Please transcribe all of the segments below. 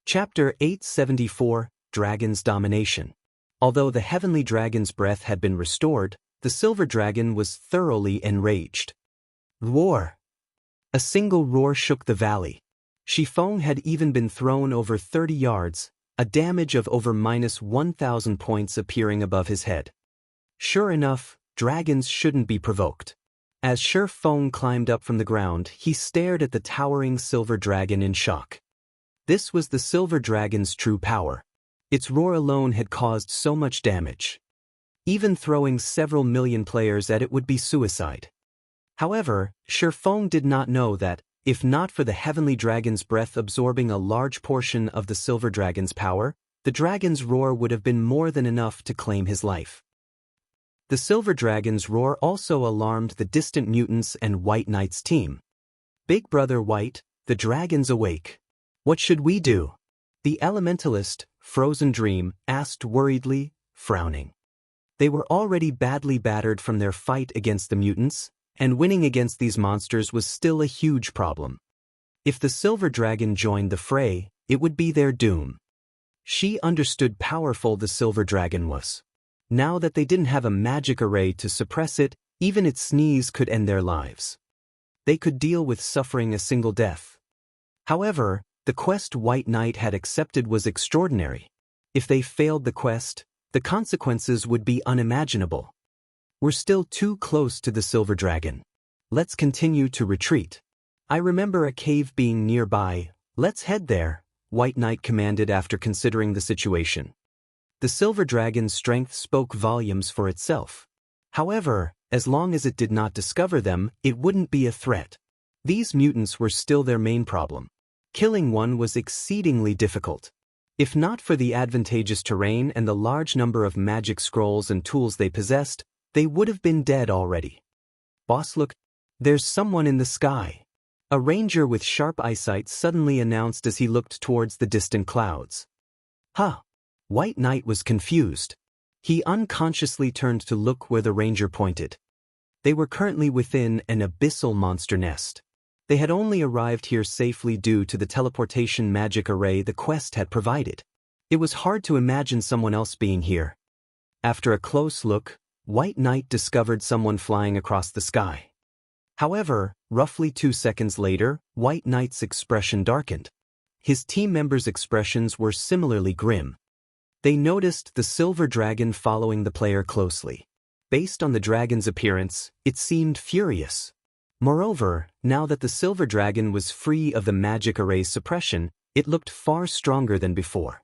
Chapter 874, Dragon's Domination. Although the heavenly dragon's breath had been restored, the silver dragon was thoroughly enraged. Roar! A single roar shook the valley. Feng had even been thrown over 30 yards, a damage of over -1,000 points appearing above his head. Sure enough, dragons shouldn't be provoked. As Feng climbed up from the ground, he stared at the towering silver dragon in shock. This was the silver dragon's true power. Its roar alone had caused so much damage. Even throwing several million players at it would be suicide. However, Feng did not know that, if not for the heavenly dragon's breath absorbing a large portion of the silver dragon's power, the dragon's roar would have been more than enough to claim his life. The silver dragon's roar also alarmed the distant mutants and White Knight's team. Big Brother White, the dragon's awake. What should we do? The elementalist, Frozen Dream, asked worriedly, frowning. They were already badly battered from their fight against the mutants, and winning against these monsters was still a huge problem. If the silver dragon joined the fray, it would be their doom. She understood powerful the silver dragon was. Now that they didn't have a magic array to suppress it, even its sneeze could end their lives. They could deal with suffering a single death. However, the quest White Knight had accepted was extraordinary. If they failed the quest, the consequences would be unimaginable. We're still too close to the silver dragon. Let's continue to retreat. I remember a cave being nearby. Let's head there, White Knight commanded after considering the situation. The silver dragon's strength spoke volumes for itself. However, as long as it did not discover them, it wouldn't be a threat. These mutants were still their main problem. Killing one was exceedingly difficult. If not for the advantageous terrain and the large number of magic scrolls and tools they possessed, they would have been dead already. Boss, look, there's someone in the sky. A ranger with sharp eyesight suddenly announced as he looked towards the distant clouds. Huh. White Knight was confused. He unconsciously turned to look where the ranger pointed. They were currently within an abyssal monster nest. They had only arrived here safely due to the teleportation magic array the quest had provided. It was hard to imagine someone else being here. After a close look, White Knight discovered someone flying across the sky. However, roughly 2 seconds later, White Knight's expression darkened. His team members' expressions were similarly grim. They noticed the silver dragon following the player closely. Based on the dragon's appearance, it seemed furious. Moreover, now that the silver dragon was free of the magic array's suppression, it looked far stronger than before.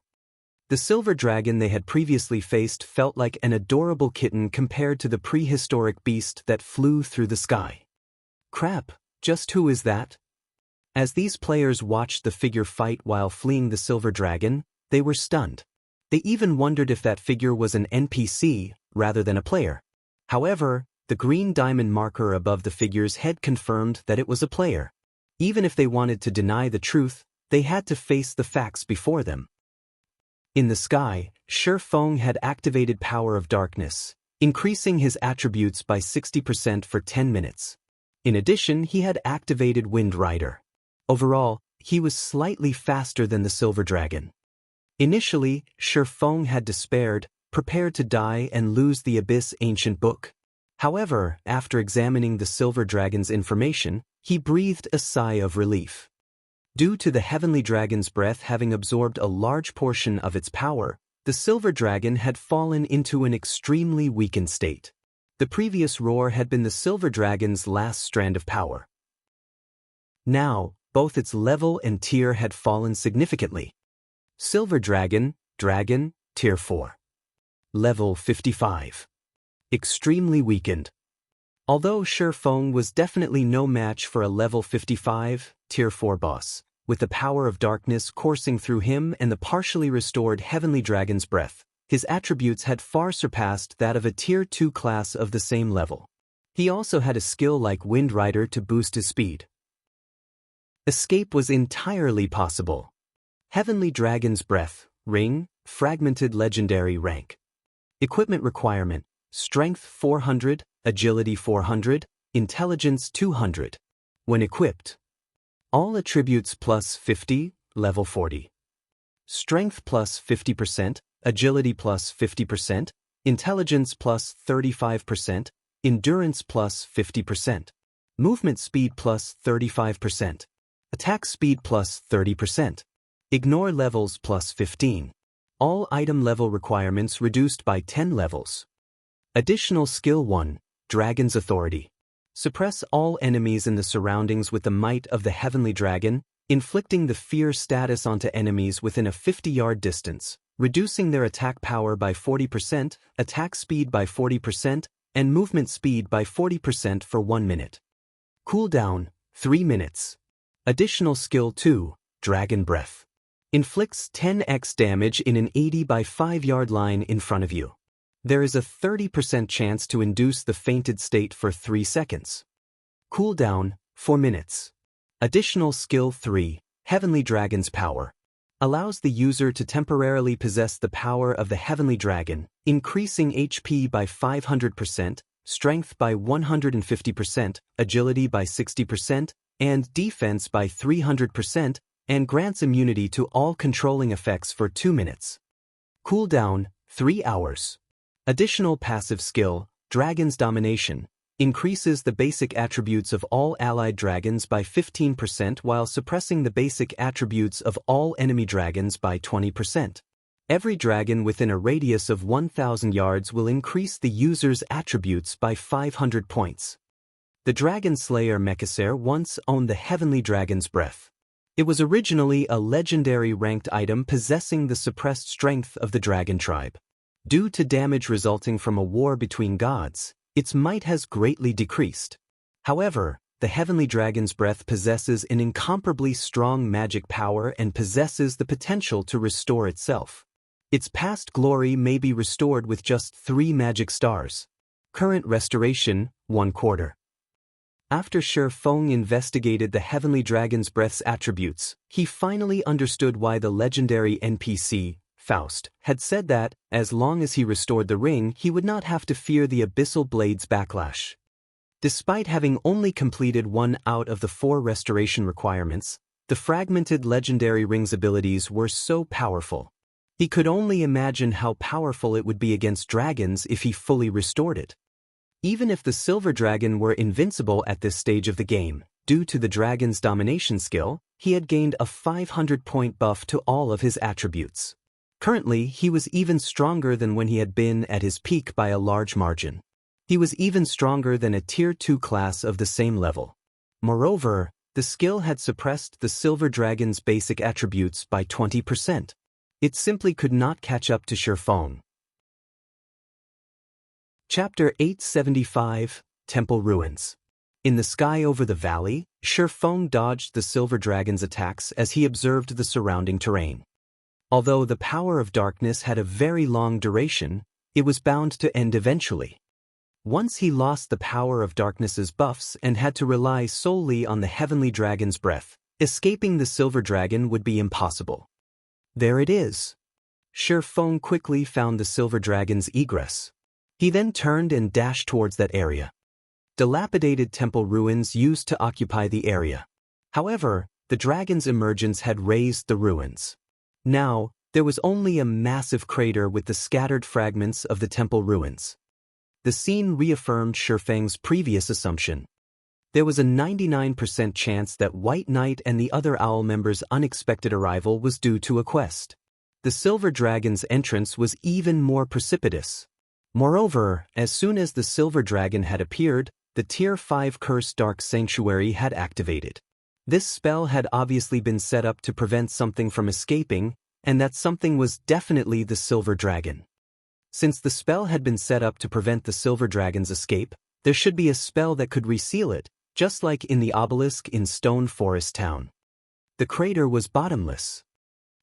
The silver dragon they had previously faced felt like an adorable kitten compared to the prehistoric beast that flew through the sky. Crap, just who is that? As these players watched the figure fight while fleeing the silver dragon, they were stunned. They even wondered if that figure was an NPC rather than a player. However, the green diamond marker above the figure's head confirmed that it was a player. Even if they wanted to deny the truth, they had to face the facts before them. In the sky, Feng had activated Power of Darkness, increasing his attributes by 60% for 10 minutes. In addition, he had activated Wind Rider. Overall, he was slightly faster than the silver dragon. Initially, Feng had despaired, prepared to die and lose the Abyss Ancient Book. However, after examining the silver dragon's information, he breathed a sigh of relief. Due to the heavenly dragon's breath having absorbed a large portion of its power, the silver dragon had fallen into an extremely weakened state. The previous roar had been the silver dragon's last strand of power. Now, both its level and tier had fallen significantly. Silver Dragon, Tier 4. Level 55. Extremely weakened. Although Feng was definitely no match for a level 55, Tier 4 boss, with the power of darkness coursing through him and the partially restored heavenly dragon's breath, his attributes had far surpassed that of a Tier 2 class of the same level. He also had a skill like Wind Rider to boost his speed. Escape was entirely possible. Heavenly Dragon's Breath, Ring, Fragmented Legendary Rank. Equipment requirement, Strength 400, Agility 400, Intelligence 200. When equipped. All attributes plus 50, level 40. strength plus 50%, agility plus 50%, intelligence plus 35%, endurance plus 50%, movement speed plus 35%, attack speed plus 30%, ignore levels plus 15. All item level requirements reduced by 10 levels. Additional skill 1, Dragon's Authority. Suppress all enemies in the surroundings with the might of the Heavenly Dragon, inflicting the fear status onto enemies within a 50-yard distance, reducing their attack power by 40%, attack speed by 40%, and movement speed by 40% for 1 minute. Cooldown, 3 minutes. Additional skill 2, Dragon Breath. Inflicts 10x damage in an 80 by 5-yard line in front of you. There is a 30% chance to induce the fainted state for 3 seconds. Cooldown, 4 minutes. Additional skill 3, Heavenly Dragon's Power. Allows the user to temporarily possess the power of the Heavenly Dragon, increasing HP by 500%, strength by 150%, agility by 60%, and defense by 300%, and grants immunity to all controlling effects for 2 minutes. Cooldown, 3 hours. Additional passive skill, Dragon's Domination, increases the basic attributes of all allied dragons by 15% while suppressing the basic attributes of all enemy dragons by 20%. Every dragon within a radius of 1,000 yards will increase the user's attributes by 500 points. The Dragon Slayer Massacre once owned the Heavenly Dragon's Breath. It was originally a legendary ranked item possessing the suppressed strength of the dragon tribe. Due to damage resulting from a war between gods, its might has greatly decreased. However, the Heavenly Dragon's Breath possesses an incomparably strong magic power and possesses the potential to restore itself. Its past glory may be restored with just 3 magic stars. Current restoration, 1/4. After Feng investigated the Heavenly Dragon's Breath's attributes, he finally understood why the legendary NPC, Faust, had said that, as long as he restored the ring, he would not have to fear the Abyssal Blade's backlash. Despite having only completed 1 out of the 4 restoration requirements, the fragmented legendary ring's abilities were so powerful. He could only imagine how powerful it would be against dragons if he fully restored it. Even if the Silver Dragon were invincible at this stage of the game, due to the dragon's domination skill, he had gained a 500-point buff to all of his attributes. Currently, he was even stronger than when he had been at his peak by a large margin. He was even stronger than a Tier 2 class of the same level. Moreover, the skill had suppressed the Silver Dragon's basic attributes by 20%. It simply could not catch up to Feng. Chapter 875, Temple Ruins. In the sky over the valley, Feng dodged the Silver Dragon's attacks as he observed the surrounding terrain. Although the power of darkness had a very long duration, it was bound to end eventually. Once he lost the power of darkness's buffs and had to rely solely on the Heavenly Dragon's Breath, escaping the Silver Dragon would be impossible. There it is. Feng quickly found the Silver Dragon's egress. He then turned and dashed towards that area. Dilapidated temple ruins used to occupy the area. However, the dragon's emergence had raised the ruins. Now, there was only a massive crater with the scattered fragments of the temple ruins. The scene reaffirmed Feng's previous assumption. There was a 99% chance that White Knight and the other Owl members' unexpected arrival was due to a quest. The Silver Dragon's entrance was even more precipitous. Moreover, as soon as the Silver Dragon had appeared, the Tier 5 Cursed Dark Sanctuary had activated. This spell had obviously been set up to prevent something from escaping, and that something was definitely the Silver Dragon. Since the spell had been set up to prevent the Silver Dragon's escape, there should be a spell that could reseal it, just like in the obelisk in Stone Forest Town. The crater was bottomless.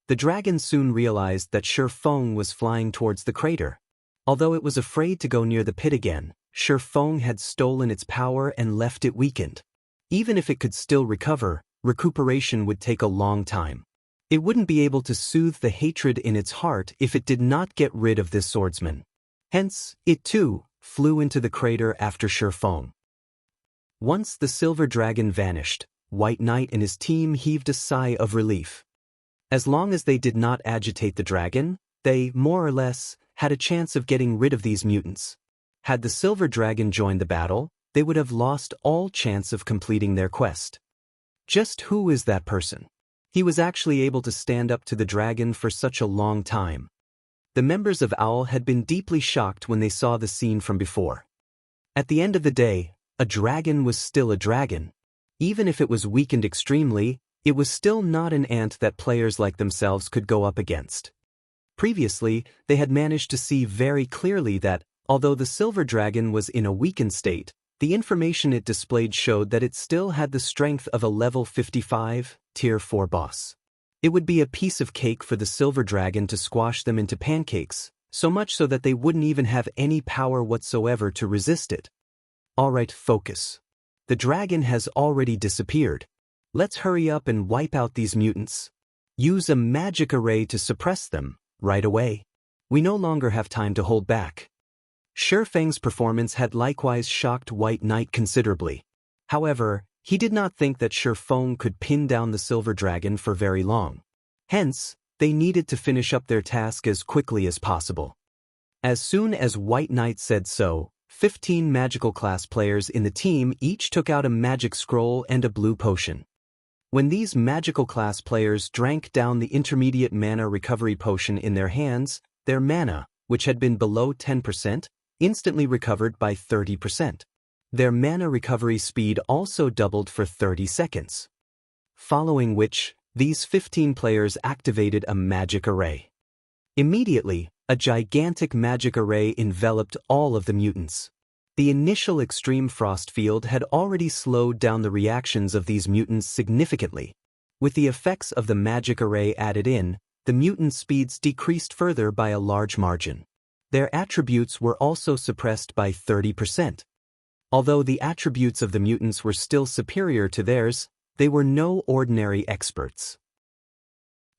The dragon soon realized that Feng was flying towards the crater. Although it was afraid to go near the pit again, Feng had stolen its power and left it weakened. Even if it could still recover, recuperation would take a long time. It wouldn't be able to soothe the hatred in its heart if it did not get rid of this swordsman. Hence, it too flew into the crater after Feng. Once the Silver Dragon vanished, White Knight and his team heaved a sigh of relief. As long as they did not agitate the dragon, they, more or less, had a chance of getting rid of these mutants. Had the silver dragon joined the battle, they would have lost all chance of completing their quest. Just who is that person? He was actually able to stand up to the dragon for such a long time. The members of OWL had been deeply shocked when they saw the scene from before. At the end of the day, a dragon was still a dragon. Even if it was weakened extremely, it was still not an ant that players like themselves could go up against. Previously, they had managed to see very clearly that, although the silver dragon was in a weakened state, the information it displayed showed that it still had the strength of a level 55, tier 4 boss. It would be a piece of cake for the silver dragon to squash them into pancakes, so much so that they wouldn't even have any power whatsoever to resist it. Alright, focus. The dragon has already disappeared. Let's hurry up and wipe out these mutants. Use a magic array to suppress them, right away. We no longer have time to hold back. Feng's performance had likewise shocked White Knight considerably. However, he did not think that Feng could pin down the silver dragon for very long. Hence, they needed to finish up their task as quickly as possible. As soon as White Knight said so, 15 magical class players in the team each took out a magic scroll and a blue potion. When these magical class players drank down the intermediate mana recovery potion in their hands, their mana, which had been below 10%, instantly recovered by 30%. Their mana recovery speed also doubled for 30 seconds. Following which, these 15 players activated a magic array. Immediately, a gigantic magic array enveloped all of the mutants. The initial extreme frost field had already slowed down the reactions of these mutants significantly. With the effects of the magic array added in, the mutant speeds decreased further by a large margin. Their attributes were also suppressed by 30%. Although the attributes of the mutants were still superior to theirs, they were no ordinary experts.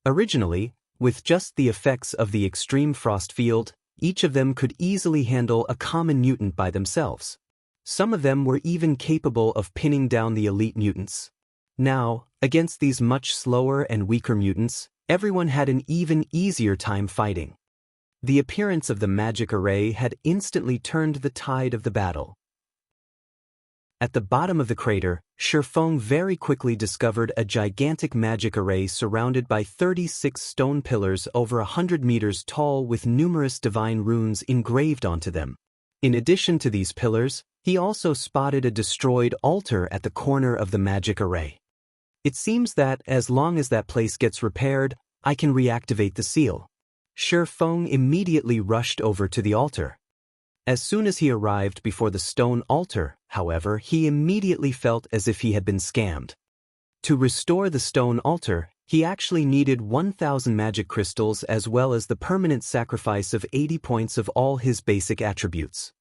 Originally, with just the effects of the extreme frost field, each of them could easily handle a common mutant by themselves. Some of them were even capable of pinning down the elite mutants. Now, against these much slower and weaker mutants, everyone had an even easier time fighting. The appearance of the magic array had instantly turned the tide of the battle. At the bottom of the crater, Feng very quickly discovered a gigantic magic array surrounded by 36 stone pillars over 100 meters tall with numerous divine runes engraved onto them. In addition to these pillars, he also spotted a destroyed altar at the corner of the magic array. It seems that as long as that place gets repaired, I can reactivate the seal. Feng immediately rushed over to the altar. As soon as he arrived before the stone altar, however, he immediately felt as if he had been scammed. To restore the stone altar, he actually needed 1,000 magic crystals as well as the permanent sacrifice of 80 points of all his basic attributes.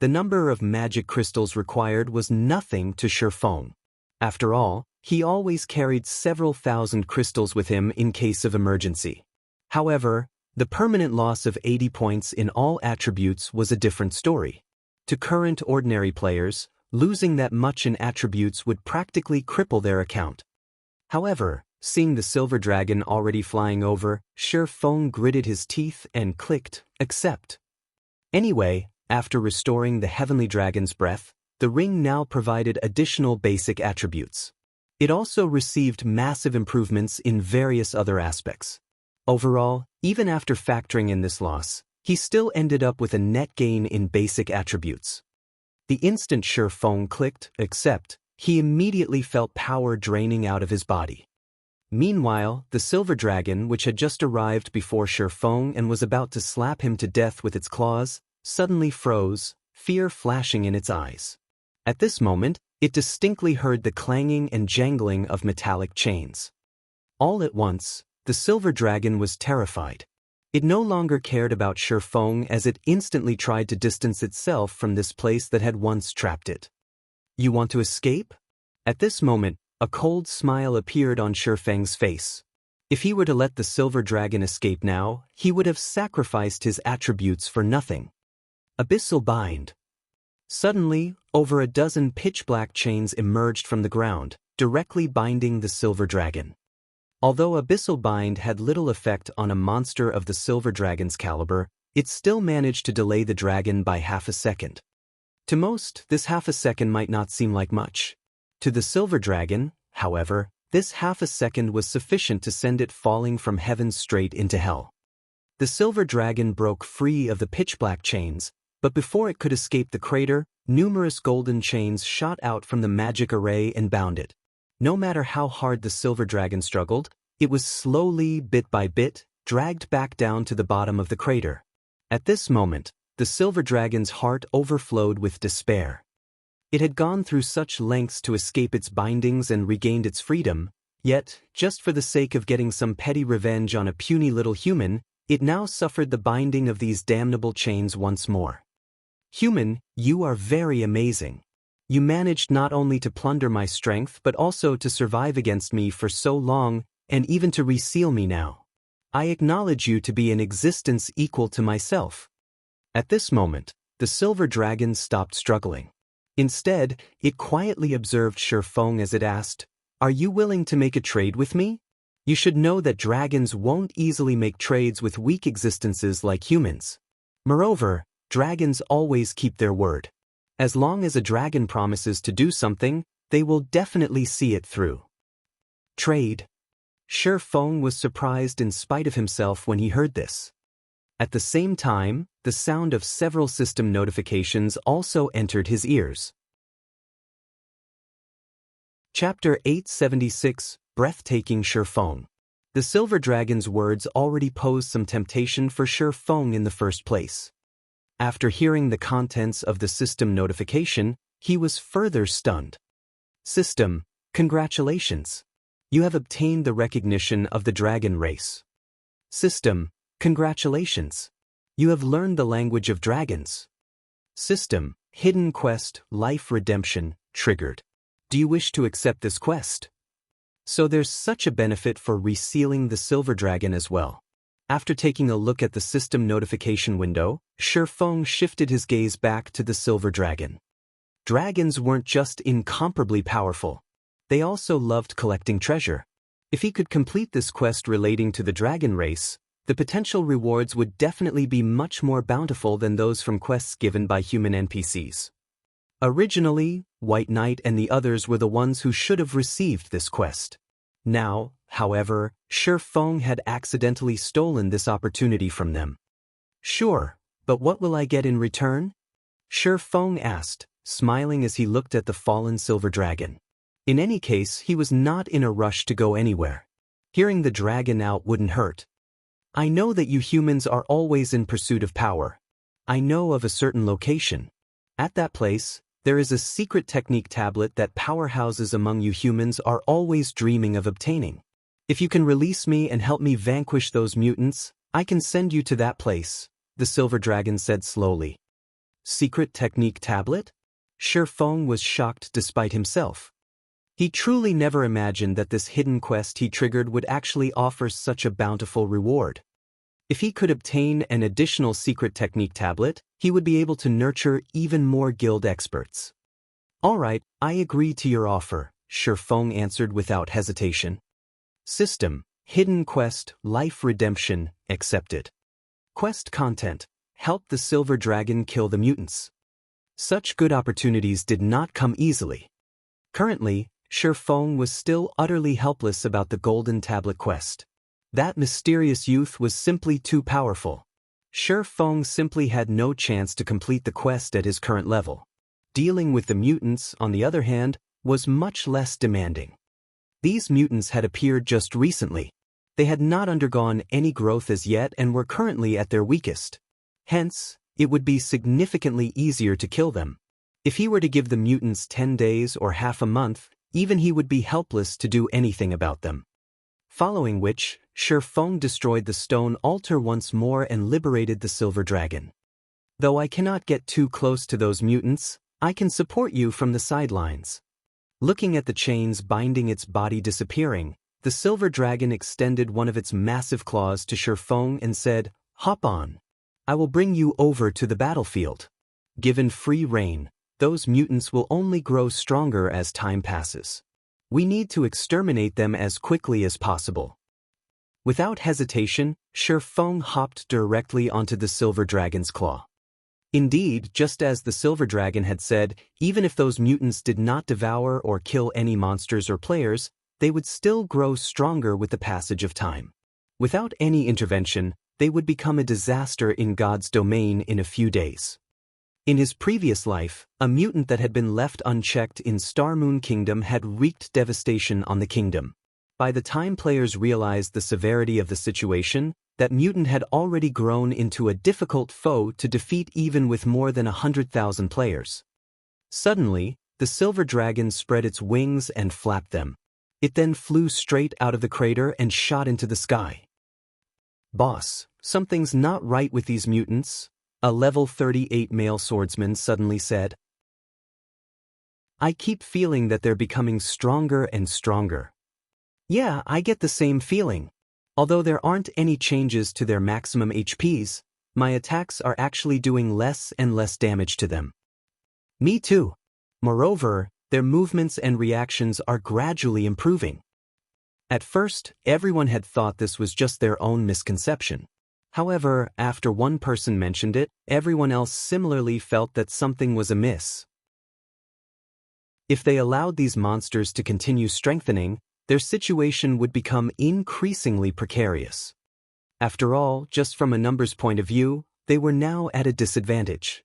The number of magic crystals required was nothing to Feng. After all, he always carried several thousand crystals with him in case of emergency. However, the permanent loss of 80 points in all attributes was a different story. To current ordinary players, losing that much in attributes would practically cripple their account. However, seeing the silver dragon already flying over, Feng gritted his teeth and clicked, accept. Anyway, after restoring the heavenly dragon's breath, the ring now provided additional basic attributes. It also received massive improvements in various other aspects. Overall, even after factoring in this loss, he still ended up with a net gain in basic attributes. The instant Feng clicked accept, he immediately felt power draining out of his body. Meanwhile, the silver dragon, which had just arrived before Feng and was about to slap him to death with its claws, suddenly froze, fear flashing in its eyes. At this moment, it distinctly heard the clanging and jangling of metallic chains. All at once, the silver dragon was terrified. It no longer cared about Feng as it instantly tried to distance itself from this place that had once trapped it. You want to escape? At this moment, a cold smile appeared on Feng's face. If he were to let the silver dragon escape now, he would have sacrificed his attributes for nothing. Abyssal bind. Suddenly, over a dozen pitch-black chains emerged from the ground, directly binding the silver dragon. Although Abyssal Bind had little effect on a monster of the Silver Dragon's caliber, it still managed to delay the dragon by half a second. To most, this half a second might not seem like much. To the Silver Dragon, however, this half a second was sufficient to send it falling from heaven straight into hell. The Silver Dragon broke free of the pitch-black chains, but before it could escape the crater, numerous golden chains shot out from the magic array and bound it. No matter how hard the Silver Dragon struggled, it was slowly, bit by bit, dragged back down to the bottom of the crater. At this moment, the Silver Dragon's heart overflowed with despair. It had gone through such lengths to escape its bindings and regained its freedom, yet, just for the sake of getting some petty revenge on a puny little human, it now suffered the binding of these damnable chains once more. Human, you are very amazing. You managed not only to plunder my strength but also to survive against me for so long, and even to reseal me now. I acknowledge you to be an existence equal to myself. At this moment, the Silver Dragon stopped struggling. Instead, it quietly observed Feng as it asked, "Are you willing to make a trade with me? You should know that dragons won't easily make trades with weak existences like humans. Moreover, dragons always keep their word. As long as a dragon promises to do something, they will definitely see it through." Trade. Feng was surprised in spite of himself when he heard this. At the same time, the sound of several system notifications also entered his ears. Chapter 876, Breathtaking Feng. The Silver Dragon's words already posed some temptation for Feng in the first place. After hearing the contents of the system notification, he was further stunned. System, congratulations. You have obtained the recognition of the dragon race. System, congratulations. You have learned the language of dragons. System, hidden quest, life redemption, triggered. Do you wish to accept this quest? So there's such a benefit for resealing the Silver Dragon as well. After taking a look at the system notification window, Feng shifted his gaze back to the Silver Dragon. Dragons weren't just incomparably powerful. They also loved collecting treasure. If he could complete this quest relating to the dragon race, the potential rewards would definitely be much more bountiful than those from quests given by human NPCs. Originally, White Knight and the others were the ones who should have received this quest. Now, however, Feng had accidentally stolen this opportunity from them. Sure, but what will I get in return? Feng asked, smiling as he looked at the fallen Silver Dragon. In any case, he was not in a rush to go anywhere. Hearing the dragon out wouldn't hurt. I know that you humans are always in pursuit of power. I know of a certain location. At that place, there is a secret technique tablet that powerhouses among you humans are always dreaming of obtaining. If you can release me and help me vanquish those mutants, I can send you to that place, the Silver Dragon said slowly. Secret technique tablet? Feng was shocked despite himself. He truly never imagined that this hidden quest he triggered would actually offer such a bountiful reward. If he could obtain an additional secret technique tablet, he would be able to nurture even more guild experts. All right, I agree to your offer, Feng answered without hesitation. System, hidden quest, life redemption, accepted. Quest content, help the Silver Dragon kill the mutants. Such good opportunities did not come easily. Currently, Feng was still utterly helpless about the Golden Tablet quest. That mysterious youth was simply too powerful. Feng simply had no chance to complete the quest at his current level. Dealing with the mutants, on the other hand, was much less demanding. These mutants had appeared just recently. They had not undergone any growth as yet and were currently at their weakest. Hence, it would be significantly easier to kill them. If he were to give the mutants 10 days or half a month, even he would be helpless to do anything about them. Following which, Feng destroyed the stone altar once more and liberated the Silver Dragon. Though I cannot get too close to those mutants, I can support you from the sidelines. Looking at the chains binding its body disappearing, the Silver Dragon extended one of its massive claws to Feng and said, "Hop on. I will bring you over to the battlefield." Given free rein, those mutants will only grow stronger as time passes. We need to exterminate them as quickly as possible. Without hesitation, Feng hopped directly onto the silver dragon's claw. Indeed, just as the silver dragon had said, even if those mutants did not devour or kill any monsters or players, they would still grow stronger with the passage of time. Without any intervention, they would become a disaster in God's domain in a few days. In his previous life, a mutant that had been left unchecked in Star Moon Kingdom had wreaked devastation on the kingdom. By the time players realized the severity of the situation, that mutant had already grown into a difficult foe to defeat even with more than 100,000 players. Suddenly, the silver dragon spread its wings and flapped them. It then flew straight out of the crater and shot into the sky. "Boss, something's not right with these mutants," a level 38 male swordsman suddenly said. "I keep feeling that they're becoming stronger and stronger." "Yeah, I get the same feeling. Although there aren't any changes to their maximum HPs, my attacks are actually doing less and less damage to them." "Me too. Moreover, their movements and reactions are gradually improving." At first, everyone had thought this was just their own misconception. However, after one person mentioned it, everyone else similarly felt that something was amiss. If they allowed these monsters to continue strengthening, their situation would become increasingly precarious. After all, just from a numbers point of view, they were now at a disadvantage.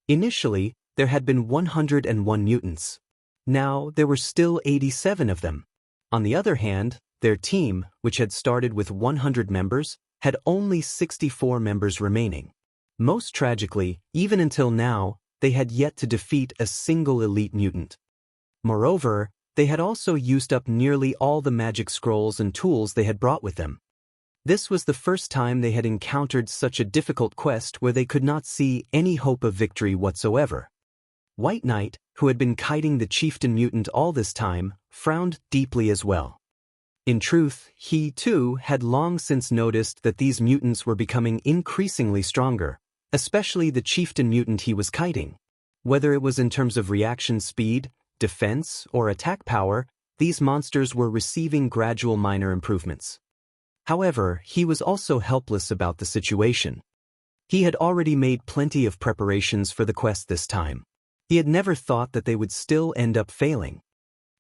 Initially, there had been 101 mutants. Now, there were still 87 of them. On the other hand, their team, which had started with 100 members, had only 64 members remaining. Most tragically, even until now, they had yet to defeat a single elite mutant. Moreover, they had also used up nearly all the magic scrolls and tools they had brought with them. This was the first time they had encountered such a difficult quest where they could not see any hope of victory whatsoever. White Knight, who had been kiting the chieftain mutant all this time, frowned deeply as well. In truth, he, too, had long since noticed that these mutants were becoming increasingly stronger, especially the chieftain mutant he was kiting. Whether it was in terms of reaction speed, defense, or attack power, these monsters were receiving gradual minor improvements. However, he was also helpless about the situation. He had already made plenty of preparations for the quest this time. He had never thought that they would still end up failing.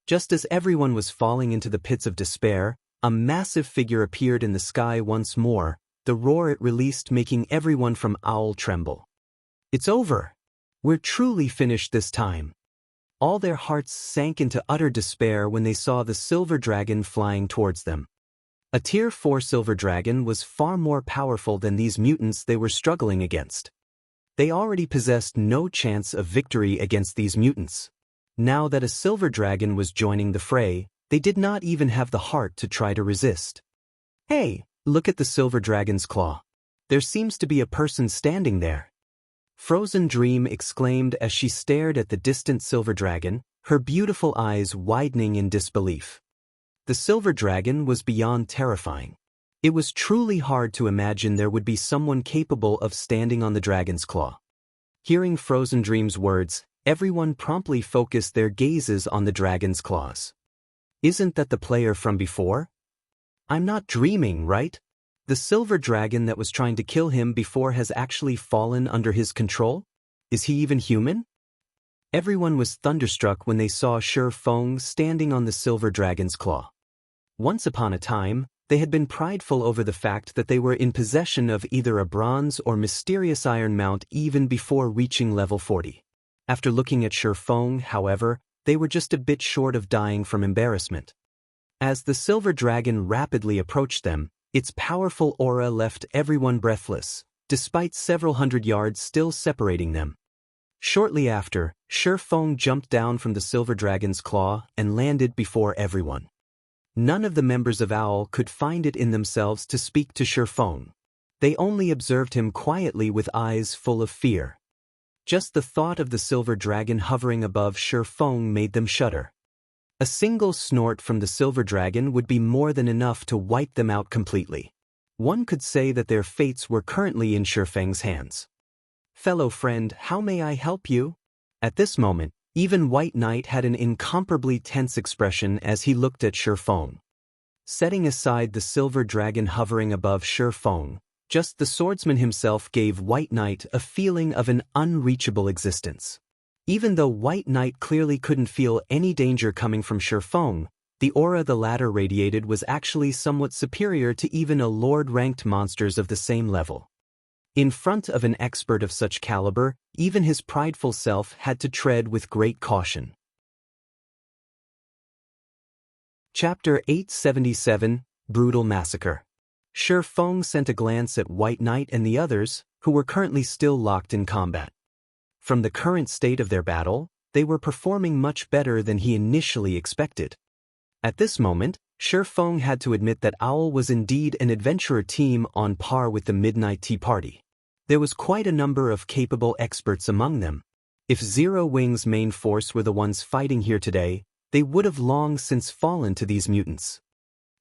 Just as everyone was falling into the pits of despair, a massive figure appeared in the sky once more, the roar it released making everyone from Owl tremble. "It's over! We're truly finished this time." All their hearts sank into utter despair when they saw the silver dragon flying towards them. A Tier 4 silver dragon was far more powerful than these mutants they were struggling against. They already possessed no chance of victory against these mutants. Now that a silver dragon was joining the fray, they did not even have the heart to try to resist. "Hey, look at the silver dragon's claw. There seems to be a person standing there." Frozen Dream exclaimed as she stared at the distant silver dragon, her beautiful eyes widening in disbelief. The silver dragon was beyond terrifying. It was truly hard to imagine there would be someone capable of standing on the dragon's claw. Hearing Frozen Dream's words, everyone promptly focused their gazes on the dragon's claws. "Isn't that the player from before? I'm not dreaming, right? The silver dragon that was trying to kill him before has actually fallen under his control? Is he even human?" Everyone was thunderstruck when they saw Feng standing on the silver dragon's claw. Once upon a time, they had been prideful over the fact that they were in possession of either a bronze or mysterious iron mount even before reaching level 40. After looking at Feng, however, they were just a bit short of dying from embarrassment. As the silver dragon rapidly approached them, its powerful aura left everyone breathless, despite several hundred yards still separating them. Shortly after, Feng jumped down from the silver dragon's claw and landed before everyone. None of the members of Owl could find it in themselves to speak to Feng. They only observed him quietly with eyes full of fear. Just the thought of the silver dragon hovering above Feng made them shudder. A single snort from the silver dragon would be more than enough to wipe them out completely. One could say that their fates were currently in Feng's hands. "Fellow friend, how may I help you?" At this moment, even White Knight had an incomparably tense expression as he looked at Feng. Setting aside the silver dragon hovering above Feng, just the swordsman himself gave White Knight a feeling of an unreachable existence. Even though White Knight clearly couldn't feel any danger coming from Feng, the aura the latter radiated was actually somewhat superior to even a lord-ranked monsters of the same level. In front of an expert of such caliber, even his prideful self had to tread with great caution. Chapter 877, Brutal Massacre. Feng sent a glance at White Knight and the others, who were currently still locked in combat. From the current state of their battle, they were performing much better than he initially expected. At this moment, Feng had to admit that Owl was indeed an adventurer team on par with the Midnight Tea Party. There was quite a number of capable experts among them. If Zero Wing's main force were the ones fighting here today, they would have long since fallen to these mutants.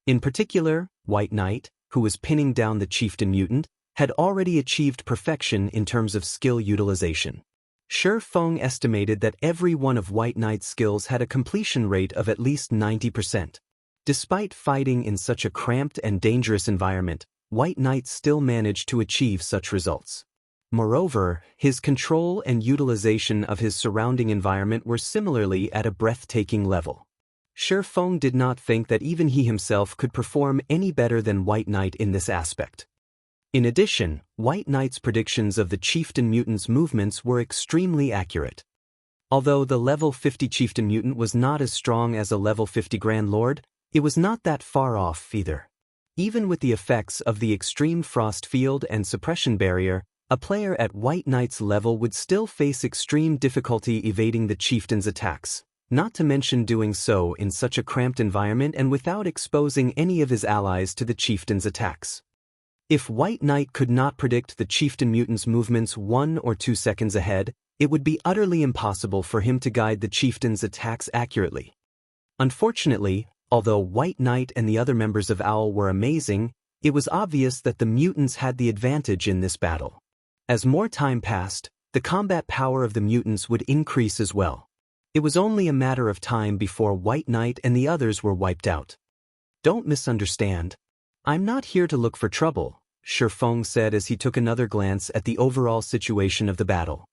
In particular, White Knight, who was pinning down the chieftain mutant, had already achieved perfection in terms of skill utilization. Feng estimated that every one of White Knight's skills had a completion rate of at least 90%. Despite fighting in such a cramped and dangerous environment, White Knight still managed to achieve such results. Moreover, his control and utilization of his surrounding environment were similarly at a breathtaking level. Feng did not think that even he himself could perform any better than White Knight in this aspect. In addition, White Knight's predictions of the chieftain mutant's movements were extremely accurate. Although the level 50 chieftain mutant was not as strong as a level 50 Grand Lord, it was not that far off either. Even with the effects of the extreme frost field and suppression barrier, a player at White Knight's level would still face extreme difficulty evading the chieftain's attacks, not to mention doing so in such a cramped environment and without exposing any of his allies to the chieftain's attacks. If White Knight could not predict the chieftain mutant's movements 1 or 2 seconds ahead, it would be utterly impossible for him to guide the chieftain's attacks accurately. Unfortunately, although White Knight and the other members of Owl were amazing, it was obvious that the mutants had the advantage in this battle. As more time passed, the combat power of the mutants would increase as well. It was only a matter of time before White Knight and the others were wiped out. Don't misunderstand. I'm not here to look for trouble, Feng said as he took another glance at the overall situation of the battle.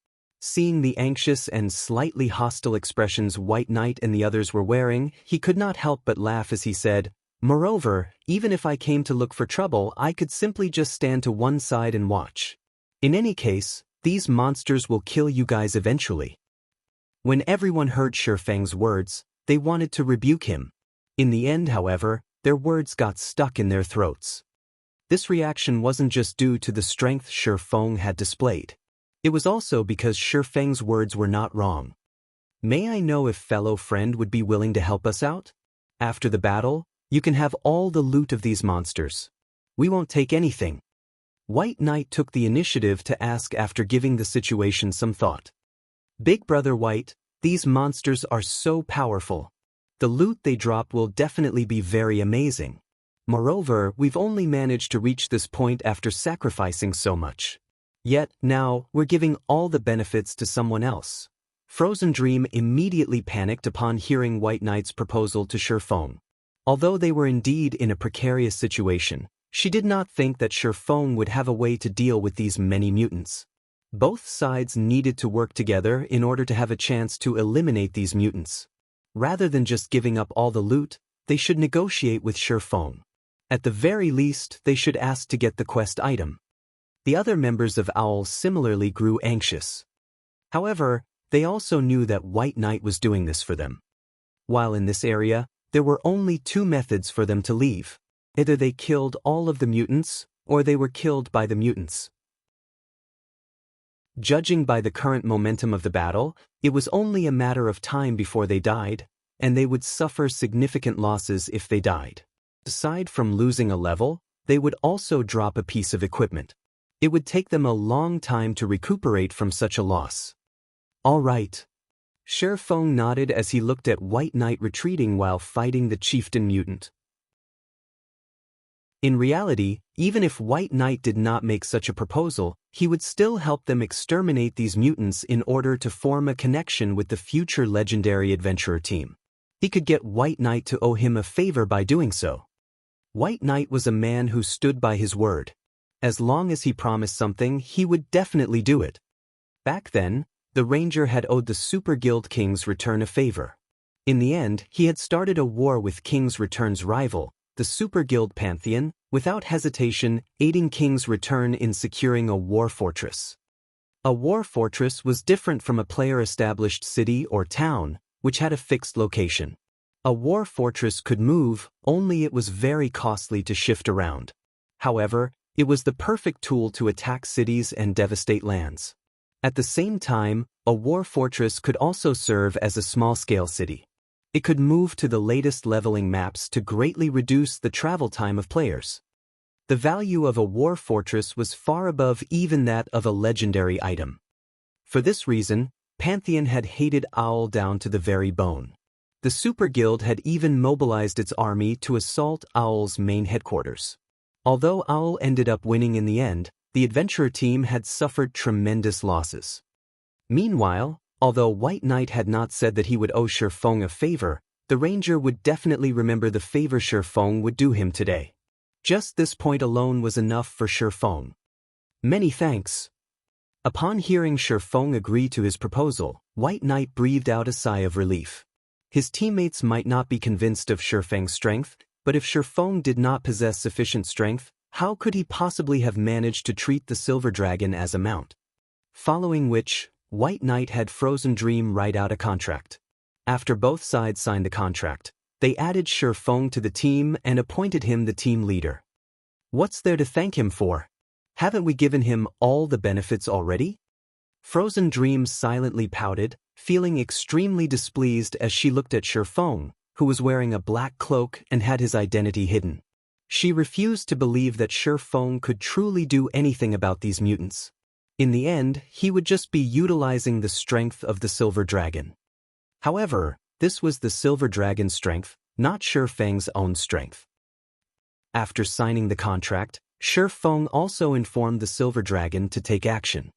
Seeing the anxious and slightly hostile expressions White Knight and the others were wearing, he could not help but laugh as he said, "Moreover, even if I came to look for trouble, I could simply just stand to one side and watch. In any case, these monsters will kill you guys eventually." When everyone heard Feng's words, they wanted to rebuke him. In the end, however, their words got stuck in their throats. This reaction wasn't just due to the strength Feng had displayed. It was also because Feng's words were not wrong. "May I know if fellow friend would be willing to help us out? After the battle, you can have all the loot of these monsters. We won't take anything." White Knight took the initiative to ask after giving the situation some thought. "Big Brother White, these monsters are so powerful. The loot they drop will definitely be very amazing. Moreover, we've only managed to reach this point after sacrificing so much. Yet, now, we're giving all the benefits to someone else." Frozen Dream immediately panicked upon hearing White Knight's proposal to Feng. Although they were indeed in a precarious situation, she did not think that Feng would have a way to deal with these many mutants. Both sides needed to work together in order to have a chance to eliminate these mutants. Rather than just giving up all the loot, they should negotiate with Feng. At the very least, they should ask to get the quest item. The other members of Owl similarly grew anxious. However, they also knew that White Knight was doing this for them. While in this area, there were only 2 methods for them to leave. Either they killed all of the mutants, or they were killed by the mutants. Judging by the current momentum of the battle, it was only a matter of time before they died, and they would suffer significant losses if they died. Aside from losing a level, they would also drop a piece of equipment. It would take them a long time to recuperate from such a loss. "All right." Feng nodded as he looked at White Knight retreating while fighting the chieftain mutant. In reality, even if White Knight did not make such a proposal, he would still help them exterminate these mutants in order to form a connection with the future legendary adventurer team. He could get White Knight to owe him a favor by doing so. White Knight was a man who stood by his word. As long as he promised something, he would definitely do it. Back then, the Ranger had owed the Super Guild King's Return a favor. In the end, he had started a war with King's Return's rival, the Super Guild Pantheon, without hesitation, aiding King's Return in securing a war fortress. A war fortress was different from a player-established city or town, which had a fixed location. A war fortress could move, only it was very costly to shift around. However, it was the perfect tool to attack cities and devastate lands. At the same time, a war fortress could also serve as a small-scale city. It could move to the latest leveling maps to greatly reduce the travel time of players. The value of a war fortress was far above even that of a legendary item. For this reason, Pantheon had hated Owl down to the very bone. The Super Guild had even mobilized its army to assault Owl's main headquarters. Although Owl ended up winning in the end, the adventurer team had suffered tremendous losses. Meanwhile, although White Knight had not said that he would owe Feng a favor, the Ranger would definitely remember the favor Feng would do him today. Just this point alone was enough for Feng. Many thanks. Upon hearing Feng agree to his proposal, White Knight breathed out a sigh of relief. His teammates might not be convinced of Feng's strength, but if Feng did not possess sufficient strength, how could he possibly have managed to treat the Silver Dragon as a mount? Following which, White Knight had Frozen Dream write out a contract. After both sides signed the contract, they added Feng to the team and appointed him the team leader. What's there to thank him for? Haven't we given him all the benefits already? Frozen Dream silently pouted, feeling extremely displeased as she looked at Feng, who was wearing a black cloak and had his identity hidden. She refused to believe that Feng could truly do anything about these mutants. In the end, he would just be utilizing the strength of the Silver Dragon. However, this was the Silver Dragon's strength, not Feng's own strength. After signing the contract, Feng also informed the Silver Dragon to take action.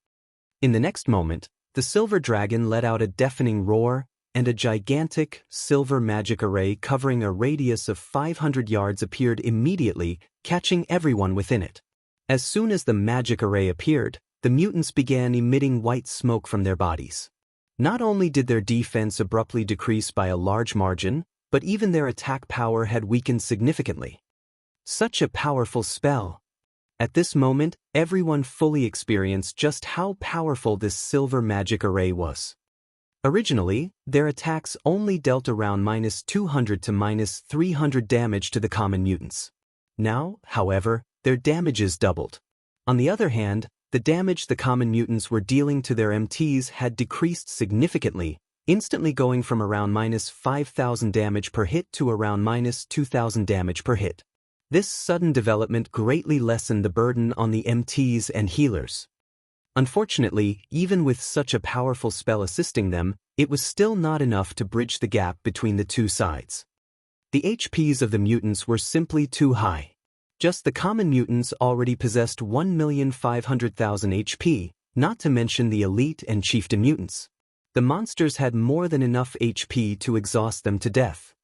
In the next moment, the Silver Dragon let out a deafening roar, and a gigantic, silver magic array covering a radius of 500 yards appeared immediately, catching everyone within it. As soon as the magic array appeared, the mutants began emitting white smoke from their bodies. Not only did their defense abruptly decrease by a large margin, but even their attack power had weakened significantly. Such a powerful spell. At this moment, everyone fully experienced just how powerful this silver magic array was. Originally, their attacks only dealt around -200 to -300 damage to the common mutants. Now, however, their damages doubled. On the other hand, the damage the common mutants were dealing to their MTs had decreased significantly, instantly going from around -5,000 damage per hit to around -2,000 damage per hit. This sudden development greatly lessened the burden on the MTs and healers. Unfortunately, even with such a powerful spell assisting them, it was still not enough to bridge the gap between the two sides. The HPs of the mutants were simply too high. Just the common mutants already possessed 1,500,000 HP, not to mention the elite and chieftain mutants. The monsters had more than enough HP to exhaust them to death.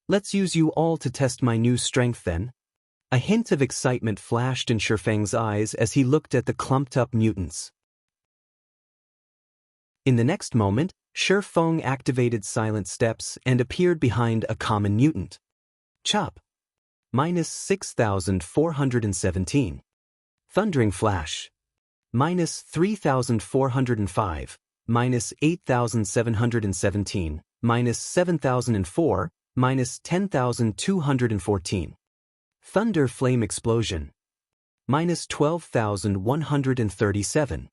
Let's use you all to test my new strength then. A hint of excitement flashed in Feng's eyes as he looked at the clumped-up mutants. In the next moment, Feng activated Silent Steps and appeared behind a common mutant. Chop. -6,417. Thundering Flash. -3,405. -8,717. -7,004. -10,214. Thunder Flame Explosion. -12,137.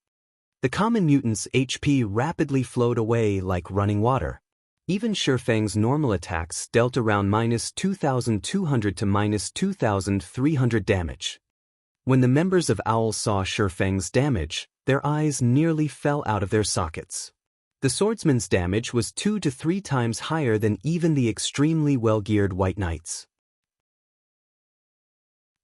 The common mutant's HP rapidly flowed away like running water. Even Feng's normal attacks dealt around -2,200 to -2,300 damage. When the members of Owl saw Feng's damage, their eyes nearly fell out of their sockets. The swordsman's damage was 2 to 3 times higher than even the extremely well-geared White Knights.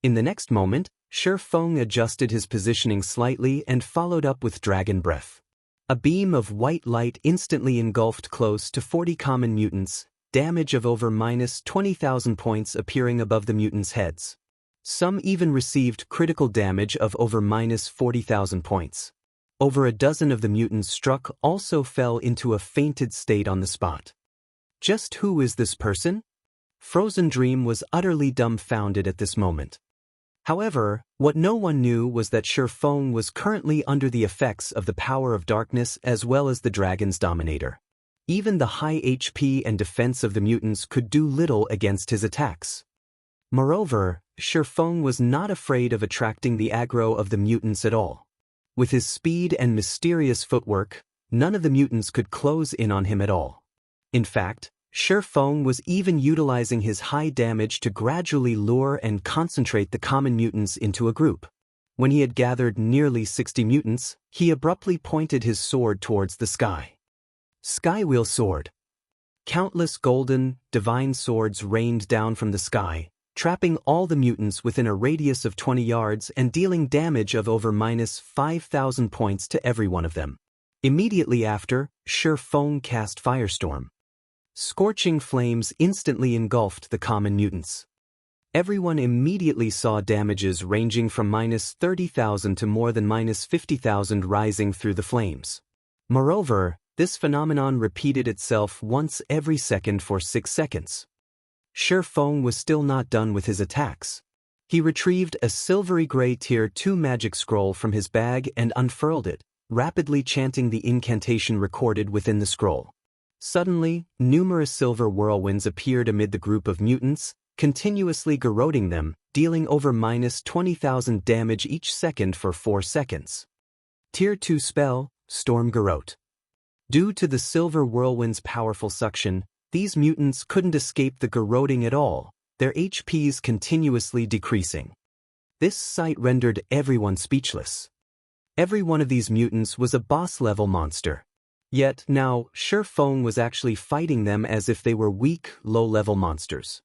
In the next moment, Feng adjusted his positioning slightly and followed up with Dragon Breath. A beam of white light instantly engulfed close to 40 common mutants, damage of over -20,000 points appearing above the mutants' heads. Some even received critical damage of over -40,000 points. Over a dozen of the mutants struck also fell into a fainted state on the spot. Just who is this person? Frozen Dream was utterly dumbfounded at this moment. However, what no one knew was that Feng was currently under the effects of the power of darkness as well as the dragon's dominator. Even the high HP and defense of the mutants could do little against his attacks. Moreover, Feng was not afraid of attracting the aggro of the mutants at all. With his speed and mysterious footwork, none of the mutants could close in on him at all. In fact, Feng was even utilizing his high damage to gradually lure and concentrate the common mutants into a group. When he had gathered nearly 60 mutants, he abruptly pointed his sword towards the sky. Skywheel Sword. Countless golden, divine swords rained down from the sky, trapping all the mutants within a radius of 20 yards and dealing damage of over -5,000 points to every one of them. Immediately after, Feng cast Firestorm. Scorching flames instantly engulfed the common mutants. Everyone immediately saw damages ranging from -30,000 to more than -50,000 rising through the flames. Moreover, this phenomenon repeated itself once every second for 6 seconds. Feng was still not done with his attacks. He retrieved a silvery gray Tier 2 magic scroll from his bag and unfurled it, rapidly chanting the incantation recorded within the scroll. Suddenly, numerous silver whirlwinds appeared amid the group of mutants, continuously garroting them, dealing over -20,000 damage each second for 4 seconds. Tier 2 spell, Storm Garrote. Due to the silver whirlwind's powerful suction, these mutants couldn't escape the garroting at all, their HPs continuously decreasing. This sight rendered everyone speechless. Every one of these mutants was a boss-level monster. Yet now, Feng was actually fighting them as if they were weak, low-level monsters.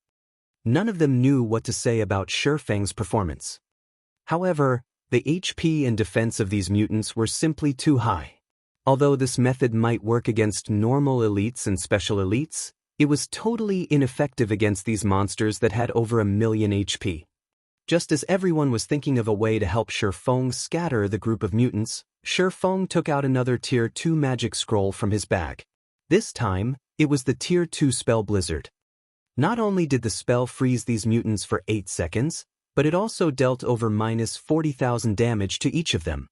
None of them knew what to say about Feng's performance. However, the HP and defense of these mutants were simply too high. Although this method might work against normal elites and special elites, it was totally ineffective against these monsters that had over 1,000,000 HP. Just as everyone was thinking of a way to help Feng scatter the group of mutants, Feng took out another Tier 2 magic scroll from his bag. This time, it was the Tier 2 spell Blizzard. Not only did the spell freeze these mutants for 8 seconds, but it also dealt over -40,000 damage to each of them.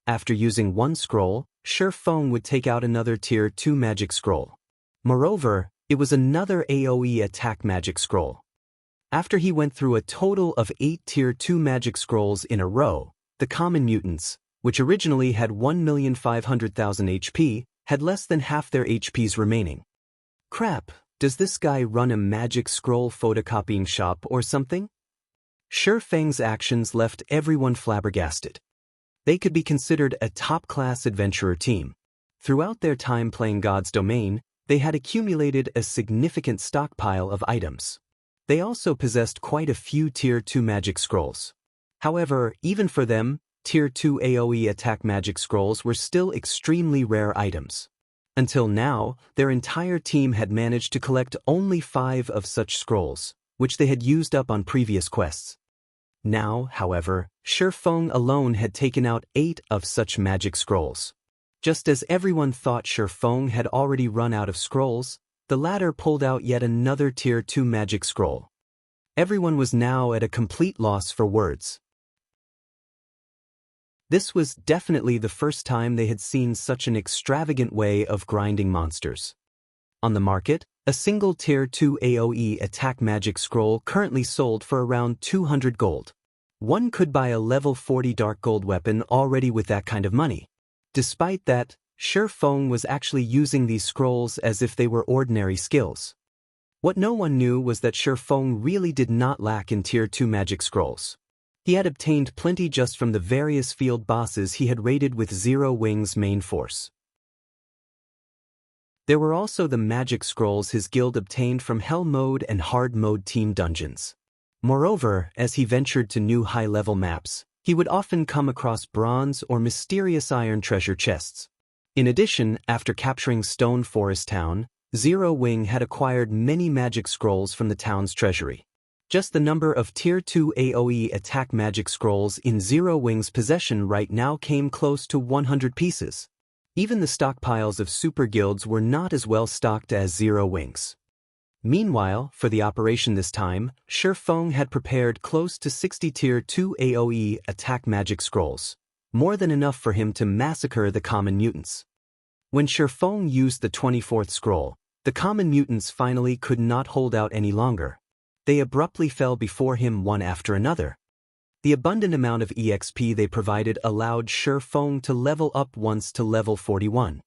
After using one scroll, Feng would take out another Tier 2 magic scroll. Moreover, it was another AoE attack magic scroll. After he went through a total of 8 Tier 2 magic scrolls in a row, the common mutants, which originally had 1,500,000 HP, had less than half their HPs remaining. Crap, does this guy run a magic scroll photocopying shop or something? Feng's actions left everyone flabbergasted. They could be considered a top-class adventurer team. Throughout their time playing God's Domain, they had accumulated a significant stockpile of items. They also possessed quite a few Tier 2 magic scrolls. However, even for them, Tier 2 AoE attack magic scrolls were still extremely rare items. Until now, their entire team had managed to collect only 5 of such scrolls, which they had used up on previous quests. Now, however, Feng alone had taken out 8 of such magic scrolls. Just as everyone thought Feng had already run out of scrolls, the latter pulled out yet another Tier 2 magic scroll. Everyone was now at a complete loss for words. This was definitely the first time they had seen such an extravagant way of grinding monsters. On the market, a single Tier 2 AoE attack magic scroll currently sold for around 200 gold. One could buy a level 40 dark gold weapon already with that kind of money. Despite that, Feng was actually using these scrolls as if they were ordinary skills. What no one knew was that Feng really did not lack in Tier 2 magic scrolls. He had obtained plenty just from the various field bosses he had raided with Zero Wing's main force. There were also the magic scrolls his guild obtained from Hell Mode and Hard Mode team dungeons. Moreover, as he ventured to new high-level maps, he would often come across bronze or mysterious iron treasure chests. In addition, after capturing Stone Forest Town, Zero Wing had acquired many magic scrolls from the town's treasury. Just the number of Tier 2 AoE attack magic scrolls in Zero Wing's possession right now came close to 100 pieces. Even the stockpiles of super guilds were not as well stocked as Zero Wing's. Meanwhile, for the operation this time, Feng had prepared close to 60 Tier 2 AoE attack magic scrolls, more than enough for him to massacre the common mutants. When Feng used the 24th scroll, the common mutants finally could not hold out any longer. They abruptly fell before him one after another. The abundant amount of EXP they provided allowed Feng to level up once to level 41.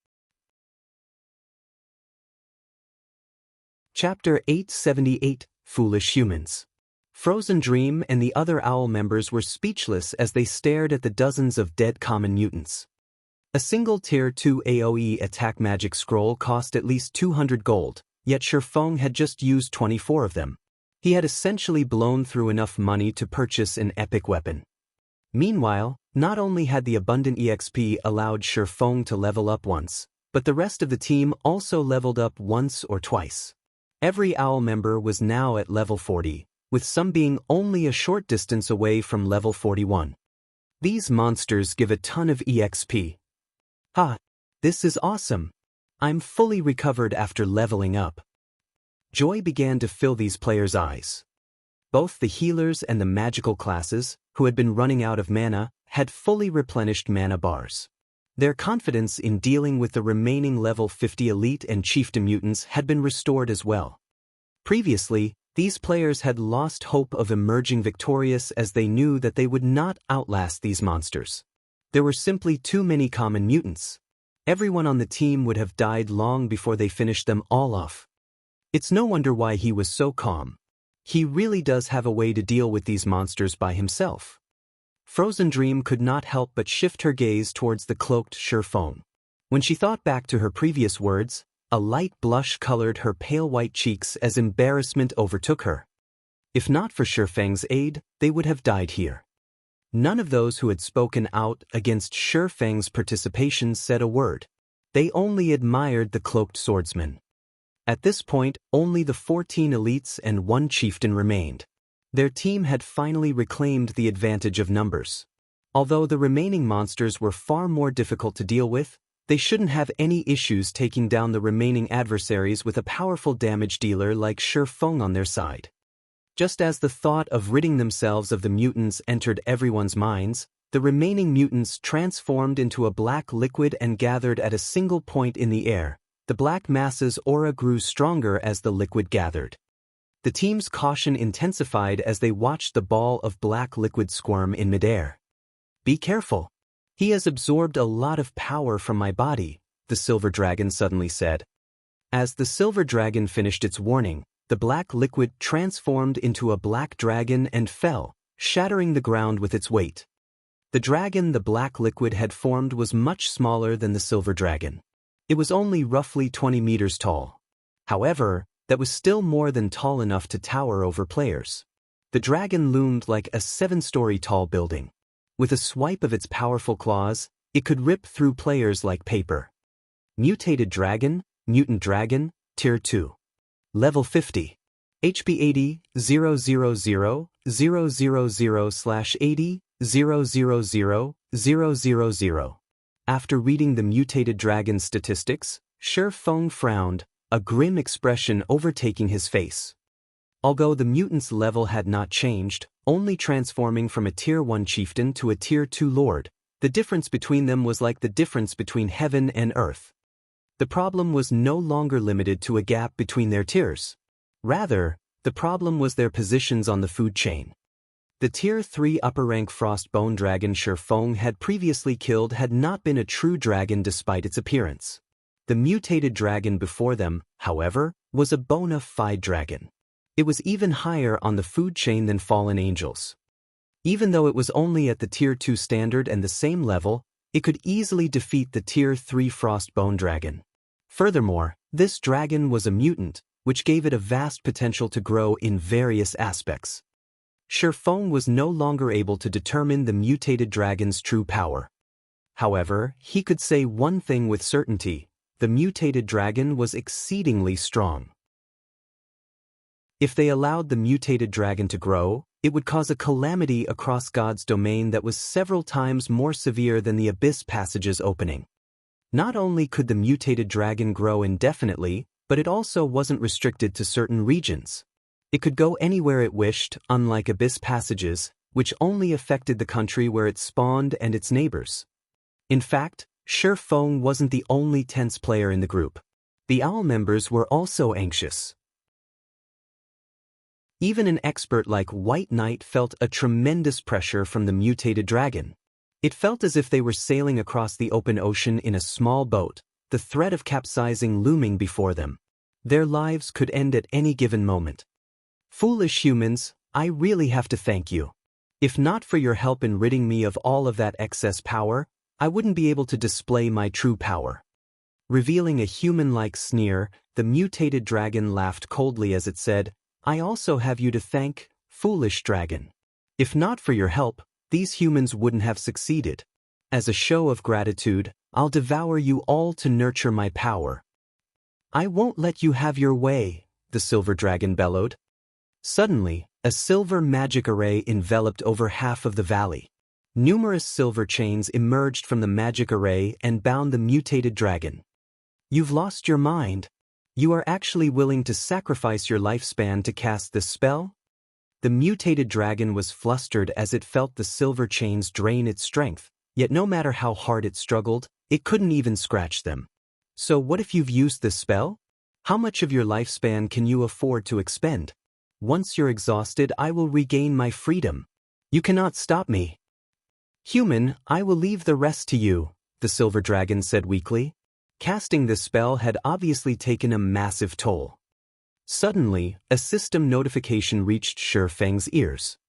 Chapter 878, Foolish Humans. Frozen Dream and the other Owl members were speechless as they stared at the dozens of dead common mutants. A single Tier 2 AoE attack magic scroll cost at least 200 gold, yet Feng had just used 24 of them. He had essentially blown through enough money to purchase an epic weapon. Meanwhile, not only had the abundant EXP allowed Feng to level up once, but the rest of the team also leveled up once or twice. Every Owl member was now at level 40, with some being only a short distance away from level 41. These monsters give a ton of EXP. Ha! This is awesome! I'm fully recovered after leveling up. Joy began to fill these players' eyes. Both the healers and the magical classes, who had been running out of mana, had fully replenished mana bars. Their confidence in dealing with the remaining level 50 elite and chieftain mutants had been restored as well. Previously, these players had lost hope of emerging victorious as they knew that they would not outlast these monsters. There were simply too many common mutants. Everyone on the team would have died long before they finished them all off. It's no wonder why he was so calm. He really does have a way to deal with these monsters by himself. Frozen Dream could not help but shift her gaze towards the cloaked Feng. When she thought back to her previous words, a light blush colored her pale white cheeks as embarrassment overtook her. If not for Feng's aid, they would have died here. None of those who had spoken out against Feng's participation said a word. They only admired the cloaked swordsman. At this point, only the 14 elites and one chieftain remained. Their team had finally reclaimed the advantage of numbers. Although the remaining monsters were far more difficult to deal with, they shouldn't have any issues taking down the remaining adversaries with a powerful damage dealer like Feng on their side. Just as the thought of ridding themselves of the mutants entered everyone's minds, the remaining mutants transformed into a black liquid and gathered at a single point in the air. The black mass's aura grew stronger as the liquid gathered. The team's caution intensified as they watched the ball of black liquid squirm in midair. Be careful. He has absorbed a lot of power from my body, the silver dragon suddenly said. As the silver dragon finished its warning, the black liquid transformed into a black dragon and fell, shattering the ground with its weight. The dragon the black liquid had formed was much smaller than the silver dragon. It was only roughly 20 meters tall. However, that was still more than tall enough to tower over players. The dragon loomed like a 7-story tall building. With a swipe of its powerful claws, it could rip through players like paper. Mutated Dragon, Mutant Dragon, Tier 2. Level 50. HP 80, 000, 000/80, 000, 000. After reading the Mutated Dragon's statistics, Feng frowned, a grim expression overtaking his face. Although the mutant's level had not changed, only transforming from a Tier 1 chieftain to a Tier 2 lord, the difference between them was like the difference between heaven and earth. The problem was no longer limited to a gap between their tiers. Rather, the problem was their positions on the food chain. The Tier 3 upper-rank Frostbone Dragon Feng had previously killed had not been a true dragon despite its appearance. The mutated dragon before them, however, was a bona fide dragon. It was even higher on the food chain than fallen angels. Even though it was only at the Tier 2 standard and the same level, it could easily defeat the Tier 3 Frostbone Dragon. Furthermore, this dragon was a mutant, which gave it a vast potential to grow in various aspects. Feng was no longer able to determine the mutated dragon's true power. However, he could say one thing with certainty: the mutated dragon was exceedingly strong. If they allowed the mutated dragon to grow, it would cause a calamity across God's domain that was several times more severe than the Abyss Passage's opening. Not only could the mutated dragon grow indefinitely, but it also wasn't restricted to certain regions. It could go anywhere it wished, unlike Abyss Passages, which only affected the country where it spawned and its neighbors. In fact, Feng wasn't the only tense player in the group. The Owl members were also anxious. Even an expert like White Knight felt a tremendous pressure from the mutated dragon. It felt as if they were sailing across the open ocean in a small boat, the threat of capsizing looming before them. Their lives could end at any given moment. Foolish humans, I really have to thank you. If not for your help in ridding me of all of that excess power, I wouldn't be able to display my true power. Revealing a human-like sneer, the mutated dragon laughed coldly as it said, I also have you to thank, foolish dragon. If not for your help, these humans wouldn't have succeeded. As a show of gratitude, I'll devour you all to nurture my power. I won't let you have your way, the silver dragon bellowed. Suddenly, a silver magic array enveloped over half of the valley. Numerous silver chains emerged from the magic array and bound the mutated dragon. You've lost your mind. You are actually willing to sacrifice your lifespan to cast this spell? The mutated dragon was flustered as it felt the silver chains drain its strength, yet no matter how hard it struggled, it couldn't even scratch them. So what if you've used this spell? How much of your lifespan can you afford to expend? Once you're exhausted, I will regain my freedom. You cannot stop me. Human, I will leave the rest to you, the silver dragon said weakly. Casting this spell had obviously taken a massive toll. Suddenly, a system notification reached Feng's ears.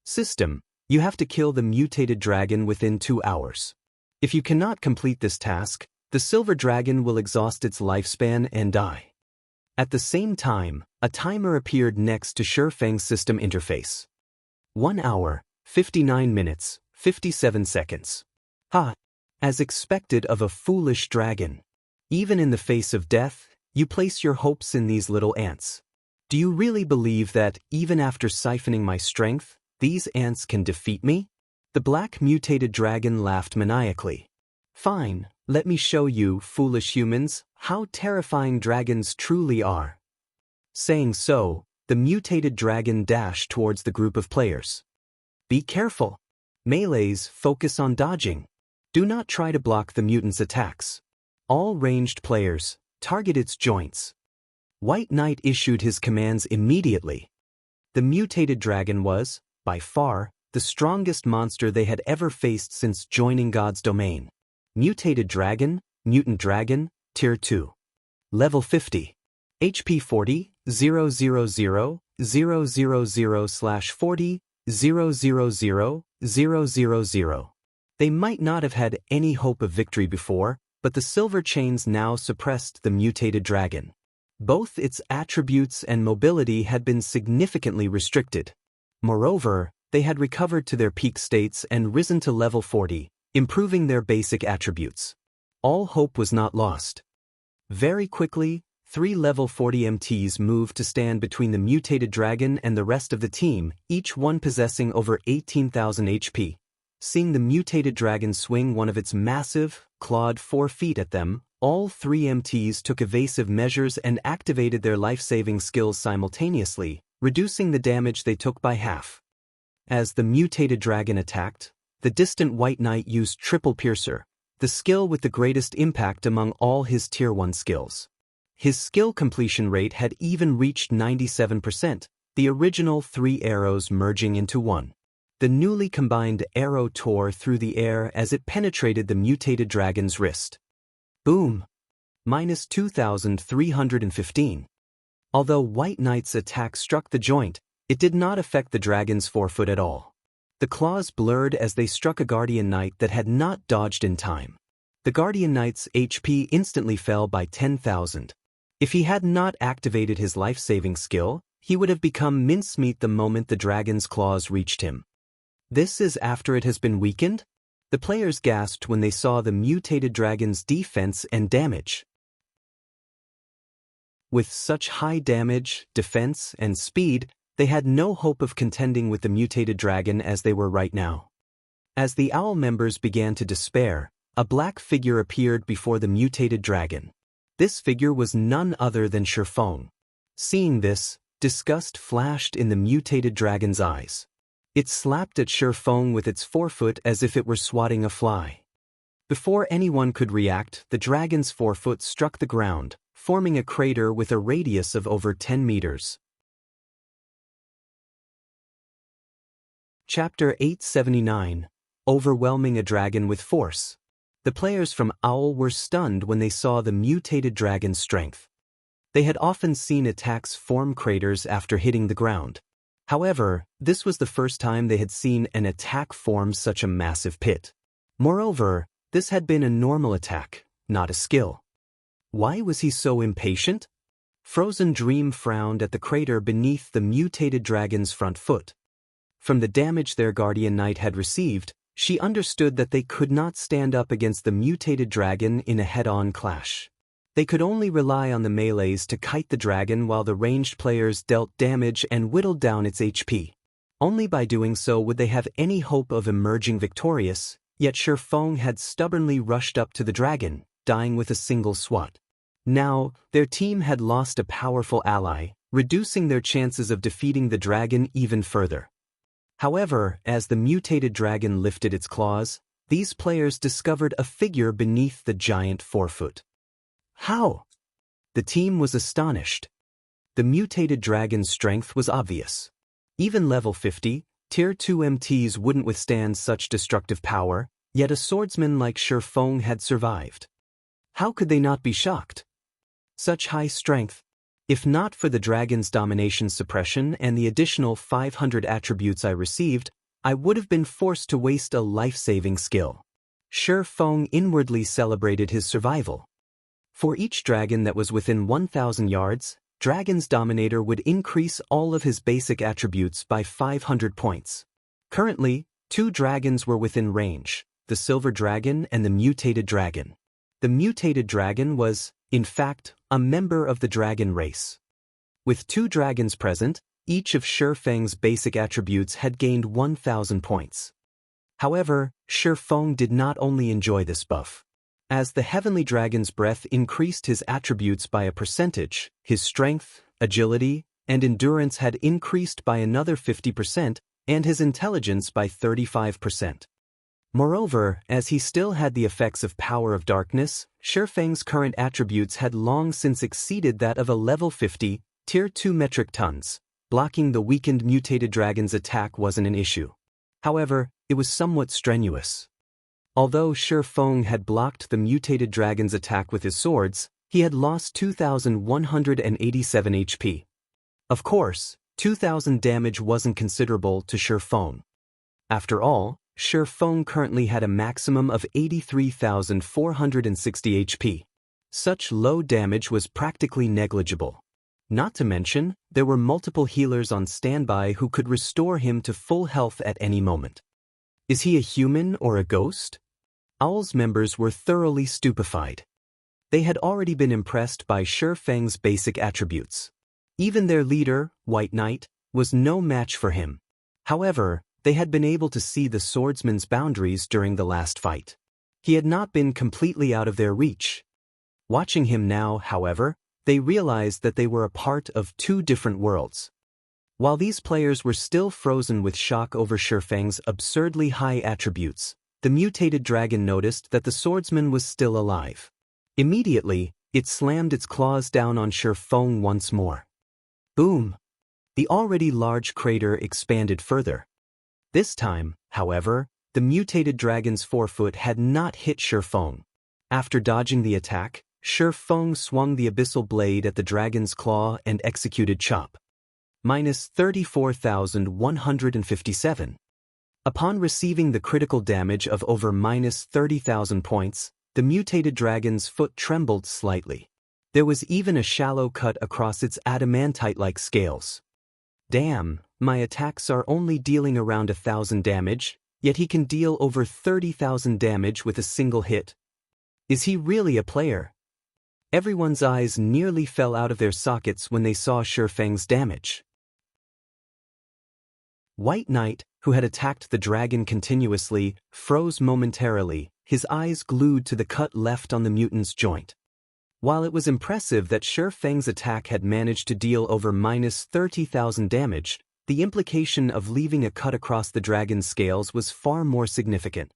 System, you have to kill the mutated dragon within 2 hours. If you cannot complete this task, the silver dragon will exhaust its lifespan and die. At the same time, a timer appeared next to Feng's system interface. 1 hour, 59 minutes, 57 seconds. Ha! As expected of a foolish dragon. Even in the face of death, you place your hopes in these little ants. Do you really believe that, even after siphoning my strength, these ants can defeat me? The black mutated dragon laughed maniacally. Fine, let me show you, foolish humans, how terrifying dragons truly are. Saying so, the mutated dragon dashed towards the group of players. Be careful. Melees focus on dodging. Do not try to block the mutant's attacks. All ranged players, target its joints. White Knight issued his commands immediately. The mutated dragon was, by far, the strongest monster they had ever faced since joining God's domain. Mutated dragon, mutant dragon, tier 2. Level 50. HP 40, 000, 000/40, 000, 000. They might not have had any hope of victory before, but the silver chains now suppressed the mutated dragon. Both its attributes and mobility had been significantly restricted. Moreover, they had recovered to their peak states and risen to level 40, improving their basic attributes. All hope was not lost. Very quickly, 3 level 40 MTs moved to stand between the mutated dragon and the rest of the team, each one possessing over 18,000 HP. Seeing the mutated dragon swing one of its massive, clawed 4 feet at them, all 3 MTs took evasive measures and activated their life-saving skills simultaneously, reducing the damage they took by half. As the mutated dragon attacked, the distant White Knight used Triple Piercer, the skill with the greatest impact among all his Tier 1 skills. His skill completion rate had even reached 97%, the original 3 arrows merging into one. The newly combined arrow tore through the air as it penetrated the mutated dragon's wrist. Boom! Minus 2,315. Although White Knight's attack struck the joint, it did not affect the dragon's forefoot at all. The claws blurred as they struck a Guardian Knight that had not dodged in time. The Guardian Knight's HP instantly fell by 10,000. If he had not activated his life-saving skill, he would have become mincemeat the moment the dragon's claws reached him. This is after it has been weakened? The players gasped when they saw the mutated dragon's defense and damage. With such high damage, defense, and speed, they had no hope of contending with the mutated dragon as they were right now. As the owl members began to despair, a black figure appeared before the mutated dragon. This figure was none other than Feng. Seeing this, disgust flashed in the mutated dragon's eyes. It slapped at Feng with its forefoot as if it were swatting a fly. Before anyone could react, the dragon's forefoot struck the ground, forming a crater with a radius of over 10 meters. Chapter 879. Overwhelming a Dragon with Force. The players from Owl were stunned when they saw the mutated dragon's strength. They had often seen attacks form craters after hitting the ground. However, this was the first time they had seen an attack form such a massive pit. Moreover, this had been a normal attack, not a skill. Why was he so impatient? Frozen Dream frowned at the crater beneath the mutated dragon's front foot. From the damage their guardian knight had received, she understood that they could not stand up against the mutated dragon in a head-on clash. They could only rely on the melees to kite the dragon while the ranged players dealt damage and whittled down its HP. Only by doing so would they have any hope of emerging victorious, yet Feng had stubbornly rushed up to the dragon, dying with a single swat. Now, their team had lost a powerful ally, reducing their chances of defeating the dragon even further. However, as the mutated dragon lifted its claws, these players discovered a figure beneath the giant forefoot. How? The team was astonished. The mutated dragon's strength was obvious. Even level 50, Tier 2 MTs wouldn't withstand such destructive power, yet a swordsman like Feng had survived. How could they not be shocked? Such high strength. If not for the dragon's domination suppression and the additional 500 attributes I received, I would have been forced to waste a life-saving skill. Feng inwardly celebrated his survival. For each dragon that was within 1,000 yards, Dragon's Dominator would increase all of his basic attributes by 500 points. Currently, 2 dragons were within range, the Silver Dragon and the Mutated Dragon. The Mutated Dragon was, in fact, a member of the dragon race. With 2 dragons present, each of Feng's basic attributes had gained 1,000 points. However, Feng did not only enjoy this buff. As the Heavenly Dragon's breath increased his attributes by a percentage, his strength, agility, and endurance had increased by another 50% and his intelligence by 35%. Moreover, as he still had the effects of Power of Darkness, Feng's current attributes had long since exceeded that of a level 50, Tier 2 metric tons. Blocking the weakened mutated dragon's attack wasn't an issue. However, it was somewhat strenuous. Although Feng had blocked the mutated dragon's attack with his swords, he had lost 2,187 HP. Of course, 2,000 damage wasn't considerable to Feng. After all, Feng currently had a maximum of 83,460 HP. Such low damage was practically negligible. Not to mention, there were multiple healers on standby who could restore him to full health at any moment. Is he a human or a ghost? Owl's members were thoroughly stupefied. They had already been impressed by Feng's basic attributes. Even their leader, White Knight, was no match for him. However, they had been able to see the swordsman's boundaries during the last fight. He had not been completely out of their reach. Watching him now, however, they realized that they were a part of 2 different worlds. While these players were still frozen with shock over Feng's absurdly high attributes, the mutated dragon noticed that the swordsman was still alive. Immediately, it slammed its claws down on Feng once more. Boom! The already large crater expanded further. This time, however, the mutated dragon's forefoot had not hit Feng. After dodging the attack, Feng swung the abyssal blade at the dragon's claw and executed chop. Minus 34,157. Upon receiving the critical damage of over minus 30,000 points, the mutated dragon's foot trembled slightly. There was even a shallow cut across its adamantite-like scales. Damn, my attacks are only dealing around 1,000 damage, yet he can deal over 30,000 damage with a single hit. Is he really a player? Everyone's eyes nearly fell out of their sockets when they saw Feng's damage. White Knight, who had attacked the dragon continuously, froze momentarily, his eyes glued to the cut left on the mutant's joint. While it was impressive that Feng's attack had managed to deal over -30,000 damage, the implication of leaving a cut across the dragon's scales was far more significant.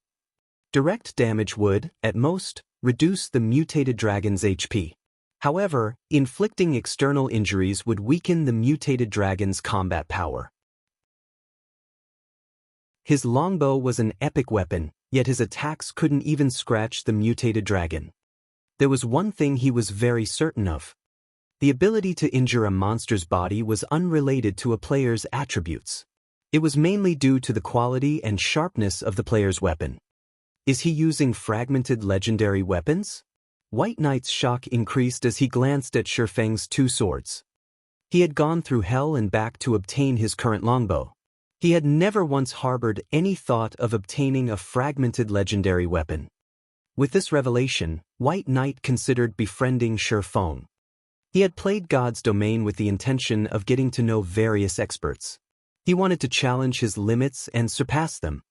Direct damage would, at most, reduce the mutated dragon's HP. However, inflicting external injuries would weaken the mutated dragon's combat power. His longbow was an epic weapon, yet his attacks couldn't even scratch the mutated dragon. There was one thing he was very certain of. The ability to injure a monster's body was unrelated to a player's attributes. It was mainly due to the quality and sharpness of the player's weapon. Is he using fragmented legendary weapons? White Knight's shock increased as he glanced at Feng's two swords. He had gone through hell and back to obtain his current longbow. He had never once harbored any thought of obtaining a fragmented legendary weapon. With this revelation, White Knight considered befriending Feng. He had played God's domain with the intention of getting to know various experts. He wanted to challenge his limits and surpass them.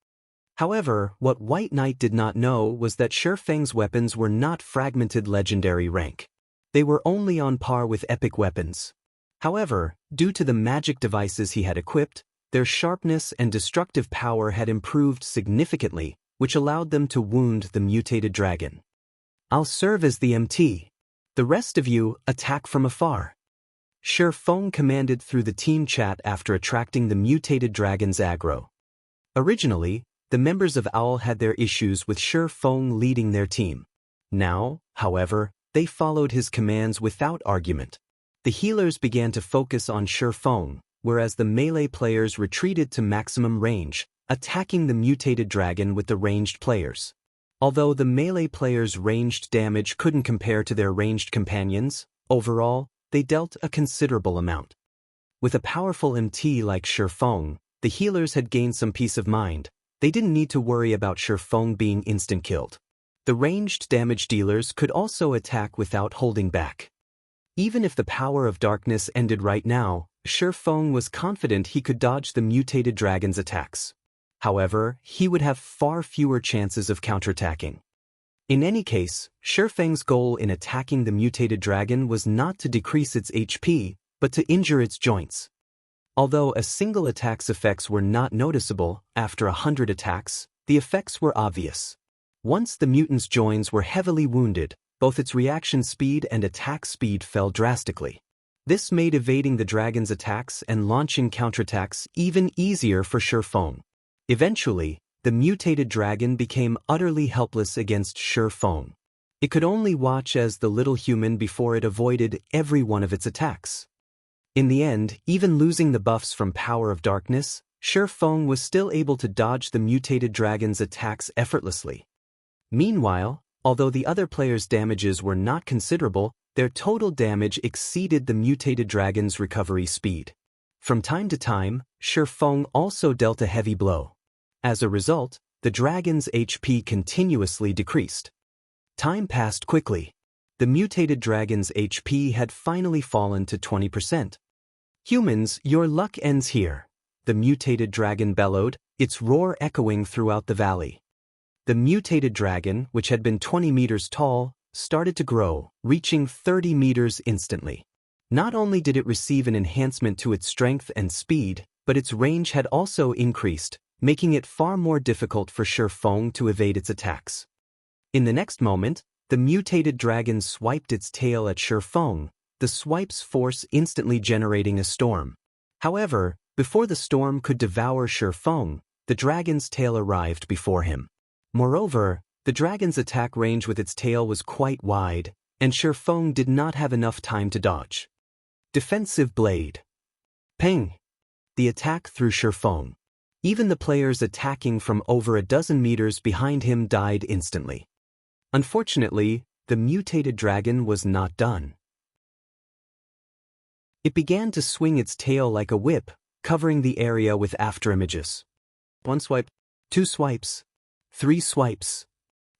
However, what White Knight did not know was that Feng's weapons were not fragmented legendary rank. They were only on par with epic weapons. However, due to the magic devices he had equipped, their sharpness and destructive power had improved significantly, which allowed them to wound the mutated dragon. I'll serve as the MT. The rest of you, attack from afar. Feng commanded through the team chat after attracting the mutated dragon's aggro. Originally, the members of OWL had their issues with Feng leading their team. Now, however, they followed his commands without argument. The healers began to focus on Feng, whereas the melee players retreated to maximum range, attacking the mutated dragon with the ranged players. Although the melee players' ranged damage couldn't compare to their ranged companions, overall, they dealt a considerable amount. With a powerful MT like Feng, the healers had gained some peace of mind. They didn't need to worry about Feng being instant-killed. The ranged damage dealers could also attack without holding back. Even if the power of darkness ended right now, Feng was confident he could dodge the mutated dragon's attacks. However, he would have far fewer chances of counterattacking. In any case, Feng's goal in attacking the mutated dragon was not to decrease its HP, but to injure its joints. Although a single attack's effects were not noticeable, after 100 attacks, the effects were obvious. Once the mutant's joints were heavily wounded, both its reaction speed and attack speed fell drastically. This made evading the dragon's attacks and launching counterattacks even easier for Feng. Eventually, the mutated dragon became utterly helpless against Feng. It could only watch as the little human before it avoided every one of its attacks. In the end, even losing the buffs from Power of Darkness, Feng was still able to dodge the mutated dragon's attacks effortlessly. Meanwhile, although the other players' damages were not considerable, their total damage exceeded the mutated dragon's recovery speed. From time to time, Feng also dealt a heavy blow. As a result, the dragon's HP continuously decreased. Time passed quickly. The mutated dragon's HP had finally fallen to 20%. Humans, your luck ends here, the mutated dragon bellowed, its roar echoing throughout the valley. The mutated dragon, which had been 20 meters tall, started to grow, reaching 30 meters instantly. Not only did it receive an enhancement to its strength and speed, but its range had also increased, making it far more difficult for Feng to evade its attacks. In the next moment, the mutated dragon swiped its tail at Feng, the swipe's force instantly generating a storm. However, before the storm could devour Feng, the dragon's tail arrived before him. Moreover, the dragon's attack range with its tail was quite wide, and Feng did not have enough time to dodge. Defensive Blade. Peng! The attack threw Feng. Even the players attacking from over a dozen meters behind him died instantly. Unfortunately, the mutated dragon was not done. It began to swing its tail like a whip, covering the area with afterimages. One swipe, two swipes, three swipes.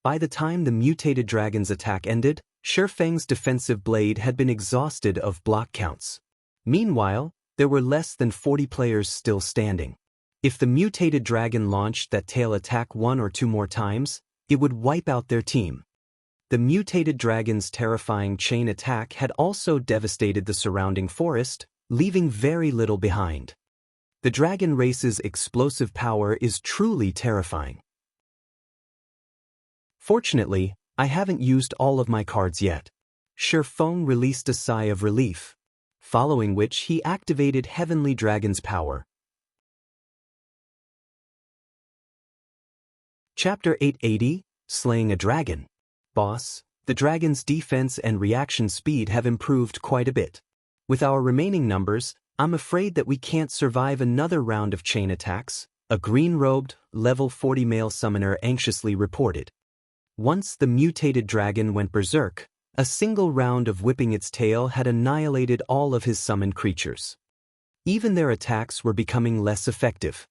By the time the mutated dragon's attack ended, Feng's defensive blade had been exhausted of block counts. Meanwhile, there were less than 40 players still standing. If the mutated dragon launched that tail attack one or two more times, it would wipe out their team. The mutated dragon's terrifying chain attack had also devastated the surrounding forest, leaving very little behind. The dragon race's explosive power is truly terrifying. Fortunately, I haven't used all of my cards yet. Feng released a sigh of relief, following which he activated Heavenly Dragon's power. Chapter 880, Slaying a Dragon. Boss, the dragon's defense and reaction speed have improved quite a bit. With our remaining numbers, I'm afraid that we can't survive another round of chain attacks, a green-robed, level 40 male summoner anxiously reported. Once the mutated dragon went berserk, a single round of whipping its tail had annihilated all of his summoned creatures. Even their attacks were becoming less effective.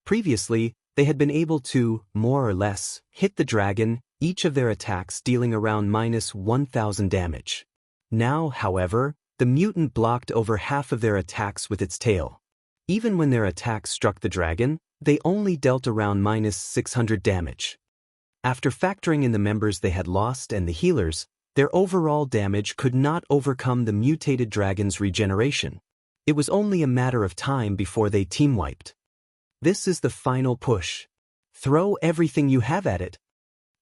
Previously, they had been able to, more or less, hit the dragon, each of their attacks dealing around -1,000 damage. Now, however, the mutant blocked over half of their attacks with its tail. Even when their attacks struck the dragon, they only dealt around -600 damage. After factoring in the members they had lost and the healers, their overall damage could not overcome the mutated dragon's regeneration. It was only a matter of time before they team-wiped. This is the final push. Throw everything you have at it.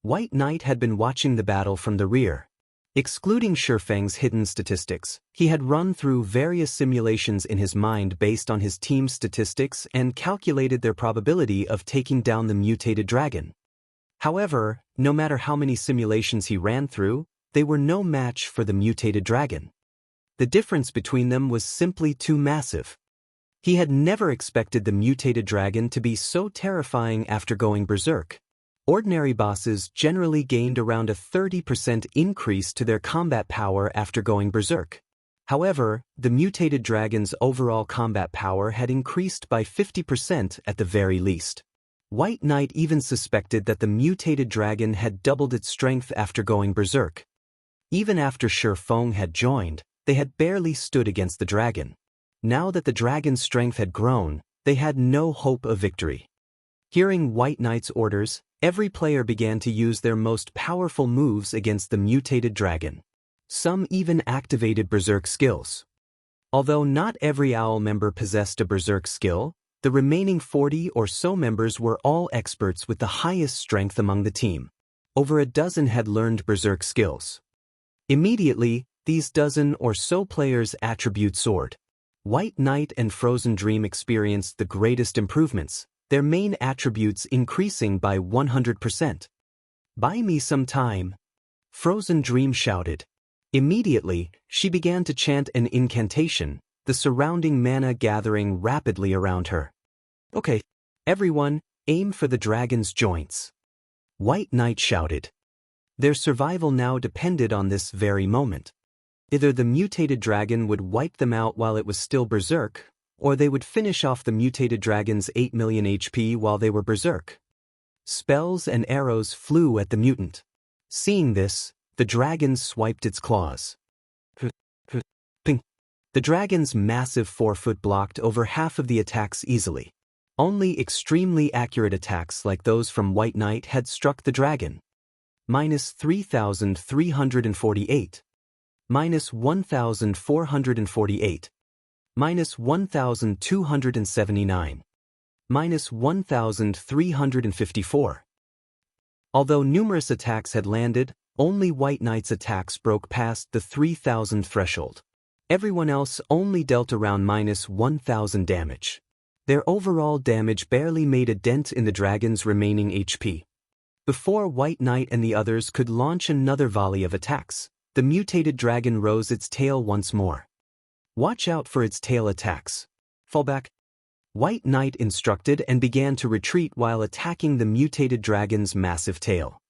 White Knight had been watching the battle from the rear. Excluding Feng's hidden statistics, he had run through various simulations in his mind based on his team's statistics and calculated their probability of taking down the mutated dragon. However, no matter how many simulations he ran through, they were no match for the mutated dragon. The difference between them was simply too massive. He had never expected the mutated dragon to be so terrifying after going berserk. Ordinary bosses generally gained around a 30% increase to their combat power after going berserk. However, the mutated dragon's overall combat power had increased by 50% at the very least. White Knight even suspected that the mutated dragon had doubled its strength after going berserk. Even after Feng had joined, they had barely stood against the dragon. Now that the dragon's strength had grown, they had no hope of victory. Hearing White Knight's orders, every player began to use their most powerful moves against the mutated dragon. Some even activated berserk skills. Although not every OWL member possessed a berserk skill, the remaining 40 or so members were all experts with the highest strength among the team. Over a dozen had learned berserk skills. Immediately, these dozen or so players attribute soared. White Knight and Frozen Dream experienced the greatest improvements, their main attributes increasing by 100%. Buy me some time. Frozen Dream shouted. Immediately, she began to chant an incantation, the surrounding mana gathering rapidly around her. Okay, everyone, aim for the dragon's joints. White Knight shouted. Their survival now depended on this very moment. Either the mutated dragon would wipe them out while it was still berserk, or they would finish off the mutated dragon's 8 million HP while they were berserk. Spells and arrows flew at the mutant. Seeing this, the dragon swiped its claws. Ping. The dragon's massive forefoot blocked over half of the attacks easily. Only extremely accurate attacks like those from White Knight had struck the dragon. -3,348. -1,448. -1,279. -1,354. Although numerous attacks had landed, only White Knight's attacks broke past the 3,000 threshold. Everyone else only dealt around -1,000 damage. Their overall damage barely made a dent in the dragon's remaining HP. Before White Knight and the others could launch another volley of attacks, the mutated dragon rose its tail once more. Watch out for its tail attacks. Fall back. White Knight instructed and began to retreat while attacking the mutated dragon's massive tail.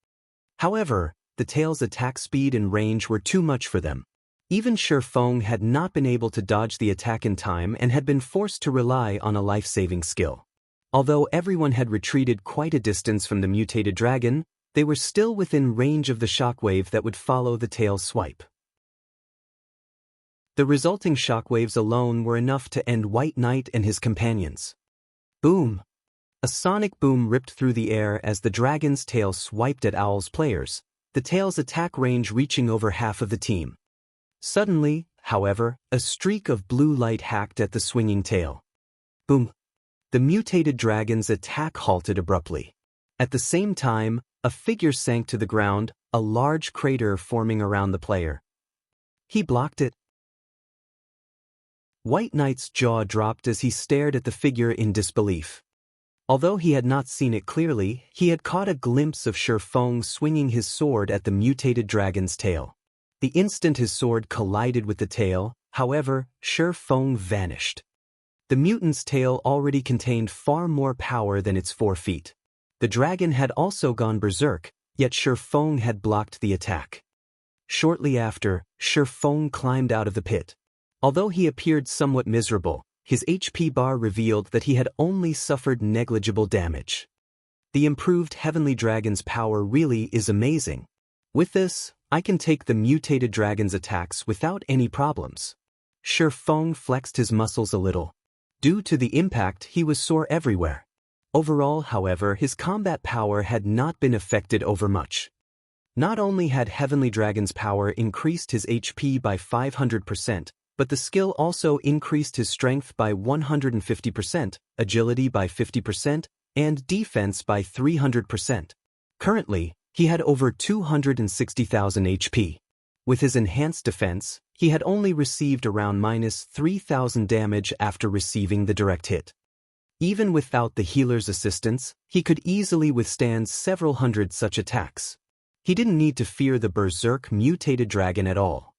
However, the tail's attack speed and range were too much for them. Even Feng had not been able to dodge the attack in time and had been forced to rely on a life-saving skill. Although everyone had retreated quite a distance from the mutated dragon, they were still within range of the shockwave that would follow the tail's swipe. The resulting shockwaves alone were enough to end White Knight and his companions. Boom! A sonic boom ripped through the air as the dragon's tail swiped at Owl's players, the tail's attack range reaching over half of the team. Suddenly, however, a streak of blue light hacked at the swinging tail. Boom! The mutated dragon's attack halted abruptly. At the same time, a figure sank to the ground, a large crater forming around the player. He blocked it. White Knight's jaw dropped as he stared at the figure in disbelief. Although he had not seen it clearly, he had caught a glimpse of Feng swinging his sword at the mutated dragon's tail. The instant his sword collided with the tail, however, Feng vanished. The mutant's tail already contained far more power than its 4 feet. The dragon had also gone berserk, yet Feng had blocked the attack. Shortly after, Feng climbed out of the pit. Although he appeared somewhat miserable, his HP bar revealed that he had only suffered negligible damage. The improved Heavenly Dragon's power really is amazing. With this, I can take the mutated dragon's attacks without any problems. Feng flexed his muscles a little. Due to the impact, he was sore everywhere. Overall, however, his combat power had not been affected overmuch. Not only had Heavenly Dragon's power increased his HP by 500%, but the skill also increased his strength by 150%, agility by 50%, and defense by 300%. Currently, he had over 260,000 HP. With his enhanced defense, he had only received around -3,000 damage after receiving the direct hit. Even without the healer's assistance, he could easily withstand several hundred such attacks. He didn't need to fear the berserk mutated dragon at all.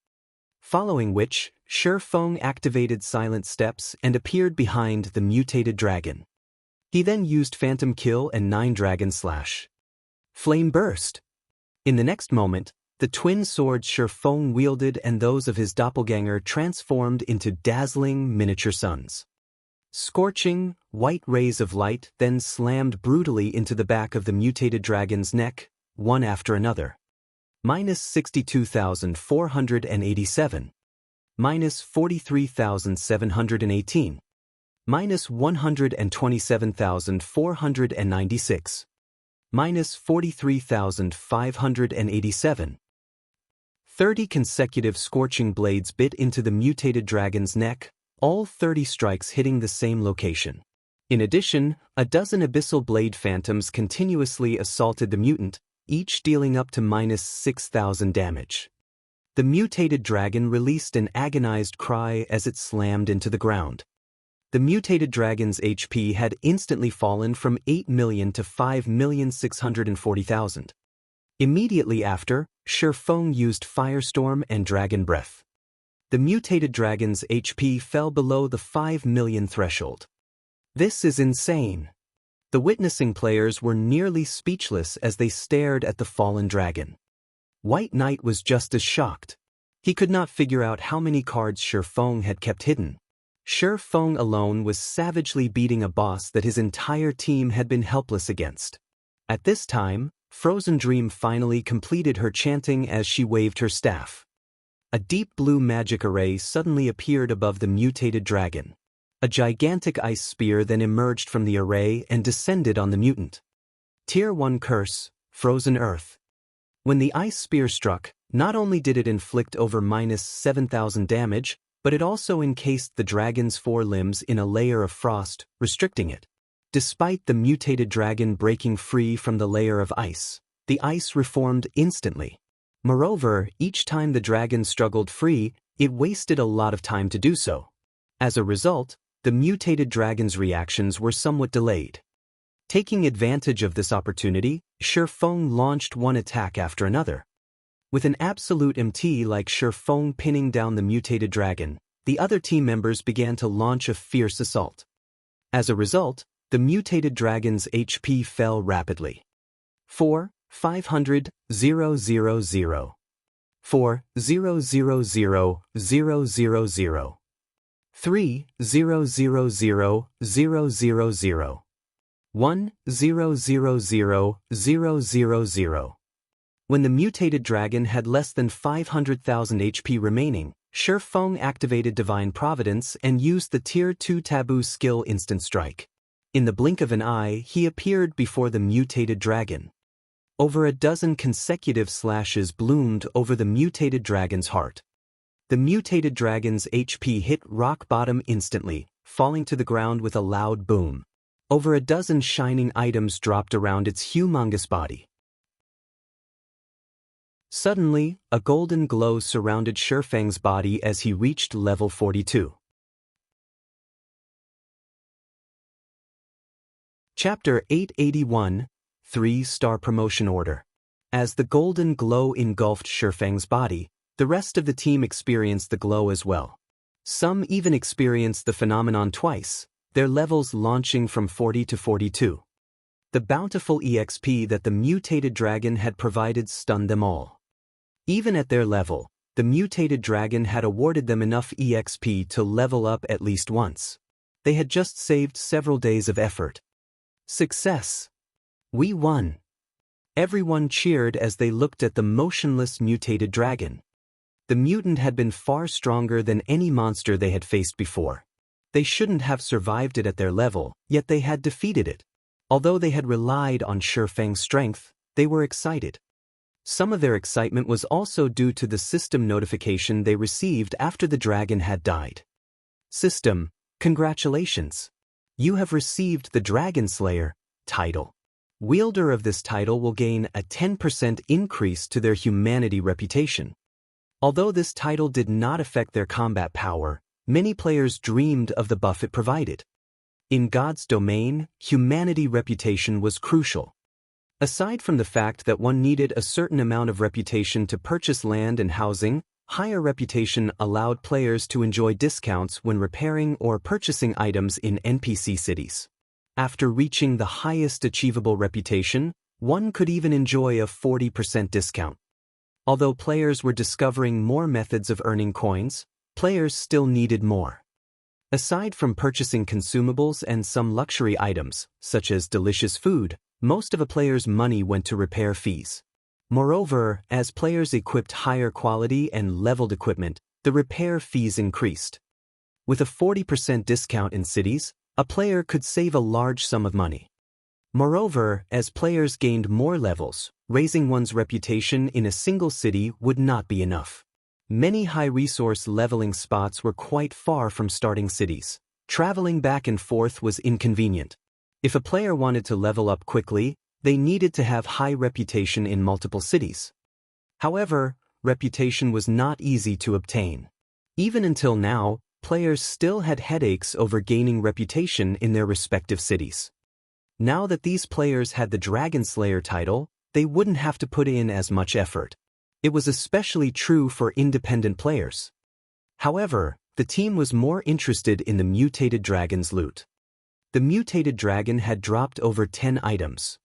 Following which, Feng activated Silent Steps and appeared behind the mutated dragon. He then used Phantom Kill and 9 Dragon Slash. Flame Burst! In the next moment, the twin swords Feng wielded and those of his doppelganger transformed into dazzling miniature suns. Scorching, white rays of light then slammed brutally into the back of the mutated dragon's neck, one after another. -62,487. -43,718. -127,496. -43,587. 30 consecutive scorching blades bit into the mutated dragon's neck, all 30 strikes hitting the same location. In addition, a dozen abyssal blade phantoms continuously assaulted the mutant, each dealing up to -6,000 damage. The mutated dragon released an agonized cry as it slammed into the ground. The mutated dragon's HP had instantly fallen from 8 million to 5,640,000. Immediately after, Feng used Firestorm and Dragon Breath. The mutated dragon's HP fell below the 5 million threshold. This is insane. The witnessing players were nearly speechless as they stared at the fallen dragon. White Knight was just as shocked. He could not figure out how many cards Feng had kept hidden. Feng alone was savagely beating a boss that his entire team had been helpless against. At this time, Frozen Dream finally completed her chanting as she waved her staff. A deep blue magic array suddenly appeared above the mutated dragon. A gigantic ice spear then emerged from the array and descended on the mutant. Tier 1 Curse, Frozen Earth. When the ice spear struck, not only did it inflict over -7,000 damage, but it also encased the dragon's 4 limbs in a layer of frost, restricting it. Despite the mutated dragon breaking free from the layer of ice, the ice reformed instantly. Moreover, each time the dragon struggled free, it wasted a lot of time to do so. As a result, the mutated dragon's reactions were somewhat delayed. Taking advantage of this opportunity, Feng launched one attack after another. With an absolute MT like Feng pinning down the mutated dragon, the other team members began to launch a fierce assault. As a result, the mutated dragon's HP fell rapidly. 4, 500, 000. 4, 000, 000. 3, 000, 000. 1,000,000. When the mutated dragon had less than 500,000 HP remaining, Feng activated Divine Providence and used the Tier 2 Taboo skill Instant Strike. In the blink of an eye, he appeared before the mutated dragon. Over a dozen consecutive slashes bloomed over the mutated dragon's heart. The mutated dragon's HP hit rock bottom instantly, falling to the ground with a loud boom. Over a dozen shining items dropped around its humongous body. Suddenly, a golden glow surrounded Feng's body as he reached level 42. Chapter 881, 3-Star Promotion Order. As the golden glow engulfed Feng's body, the rest of the team experienced the glow as well. Some even experienced the phenomenon twice, their levels launching from 40 to 42. The bountiful EXP that the mutated dragon had provided stunned them all. Even at their level, the mutated dragon had awarded them enough EXP to level up at least once. They had just saved several days of effort. Success! We won! Everyone cheered as they looked at the motionless mutated dragon. The mutant had been far stronger than any monster they had faced before. They shouldn't have survived it at their level, yet they had defeated it. Although they had relied on Feng's strength, they were excited. Some of their excitement was also due to the system notification they received after the dragon had died. System, congratulations! You have received the Dragon Slayer title. Wielder of this title will gain a 10% increase to their humanity reputation. Although this title did not affect their combat power, many players dreamed of the buff it provided. In God's domain, humanity reputation was crucial. Aside from the fact that one needed a certain amount of reputation to purchase land and housing, higher reputation allowed players to enjoy discounts when repairing or purchasing items in NPC cities. After reaching the highest achievable reputation, one could even enjoy a 40% discount. Although players were discovering more methods of earning coins, players still needed more. Aside from purchasing consumables and some luxury items, such as delicious food, most of a player's money went to repair fees. Moreover, as players equipped higher quality and leveled equipment, the repair fees increased. With a 40% discount in cities, a player could save a large sum of money. Moreover, as players gained more levels, raising one's reputation in a single city would not be enough. Many high-resource leveling spots were quite far from starting cities. Traveling back and forth was inconvenient. If a player wanted to level up quickly, they needed to have high reputation in multiple cities. However, reputation was not easy to obtain. Even until now, players still had headaches over gaining reputation in their respective cities. Now that these players had the Dragon Slayer title, they wouldn't have to put in as much effort. It was especially true for independent players. However, the team was more interested in the mutated dragon's loot. The mutated dragon had dropped over 10 items.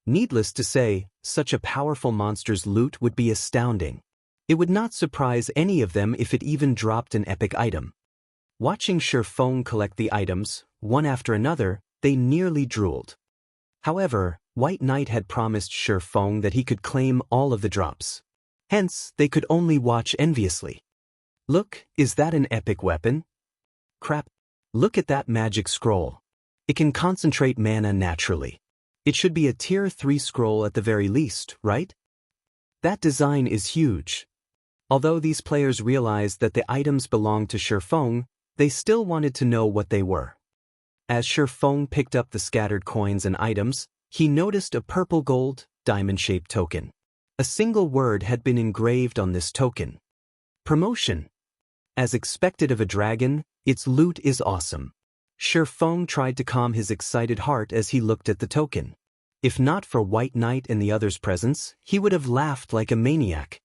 Needless to say, such a powerful monster's loot would be astounding. It would not surprise any of them if it even dropped an epic item. Watching Feng collect the items, one after another, they nearly drooled. However, White Knight had promised Feng that he could claim all of the drops. Hence, they could only watch enviously. Look, is that an epic weapon? Crap. Look at that magic scroll. It can concentrate mana naturally. It should be a tier 3 scroll at the very least, right? That design is huge. Although these players realized that the items belonged to Feng, they still wanted to know what they were. As Feng picked up the scattered coins and items, he noticed a purple gold, diamond-shaped token. A single word had been engraved on this token. Promotion. As expected of a dragon, its loot is awesome. Feng tried to calm his excited heart as he looked at the token. If not for White Knight and the others' presence, he would have laughed like a maniac.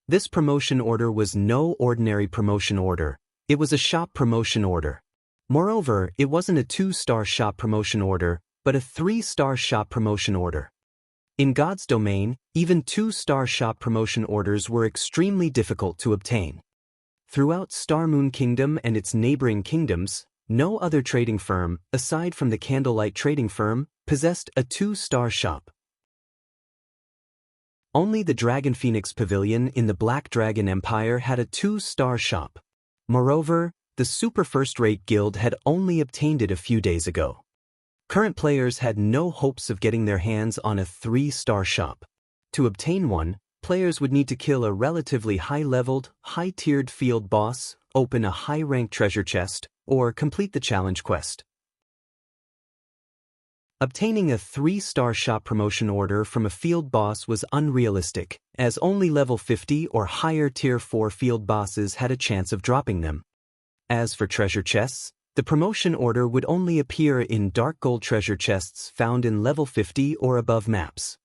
This promotion order was no ordinary promotion order. It was a shop promotion order. Moreover, it wasn't a 2-star shop promotion order, but a 3-star shop promotion order. In God's domain, even 2-star shop promotion orders were extremely difficult to obtain. Throughout Star Moon Kingdom and its neighboring kingdoms, No other trading firm, aside from the Candlelight Trading Firm, possessed a 2-star shop. Only the Dragon Phoenix Pavilion in the Black Dragon Empire had a 2-star shop. Moreover, the super first-rate guild had only obtained it a few days ago. Current players had no hopes of getting their hands on a 3-star shop. To obtain one, players would need to kill a relatively high-leveled, high-tiered field boss, open a high-ranked treasure chest, or complete the challenge quest. Obtaining a 3-star shop promotion order from a field boss was unrealistic, as only level 50 or higher tier 4 field bosses had a chance of dropping them. As for treasure chests, the promotion order would only appear in dark gold treasure chests found in level 50 or above maps.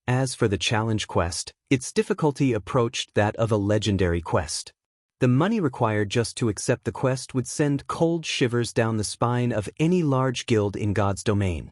As for the challenge quest, its difficulty approached that of a legendary quest. The money required just to accept the quest would send cold shivers down the spine of any large guild in God's domain.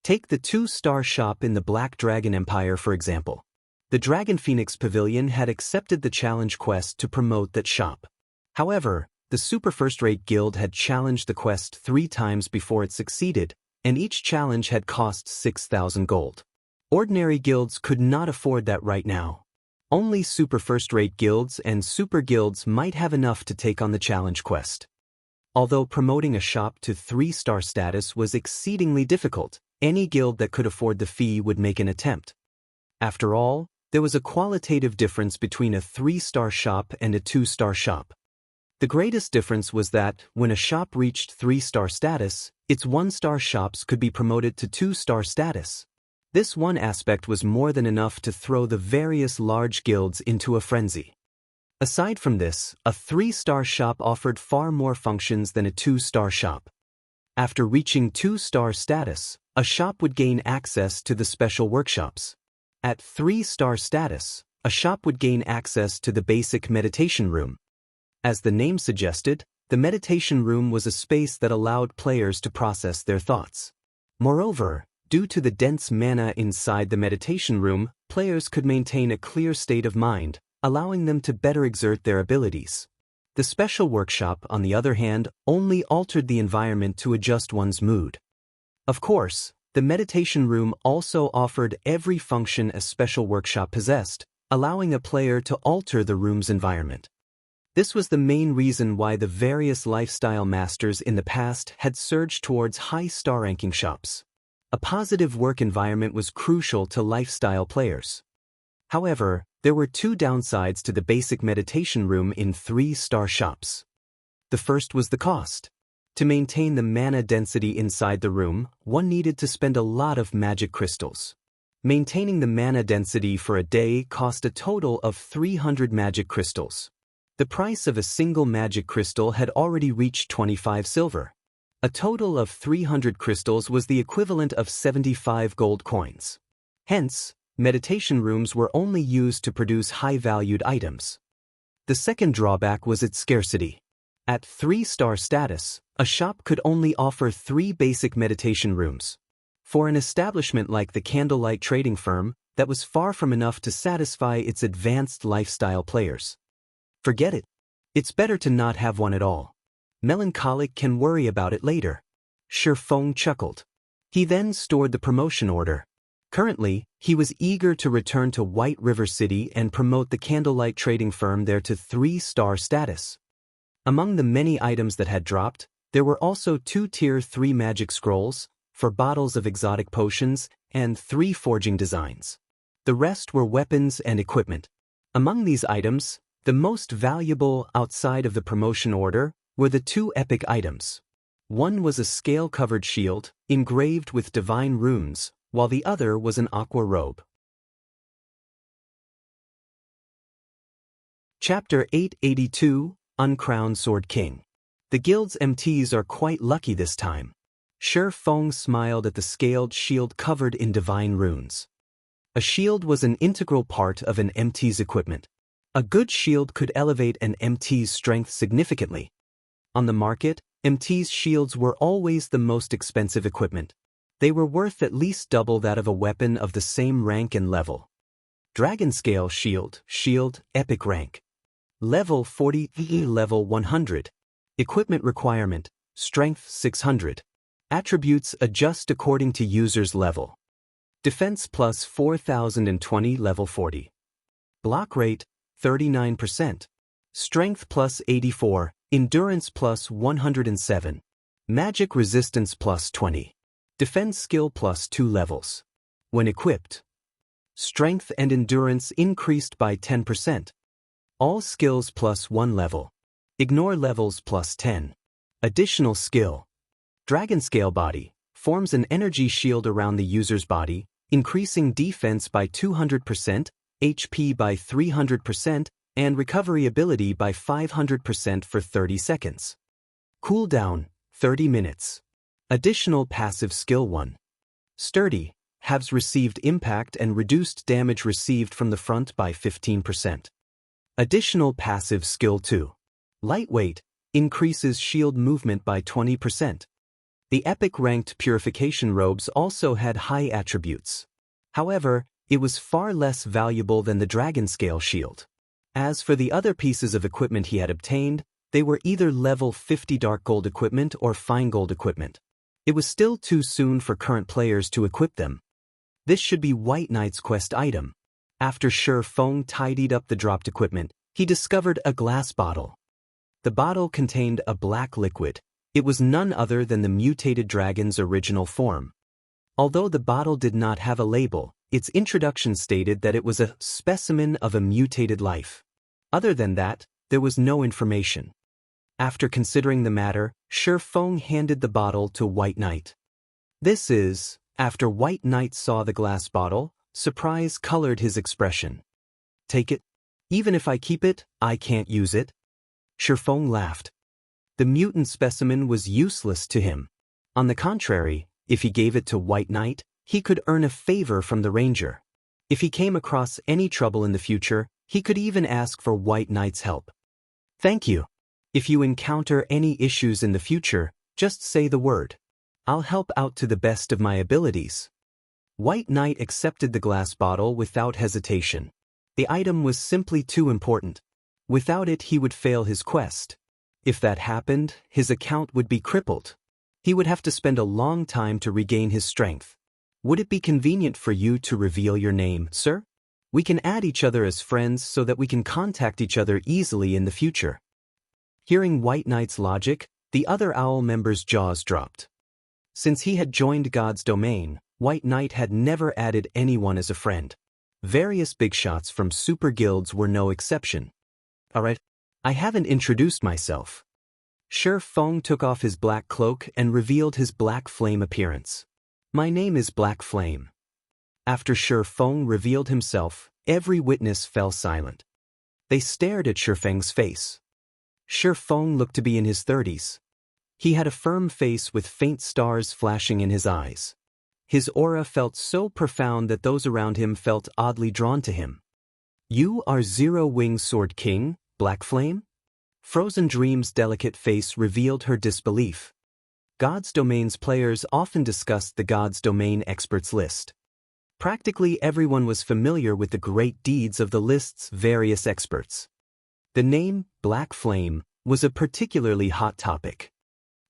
Take the 2-star shop in the Black Dragon Empire for example. The Dragon Phoenix Pavilion had accepted the challenge quest to promote that shop. However, the super first-rate guild had challenged the quest 3 times before it succeeded, and each challenge had cost 6,000 gold. Ordinary guilds could not afford that right now. Only super first-rate guilds and super guilds might have enough to take on the challenge quest. Although promoting a shop to 3-star status was exceedingly difficult, any guild that could afford the fee would make an attempt. After all, there was a qualitative difference between a 3-star shop and a 2-star shop. The greatest difference was that, when a shop reached 3-star status, its 1-star shops could be promoted to 2-star status. This one aspect was more than enough to throw the various large guilds into a frenzy. Aside from this, a 3-star shop offered far more functions than a 2-star shop. After reaching 2-star status, a shop would gain access to the special workshops. At 3-star status, a shop would gain access to the basic meditation room. As the name suggested, the meditation room was a space that allowed players to process their thoughts. Moreover, due to the dense mana inside the meditation room, players could maintain a clear state of mind, allowing them to better exert their abilities. The special workshop, on the other hand, only altered the environment to adjust one's mood. Of course, the meditation room also offered every function a special workshop possessed, allowing a player to alter the room's environment. This was the main reason why the various lifestyle masters in the past had surged towards high star ranking shops. A positive work environment was crucial to lifestyle players. However, there were 2 downsides to the basic meditation room in 3-star shops. The first was the cost. To maintain the mana density inside the room, one needed to spend a lot of magic crystals. Maintaining the mana density for a day cost a total of 300 magic crystals. The price of a single magic crystal had already reached 25 silver. A total of 300 crystals was the equivalent of 75 gold coins. Hence, meditation rooms were only used to produce high-valued items. The second drawback was its scarcity. At 3-star status, a shop could only offer 3 basic meditation rooms. For an establishment like the Candlelight Trading Firm, that was far from enough to satisfy its advanced lifestyle players. Forget it. It's better to not have one at all. Melancholic can worry about it later. Feng chuckled. He then stored the promotion order. Currently, he was eager to return to White River City and promote the Candlelight Trading Firm there to 3-star status. Among the many items that had dropped, there were also 2 tier 3 magic scrolls, 4 bottles of exotic potions, and 3 forging designs. The rest were weapons and equipment. Among these items, the most valuable outside of the promotion order were the 2 epic items. One was a scale-covered shield, engraved with divine runes, while the other was an aqua robe. Chapter 882, Uncrowned Sword King. The guild's MTs are quite lucky this time. Feng smiled at the scaled shield covered in divine runes. A shield was an integral part of an MT's equipment. A good shield could elevate an MT's strength significantly. On the market, MT's shields were always the most expensive equipment. They were worth at least double that of a weapon of the same rank and level. Dragon Scale Shield, Epic Rank. Level 40, level 100. Equipment requirement, Strength 600. Attributes adjust according to user's level. Defense plus 4020 level 40. Block rate 39%. Strength plus 84. Endurance plus 107. Magic resistance plus 20. Defense skill plus 2 levels. When equipped, strength and endurance increased by 10%. All skills plus 1 level. Ignore levels plus 10. Additional skill. Dragon Scale Body forms an energy shield around the user's body, increasing defense by 200%, HP by 300%, and recovery ability by 500% for 30 seconds. Cooldown 30 minutes. Additional passive skill 1. Sturdy halves received impact and reduced damage received from the front by 15%. Additional passive skill 2. Lightweight increases shield movement by 20%. The epic ranked purification robes also had high attributes. However, it was far less valuable than the dragon scale shield. As for the other pieces of equipment he had obtained, they were either level 50 dark gold equipment or fine gold equipment. It was still too soon for current players to equip them. This should be White Knight's quest item. After Feng tidied up the dropped equipment, he discovered a glass bottle. The bottle contained a black liquid. It was none other than the mutated dragon's original form. Although the bottle did not have a label, its introduction stated that it was a specimen of a mutated life. Other than that, there was no information. After considering the matter, Feng handed the bottle to White Knight. This is, after White Knight saw the glass bottle, surprise colored his expression. Take it? Even if I keep it, I can't use it? Feng laughed. The mutant specimen was useless to him. On the contrary, if he gave it to White Knight, he could earn a favor from the ranger. If he came across any trouble in the future, he could even ask for White Knight's help. Thank you. If you encounter any issues in the future, just say the word. I'll help out to the best of my abilities. White Knight accepted the glass bottle without hesitation. The item was simply too important. Without it, he would fail his quest. If that happened, his account would be crippled. He would have to spend a long time to regain his strength. Would it be convenient for you to reveal your name, sir? We can add each other as friends so that we can contact each other easily in the future. Hearing White Knight's logic, the other owl members' jaws dropped. Since he had joined God's domain, White Knight had never added anyone as a friend. Various big shots from super guilds were no exception. Alright, I haven't introduced myself. Feng took off his black cloak and revealed his black flame appearance. My name is Black Flame. After Feng revealed himself, every witness fell silent. They stared at Feng's face. Feng looked to be in his 30s. He had a firm face with faint stars flashing in his eyes. His aura felt so profound that those around him felt oddly drawn to him. You are Zero-Wing Sword King, Black Flame? Frozen Dream's delicate face revealed her disbelief. God's Domain's players often discussed the God's Domain experts list. Practically everyone was familiar with the great deeds of the list's various experts. The name, Black Flame, was a particularly hot topic.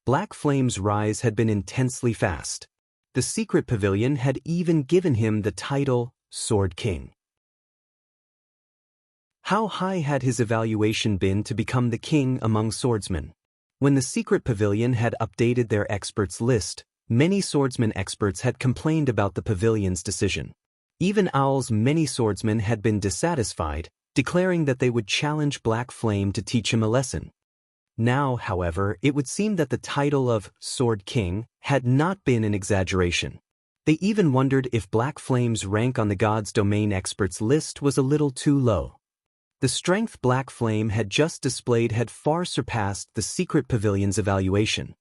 Black Flame's rise had been intensely fast. The secret pavilion had even given him the title, Sword King. How high had his evaluation been to become the king among swordsmen? When the secret pavilion had updated their experts list, many swordsman experts had complained about the pavilion's decision. Even Owl's many swordsmen had been dissatisfied, declaring that they would challenge Black Flame to teach him a lesson. Now, however, it would seem that the title of Sword King had not been an exaggeration. They even wondered if Black Flame's rank on the God's Domain experts list was a little too low. The strength Black Flame had just displayed had far surpassed the secret pavilion's evaluation.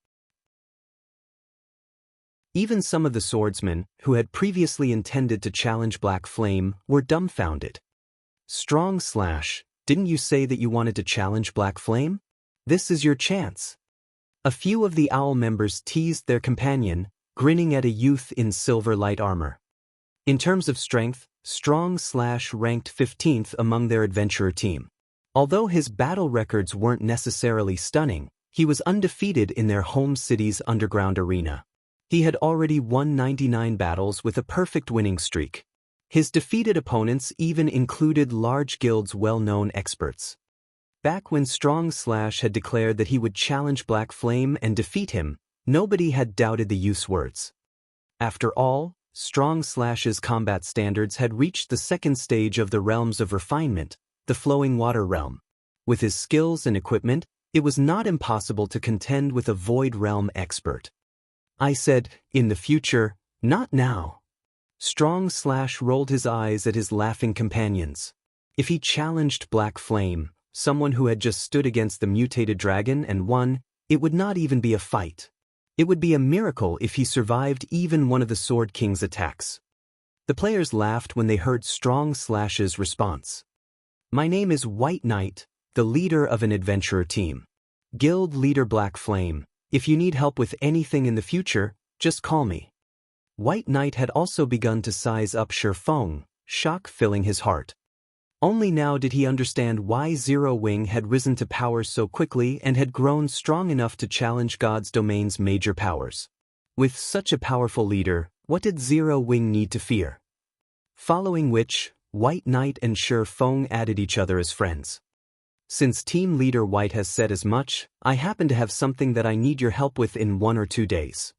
Even some of the swordsmen, who had previously intended to challenge Black Flame, were dumbfounded. Strong Slash, didn't you say that you wanted to challenge Black Flame? This is your chance. A few of the owl members teased their companion, grinning at a youth in silver light armor. In terms of strength, Strong Slash ranked 15th among their adventurer team. Although his battle records weren't necessarily stunning, He was undefeated in their home city's underground arena. He had already won 99 battles with a perfect winning streak. His defeated opponents even included large guilds' well-known experts. Back when Strong Slash had declared that he would challenge Black Flame and defeat him, nobody had doubted the use words. After all, Strong Slash's combat standards had reached the second stage of the realms of refinement, the flowing water realm. With his skills and equipment, it was not impossible to contend with a Void Realm expert. I said, in the future, not now. Strong Slash rolled his eyes at his laughing companions. If he challenged Black Flame, someone who had just stood against the mutated dragon and won, it would not even be a fight. It would be a miracle if he survived even one of the Sword King's attacks. The players laughed when they heard Strong Slash's response. My name is White Knight, the leader of an adventurer team. Guild leader Black Flame, if you need help with anything in the future, just call me. White Knight had also begun to size up Feng, shock filling his heart. Only now did he understand why Zero Wing had risen to power so quickly and had grown strong enough to challenge God's domain's major powers. With such a powerful leader, what did Zero Wing need to fear? Following which, White Knight and Feng added each other as friends. Since team leader White has said as much, I happen to have something that I need your help with in 1 or 2 days.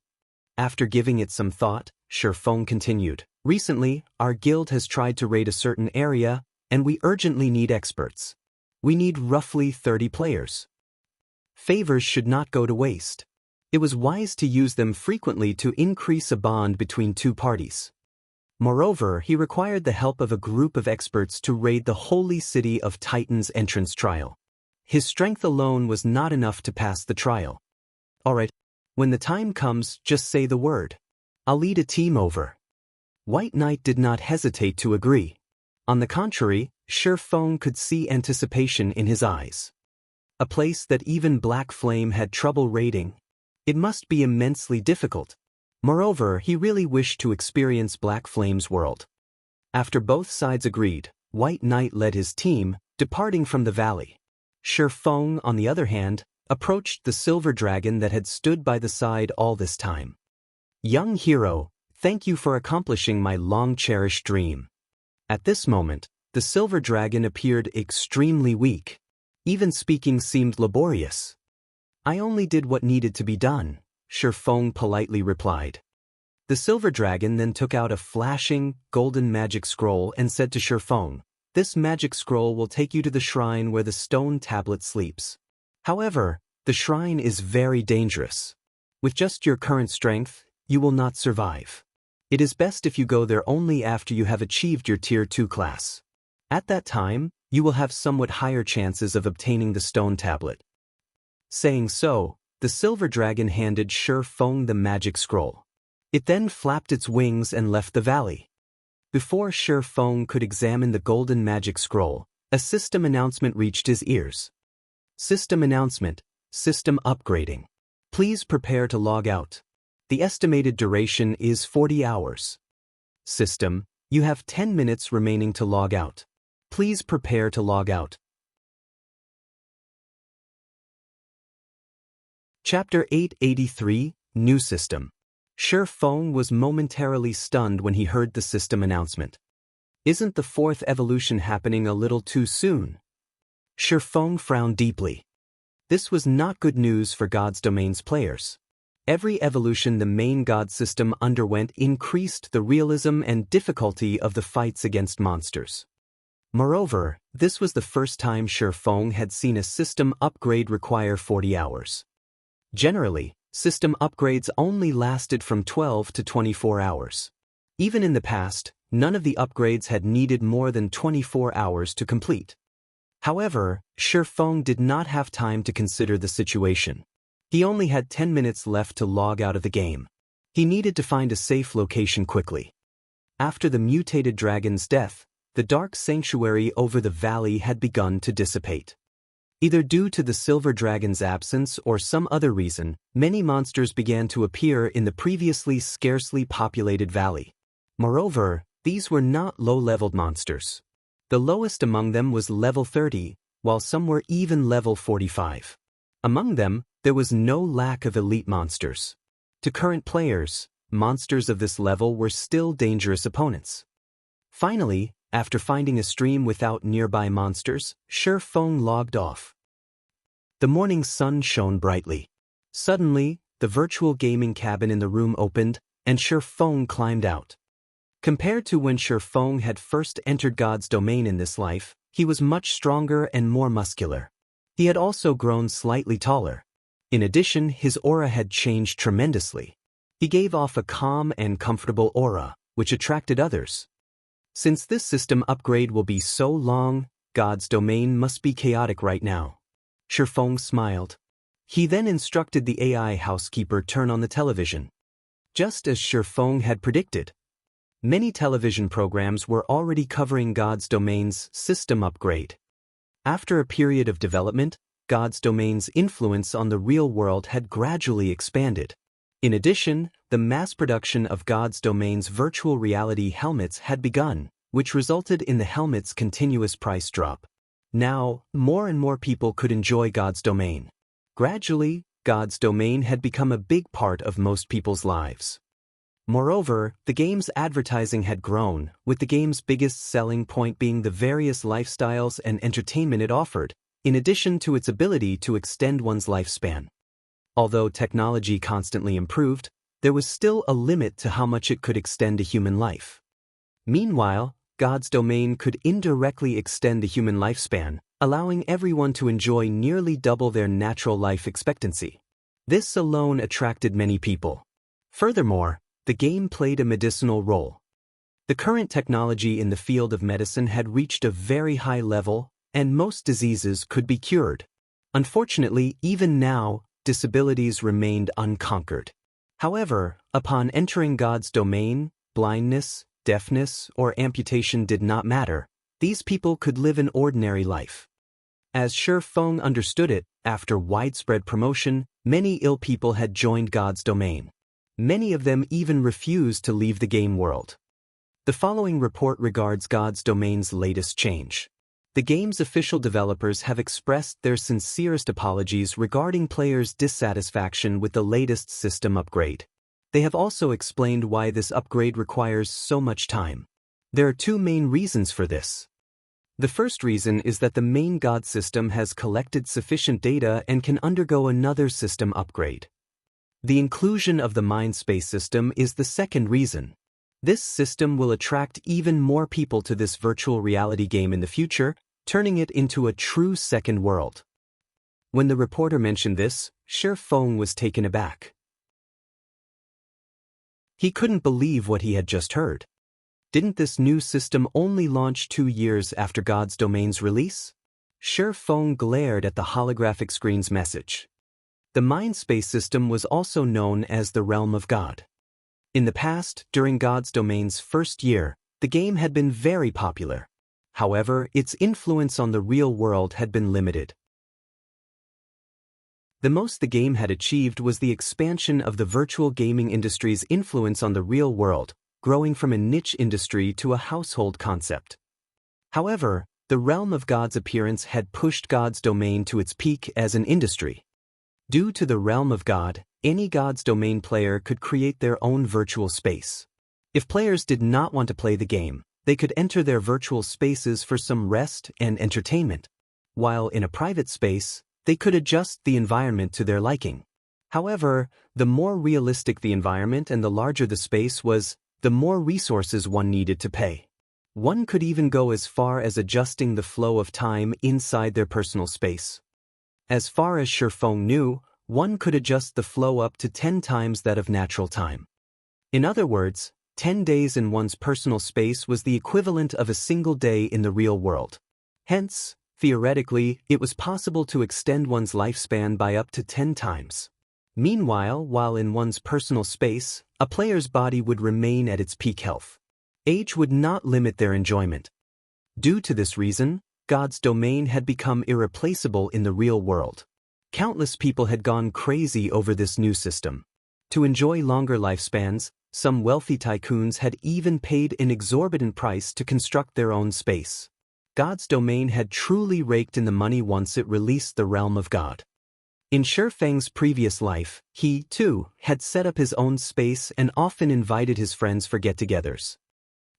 After giving it some thought, Feng continued, recently, our guild has tried to raid a certain area, and we urgently need experts. We need roughly 30 players. Favors should not go to waste. It was wise to use them frequently to increase a bond between two parties. Moreover, he required the help of a group of experts to raid the holy city of Titan's entrance trial. His strength alone was not enough to pass the trial. Alright, when the time comes, just say the word. I'll lead a team over. White Knight did not hesitate to agree. On the contrary, Feng could see anticipation in his eyes. A place that even Black Flame had trouble raiding. It must be immensely difficult. Moreover, he really wished to experience Black Flame's world. After both sides agreed, White Knight led his team, departing from the valley. Feng, on the other hand, approached the silver dragon that had stood by the side all this time. Young hero, thank you for accomplishing my long-cherished dream. At this moment, the silver dragon appeared extremely weak. Even speaking seemed laborious. I only did what needed to be done, Feng politely replied. The silver dragon then took out a flashing, golden magic scroll and said to Feng, this magic scroll will take you to the shrine where the stone tablet sleeps. However, the shrine is very dangerous. With just your current strength, you will not survive. It is best if you go there only after you have achieved your Tier 2 class. At that time, you will have somewhat higher chances of obtaining the stone tablet. Saying so, the silver dragon handed Feng the magic scroll. It then flapped its wings and left the valley. Before Feng could examine the golden magic scroll, a system announcement reached his ears. System announcement, system upgrading. Please prepare to log out. The estimated duration is 40 hours. System, you have 10 minutes remaining to log out. Please prepare to log out. Chapter 883, New System. Feng was momentarily stunned when he heard the system announcement. Isn't the fourth evolution happening a little too soon? Feng frowned deeply. This was not good news for God's Domain's players. Every evolution the main God system underwent increased the realism and difficulty of the fights against monsters. Moreover, this was the first time Feng had seen a system upgrade require 40 hours. Generally, system upgrades only lasted from 12 to 24 hours. Even in the past, none of the upgrades had needed more than 24 hours to complete. However, Feng did not have time to consider the situation. He only had 10 minutes left to log out of the game. He needed to find a safe location quickly. After the mutated dragon's death, the dark sanctuary over the valley had begun to dissipate. Either due to the silver dragon's absence or some other reason, many monsters began to appear in the previously scarcely populated valley. Moreover, these were not low-leveled monsters. The lowest among them was level 30, while some were even level 45. Among them, there was no lack of elite monsters. To current players, monsters of this level were still dangerous opponents. Finally, after finding a stream without nearby monsters, Feng logged off. The morning sun shone brightly. Suddenly, the virtual gaming cabin in the room opened, and Feng climbed out. Compared to when Feng had first entered God's domain in this life, he was much stronger and more muscular. He had also grown slightly taller. In addition, his aura had changed tremendously. He gave off a calm and comfortable aura, which attracted others. Since this system upgrade will be so long, God's domain must be chaotic right now. Feng smiled. He then instructed the AI housekeeper turn on the television. Just as Feng had predicted, many television programs were already covering God's domain's system upgrade. After a period of development, God's domain's influence on the real world had gradually expanded. In addition, the mass production of God's domain's virtual reality helmets had begun, which resulted in the helmet's continuous price drop. Now, more and more people could enjoy God's domain. Gradually, God's domain had become a big part of most people's lives. Moreover, the game's advertising had grown, with the game's biggest selling point being the various lifestyles and entertainment it offered, in addition to its ability to extend one's lifespan. Although technology constantly improved, there was still a limit to how much it could extend a human life. Meanwhile, God's domain could indirectly extend the human lifespan, allowing everyone to enjoy nearly double their natural life expectancy. This alone attracted many people. Furthermore, the game played a medicinal role. The current technology in the field of medicine had reached a very high level, and most diseases could be cured. Unfortunately, even now, disabilities remained unconquered. However, upon entering God's domain, blindness, deafness, or amputation did not matter. These people could live an ordinary life. As Feng understood it, after widespread promotion, many ill people had joined God's domain. Many of them even refused to leave the game world. The following report regards God's domain's latest change. The game's official developers have expressed their sincerest apologies regarding players' dissatisfaction with the latest system upgrade. They have also explained why this upgrade requires so much time. There are two main reasons for this. The first reason is that the main God system has collected sufficient data and can undergo another system upgrade. The inclusion of the mind space system is the second reason. This system will attract even more people to this virtual reality game in the future, turning it into a true second world. When the reporter mentioned this, Feng was taken aback. He couldn't believe what he had just heard. Didn't this new system only launch 2 years after God's domain's release? Feng glared at the holographic screen's message. The mind space system was also known as the Realm of God. In the past, during God's domain's first year, the game had been very popular. However, its influence on the real world had been limited. The most the game had achieved was the expansion of the virtual gaming industry's influence on the real world, growing from a niche industry to a household concept. However, the Realm of God's appearance had pushed God's domain to its peak as an industry. Due to the Realm of God, any God's domain player could create their own virtual space. If players did not want to play the game, they could enter their virtual spaces for some rest and entertainment. While in a private space, they could adjust the environment to their liking. However, the more realistic the environment and the larger the space was, the more resources one needed to pay. One could even go as far as adjusting the flow of time inside their personal space. As far as Feng knew, one could adjust the flow up to 10 times that of natural time. In other words, 10 days in one's personal space was the equivalent of a single day in the real world. Hence, theoretically, it was possible to extend one's lifespan by up to 10 times. Meanwhile, while in one's personal space, a player's body would remain at its peak health. Age would not limit their enjoyment. Due to this reason, God's domain had become irreplaceable in the real world. Countless people had gone crazy over this new system. To enjoy longer lifespans, some wealthy tycoons had even paid an exorbitant price to construct their own space. God's domain had truly raked in the money once it released the Realm of God. In Feng's previous life, he, too, had set up his own space and often invited his friends for get-togethers.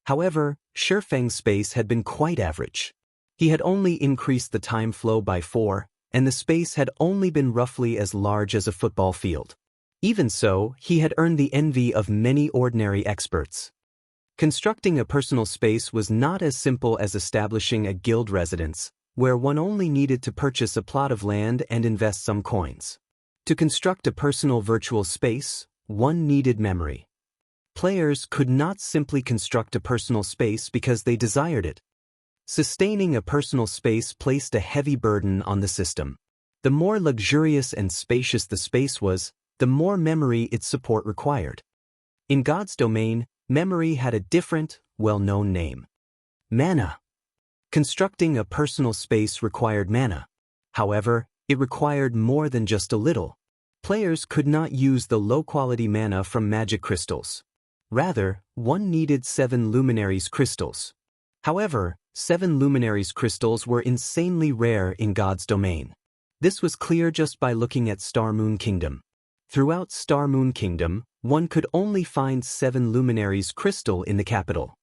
However, Feng's space had been quite average. He had only increased the time flow by 4, and the space had only been roughly as large as a football field. Even so, he had earned the envy of many ordinary experts. Constructing a personal space was not as simple as establishing a guild residence, where one only needed to purchase a plot of land and invest some coins. To construct a personal virtual space, one needed memory. Players could not simply construct a personal space because they desired it. Sustaining a personal space placed a heavy burden on the system. The more luxurious and spacious the space was, the more memory its support required. In God's domain, memory had a different, well-known name: mana. Constructing a personal space required mana. However, it required more than just a little. Players could not use the low-quality mana from magic crystals. Rather, one needed 7 luminaries crystals. However, 7 luminaries crystals were insanely rare in God's domain. This was clear just by looking at Star Moon Kingdom. Throughout Star Moon Kingdom, one could only find 7 luminaries crystal in the capital.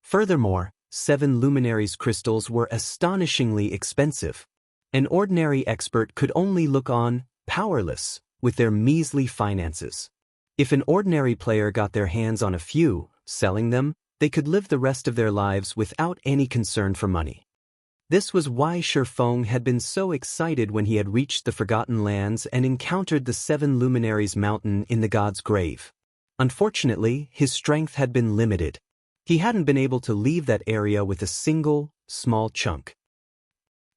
Furthermore, 7 luminaries crystals were astonishingly expensive. An ordinary expert could only look on, powerless, with their measly finances. If an ordinary player got their hands on a few, selling them, they could live the rest of their lives without any concern for money. This was why Feng had been so excited when he had reached the Forgotten Lands and encountered the 7 luminaries mountain in the god's grave. Unfortunately, his strength had been limited. He hadn't been able to leave that area with a single, small chunk.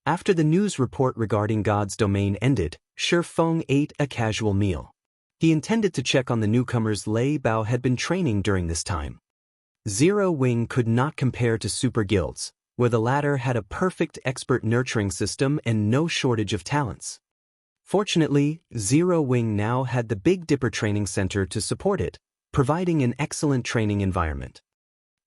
After the news report regarding God's domain ended, Feng ate a casual meal. He intended to check on the newcomers Lei Bao had been training during this time. Zero Wing could not compare to super guilds, where the latter had a perfect expert nurturing system and no shortage of talents. Fortunately, Zero Wing now had the Big Dipper Training Center to support it, providing an excellent training environment.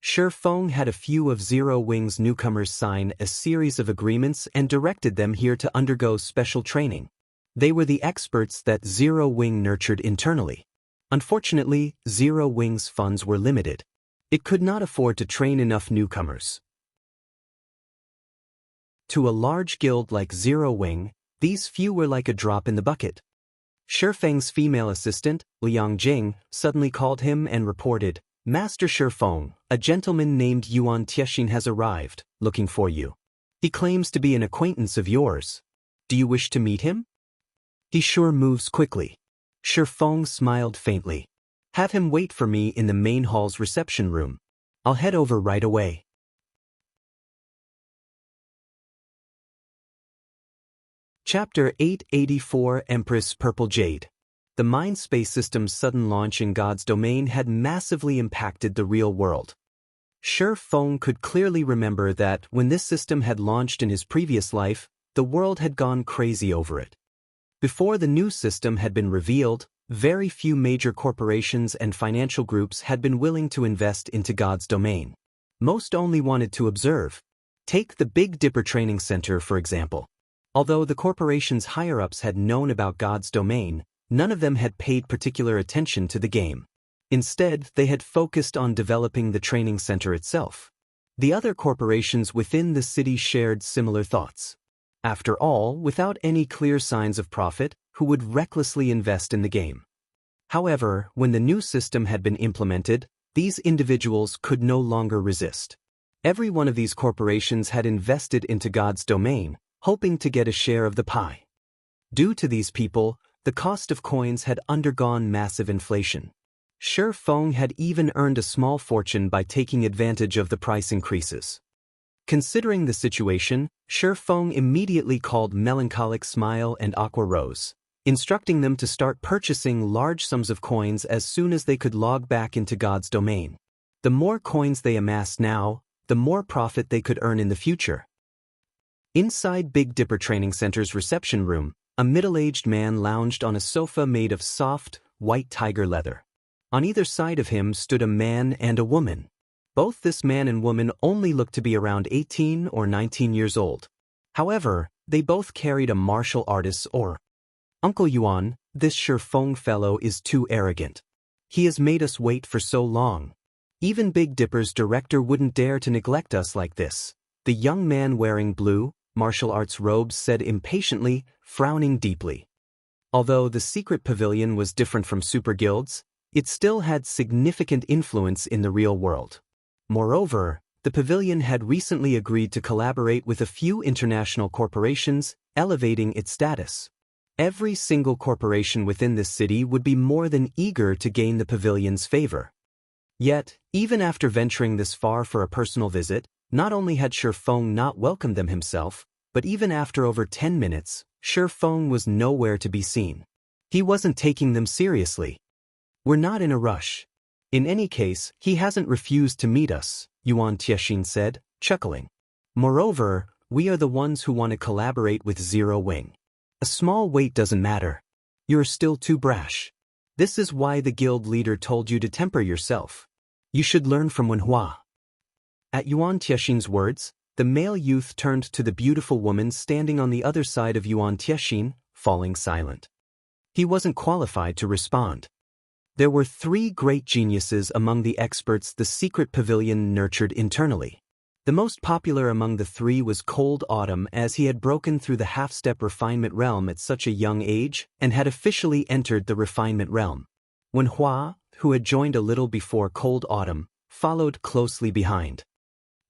Feng had a few of Zero Wing's newcomers sign a series of agreements and directed them here to undergo special training. They were the experts that Zero Wing nurtured internally. Unfortunately, Zero Wing's funds were limited. It could not afford to train enough newcomers. To a large guild like Zero Wing, these few were like a drop in the bucket. Feng's female assistant, Liang Jing, suddenly called him and reported, "Master Feng, a gentleman named Yuan Tiexin has arrived, looking for you. He claims to be an acquaintance of yours. Do you wish to meet him? He sure moves quickly." Feng smiled faintly. "Have him wait for me in the main hall's reception room. I'll head over right away." Chapter 884 Empress Purple Jade. The Mindspace system's sudden launch in God's domain had massively impacted the real world. Feng could clearly remember that when this system had launched in his previous life, the world had gone crazy over it. Before the new system had been revealed, very few major corporations and financial groups had been willing to invest into God's domain. Most only wanted to observe. Take the Big Dipper Training Center, for example. Although the corporation's higher-ups had known about God's domain, none of them had paid particular attention to the game. Instead, they had focused on developing the training center itself. The other corporations within the city shared similar thoughts. After all, without any clear signs of profit, who would recklessly invest in the game? However, when the new system had been implemented, these individuals could no longer resist. Every one of these corporations had invested into God's domain, hoping to get a share of the pie. Due to these people, the cost of coins had undergone massive inflation. Feng had even earned a small fortune by taking advantage of the price increases. Considering the situation, Feng immediately called Melancholic Smile and Aqua Rose, instructing them to start purchasing large sums of coins as soon as they could log back into God's domain. The more coins they amassed now, the more profit they could earn in the future. Inside Big Dipper Training Center's reception room, a middle-aged man lounged on a sofa made of soft, white tiger leather. On either side of him stood a man and a woman. Both this man and woman only looked to be around 18 or 19 years old. However, they both carried a martial artist's aura. Uncle Yuan, this Feng fellow is too arrogant. He has made us wait for so long. Even Big Dipper's director wouldn't dare to neglect us like this, the young man wearing blue, martial arts robes said impatiently, frowning deeply. Although the secret pavilion was different from super guilds, it still had significant influence in the real world. Moreover, the pavilion had recently agreed to collaborate with a few international corporations, elevating its status. Every single corporation within this city would be more than eager to gain the pavilion's favor. Yet, even after venturing this far for a personal visit, not only had Feng not welcomed them himself, but even after over 10 minutes, Feng was nowhere to be seen. He wasn't taking them seriously. We're not in a rush. In any case, he hasn't refused to meet us, Yuan Tiexin said, chuckling. Moreover, we are the ones who want to collaborate with Zero Wing. A small wait doesn't matter. You're still too brash. This is why the guild leader told you to temper yourself. You should learn from Wenhua. At Yuan Tiexin's words, the male youth turned to the beautiful woman standing on the other side of Yuan Tiexin, falling silent. He wasn't qualified to respond. There were 3 great geniuses among the experts the secret pavilion nurtured internally. The most popular among the 3 was Cold Autumn, as he had broken through the half-step refinement realm at such a young age and had officially entered the refinement realm. Wenhua, who had joined a little before Cold Autumn, followed closely behind.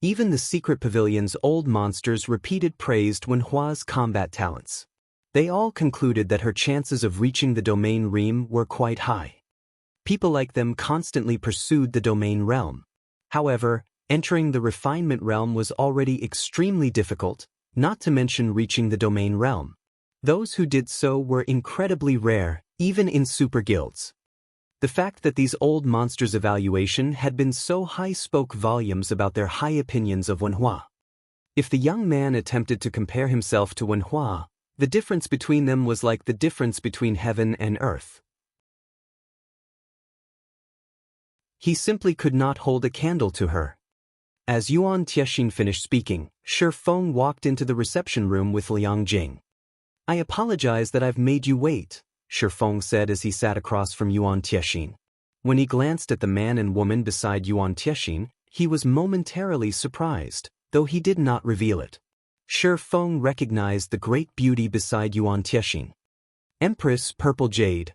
Even the secret pavilion's old monsters repeated praised Wenhua's combat talents. They all concluded that her chances of reaching the domain realm were quite high. People like them constantly pursued the domain realm. However, entering the refinement realm was already extremely difficult, not to mention reaching the domain realm. Those who did so were incredibly rare, even in super guilds. The fact that these old monsters' evaluation had been so high spoke volumes about their high opinions of Wenhua. If the young man attempted to compare himself to Wenhua, the difference between them was like the difference between heaven and earth. He simply could not hold a candle to her. As Yuan Tiexin finished speaking, Feng walked into the reception room with Liang Jing. I apologize that I've made you wait, Feng said as he sat across from Yuan Tiexin. When he glanced at the man and woman beside Yuan Tiexin, he was momentarily surprised, though he did not reveal it. Feng recognized the great beauty beside Yuan Tiexin. Empress Purple Jade.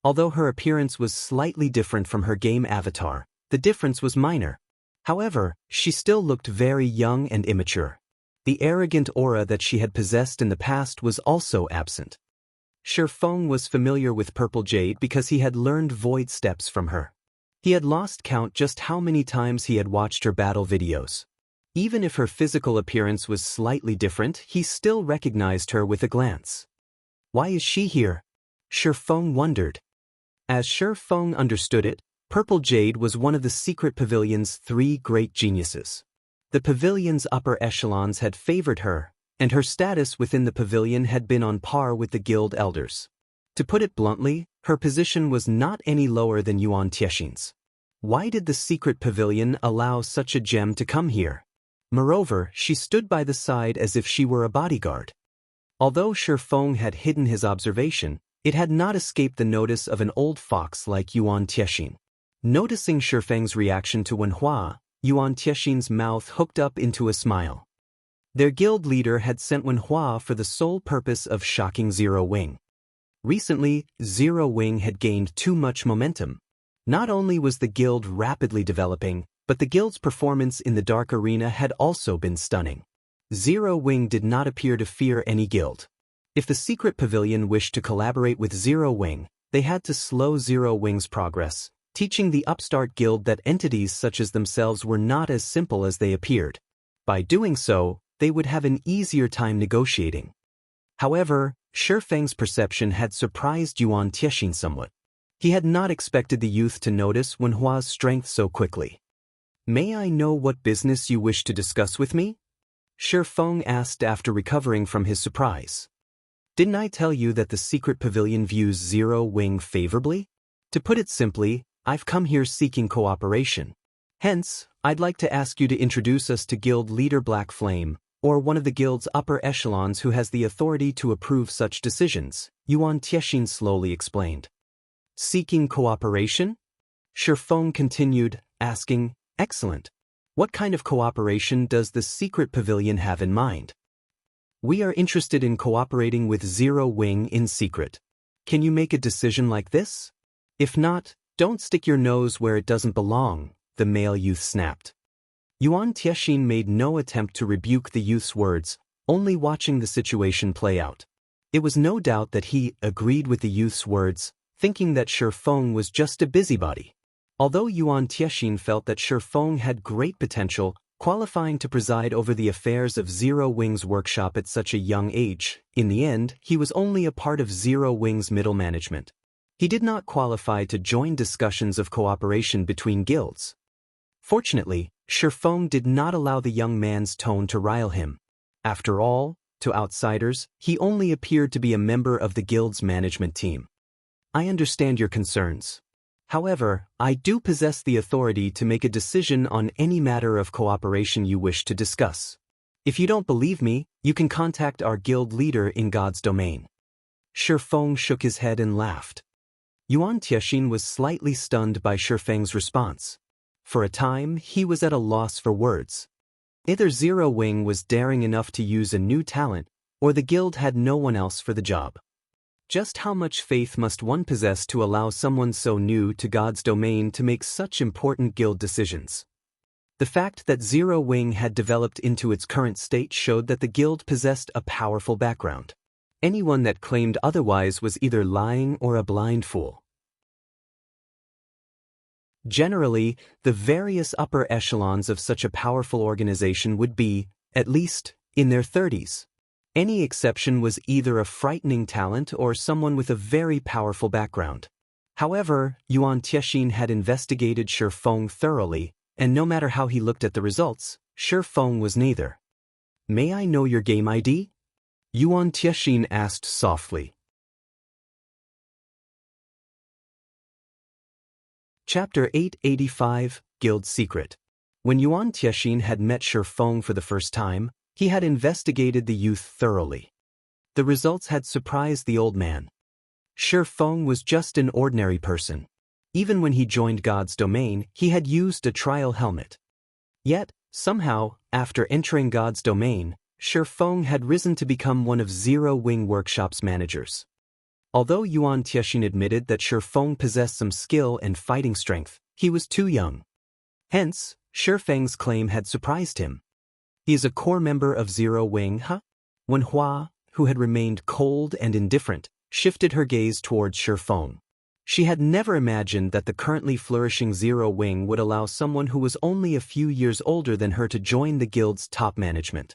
Although her appearance was slightly different from her game avatar, the difference was minor. However, she still looked very young and immature. The arrogant aura that she had possessed in the past was also absent. Feng was familiar with Purple Jade because he had learned void steps from her. He had lost count just how many times he had watched her battle videos. Even if her physical appearance was slightly different, he still recognized her with a glance. Why is she here? Feng wondered. As Feng understood it, Purple Jade was one of the secret pavilion's 3 great geniuses. The pavilion's upper echelons had favored her, and her status within the pavilion had been on par with the guild elders. To put it bluntly, her position was not any lower than Yuan Tiexin's. Why did the secret pavilion allow such a gem to come here? Moreover, she stood by the side as if she were a bodyguard. Although Feng had hidden his observation, it had not escaped the notice of an old fox like Yuan Tiexin. Noticing Feng's reaction to Wenhua, Yuan Tiexin's mouth hooked up into a smile. Their guild leader had sent Wenhua for the sole purpose of shocking Zero Wing. Recently, Zero Wing had gained too much momentum. Not only was the guild rapidly developing, but the guild's performance in the Dark Arena had also been stunning. Zero Wing did not appear to fear any guild. If the secret pavilion wished to collaborate with Zero Wing, they had to slow Zero Wing's progress, teaching the upstart guild that entities such as themselves were not as simple as they appeared. By doing so, they would have an easier time negotiating. However, Feng's perception had surprised Yuan Tiexin somewhat. He had not expected the youth to notice Wenhua's strength so quickly. May I know what business you wish to discuss with me? Feng asked after recovering from his surprise. Didn't I tell you that the secret pavilion views Zero Wing favorably? To put it simply, I've come here seeking cooperation. Hence, I'd like to ask you to introduce us to Guild Leader Black Flame, or one of the guild's upper echelons who has the authority to approve such decisions, Yuan Tiexin slowly explained. Seeking cooperation? Feng continued, asking, excellent. What kind of cooperation does the secret pavilion have in mind? We are interested in cooperating with Zero Wing in secret. Can you make a decision like this? If not, don't stick your nose where it doesn't belong, the male youth snapped. Yuan Tiexin made no attempt to rebuke the youth's words, only watching the situation play out. It was no doubt that he agreed with the youth's words, thinking that Feng was just a busybody. Although Yuan Tiexin felt that Feng had great potential, qualifying to preside over the affairs of Zero Wing's workshop at such a young age, in the end, he was only a part of Zero Wing's middle management. He did not qualify to join discussions of cooperation between guilds. Fortunately, Feng did not allow the young man's tone to rile him. After all, to outsiders, he only appeared to be a member of the guild's management team. I understand your concerns. However, I do possess the authority to make a decision on any matter of cooperation you wish to discuss. If you don't believe me, you can contact our guild leader in God's domain. Feng shook his head and laughed. Yuan Tiexin was slightly stunned by Feng's response. For a time, he was at a loss for words. Either Zero Wing was daring enough to use a new talent, or the guild had no one else for the job. Just how much faith must one possess to allow someone so new to God's domain to make such important guild decisions? The fact that Zero Wing had developed into its current state showed that the guild possessed a powerful background. Anyone that claimed otherwise was either lying or a blind fool. Generally, the various upper echelons of such a powerful organization would be, at least, in their 30s. Any exception was either a frightening talent or someone with a very powerful background. However, Yuan Tiexin had investigated Feng thoroughly, and no matter how he looked at the results, Feng was neither. May I know your game ID? Yuan Tiexin asked softly. Chapter 885, Guild Secret. When Yuan Tiexin had met Feng for the first time, he had investigated the youth thoroughly. The results had surprised the old man. Feng was just an ordinary person. Even when he joined God's domain, he had used a trial helmet. Yet, somehow, after entering God's domain, Feng had risen to become one of Zero Wing Workshop's managers. Although Yuan Tiexin admitted that Feng possessed some skill and fighting strength, he was too young. Hence, Feng's claim had surprised him. He is a core member of Zero Wing, huh? When Hua, who had remained cold and indifferent, shifted her gaze towards Feng. She had never imagined that the currently flourishing Zero Wing would allow someone who was only a few years older than her to join the guild's top management.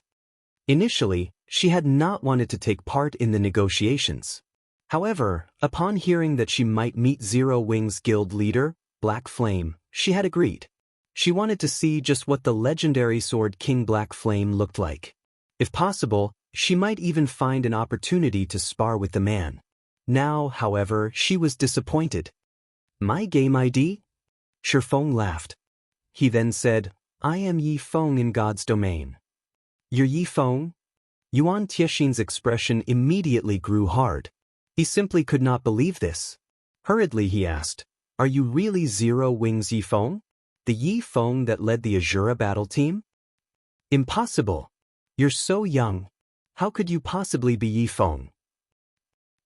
Initially, she had not wanted to take part in the negotiations. However, upon hearing that she might meet Zero Wing's guild leader, Black Flame, she had agreed. She wanted to see just what the legendary sword King Black Flame looked like. If possible, she might even find an opportunity to spar with the man. Now, however, she was disappointed. My game ID? Feng laughed. He then said, I am Yi Feng in God's domain. You're Yi Feng? Yuan Tiexin's expression immediately grew hard. He simply could not believe this. Hurriedly he asked, Are you really Zero Wing's Yi Feng? The Yi Feng that led the Azura battle team? Impossible. You're so young. How could you possibly be Yi Feng?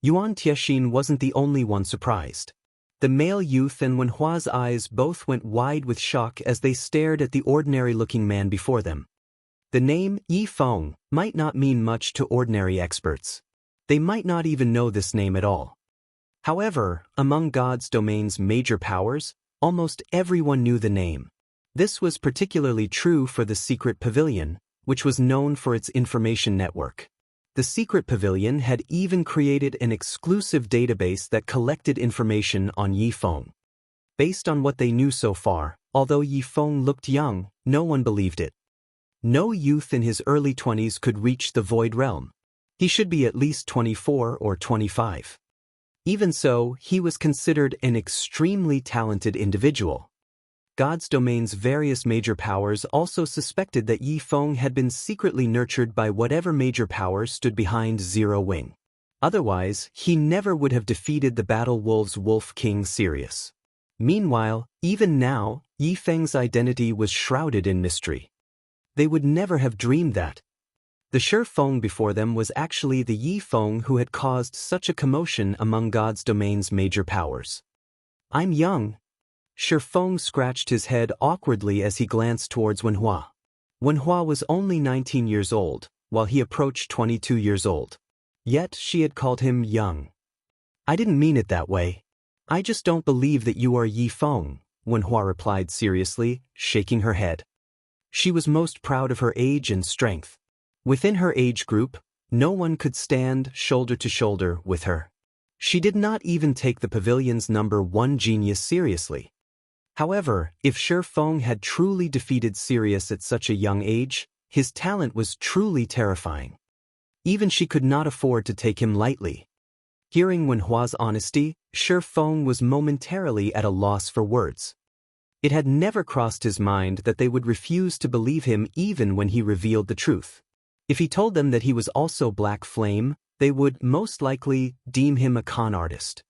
Yuan Tiexin wasn't the only one surprised. The male youth and Wenhua's eyes both went wide with shock as they stared at the ordinary-looking man before them. The name Yi Feng might not mean much to ordinary experts. They might not even know this name at all. However, among God's domain's major powers, almost everyone knew the name. This was particularly true for the Secret Pavilion, which was known for its information network. The Secret Pavilion had even created an exclusive database that collected information on Yi Feng. Based on what they knew so far, although Yi Feng looked young, no one believed it. No youth in his early 20s could reach the Void Realm. He should be at least 24 or 25. Even so, he was considered an extremely talented individual. God's Domain's various major powers also suspected that Yi Feng had been secretly nurtured by whatever major power stood behind Zero Wing. Otherwise, he never would have defeated the Battle Wolves' Wolf King Sirius. Meanwhile, even now, Yi Feng's identity was shrouded in mystery. They would never have dreamed that the Shi Feng before them was actually the Yi Feng who had caused such a commotion among God's Domain's major powers. I'm young. Shi Feng scratched his head awkwardly as he glanced towards Wenhua. Wenhua was only 19 years old, while he approached 22 years old. Yet she had called him young. I didn't mean it that way. I just don't believe that you are Yi Feng, Wenhua replied seriously, shaking her head. She was most proud of her age and strength. Within her age group, no one could stand shoulder to shoulder with her. She did not even take the pavilion's #1 genius seriously. However, if Shi Feng had truly defeated Sirius at such a young age, his talent was truly terrifying. Even she could not afford to take him lightly. Hearing Wenhua's honesty, Shi Feng was momentarily at a loss for words. It had never crossed his mind that they would refuse to believe him even when he revealed the truth. If he told them that he was also Black Flame, they would most likely deem him a con artist.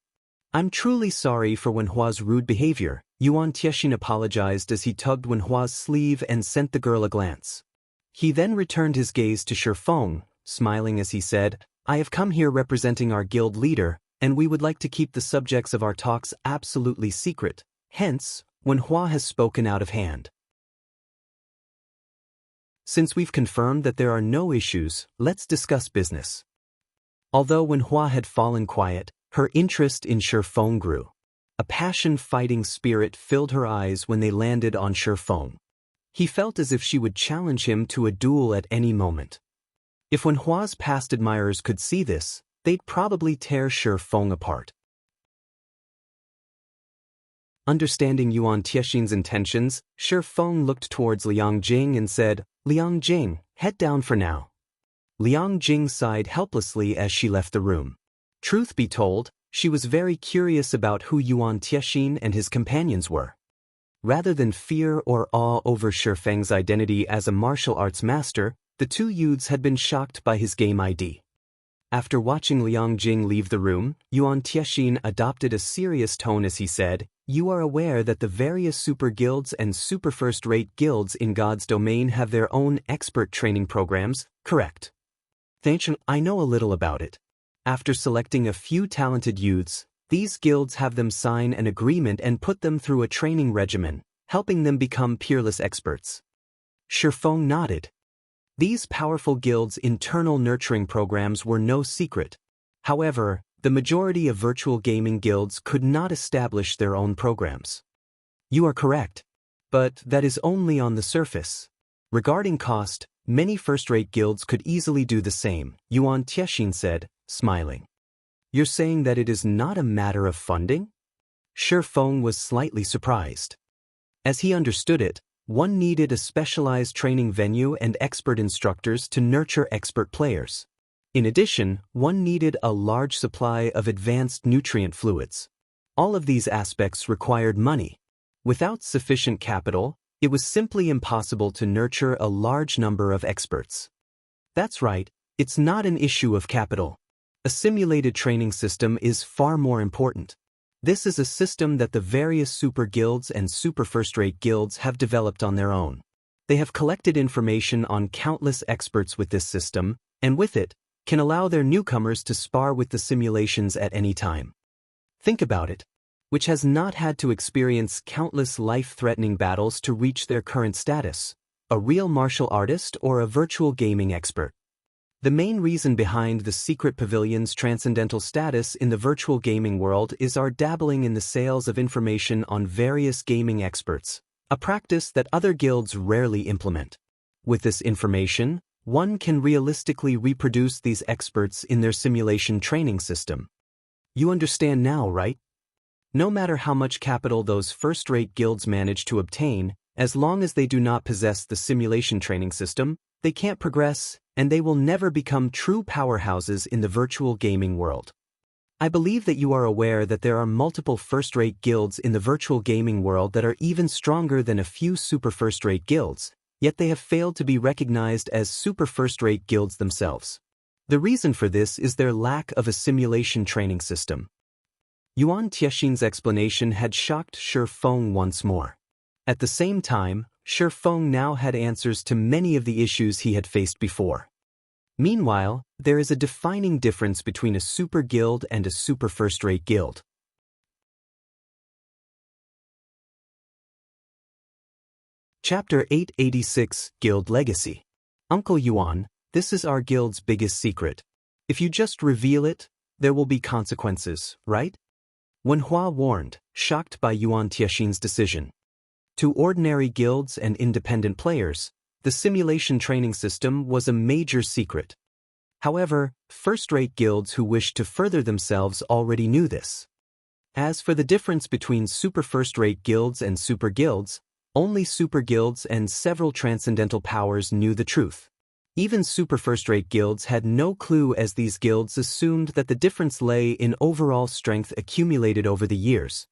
I'm truly sorry for Wenhua's rude behavior, Yuan Tiexin apologized as he tugged Wenhua's sleeve and sent the girl a glance. He then returned his gaze to Shi Feng, smiling as he said, I have come here representing our guild leader, and we would like to keep the subjects of our talks absolutely secret. Hence, Wenhua has spoken out of hand. Since we've confirmed that there are no issues, let's discuss business. Although Wenhua had fallen quiet, her interest in Shi Feng grew. A passion-fighting spirit filled her eyes when they landed on Shi Feng. He felt as if she would challenge him to a duel at any moment. If Wenhua's past admirers could see this, they'd probably tear Shi Feng apart. Understanding Yuan Tiexin's intentions, Shi Feng looked towards Liang Jing and said, Liang Jing, head down for now. Liang Jing sighed helplessly as she left the room. Truth be told, she was very curious about who Yuan Tiexin and his companions were. Rather than fear or awe over Shi Feng's identity as a martial arts master, the two youths had been shocked by his game ID. After watching Liang Jing leave the room, Yuan Tiexin adopted a serious tone as he said, You are aware that the various super guilds and super first-rate guilds in God's Domain have their own expert training programs, correct? Thanchen, I know a little about it. After selecting a few talented youths, these guilds have them sign an agreement and put them through a training regimen, helping them become peerless experts. Shi Feng nodded. These powerful guilds' internal nurturing programs were no secret. However, the majority of virtual gaming guilds could not establish their own programs. You are correct. But that is only on the surface. Regarding cost, many first-rate guilds could easily do the same, Yuan Tiexin said, smiling. You're saying that it is not a matter of funding? Shi Feng was slightly surprised. As he understood it, one needed a specialized training venue and expert instructors to nurture expert players. In addition, one needed a large supply of advanced nutrient fluids. All of these aspects required money. Without sufficient capital, it was simply impossible to nurture a large number of experts. That's right, it's not an issue of capital. A simulated training system is far more important. This is a system that the various super guilds and super first-rate guilds have developed on their own. They have collected information on countless experts with this system, and with it, can allow their newcomers to spar with the simulations at any time. Think about it. Which has not had to experience countless life-threatening battles to reach their current status, a real martial artist or a virtual gaming expert. The main reason behind the Secret Pavilion's transcendental status in the virtual gaming world is our dabbling in the sales of information on various gaming experts, a practice that other guilds rarely implement. With this information, one can realistically reproduce these experts in their simulation training system. You understand now, right? No matter how much capital those first-rate guilds manage to obtain, as long as they do not possess the simulation training system, they can't progress, and they will never become true powerhouses in the virtual gaming world. I believe that you are aware that there are multiple first-rate guilds in the virtual gaming world that are even stronger than a few super first-rate guilds, yet they have failed to be recognized as super first-rate guilds themselves. The reason for this is their lack of a simulation training system. Yuan Tiexin's explanation had shocked Feng once more. At the same time, Feng now had answers to many of the issues he had faced before. Meanwhile, there is a defining difference between a super guild and a super first-rate guild. Chapter 886, Guild Legacy. Uncle Yuan, this is our guild's biggest secret. If you just reveal it, there will be consequences, right? Wen Hua warned, shocked by Yuan Tiexin's decision. To ordinary guilds and independent players, the simulation training system was a major secret. However, first-rate guilds who wished to further themselves already knew this. As for the difference between super first-rate guilds and super guilds, only super guilds and several transcendental powers knew the truth. Even super first-rate guilds had no clue, as these guilds assumed that the difference lay in overall strength accumulated over the years.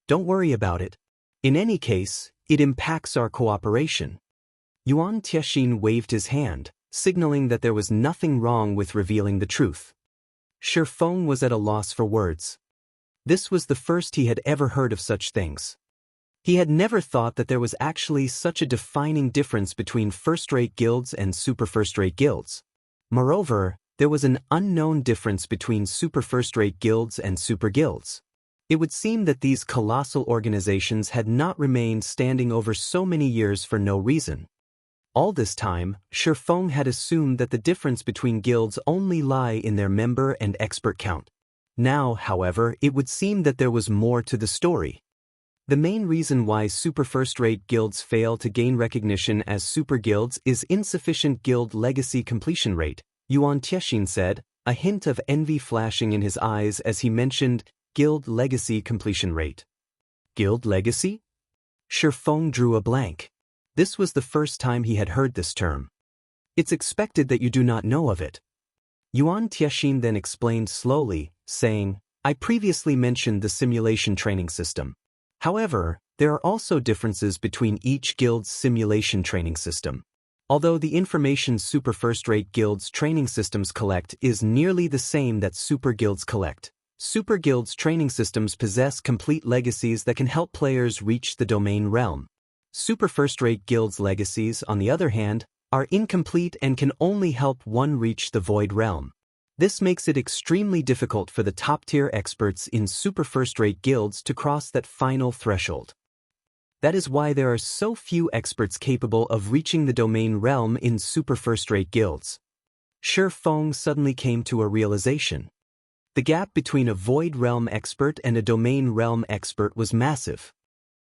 Don't worry about it. In any case, it impacts our cooperation. Yuan Tiexin waved his hand, signaling that there was nothing wrong with revealing the truth. Feng was at a loss for words. This was the first he had ever heard of such things. He had never thought that there was actually such a defining difference between first-rate guilds and super first-rate guilds. Moreover, there was an unknown difference between super first-rate guilds and super guilds. It would seem that these colossal organizations had not remained standing over so many years for no reason. All this time, Feng had assumed that the difference between guilds only lie in their member and expert count. Now, however, it would seem that there was more to the story. The main reason why super first-rate guilds fail to gain recognition as super guilds is insufficient guild legacy completion rate, Yuan Tiexin said, a hint of envy flashing in his eyes as he mentioned guild legacy completion rate. Guild legacy? Feng drew a blank. This was the first time he had heard this term. It's expected that you do not know of it. Yuan Tiexin then explained slowly, saying, I previously mentioned the simulation training system. However, there are also differences between each guild's simulation training system. Although the information super first-rate guilds' training systems collect is nearly the same that super guilds collect, super guilds' training systems possess complete legacies that can help players reach the domain realm. Super first-rate guilds' legacies, on the other hand, are incomplete and can only help one reach the void realm. This makes it extremely difficult for the top-tier experts in super first-rate guilds to cross that final threshold. That is why there are so few experts capable of reaching the domain realm in super first-rate guilds. Feng suddenly came to a realization. The gap between a void realm expert and a domain realm expert was massive.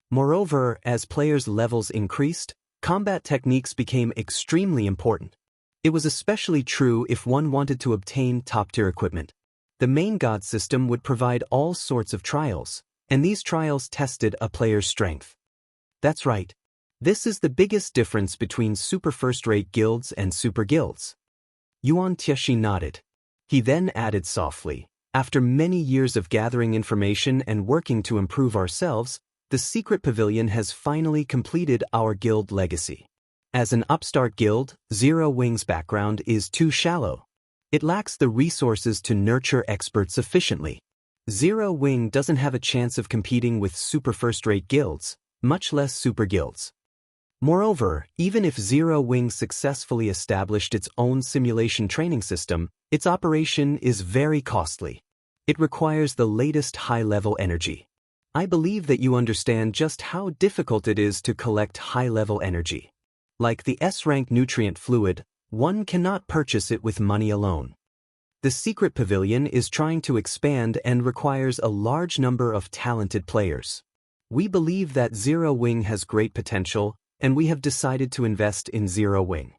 Moreover, as players' levels increased, combat techniques became extremely important. It was especially true if one wanted to obtain top-tier equipment. The main god system would provide all sorts of trials, and these trials tested a player's strength. That's right. This is the biggest difference between super first-rate guilds and super guilds. Yuan Tiexin nodded. He then added softly, after many years of gathering information and working to improve ourselves, the secret pavilion has finally completed our guild legacy. As an upstart guild, Zero Wing's background is too shallow. It lacks the resources to nurture experts efficiently. Zero Wing doesn't have a chance of competing with super first-rate guilds, much less super guilds. Moreover, even if Zero Wing successfully established its own simulation training system, its operation is very costly. It requires the latest high-level energy. I believe that you understand just how difficult it is to collect high-level energy. Like the S-rank nutrient fluid, one cannot purchase it with money alone. The secret pavilion is trying to expand and requires a large number of talented players. We believe that Zero Wing has great potential, and we have decided to invest in Zero Wing.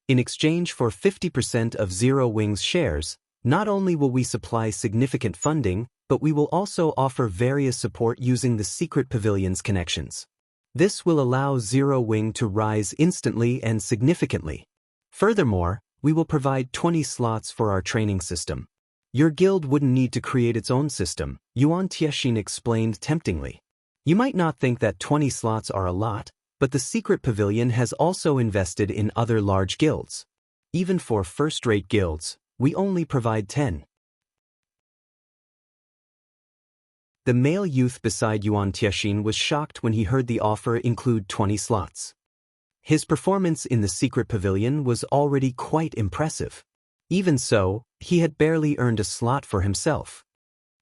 In exchange for 50% of Zero Wing's shares, not only will we supply significant funding, but we will also offer various support using the secret pavilion's connections. This will allow Zero Wing to rise instantly and significantly. Furthermore, we will provide 20 slots for our training system. Your guild wouldn't need to create its own system, Yuan Tiexin explained temptingly. You might not think that 20 slots are a lot, but the secret pavilion has also invested in other large guilds. Even for first-rate guilds, we only provide 10. The male youth beside Yuan Tiexin was shocked when he heard the offer include 20 slots. His performance in the secret pavilion was already quite impressive. Even so, he had barely earned a slot for himself.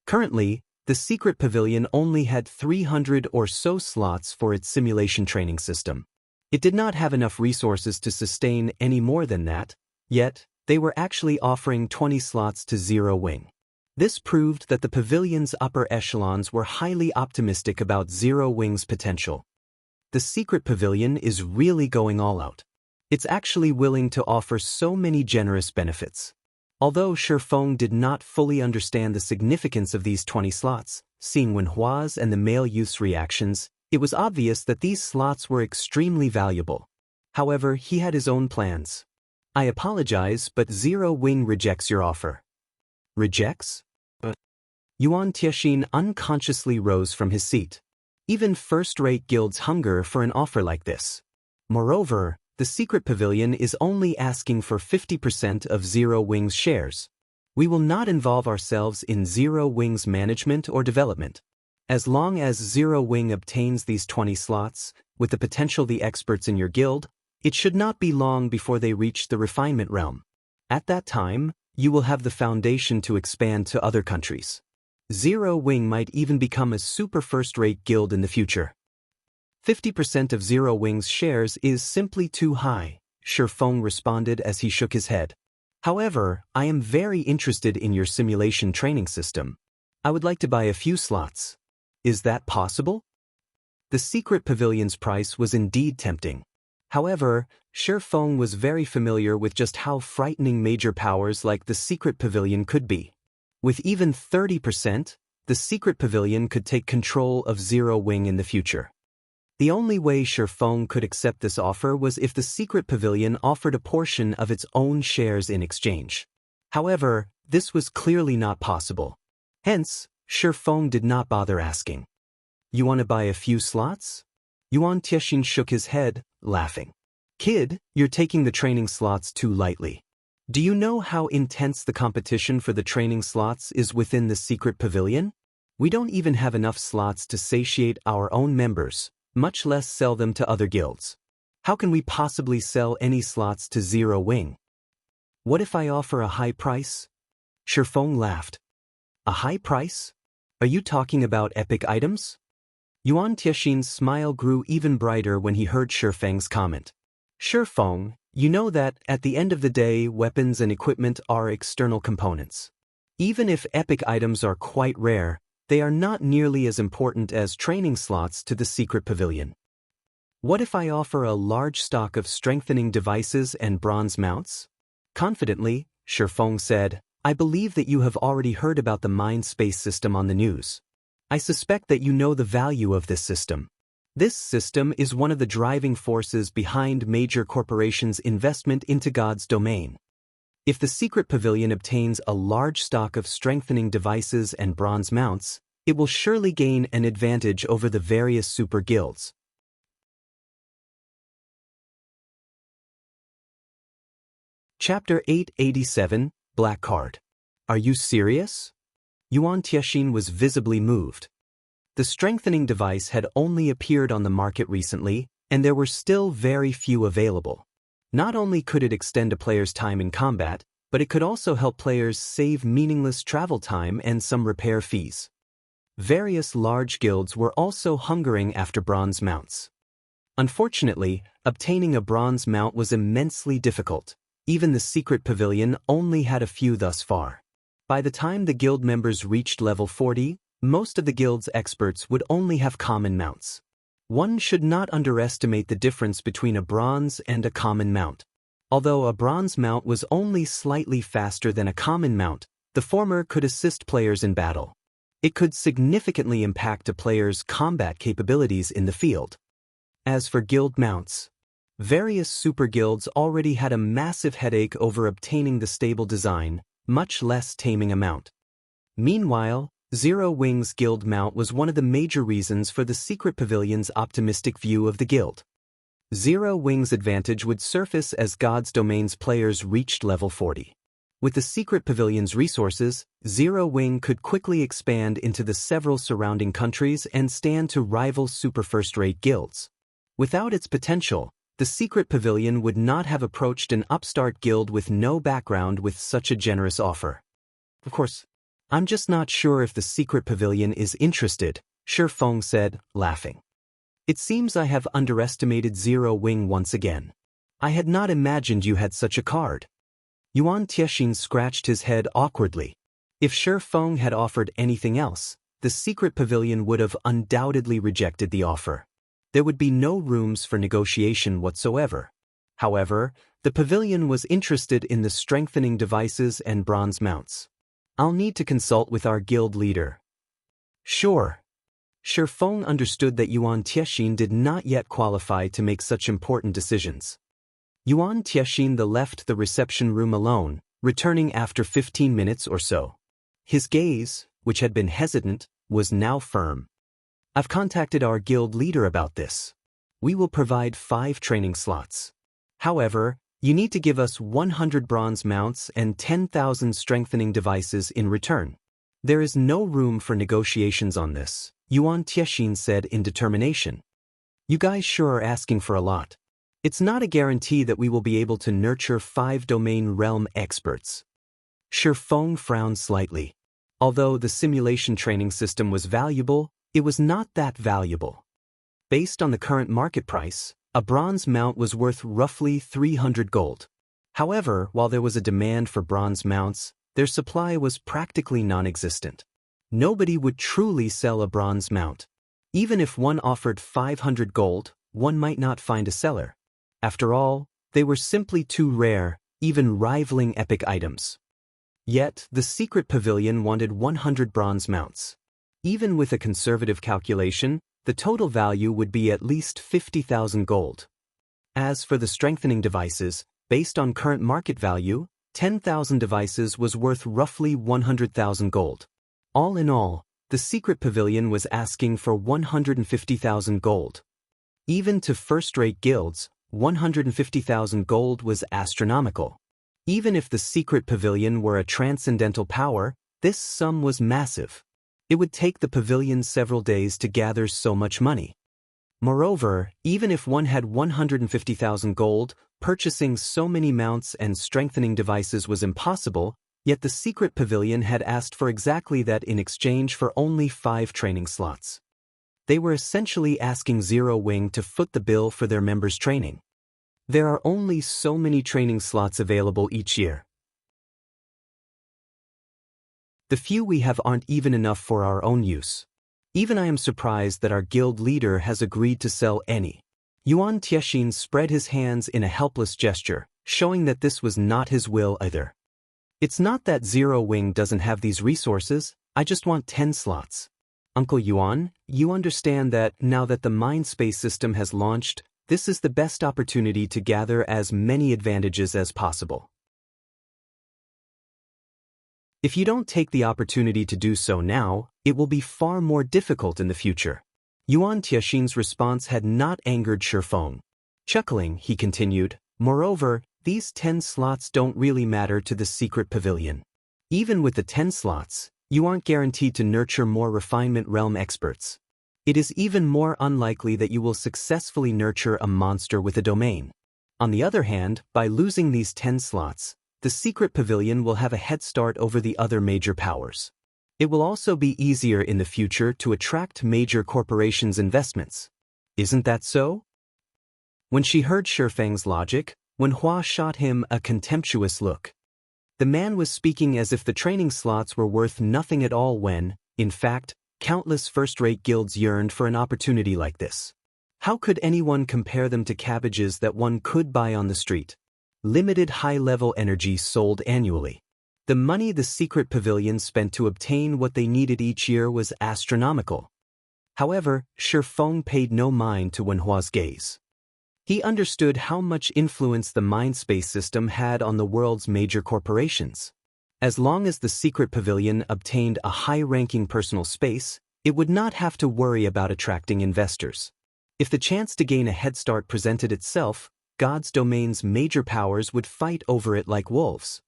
Currently, the secret pavilion only had 300 or so slots for its simulation training system. It did not have enough resources to sustain any more than that, yet, they were actually offering 20 slots to Zero Wing. This proved that the pavilion's upper echelons were highly optimistic about Zero Wing's potential. The secret pavilion is really going all out. It's actually willing to offer so many generous benefits. Although Feng did not fully understand the significance of these 20 slots, seeing Wenhua's and the male youth's reactions, it was obvious that these slots were extremely valuable. However, he had his own plans. I apologize, but Zero Wing rejects your offer. Rejects? But Yuan Tiexin unconsciously rose from his seat. Even first-rate guilds hunger for an offer like this. Moreover, the secret pavilion is only asking for 50% of Zero Wing's shares. We will not involve ourselves in Zero Wing's management or development. As long as Zero Wing obtains these 20 slots, with the potential the experts in your guild, it should not be long before they reach the refinement realm. At that time, you will have the foundation to expand to other countries. Zero Wing might even become a super first-rate guild in the future. 50% of Zero Wing's shares is simply too high, Feng responded as he shook his head. However, I am very interested in your simulation training system. I would like to buy a few slots. Is that possible? The secret pavilion's price was indeed tempting. However, Feng was very familiar with just how frightening major powers like the secret pavilion could be. With even 30%, the secret pavilion could take control of Zero Wing in the future. The only way Feng could accept this offer was if the secret pavilion offered a portion of its own shares in exchange. However, this was clearly not possible. Hence, Feng did not bother asking. You want to buy a few slots? Yuan Tiexin shook his head, laughing. Kid, you're taking the training slots too lightly. Do you know how intense the competition for the training slots is within the secret pavilion? We don't even have enough slots to satiate our own members, much less sell them to other guilds. How can we possibly sell any slots to Zero Wing? What if I offer a high price? Feng laughed. A high price? Are you talking about epic items? Yuan Tiexin's smile grew even brighter when he heard Feng's comment. Feng, you know that, at the end of the day, weapons and equipment are external components. Even if epic items are quite rare, they are not nearly as important as training slots to the secret pavilion. What if I offer a large stock of strengthening devices and bronze mounts? Confidently, Feng said, I believe that you have already heard about the mind space system on the news. I suspect that you know the value of this system. This system is one of the driving forces behind major corporations' investment into God's domain. If the secret pavilion obtains a large stock of strengthening devices and bronze mounts, it will surely gain an advantage over the various super guilds. Chapter 887, Black Card. Are you serious? Yuan Tiexin was visibly moved. The strengthening device had only appeared on the market recently, and there were still very few available. Not only could it extend a player's time in combat, but it could also help players save meaningless travel time and some repair fees. Various large guilds were also hungering after bronze mounts. Unfortunately, obtaining a bronze mount was immensely difficult. Even the secret pavilion only had a few thus far. By the time the guild members reached level 40, most of the guild's experts would only have common mounts. One should not underestimate the difference between a bronze and a common mount. Although a bronze mount was only slightly faster than a common mount, the former could assist players in battle. It could significantly impact a player's combat capabilities in the field. As for guild mounts, Various super guilds already had a massive headache over obtaining the stable design, much less taming amount. Meanwhile, Zero Wing's guild mount was one of the major reasons for the Secret Pavilion's optimistic view of the guild. Zero Wing's advantage would surface as God's Domain's players reached level 40. With the Secret Pavilion's resources, Zero Wing could quickly expand into the several surrounding countries and stand to rival super first-rate guilds. Without its potential, the Secret Pavilion would not have approached an upstart guild with no background with such a generous offer. Of course, I'm just not sure if the Secret Pavilion is interested, Feng said, laughing. It seems I have underestimated Zero Wing once again. I had not imagined you had such a card. Yuan Tiexin scratched his head awkwardly. If Feng had offered anything else, the Secret Pavilion would have undoubtedly rejected the offer. There would be no rooms for negotiation whatsoever. However, the pavilion was interested in the strengthening devices and bronze mounts. I'll need to consult with our guild leader. Sure. Feng understood that Yuan Tiexin did not yet qualify to make such important decisions. Yuan Tiexin left the reception room alone, returning after 15 minutes or so. His gaze, which had been hesitant, was now firm. I've contacted our guild leader about this. We will provide 5 training slots. However, you need to give us 100 bronze mounts and 10,000 strengthening devices in return. There is no room for negotiations on this, Yuan Tiexin said in determination. You guys sure are asking for a lot. It's not a guarantee that we will be able to nurture 5 domain realm experts. Feng frowned slightly. Although the simulation training system was valuable, it was not that valuable. Based on the current market price, a bronze mount was worth roughly 300 gold. However, while there was a demand for bronze mounts, their supply was practically non-existent. Nobody would truly sell a bronze mount. Even if one offered 500 gold, one might not find a seller. After all, they were simply too rare, even rivaling epic items. Yet, the Secret Pavilion wanted 100 bronze mounts. Even with a conservative calculation, the total value would be at least 50,000 gold. As for the strengthening devices, based on current market value, 10,000 devices was worth roughly 100,000 gold. All in all, the Secret Pavilion was asking for 150,000 gold. Even to first-rate guilds, 150,000 gold was astronomical. Even if the Secret Pavilion were a transcendental power, this sum was massive. It would take the pavilion several days to gather so much money. Moreover, even if one had 150,000 gold, purchasing so many mounts and strengthening devices was impossible, yet the Secret Pavilion had asked for exactly that in exchange for only 5 training slots. They were essentially asking Zero Wing to foot the bill for their members' training. There are only so many training slots available each year. The few we have aren't even enough for our own use. Even I am surprised that our guild leader has agreed to sell any. Yuan Tiexin spread his hands in a helpless gesture, showing that this was not his will either. It's not that Zero Wing doesn't have these resources, I just want 10 slots. Uncle Yuan, you understand that now that the mind space system has launched, this is the best opportunity to gather as many advantages as possible. If you don't take the opportunity to do so now, it will be far more difficult in the future. Yuan Tiexin's response had not angered Feng. Chuckling, he continued, moreover, these 10 slots don't really matter to the Secret Pavilion. Even with the 10 slots, you aren't guaranteed to nurture more refinement realm experts. It is even more unlikely that you will successfully nurture a monster with a domain. On the other hand, by losing these 10 slots, the Secret Pavilion will have a head start over the other major powers. It will also be easier in the future to attract major corporations' investments. Isn't that so? When she heard Feng's logic, Wenhua shot him a contemptuous look. The man was speaking as if the training slots were worth nothing at all when, in fact, countless first-rate guilds yearned for an opportunity like this. How could anyone compare them to cabbages that one could buy on the street? Limited high-level energy sold annually. The money the Secret Pavilion spent to obtain what they needed each year was astronomical. However, Feng paid no mind to Wenhua's gaze. He understood how much influence the Mindspace system had on the world's major corporations. As long as the secret pavilion obtained a high-ranking personal space, it would not have to worry about attracting investors. If the chance to gain a head start presented itself, God's domain's major powers would fight over it like wolves.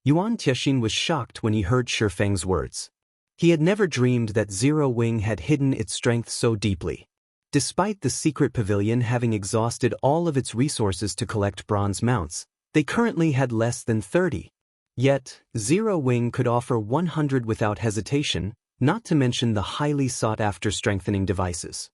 Yuan Tiexian was shocked when he heard Feng's words. He had never dreamed that Zero Wing had hidden its strength so deeply. Despite the secret pavilion having exhausted all of its resources to collect bronze mounts, they currently had less than 30. Yet, Zero Wing could offer 100 without hesitation, not to mention the highly sought-after strengthening devices.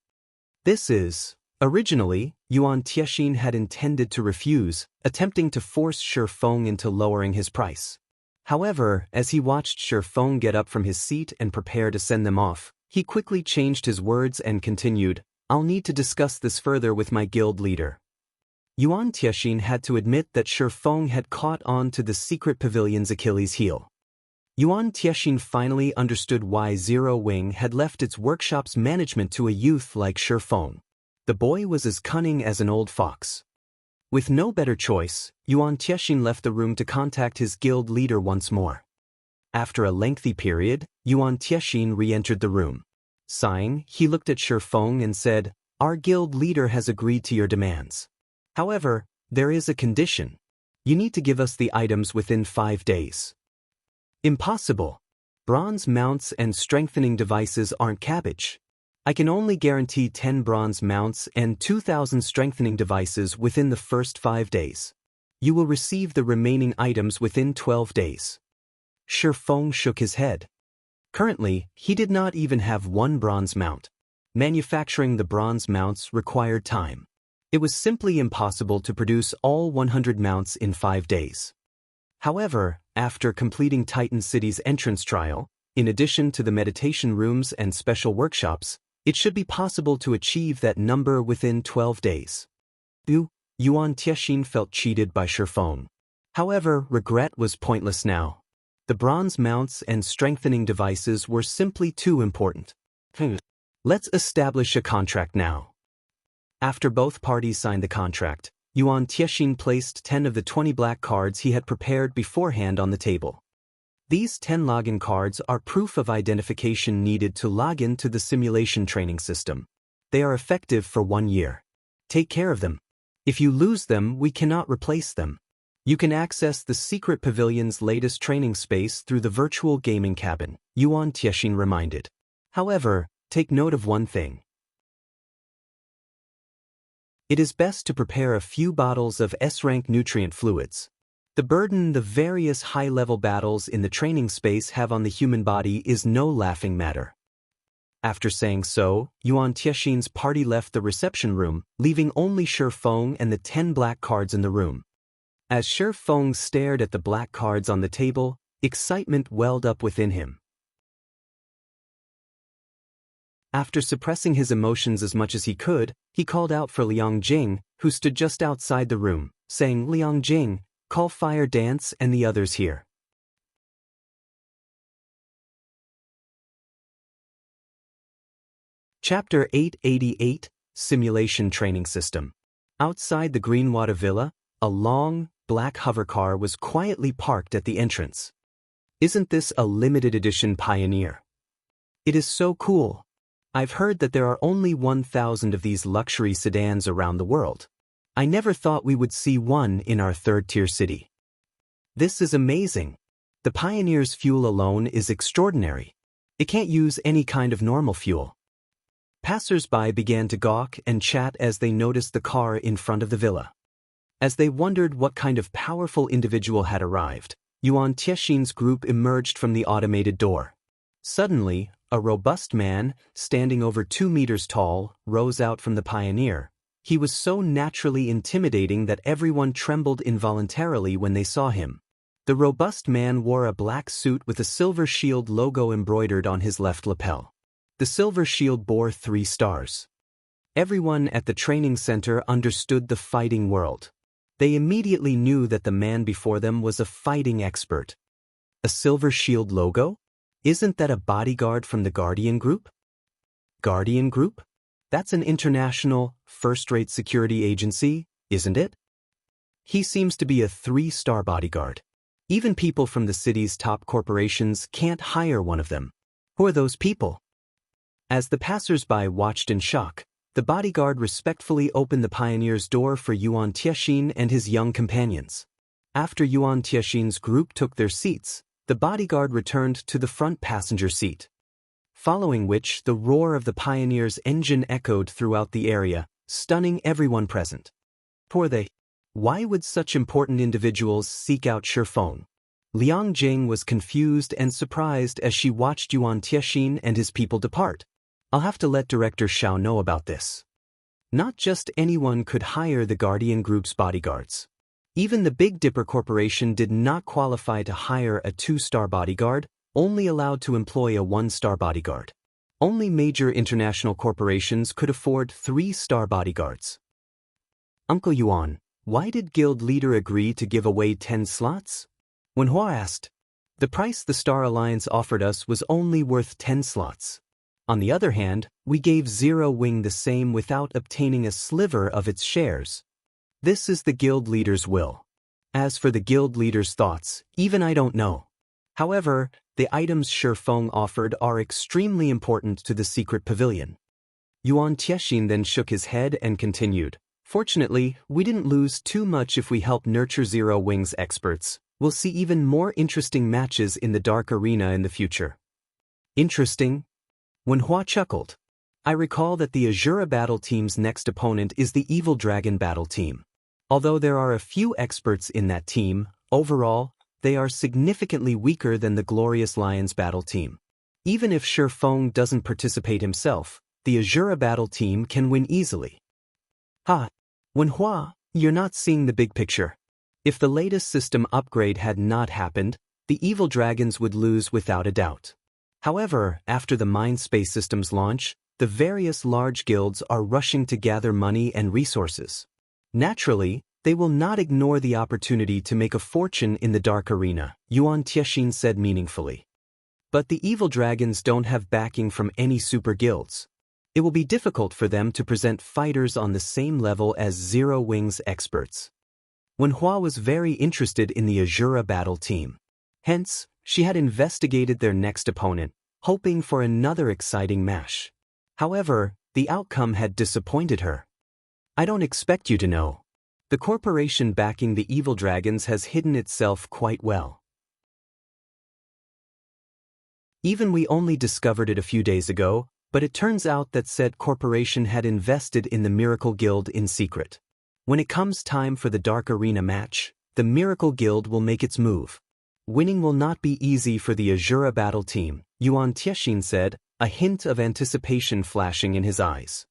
Originally, Yuan Tiexian had intended to refuse, attempting to force Feng into lowering his price. However, as he watched Feng get up from his seat and prepare to send them off, he quickly changed his words and continued, "I'll need to discuss this further with my guild leader." Yuan Tiexian had to admit that Feng had caught on to the secret pavilion's Achilles heel. Yuan Tiexian finally understood why Zero Wing had left its workshop's management to a youth like Feng. The boy was as cunning as an old fox. With no better choice, Yuan Tiexian left the room to contact his guild leader once more. After a lengthy period, Yuan Tiexian re-entered the room. Sighing, he looked at Feng and said, "Our guild leader has agreed to your demands. However, there is a condition. You need to give us the items within 5 days." "Impossible. Bronze mounts and strengthening devices aren't cabbage. I can only guarantee 10 bronze mounts and 2,000 strengthening devices within the first 5 days. You will receive the remaining items within 12 days. Feng shook his head. Currently, he did not even have 1 bronze mount. Manufacturing the bronze mounts required time. It was simply impossible to produce all 100 mounts in 5 days. However, after completing Titan City's entrance trial, in addition to the meditation rooms and special workshops, it should be possible to achieve that number within 12 days. Yuan Tiexian felt cheated by Feng. However, regret was pointless now. The bronze mounts and strengthening devices were simply too important. Let's establish a contract now. After both parties signed the contract, Yuan Tiexian placed 10 of the 20 black cards he had prepared beforehand on the table. These 10 login cards are proof of identification needed to log into the simulation training system. They are effective for 1 year. Take care of them. If you lose them, we cannot replace them. You can access the secret pavilion's latest training space through the virtual gaming cabin, Yuan Tiexian reminded. However, take note of one thing. It is best to prepare a few bottles of S-rank nutrient fluids. The burden the various high-level battles in the training space have on the human body is no laughing matter. After saying so, Yuan Tiexian's party left the reception room, leaving only Feng and the 10 black cards in the room. As Feng stared at the black cards on the table, excitement welled up within him. After suppressing his emotions as much as he could, he called out for Liang Jing, who stood just outside the room, saying, "Liang Jing, call Fire Dance and the others here." Chapter 888, Simulation Training System. Outside the Greenwater Villa, a long, black hovercar was quietly parked at the entrance. "Isn't this a limited edition Pioneer? It is so cool. I've heard that there are only 1,000 of these luxury sedans around the world. I never thought we would see one in our third-tier city. This is amazing. The Pioneer's fuel alone is extraordinary. It can't use any kind of normal fuel." Passers-by began to gawk and chat as they noticed the car in front of the villa. As they wondered what kind of powerful individual had arrived, Yuan Tiexian's group emerged from the automated door. Suddenly, a robust man, standing over 2 meters tall, rose out from the Pioneer. He was so naturally intimidating that everyone trembled involuntarily when they saw him. The robust man wore a black suit with a silver shield logo embroidered on his left lapel. The silver shield bore 3 stars. Everyone at the training center understood the fighting world. They immediately knew that the man before them was a fighting expert. A silver shield logo? Isn't that a bodyguard from the Guardian Group? Guardian Group? That's an international, first-rate security agency, isn't it? He seems to be a 3-star bodyguard. Even people from the city's top corporations can't hire one of them. Who are those people? As the passers-by watched in shock, the bodyguard respectfully opened the pioneer's door for Yuan Tiexin and his young companions. After Yuan Tiexin's group took their seats, the bodyguard returned to the front passenger seat. Following which, the roar of the pioneer's engine echoed throughout the area, stunning everyone present. Poor they. Why would such important individuals seek out Feng? Liang Jing was confused and surprised as she watched Yuan Tiexin and his people depart. I'll have to let Director Xiao know about this. Not just anyone could hire the Guardian Group's bodyguards. Even the Big Dipper Corporation did not qualify to hire a 2-star bodyguard, only allowed to employ a 1-star bodyguard. Only major international corporations could afford 3-star bodyguards. Uncle Yuan, why did Guild Leader agree to give away 10 slots? When Hua asked. The price the Star Alliance offered us was only worth 10 slots. On the other hand, we gave Zero Wing the same without obtaining a sliver of its shares. This is the Guild Leader's will. As for the Guild Leader's thoughts, even I don't know. However, the items Feng offered are extremely important to the secret pavilion. Yuan Tiexin then shook his head and continued. Fortunately, we didn't lose too much if we help nurture Zero Wing's experts. We'll see even more interesting matches in the Dark Arena in the future. Interesting? When Hua chuckled. I recall that the Azura battle team's next opponent is the Evil Dragon battle team. Although there are a few experts in that team, overall, they are significantly weaker than the Glorious Lions battle team. Even if Feng doesn't participate himself, the Azura battle team can win easily. When Hua, you're not seeing the big picture. If the latest system upgrade had not happened, the Evil Dragons would lose without a doubt. However, after the Mindspace system's launch, the various large guilds are rushing to gather money and resources. Naturally, they will not ignore the opportunity to make a fortune in the Dark Arena, Yuan Tiexin said meaningfully. But the Evil Dragons don't have backing from any super guilds. It will be difficult for them to present fighters on the same level as Zero Wing's experts. When Hua was very interested in the Azura battle team. Hence, she had investigated their next opponent, hoping for another exciting match. However, the outcome had disappointed her. I don't expect you to know. The corporation backing the Evil Dragons has hidden itself quite well. Even we only discovered it a few days ago, but it turns out that said corporation had invested in the Miracle Guild in secret. When it comes time for the Dark Arena match, the Miracle Guild will make its move. Winning will not be easy for the Azura battle team, Yuan Tiexin said, a hint of anticipation flashing in his eyes.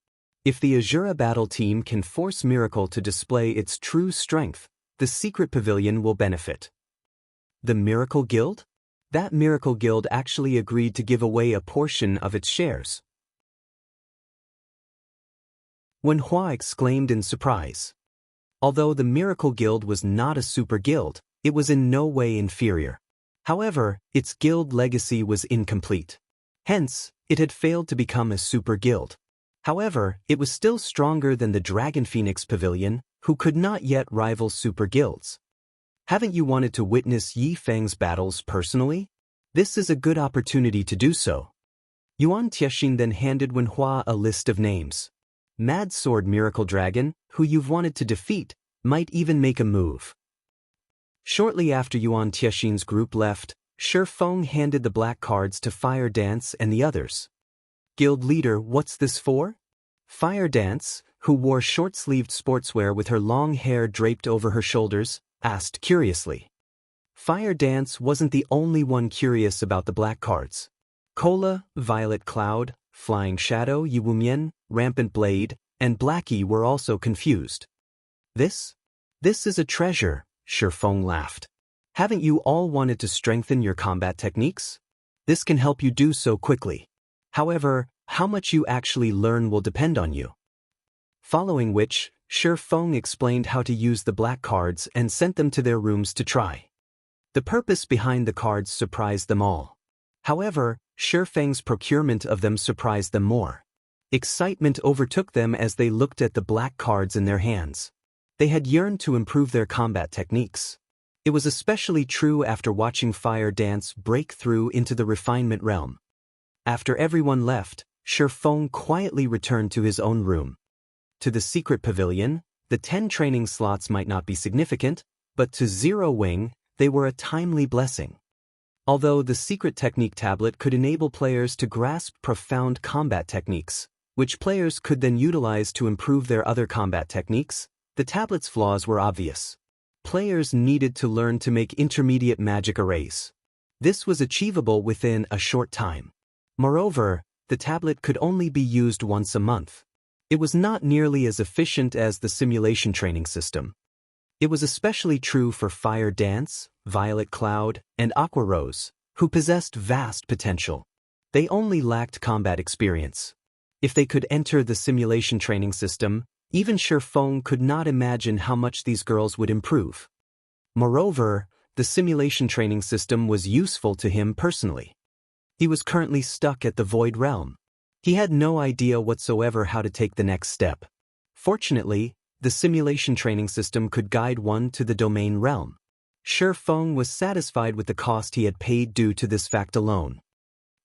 If the Azura battle team can force Miracle to display its true strength, the secret pavilion will benefit. The Miracle Guild? That Miracle Guild actually agreed to give away a portion of its shares. When Hua exclaimed in surprise. Although the Miracle Guild was not a super guild, it was in no way inferior. However, its guild legacy was incomplete. Hence, it had failed to become a super guild. However, it was still stronger than the Dragon Phoenix Pavilion, who could not yet rival super guilds. Haven't you wanted to witness Yi Feng's battles personally? This is a good opportunity to do so. Yuan Tiexin then handed Wen Hua a list of names. Mad Sword Miracle Dragon, who you've wanted to defeat, might even make a move. Shortly after Yuan Tiexin's group left, Feng handed the black cards to Fire Dance and the others. Guild leader, what's this for? Fire Dance, who wore short-sleeved sportswear with her long hair draped over her shoulders, asked curiously. Fire Dance wasn't the only one curious about the black cards. Cola, Violet Cloud, Flying Shadow, Yiwumian, Rampant Blade, and Blackie were also confused. This is a treasure, Feng laughed. Haven't you all wanted to strengthen your combat techniques? This can help you do so quickly. However, how much you actually learn will depend on you. Following which, Feng explained how to use the black cards and sent them to their rooms to try. The purpose behind the cards surprised them all. However, Feng's procurement of them surprised them more. Excitement overtook them as they looked at the black cards in their hands. They had yearned to improve their combat techniques. It was especially true after watching Fire Dance break through into the refinement realm. After everyone left, Feng quietly returned to his own room. To the secret pavilion, the 10 training slots might not be significant, but to Zero Wing, they were a timely blessing. Although the secret technique tablet could enable players to grasp profound combat techniques, which players could then utilize to improve their other combat techniques, the tablet's flaws were obvious. Players needed to learn to make intermediate magic arrays. This was achievable within a short time. Moreover, the tablet could only be used once a month. It was not nearly as efficient as the simulation training system. It was especially true for Fire Dance, Violet Cloud, and Aqua Rose, who possessed vast potential. They only lacked combat experience. If they could enter the simulation training system, even Feng could not imagine how much these girls would improve. Moreover, the simulation training system was useful to him personally. He was currently stuck at the Void Realm. He had no idea whatsoever how to take the next step. Fortunately, the simulation training system could guide one to the Domain Realm. Feng was satisfied with the cost he had paid due to this fact alone.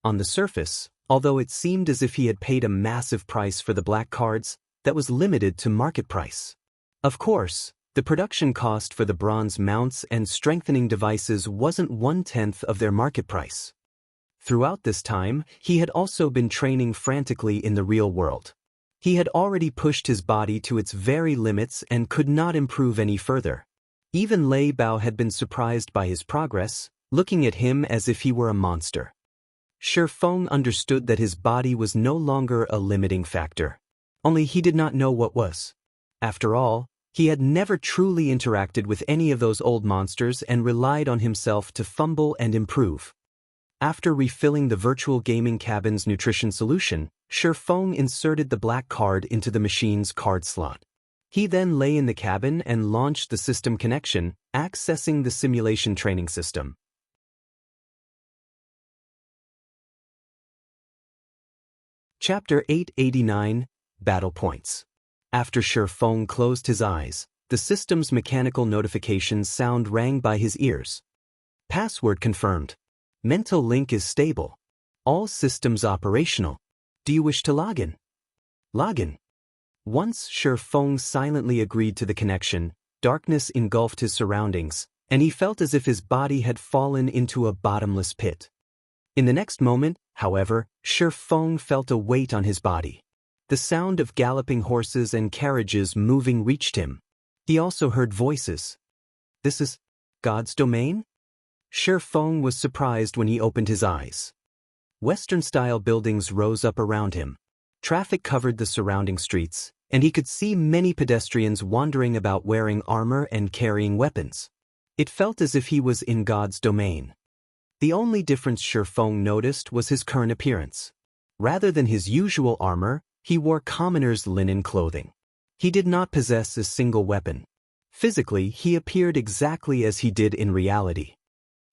On the surface, although it seemed as if he had paid a massive price for the black cards, that was limited to market price. Of course, the production cost for the bronze mounts and strengthening devices wasn't 1/10 of their market price. Throughout this time, he had also been training frantically in the real world. He had already pushed his body to its very limits and could not improve any further. Even Lei Bao had been surprised by his progress, looking at him as if he were a monster. Feng understood that his body was no longer a limiting factor. Only he did not know what was. After all, he had never truly interacted with any of those old monsters and relied on himself to fumble and improve. After refilling the virtual gaming cabin's nutrition solution, Feng inserted the black card into the machine's card slot. He then lay in the cabin and launched the system connection, accessing the simulation training system. Chapter 889, Battle Points. After Feng closed his eyes, the system's mechanical notification sound rang by his ears. Password confirmed. Mental link is stable. All systems operational. Do you wish to log in? Login. Once Feng silently agreed to the connection, darkness engulfed his surroundings, and he felt as if his body had fallen into a bottomless pit. In the next moment, however, Feng felt a weight on his body. The sound of galloping horses and carriages moving reached him. He also heard voices. This is God's domain? Feng was surprised when he opened his eyes. Western-style buildings rose up around him. Traffic covered the surrounding streets, and he could see many pedestrians wandering about wearing armor and carrying weapons. It felt as if he was in God's domain. The only difference Feng noticed was his current appearance. Rather than his usual armor, he wore commoner's linen clothing. He did not possess a single weapon. Physically, he appeared exactly as he did in reality.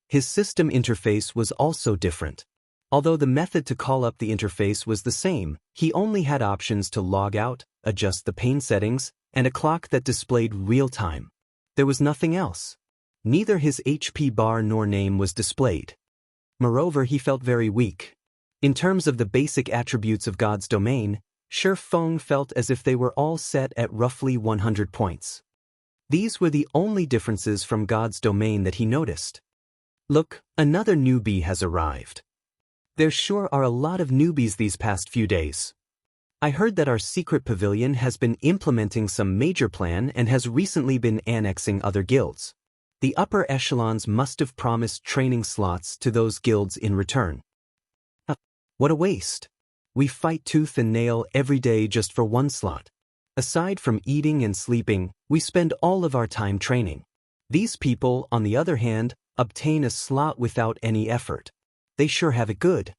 His system interface was also different. Although the method to call up the interface was the same, he only had options to log out, adjust the pain settings, and a clock that displayed real time. There was nothing else. Neither his HP bar nor name was displayed. Moreover, he felt very weak. In terms of the basic attributes of God's domain, Feng felt as if they were all set at roughly 100 points. These were the only differences from God's domain that he noticed. Look, another newbie has arrived. There sure are a lot of newbies these past few days. I heard that our secret pavilion has been implementing some major plan and has recently been annexing other guilds. The upper echelons must have promised training slots to those guilds in return. What a waste. We fight tooth and nail every day just for one slot. Aside from eating and sleeping, we spend all of our time training. These people, on the other hand, obtain a slot without any effort. They sure have it good.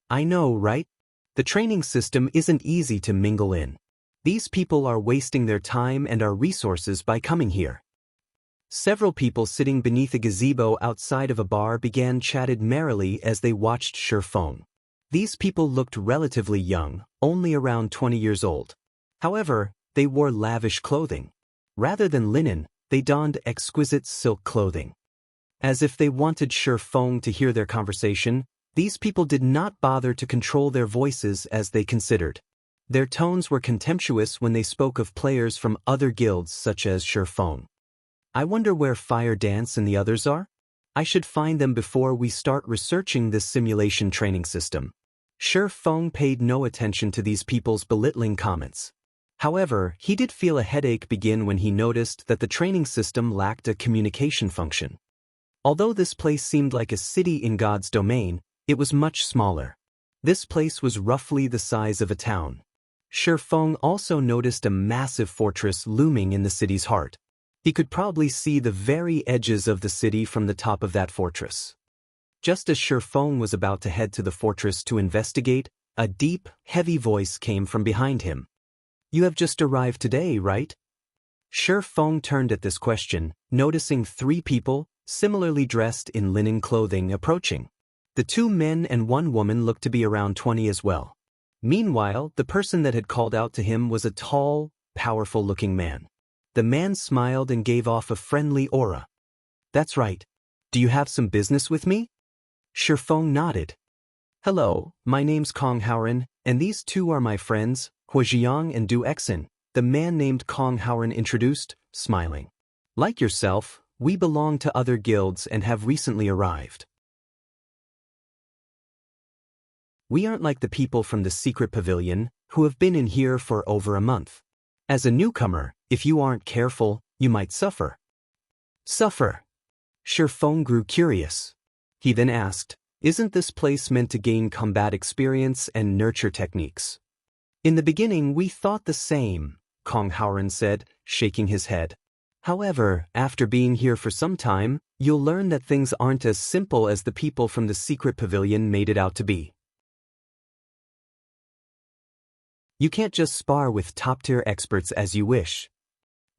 I know, right? The training system isn't easy to mingle in. These people are wasting their time and our resources by coming here. Several people sitting beneath a gazebo outside of a bar began chatted merrily as they watched Feng. These people looked relatively young, only around 20 years old. However, they wore lavish clothing. Rather than linen, they donned exquisite silk clothing. As if they wanted Feng to hear their conversation, these people did not bother to control their voices as they considered. Their tones were contemptuous when they spoke of players from other guilds such as Feng. I wonder where Fire Dance and the others are? I should find them before we start researching this simulation training system. Feng paid no attention to these people's belittling comments. However, he did feel a headache begin when he noticed that the training system lacked a communication function. Although this place seemed like a city in God's domain, it was much smaller. This place was roughly the size of a town. Feng also noticed a massive fortress looming in the city's heart. He could probably see the very edges of the city from the top of that fortress. Just as Feng was about to head to the fortress to investigate, a deep, heavy voice came from behind him. "You have just arrived today, right?" Feng turned at this question, noticing 3 people, similarly dressed in linen clothing, approaching. The 2 men and 1 woman looked to be around 20 as well. Meanwhile, the person that had called out to him was a tall, powerful-looking man. The man smiled and gave off a friendly aura. "That's right. Do you have some business with me?" Feng nodded. "Hello, my name's Uncrowned, and these 2 are my friends, Huajiang and Du Exin," the man named Uncrowned introduced, smiling. "Like yourself, we belong to other guilds and have recently arrived. We aren't like the people from the secret pavilion, who have been in here for over a month. As a newcomer, if you aren't careful, you might suffer." "Suffer?" Feng grew curious. He then asked, "Isn't this place meant to gain combat experience and nurture techniques?" "In the beginning we thought the same," Uncrowned said, shaking his head. "However, after being here for some time, you'll learn that things aren't as simple as the people from the secret pavilion made it out to be. You can't just spar with top-tier experts as you wish.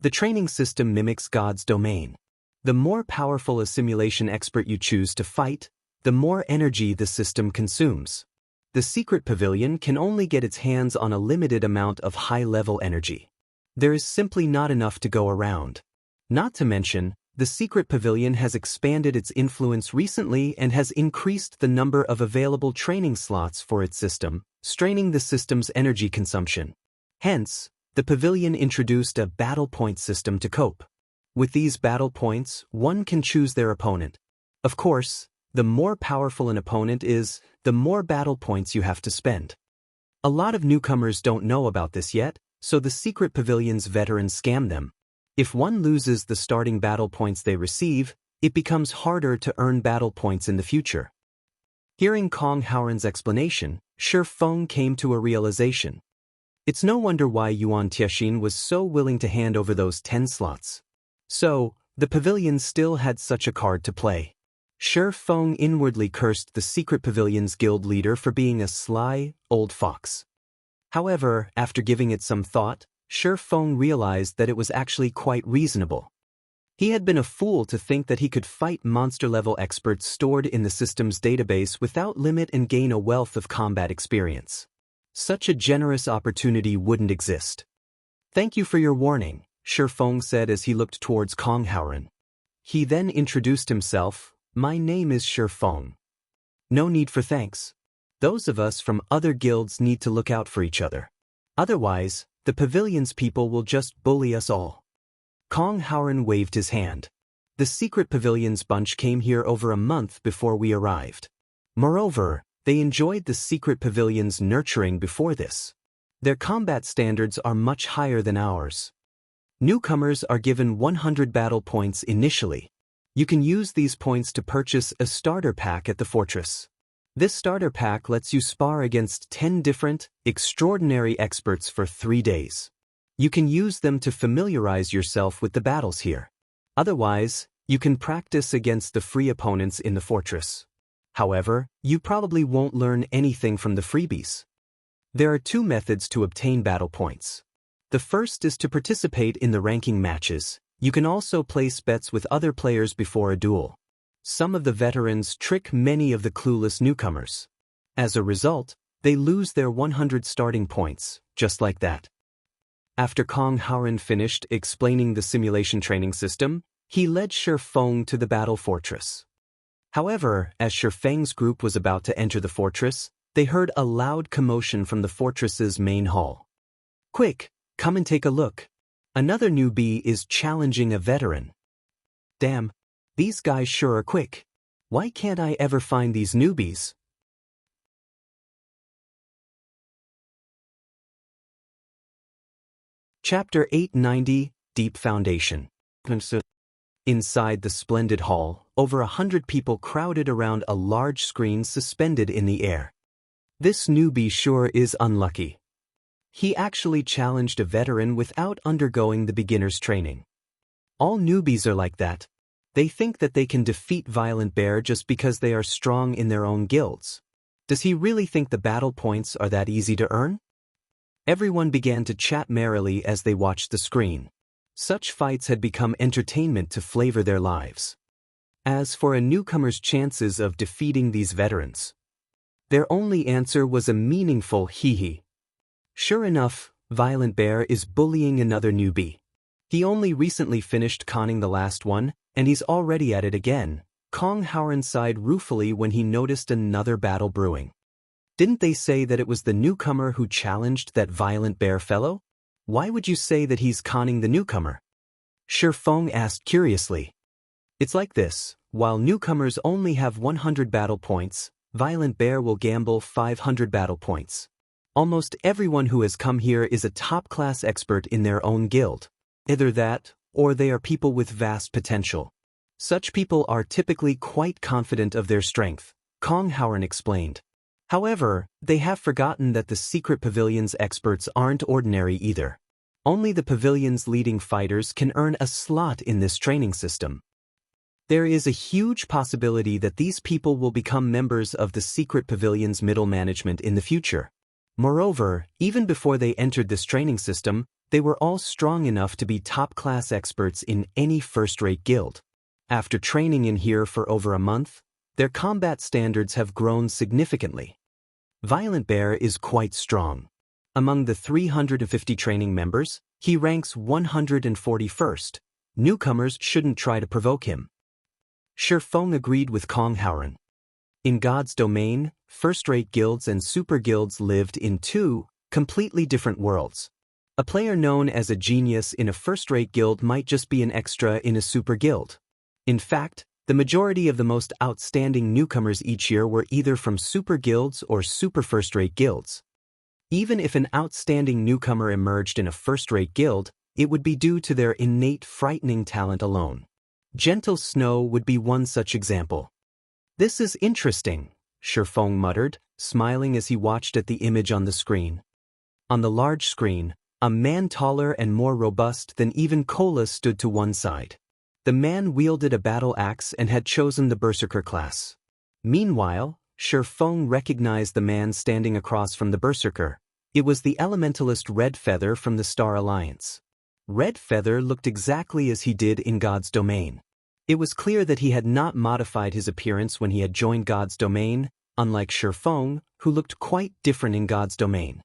The training system mimics God's domain. The more powerful a simulation expert you choose to fight, the more energy the system consumes. The secret pavilion can only get its hands on a limited amount of high-level energy. There is simply not enough to go around. Not to mention, the secret pavilion has expanded its influence recently and has increased the number of available training slots for its system, straining the system's energy consumption. Hence, the pavilion introduced a battle point system to cope. With these battle points, one can choose their opponent. Of course, the more powerful an opponent is, the more battle points you have to spend. A lot of newcomers don't know about this yet, so the secret pavilion's veterans scam them. If one loses the starting battle points they receive, it becomes harder to earn battle points in the future. Hearing Uncrowned's explanation, Feng came to a realization. It's no wonder why Yuan Tiexin was so willing to hand over those 10 slots. So, the pavilion still had such a card to play. Feng inwardly cursed the secret pavilion's guild leader for being a sly, old fox. However, after giving it some thought, Feng realized that it was actually quite reasonable. He had been a fool to think that he could fight monster-level experts stored in the system's database without limit and gain a wealth of combat experience. Such a generous opportunity wouldn't exist. "Thank you for your warning," Feng said as he looked towards Uncrowned. He then introduced himself. "My name is Feng." "No need for thanks. Those of us from other guilds need to look out for each other. Otherwise, the pavilion's people will just bully us all." Uncrowned waved his hand. "The secret pavilion's bunch came here over a month before we arrived. Moreover, they enjoyed the secret pavilion's nurturing before this. Their combat standards are much higher than ours. Newcomers are given 100 battle points initially. You can use these points to purchase a starter pack at the fortress. This starter pack lets you spar against 10 different, extraordinary experts for 3 days. You can use them to familiarize yourself with the battles here. Otherwise, you can practice against the free opponents in the fortress. However, you probably won't learn anything from the freebies. There are 2 methods to obtain battle points. The first is to participate in the ranking matches. You can also place bets with other players before a duel. Some of the veterans trick many of the clueless newcomers. As a result, They lose their 100 starting points, just like that. After Kong Haoren finished explaining the simulation training system, he led Feng to the battle fortress. However, as Feng's group was about to enter the fortress, they heard a loud commotion from the fortress's main hall. "Quick, come and take a look. Another newbie is challenging a veteran." "Damn, these guys sure are quick. Why can't I ever find these newbies?" Chapter 890, Deep Foundation. Inside the splendid hall, over 100 people crowded around a large screen suspended in the air. This newbie sure is unlucky. He actually challenged a veteran without undergoing the beginner's training. All newbies are like that. They think that they can defeat Violent Bear just because they are strong in their own guilds. Does he really think the battle points are that easy to earn? Everyone began to chat merrily as they watched the screen. Such fights had become entertainment to flavor their lives. As for a newcomer's chances of defeating these veterans, their only answer was a meaningful hee-hee. Sure enough, Violent Bear is bullying another newbie. He only recently finished conning the last one, and he's already at it again. Kong Haoren sighed ruefully when he noticed another battle brewing. Didn't they say that it was the newcomer who challenged that Violent Bear fellow? Why would you say that he's conning the newcomer? Feng asked curiously. It's like this, while newcomers only have 100 battle points, Violent Bear will gamble 500 battle points. Almost everyone who has come here is a top-class expert in their own guild. Either that, or they are people with vast potential. Such people are typically quite confident of their strength, Kong Haoren explained. However, they have forgotten that the secret pavilion's experts aren't ordinary either. Only the pavilion's leading fighters can earn a slot in this training system. There is a huge possibility that these people will become members of the secret pavilion's middle management in the future. Moreover, even before they entered this training system, they were all strong enough to be top-class experts in any first-rate guild. After training in here for over a month, their combat standards have grown significantly. Violent Bear is quite strong. Among the 350 training members, he ranks 141st. Newcomers shouldn't try to provoke him. Feng agreed with Kong Haoren. In God's domain, first-rate guilds and super guilds lived in two completely different worlds. A player known as a genius in a first-rate guild might just be an extra in a super guild. In fact, the majority of the most outstanding newcomers each year were either from super guilds or super first-rate guilds. Even if an outstanding newcomer emerged in a first-rate guild, it would be due to their innate frightening talent alone. Gentle Snow would be one such example. "This is interesting," Feng muttered, smiling as he watched at the image on the screen. On the large screen, a man taller and more robust than even Cola stood to one side. The man wielded a battle axe and had chosen the Berserker class. Meanwhile, Feng recognized the man standing across from the Berserker. It was the elementalist Red Feather from the Star Alliance. Red Feather looked exactly as he did in God's domain. It was clear that he had not modified his appearance when he had joined God's domain, unlike Feng, who looked quite different in God's domain.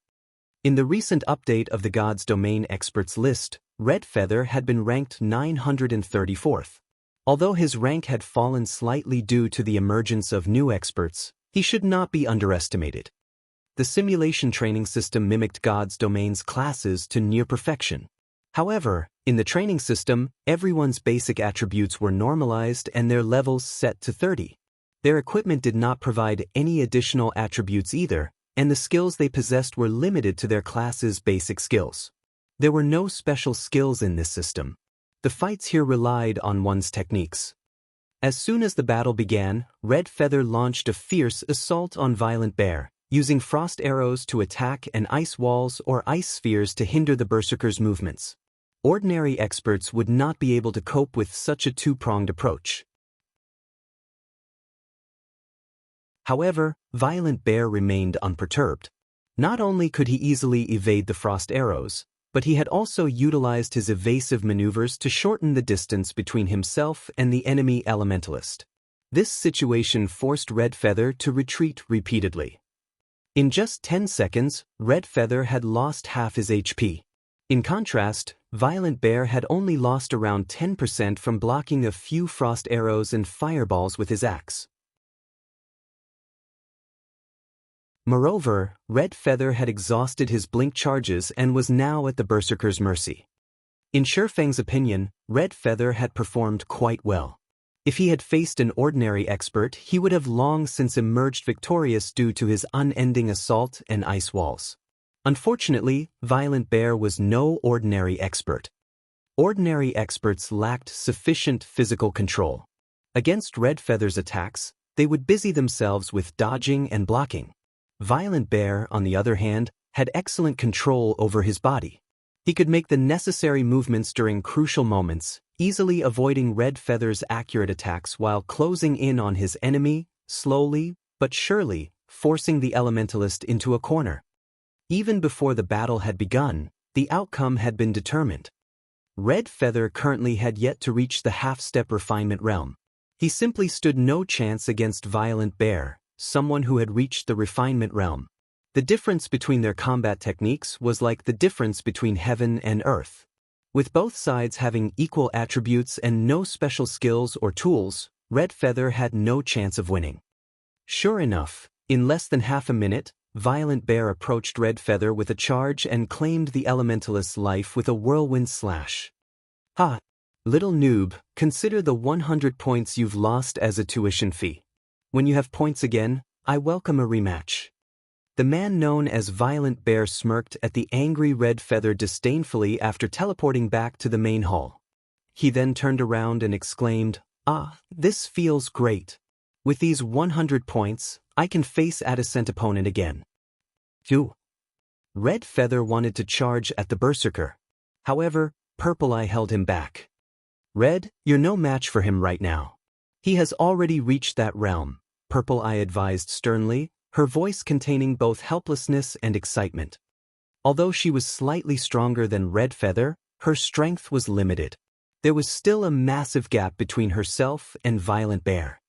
In the recent update of the God's domain experts list, Red Feather had been ranked 934th. Although his rank had fallen slightly due to the emergence of new experts, he should not be underestimated. The simulation training system mimicked God's domain's classes to near perfection. However, in the training system, everyone's basic attributes were normalized and their levels set to 30. Their equipment did not provide any additional attributes either, and the skills they possessed were limited to their class's basic skills. There were no special skills in this system. The fights here relied on one's techniques. As soon as the battle began, Red Feather launched a fierce assault on Violent Bear, using frost arrows to attack and ice walls or ice spheres to hinder the Berserker's movements. Ordinary experts would not be able to cope with such a two-pronged approach. However, Violent Bear remained unperturbed. Not only could he easily evade the frost arrows, but he had also utilized his evasive maneuvers to shorten the distance between himself and the enemy elementalist. This situation forced Red Feather to retreat repeatedly. In just 10 seconds, Red Feather had lost half his HP. In contrast, Violent Bear had only lost around 10% from blocking a few frost arrows and fireballs with his axe. Moreover, Red Feather had exhausted his blink charges and was now at the Berserker's mercy. In Feng's opinion, Red Feather had performed quite well. If he had faced an ordinary expert, he would have long since emerged victorious due to his unending assault and ice walls. Unfortunately, Violent Bear was no ordinary expert. Ordinary experts lacked sufficient physical control. Against Red Feather's attacks, they would busy themselves with dodging and blocking. Violent Bear, on the other hand, had excellent control over his body. He could make the necessary movements during crucial moments, easily avoiding Red Feather's accurate attacks while closing in on his enemy, slowly but surely, forcing the Elementalist into a corner. Even before the battle had begun, the outcome had been determined. Red Feather currently had yet to reach the half-step refinement realm. He simply stood no chance against Violent Bear, someone who had reached the refinement realm. The difference between their combat techniques was like the difference between heaven and earth. With both sides having equal attributes and no special skills or tools, Red Feather had no chance of winning. Sure enough, in less than half a minute, Violent Bear approached Red Feather with a charge and claimed the Elementalist's life with a whirlwind slash. Ha! Little noob, consider the 100 points you've lost as a tuition fee. When you have points again, I welcome a rematch. The man known as Violent Bear smirked at the angry Red Feather disdainfully after teleporting back to the main hall. He then turned around and exclaimed, "Ah, this feels great. With these 100 points, I can face a decent opponent again." Phew. Red Feather wanted to charge at the Berserker. However, Purple Eye held him back. "Red, you're no match for him right now. He has already reached that realm," Purple Eye advised sternly, her voice containing both helplessness and excitement. Although she was slightly stronger than Red Feather, her strength was limited. There was still a massive gap between herself and Violent Bear.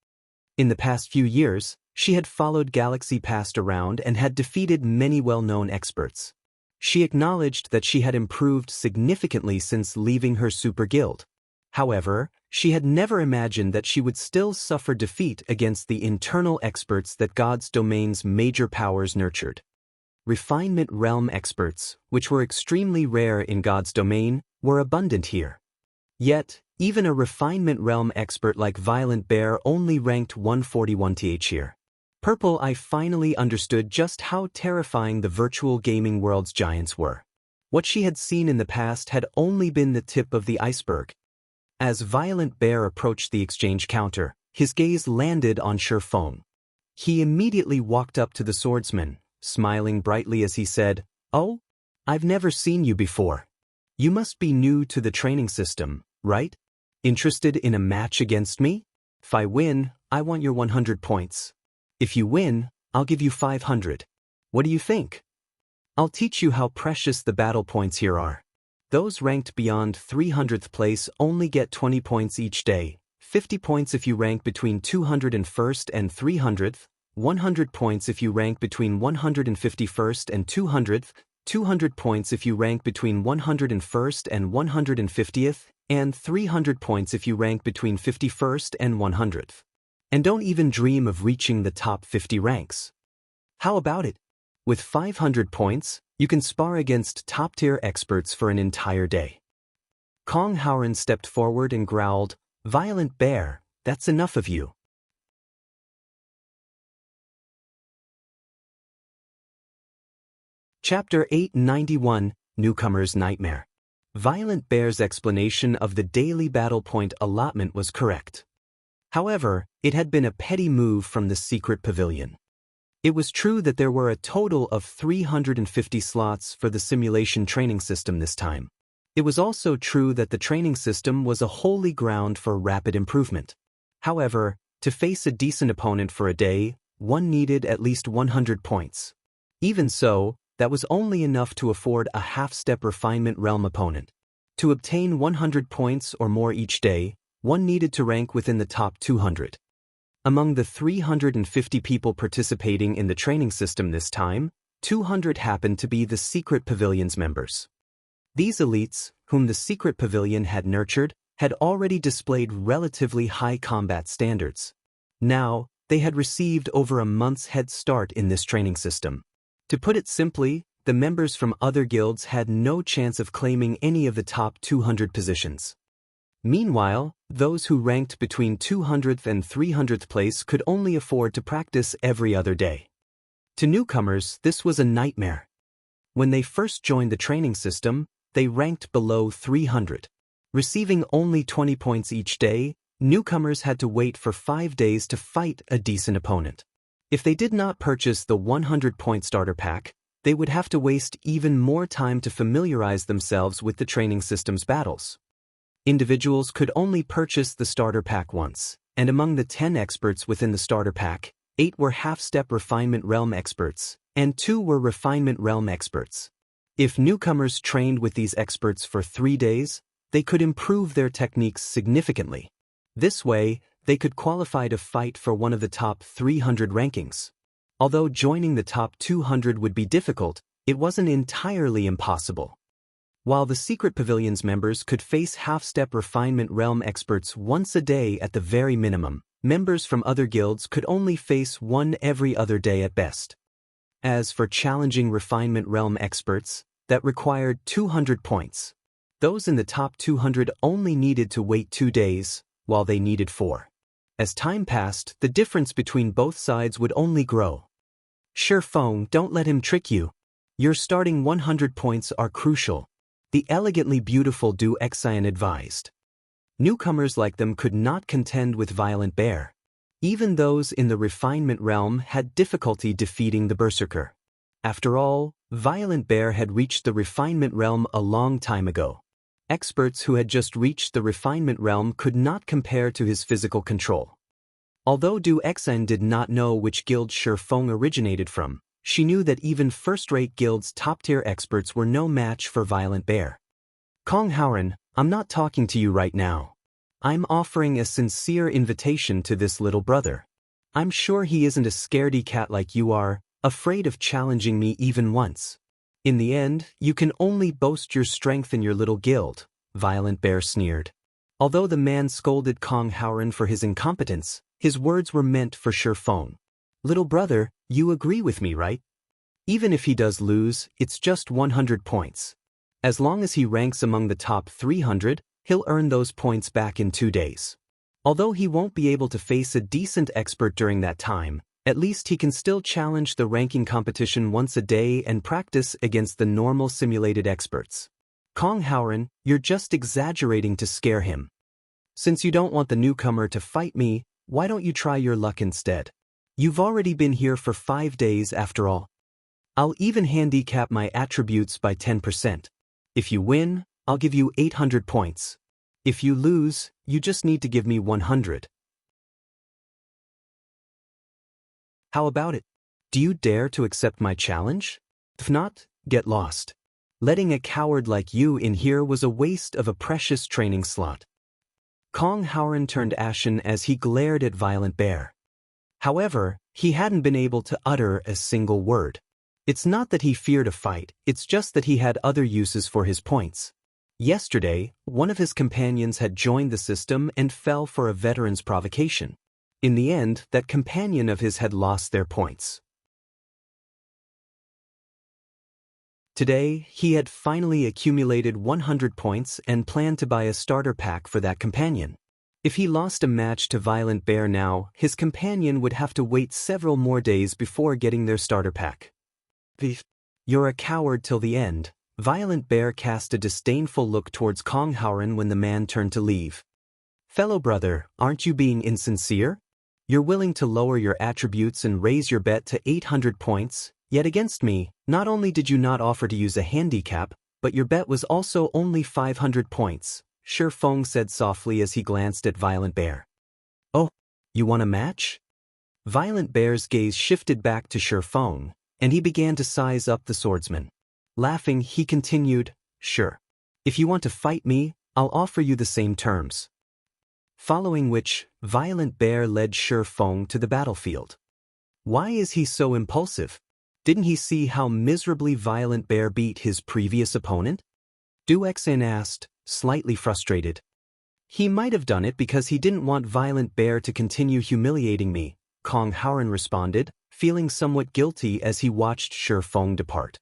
In the past few years, she had followed Galaxy Past around and had defeated many well-known experts. She acknowledged that she had improved significantly since leaving her super guild. However, she had never imagined that she would still suffer defeat against the internal experts that God's domain's major powers nurtured. Refinement realm experts, which were extremely rare in God's domain, were abundant here. Yet, even a refinement realm expert like Violent Bear only ranked 141th here. Purple Eye finally understood just how terrifying the virtual gaming world's giants were. What she had seen in the past had only been the tip of the iceberg. As Violent Bear approached the exchange counter, his gaze landed on Feng. He immediately walked up to the swordsman, smiling brightly as he said, "Oh, I've never seen you before. You must be new to the training system, right? Interested in a match against me? If I win, I want your 100 points. If you win, I'll give you 500. What do you think? I'll teach you how precious the battle points here are. Those ranked beyond 300th place only get 20 points each day, 50 points if you rank between 201st and 300th, 100 points if you rank between 151st and 200th, 200 points if you rank between 101st and 150th, and 300 points if you rank between 51st and 100th. And don't even dream of reaching the top 50 ranks. How about it? With 500 points, you can spar against top-tier experts for an entire day." Kong Howren stepped forward and growled, "Violent Bear, that's enough of you." Chapter 891, Newcomer's Nightmare. Violent Bear's explanation of the daily battle point allotment was correct. However, it had been a petty move from the secret pavilion. It was true that there were a total of 350 slots for the simulation training system this time. It was also true that the training system was a holy ground for rapid improvement. However, to face a decent opponent for a day, one needed at least 100 points. Even so, that was only enough to afford a half-step refinement realm opponent. To obtain 100 points or more each day, one needed to rank within the top 200. Among the 350 people participating in the training system this time, 200 happened to be the Secret Pavilion's members. These elites, whom the Secret Pavilion had nurtured, had already displayed relatively high combat standards. Now, they had received over a month's head start in this training system. To put it simply, the members from other guilds had no chance of claiming any of the top 200 positions. Meanwhile, those who ranked between 200th and 300th place could only afford to practice every other day. To newcomers, this was a nightmare. When they first joined the training system, they ranked below 300. Receiving only 20 points each day, newcomers had to wait for 5 days to fight a decent opponent. If they did not purchase the 100-point starter pack, they would have to waste even more time to familiarize themselves with the training system's battles. Individuals could only purchase the starter pack once, and among the 10 experts within the starter pack, 8 were half-step refinement realm experts, and 2 were refinement realm experts. If newcomers trained with these experts for 3 days, they could improve their techniques significantly. This way, they could qualify to fight for one of the top 300 rankings. Although joining the top 200 would be difficult, it wasn't entirely impossible. While the Secret Pavilion's members could face half-step refinement realm experts once a day at the very minimum, members from other guilds could only face one every other day at best. As for challenging refinement realm experts, that required 200 points. Those in the top 200 only needed to wait 2 days, while they needed 4. As time passed, the difference between both sides would only grow. Sure, Feng, don't let him trick you. Your starting 100 points are crucial, the elegantly beautiful Du Xian advised. Newcomers like them could not contend with Violent Bear. Even those in the refinement realm had difficulty defeating the Berserker. After all, Violent Bear had reached the refinement realm a long time ago. Experts who had just reached the refinement realm could not compare to his physical control. Although Du Xian did not know which guild Feng originated from, she knew that even first-rate guilds' top-tier experts were no match for Violent Bear. Kong Howren, I'm not talking to you right now. I'm offering a sincere invitation to this little brother. I'm sure he isn't a scaredy cat like you are, afraid of challenging me even once. In the end, you can only boast your strength in your little guild, Violent Bear sneered. Although the man scolded Kong Howren for his incompetence, his words were meant for Feng. Little brother, you agree with me, right? Even if he does lose, it's just 100 points. As long as he ranks among the top 300, he'll earn those points back in 2 days. Although he won't be able to face a decent expert during that time, at least he can still challenge the ranking competition once a day and practice against the normal simulated experts. Kong Howren, you're just exaggerating to scare him. Since you don't want the newcomer to fight me, why don't you try your luck instead? You've already been here for 5 days after all. I'll even handicap my attributes by 10%. If you win, I'll give you 800 points. If you lose, you just need to give me 100. How about it? Do you dare to accept my challenge? If not, get lost. Letting a coward like you in here was a waste of a precious training slot. Kong Howren turned ashen as he glared at Violent Bear. However, he hadn't been able to utter a single word. It's not that he feared a fight, it's just that he had other uses for his points. Yesterday, one of his companions had joined the system and fell for a veteran's provocation. In the end, that companion of his had lost their points. Today, he had finally accumulated 100 points and planned to buy a starter pack for that companion. If he lost a match to Violent Bear now, his companion would have to wait several more days before getting their starter pack. You're a coward till the end. Violent Bear cast a disdainful look towards Kong Howren when the man turned to leave. Fellow brother, aren't you being insincere? You're willing to lower your attributes and raise your bet to 800 points, yet against me, not only did you not offer to use a handicap, but your bet was also only 500 points, Feng said softly as he glanced at Violent Bear. Oh, you want a match? Violent Bear's gaze shifted back to Feng, and he began to size up the swordsman. Laughing, he continued, Sure. If you want to fight me, I'll offer you the same terms. following which, Violent Bear led Feng to the battlefield. Why is he so impulsive? Didn't he see how miserably Violent Bear beat his previous opponent? Du Xin asked, slightly frustrated. He might have done it because he didn't want Violent Bear to continue humiliating me, Kong Howren responded, feeling somewhat guilty as he watched Feng depart.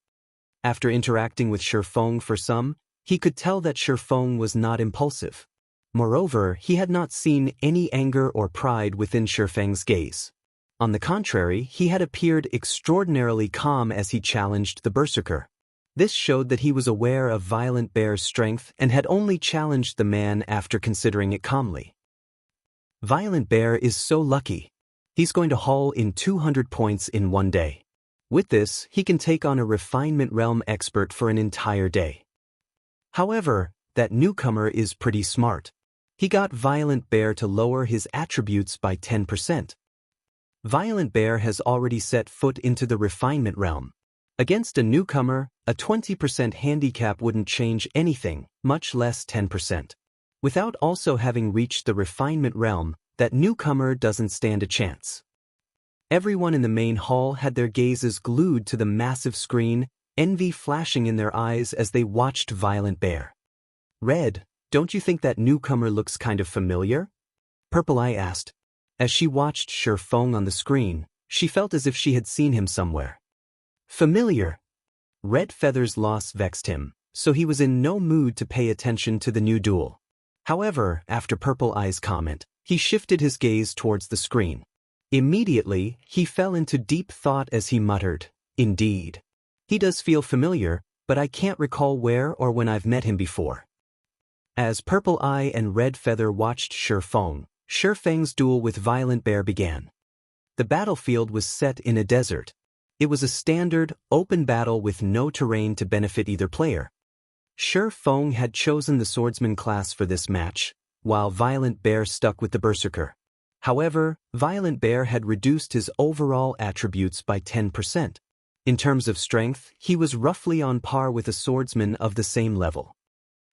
After interacting with Feng for some, he could tell that Feng was not impulsive. Moreover, he had not seen any anger or pride within Feng's gaze. On the contrary, he had appeared extraordinarily calm as he challenged the berserker. This showed that he was aware of Violent Bear's strength and had only challenged the man after considering it calmly. Violent Bear is so lucky. He's going to haul in 200 points in one day. With this, he can take on a refinement realm expert for an entire day. However, that newcomer is pretty smart. He got Violent Bear to lower his attributes by 10%. Violent Bear has already set foot into the refinement realm. Against a newcomer, a 20% handicap wouldn't change anything, much less 10%. Without also having reached the refinement realm, that newcomer doesn't stand a chance. Everyone in the main hall had their gazes glued to the massive screen, envy flashing in their eyes as they watched Violent Bear. Red, don't you think that newcomer looks kind of familiar? Purple Eye asked. As she watched Feng on the screen, she felt as if she had seen him somewhere. Familiar. Red Feather's loss vexed him, so he was in no mood to pay attention to the new duel. However, after Purple Eye's comment, he shifted his gaze towards the screen. Immediately, he fell into deep thought as he muttered, "Indeed. He does feel familiar, but I can't recall where or when I've met him before." As Purple Eye and Red Feather watched Feng's duel with Violent Bear began. The battlefield was set in a desert. It was a standard, open battle with no terrain to benefit either player. Feng had chosen the swordsman class for this match, while Violent Bear stuck with the berserker. However, Violent Bear had reduced his overall attributes by 10%. In terms of strength, he was roughly on par with a swordsman of the same level.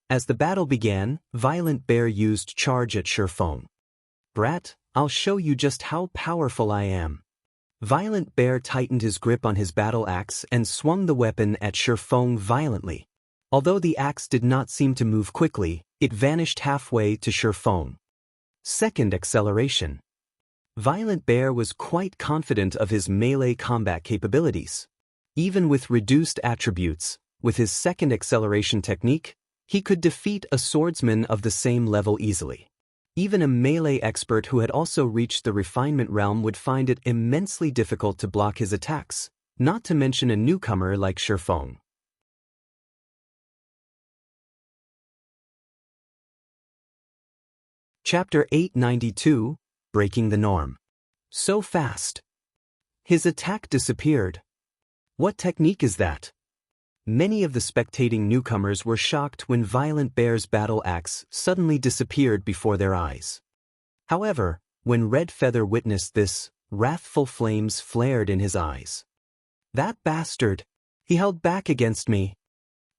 As the battle began, Violent Bear used charge at Feng. "Brat, I'll show you just how powerful I am." Violent Bear tightened his grip on his battle axe and swung the weapon at Feng violently. Although the axe did not seem to move quickly, it vanished halfway to Feng. Second acceleration. Violent Bear was quite confident of his melee combat capabilities. Even with reduced attributes, with his second acceleration technique, he could defeat a swordsman of the same level easily. Even a melee expert who had also reached the refinement realm would find it immensely difficult to block his attacks, not to mention a newcomer like Feng. Chapter 892, Breaking the Norm. So fast. His attack disappeared. What technique is that? Many of the spectating newcomers were shocked when Violent Bear's battle axe suddenly disappeared before their eyes. However, when Red Feather witnessed this, wrathful flames flared in his eyes. "That bastard! He held back against me."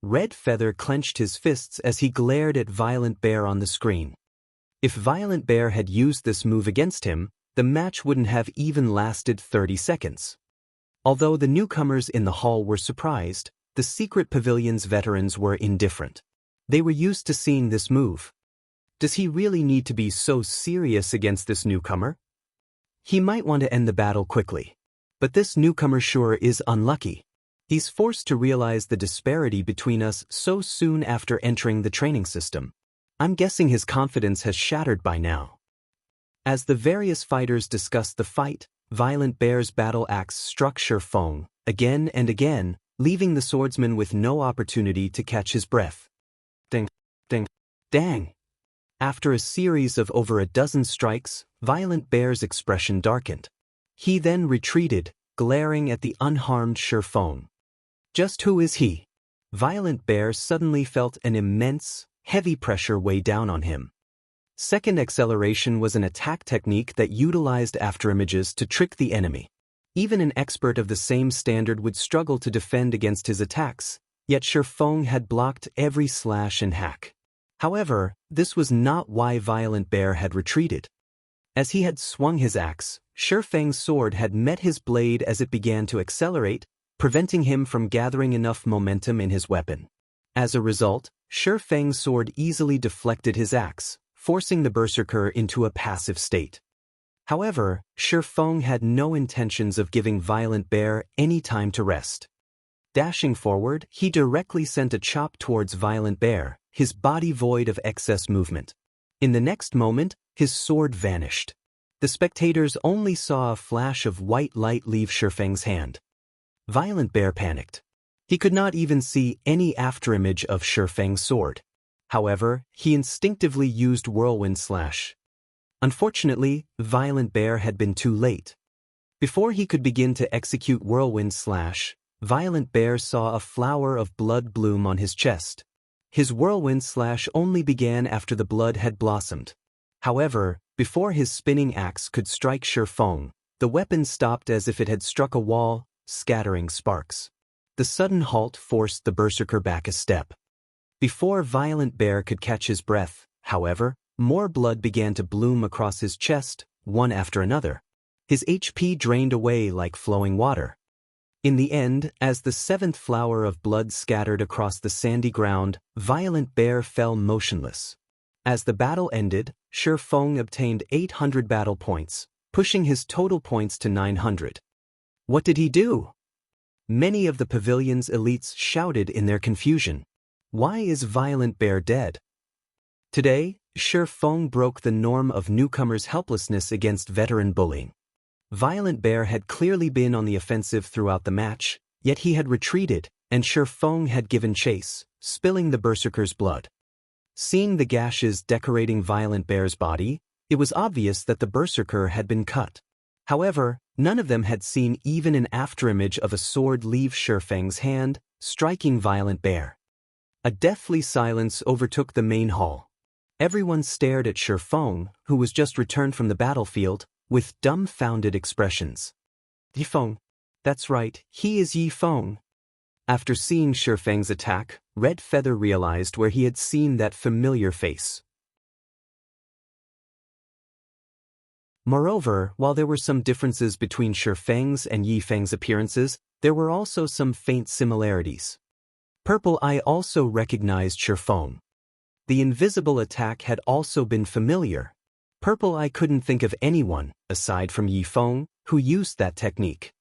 Red Feather clenched his fists as he glared at Violent Bear on the screen. If Violent Bear had used this move against him, the match wouldn't have even lasted 30 seconds. Although the newcomers in the hall were surprised, the secret pavilion's veterans were indifferent. They were used to seeing this move. Does he really need to be so serious against this newcomer? He might want to end the battle quickly. But this newcomer sure is unlucky. He's forced to realize the disparity between us so soon after entering the training system. I'm guessing his confidence has shattered by now. As the various fighters discussed the fight, Violent Bear's battle axe struck Feng again and again, leaving the swordsman with no opportunity to catch his breath. Ding, ding, dang. After a series of over a dozen strikes, Violent Bear's expression darkened. He then retreated, glaring at the unharmed Feng. Just who is he? Violent Bear suddenly felt an immense, heavy pressure weigh down on him. Second acceleration was an attack technique that utilized afterimages to trick the enemy. Even an expert of the same standard would struggle to defend against his attacks, yet Feng had blocked every slash and hack. However, this was not why Violent Bear had retreated. As he had swung his axe, Feng's sword had met his blade as it began to accelerate, preventing him from gathering enough momentum in his weapon. As a result, Feng's sword easily deflected his axe, forcing the berserker into a passive state. However, Feng had no intentions of giving Violent Bear any time to rest. Dashing forward, he directly sent a chop towards Violent Bear, his body void of excess movement. In the next moment, his sword vanished. The spectators only saw a flash of white light leave Feng's hand. Violent Bear panicked. He could not even see any afterimage of Feng's sword. However, he instinctively used Whirlwind Slash. Unfortunately, Violent Bear had been too late. Before he could begin to execute Whirlwind Slash, Violent Bear saw a flower of blood bloom on his chest. His Whirlwind Slash only began after the blood had blossomed. However, before his spinning axe could strike Feng, the weapon stopped as if it had struck a wall, scattering sparks. The sudden halt forced the berserker back a step. Before Violent Bear could catch his breath, however, more blood began to bloom across his chest, one after another. His HP drained away like flowing water. In the end, as the seventh flower of blood scattered across the sandy ground, Violent Bear fell motionless. As the battle ended, Feng obtained 800 battle points, pushing his total points to 900. What did he do? Many of the pavilion's elites shouted in their confusion. Why is Violent Bear dead? Today, Feng broke the norm of newcomers' helplessness against veteran bullying. Violent Bear had clearly been on the offensive throughout the match, yet he had retreated, and Feng had given chase, spilling the berserker's blood. Seeing the gashes decorating Violent Bear's body, it was obvious that the berserker had been cut. However, none of them had seen even an afterimage of a sword leave Feng's hand, striking Violent Bear. A deathly silence overtook the main hall. Everyone stared at Feng, who was just returned from the battlefield, with dumbfounded expressions. Yi Feng. That's right, he is Yi Feng. After seeing Feng's attack, Red Feather realized where he had seen that familiar face. Moreover, while there were some differences between Feng's and Yi Feng's appearances, there were also some faint similarities. Purple Eye also recognized Feng. The invisible attack had also been familiar. Purple Eye couldn't think of anyone, aside from Yi Feng, who used that technique.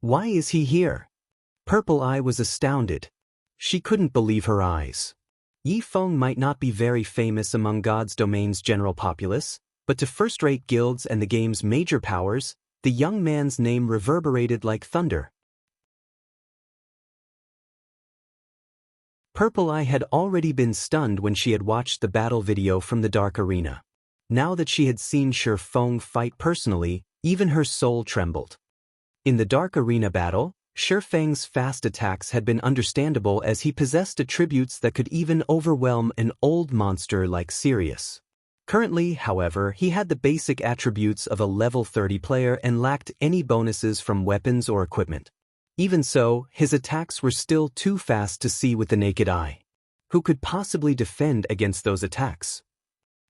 Why is he here? Purple Eye was astounded. She couldn't believe her eyes. Yi Feng might not be very famous among God's domain's general populace, but to first-rate guilds and the game's major powers, the young man's name reverberated like thunder. Purple Eye had already been stunned when she had watched the battle video from the Dark Arena. Now that she had seen Feng fight personally, even her soul trembled. In the Dark Arena battle, Feng's fast attacks had been understandable as he possessed attributes that could even overwhelm an old monster like Sirius. Currently, however, he had the basic attributes of a level 30 player and lacked any bonuses from weapons or equipment. Even so, his attacks were still too fast to see with the naked eye. Who could possibly defend against those attacks?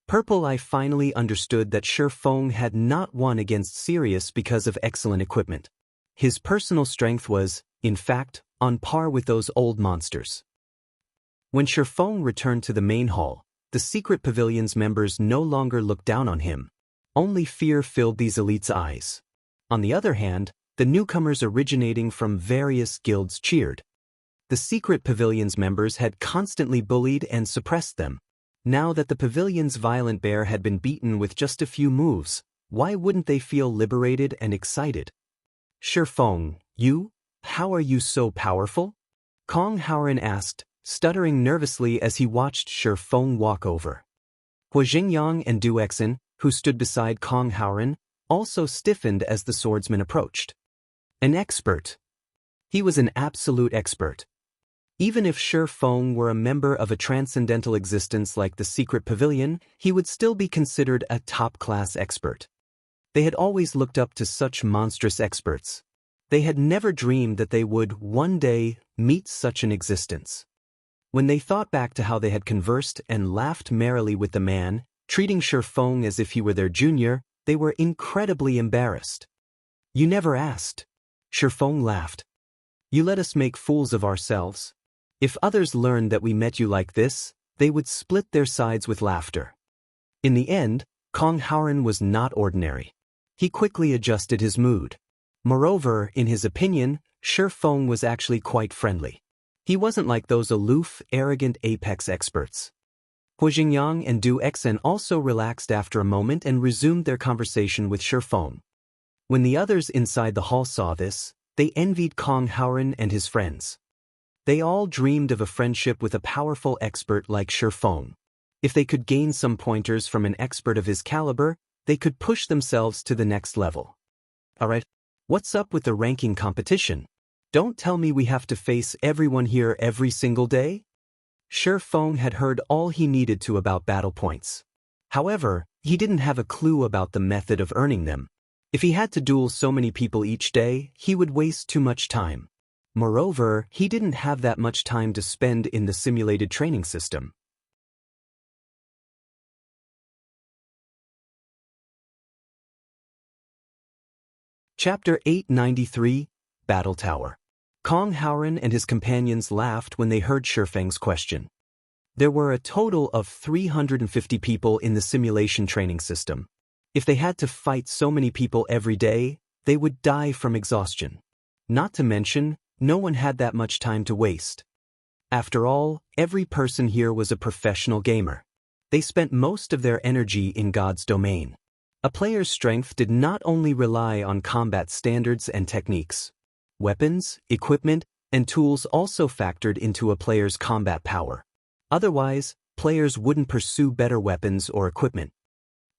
Purple Eye finally understood that Feng had not won against Sirius because of excellent equipment. His personal strength was, in fact, on par with those old monsters. When Feng returned to the main hall, the secret pavilion's members no longer looked down on him. Only fear filled these elites' eyes. On the other hand, the newcomers originating from various guilds cheered. The secret pavilion's members had constantly bullied and suppressed them. Now that the pavilion's Violent Bear had been beaten with just a few moves, why wouldn't they feel liberated and excited? Feng, you? How are you so powerful? Kong Howren asked, stuttering nervously as he watched Feng walk over. Hua Jingyang and Du Exin, who stood beside Kong Howren, also stiffened as the swordsman approached. An expert. He was an absolute expert. Even if Feng were a member of a transcendental existence like the Secret Pavilion, he would still be considered a top-class expert. They had always looked up to such monstrous experts. They had never dreamed that they would, one day, meet such an existence. When they thought back to how they had conversed and laughed merrily with the man, treating Feng as if he were their junior, they were incredibly embarrassed. "You never asked." Feng laughed. "You let us make fools of ourselves. If others learned that we met you like this, they would split their sides with laughter." In the end, Kong Howren was not ordinary. He quickly adjusted his mood. Moreover, in his opinion, Feng was actually quite friendly. He wasn't like those aloof, arrogant apex experts. Hu Jingyang and Du Exen also relaxed after a moment and resumed their conversation with Feng. When the others inside the hall saw this, they envied Kong Howren and his friends. They all dreamed of a friendship with a powerful expert like Feng. If they could gain some pointers from an expert of his caliber, they could push themselves to the next level. "Alright, what's up with the ranking competition? Don't tell me we have to face everyone here every single day?" Feng had heard all he needed to about battle points. However, he didn't have a clue about the method of earning them. If he had to duel so many people each day, he would waste too much time. Moreover, he didn't have that much time to spend in the simulated training system. Chapter 893, Battle Tower. Kong Howren and his companions laughed when they heard Feng's question. There were a total of 350 people in the simulation training system. If they had to fight so many people every day, they would die from exhaustion. Not to mention, no one had that much time to waste. After all, every person here was a professional gamer. They spent most of their energy in God's domain. A player's strength did not only rely on combat standards and techniques. Weapons, equipment, and tools also factored into a player's combat power. Otherwise, players wouldn't pursue better weapons or equipment.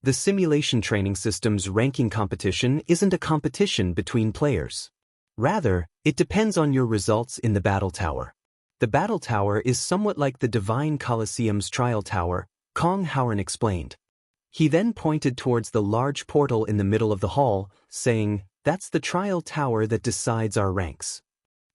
The simulation training system's ranking competition isn't a competition between players. Rather, it depends on your results in the Battle Tower. The Battle Tower is somewhat like the Divine Colosseum's Trial Tower, Kong Howren explained. He then pointed towards the large portal in the middle of the hall, saying, "That's the Trial Tower that decides our ranks."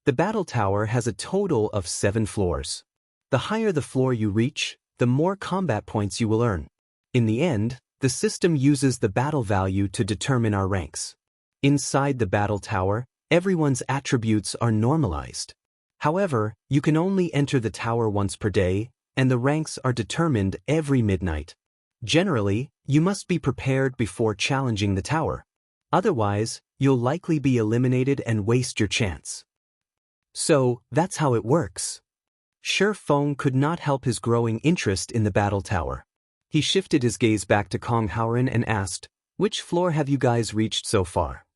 The Battle Tower has a total of 7 floors. The higher the floor you reach, the more combat points you will earn. In the end, the system uses the battle value to determine our ranks. Inside the Battle Tower, everyone's attributes are normalized. However, you can only enter the tower once per day, and the ranks are determined every midnight. Generally, you must be prepared before challenging the tower. Otherwise, you'll likely be eliminated and waste your chance. So, that's how it works. Feng could not help his growing interest in the Battle Tower. He shifted his gaze back to Kong Howren and asked, "Which floor have you guys reached so far?"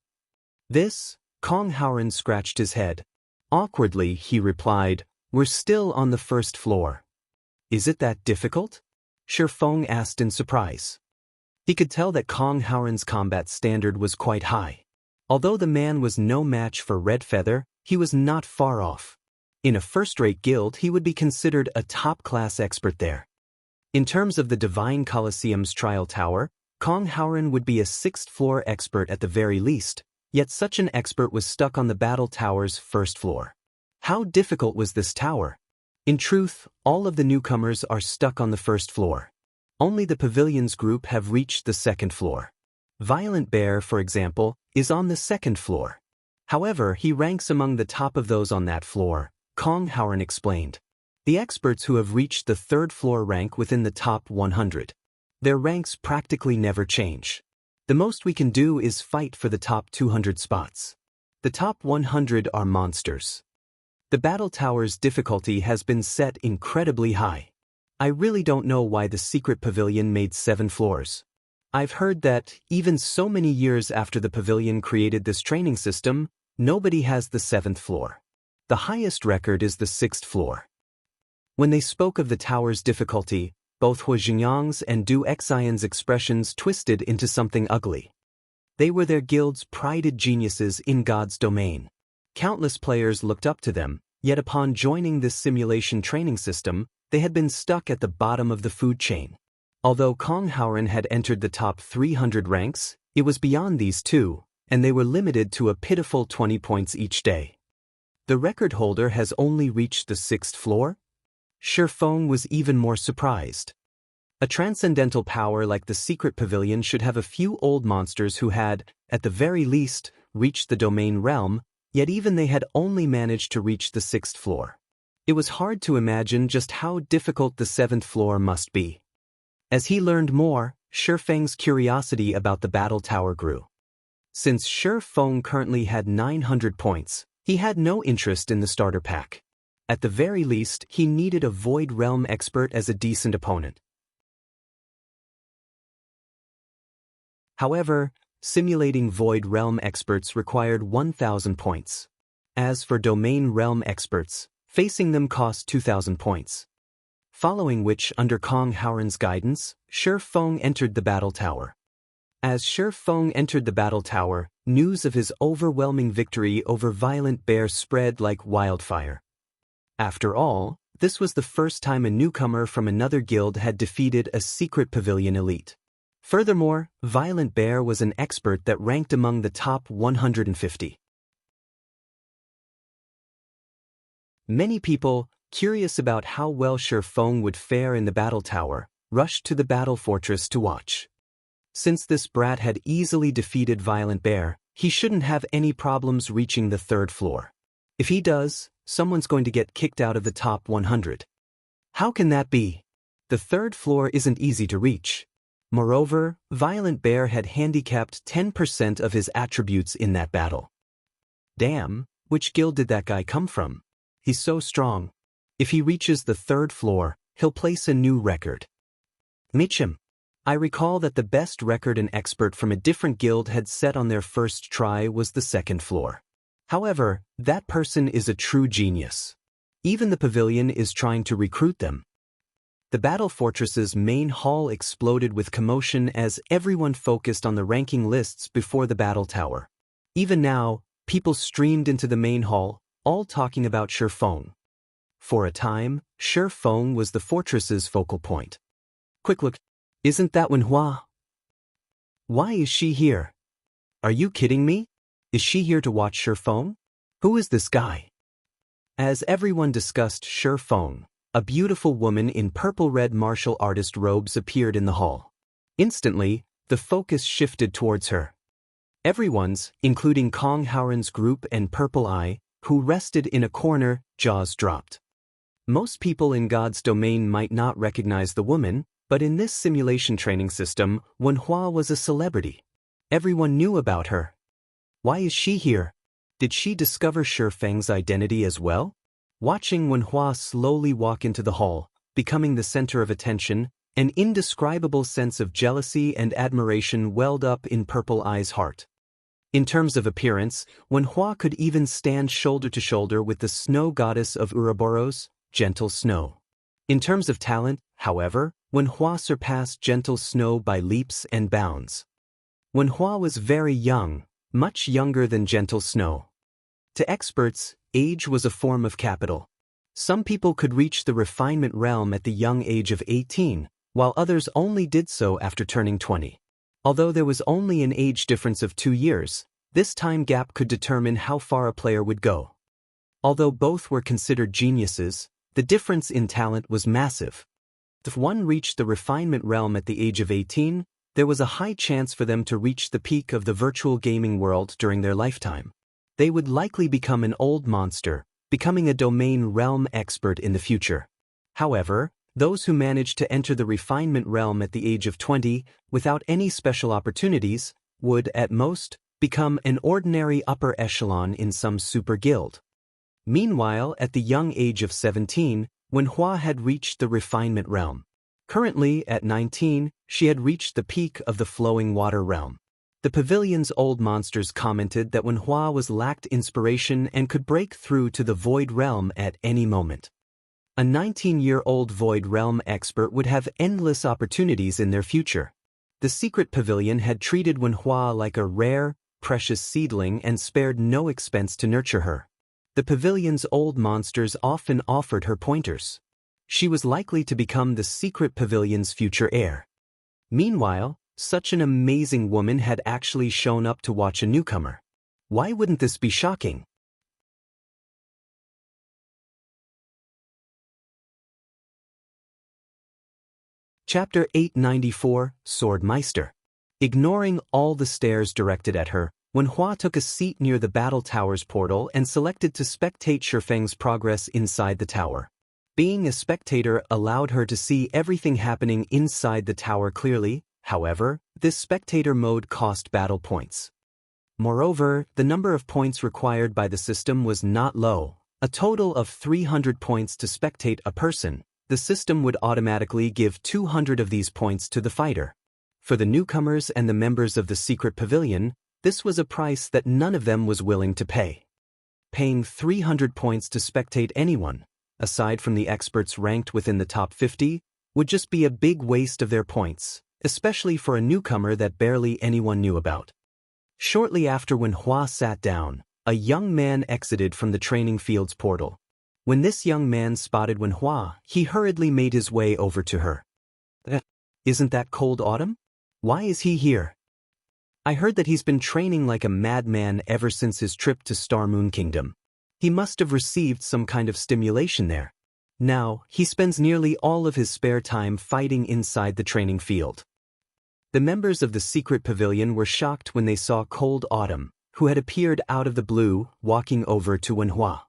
"This?" Kong Howren scratched his head. Awkwardly, he replied, "We're still on the first floor." "Is it that difficult?" Feng asked in surprise. He could tell that Kong Howren's combat standard was quite high. Although the man was no match for Red Feather, he was not far off. In a first-rate guild, he would be considered a top-class expert there. In terms of the Divine Colosseum's Trial Tower, Kong Howren would be a 6th-floor expert at the very least, yet such an expert was stuck on the Battle Tower's first floor. How difficult was this tower? In truth, all of the newcomers are stuck on the first floor. Only the Pavilions group have reached the 2nd floor. Violent Bear, for example, is on the 2nd floor. However, he ranks among the top of those on that floor, Kong Howren explained. The experts who have reached the 3rd floor rank within the top 100. Their ranks practically never change. The most we can do is fight for the top 200 spots. The top 100 are monsters. The Battle Tower's difficulty has been set incredibly high. I really don't know why the secret pavilion made 7 floors. I've heard that, even so many years after the pavilion created this training system, nobody has the 7th floor. The highest record is the 6th floor. When they spoke of the tower's difficulty, both Hu Jingyang's and Du Exion's expressions twisted into something ugly. They were their guild's prided geniuses in God's domain. Countless players looked up to them, yet upon joining this simulation training system, they had been stuck at the bottom of the food chain. Although Kong Howren had entered the top 300 ranks, it was beyond these two, and they were limited to a pitiful 20 points each day. The record holder has only reached the 6th floor? Feng was even more surprised. A transcendental power like the secret pavilion should have a few old monsters who had, at the very least, reached the domain realm, yet even they had only managed to reach the 6th floor. It was hard to imagine just how difficult the 7th floor must be. As he learned more, Feng's curiosity about the battle tower grew. Since Feng currently had 900 points, he had no interest in the starter pack. At the very least, he needed a Void Realm expert as a decent opponent. However, simulating Void Realm experts required 1,000 points. As for Domain Realm experts, facing them cost 2,000 points. Following which, under Kong Howren's guidance, Feng entered the battle tower. As Feng entered the battle tower, news of his overwhelming victory over Violent Bear spread like wildfire. After all, this was the first time a newcomer from another guild had defeated a secret pavilion elite. Furthermore, Violent Bear was an expert that ranked among the top 150. Many people, curious about how well Feng would fare in the battle tower, rushed to the battle fortress to watch. Since this brat had easily defeated Violent Bear, he shouldn't have any problems reaching the 3rd floor. If he does, someone's going to get kicked out of the top 100. How can that be? The 3rd floor isn't easy to reach. Moreover, Violent Bear had handicapped 10% of his attributes in that battle. Damn, which guild did that guy come from? He's so strong. If he reaches the 3rd floor, he'll place a new record. Meet him. I recall that the best record an expert from a different guild had set on their first try was the 2nd floor. However, that person is a true genius. Even the pavilion is trying to recruit them. The battle fortress's main hall exploded with commotion as everyone focused on the ranking lists before the battle tower. Even now, people streamed into the main hall, all talking about Feng. For a time, Feng was the fortress's focal point. Quick look, isn't that Wenhua? Why is she here? Are you kidding me? Is she here to watch Feng? Who is this guy? As everyone discussed Feng, a beautiful woman in purple-red martial artist robes appeared in the hall. Instantly, the focus shifted towards her. Everyone's, including Kong Howren's group and Purple Eye, who rested in a corner, jaws dropped. Most people in God's domain might not recognize the woman, but in this simulation training system, Wenhua was a celebrity. Everyone knew about her. Why is she here? Did she discover Feng's identity as well? Watching Wenhua slowly walk into the hall, becoming the center of attention, an indescribable sense of jealousy and admiration welled up in Purple Eye's heart. In terms of appearance, Wenhua could even stand shoulder to shoulder with the snow goddess of Ouroboros, Gentle Snow. In terms of talent, however, Wenhua surpassed Gentle Snow by leaps and bounds. Wenhua was very young, much younger than Gentle Snow. To experts, age was a form of capital. Some people could reach the refinement realm at the young age of 18, while others only did so after turning 20. Although there was only an age difference of 2 years, this time gap could determine how far a player would go. Although both were considered geniuses, the difference in talent was massive. If one reached the refinement realm at the age of 18, there was a high chance for them to reach the peak of the virtual gaming world during their lifetime. They would likely become an old monster, becoming a domain realm expert in the future. However, those who managed to enter the refinement realm at the age of 20, without any special opportunities, would, at most, become an ordinary upper echelon in some super guild. Meanwhile, at the young age of 17, Wenhua had reached the refinement realm. Currently, at 19, she had reached the peak of the flowing water realm. The pavilion's old monsters commented that Wenhua was lacked inspiration and could break through to the Void Realm at any moment. A 19-year-old Void Realm expert would have endless opportunities in their future. The secret pavilion had treated Wenhua like a rare, precious seedling and spared no expense to nurture her. The pavilion's old monsters often offered her pointers. She was likely to become the secret pavilion's future heir. Meanwhile, such an amazing woman had actually shown up to watch a newcomer. Why wouldn't this be shocking? Chapter 894, Sword Meister. Ignoring all the stares directed at her, Wenhua took a seat near the Battle Tower's portal and selected to spectate Shifeng's progress inside the tower. Being a spectator allowed her to see everything happening inside the tower clearly. However, this spectator mode cost battle points. Moreover, the number of points required by the system was not low, a total of 300 points to spectate a person. The system would automatically give 200 of these points to the fighter. For the newcomers and the members of the secret pavilion, this was a price that none of them was willing to pay. Paying 300 points to spectate anyone, aside from the experts ranked within the top 50, would just be a big waste of their points, especially for a newcomer that barely anyone knew about. Shortly after Wenhua sat down, a young man exited from the training field's portal. When this young man spotted Wenhua, he hurriedly made his way over to her. Isn't that Cold Autumn? Why is he here? I heard that he's been training like a madman ever since his trip to Star Moon Kingdom. He must have received some kind of stimulation there. Now, he spends nearly all of his spare time fighting inside the training field. The members of the secret pavilion were shocked when they saw Cold Autumn, who had appeared out of the blue, walking over to Wenhua.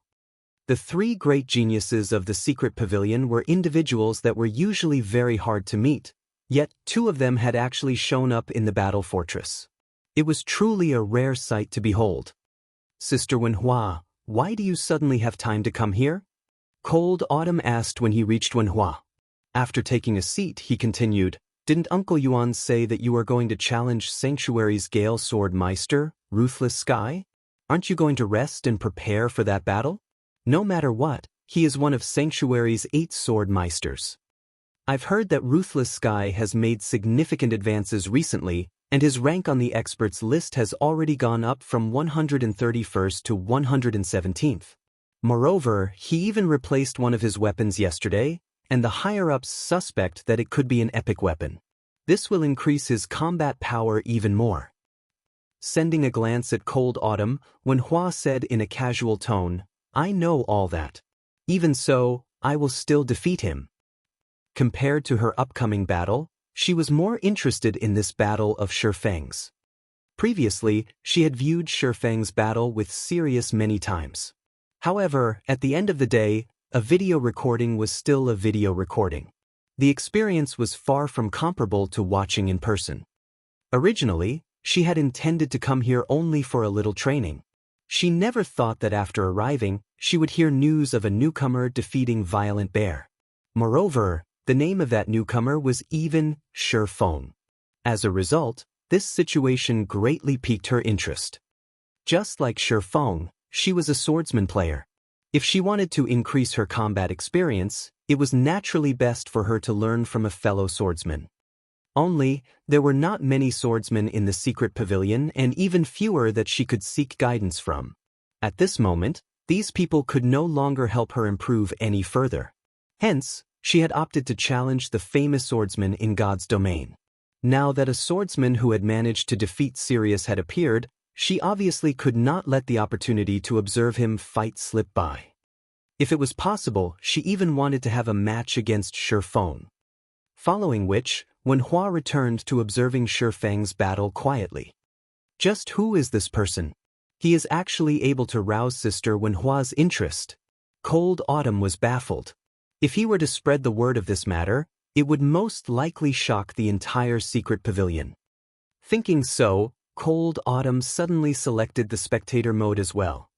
The three great geniuses of the secret pavilion were individuals that were usually very hard to meet, yet two of them had actually shown up in the battle fortress. It was truly a rare sight to behold. Sister Wenhua, why do you suddenly have time to come here? Cold Autumn asked when he reached Wenhua. After taking a seat, he continued, didn't Uncle Yuan say that you are going to challenge Sanctuary's Gale Sword Meister, Ruthless Sky? Aren't you going to rest and prepare for that battle? No matter what, he is one of Sanctuary's 8 sword meisters. I've heard that Ruthless Sky has made significant advances recently, and his rank on the experts list has already gone up from 131st to 117th. Moreover, he even replaced one of his weapons yesterday, and the higher-ups suspect that it could be an epic weapon. This will increase his combat power even more. Sending a glance at Cold Autumn, Wenhua said in a casual tone, I know all that. Even so, I will still defeat him. Compared to her upcoming battle, she was more interested in this battle of Feng's. Previously, she had viewed Feng's battle with Sirius many times. However, at the end of the day, a video recording was still a video recording. The experience was far from comparable to watching in person. Originally, she had intended to come here only for a little training. She never thought that after arriving, she would hear news of a newcomer defeating Violent Bear. Moreover, the name of that newcomer was even Feng. As a result, this situation greatly piqued her interest. Just like Feng, she was a swordsman player. If she wanted to increase her combat experience, it was naturally best for her to learn from a fellow swordsman. Only, there were not many swordsmen in the secret pavilion and even fewer that she could seek guidance from. At this moment, these people could no longer help her improve any further. Hence, she had opted to challenge the famous swordsman in God's domain. Now that a swordsman who had managed to defeat Sirius had appeared, she obviously could not let the opportunity to observe him fight slip by. If it was possible, she even wanted to have a match against Feng. Following which, Wenhua returned to observing Feng's battle quietly. Just who is this person? He is actually able to rouse Sister Wenhua's interest. Cold Autumn was baffled. If he were to spread the word of this matter, it would most likely shock the entire secret pavilion. Thinking so, Cold Autumn suddenly selected the spectator mode as well.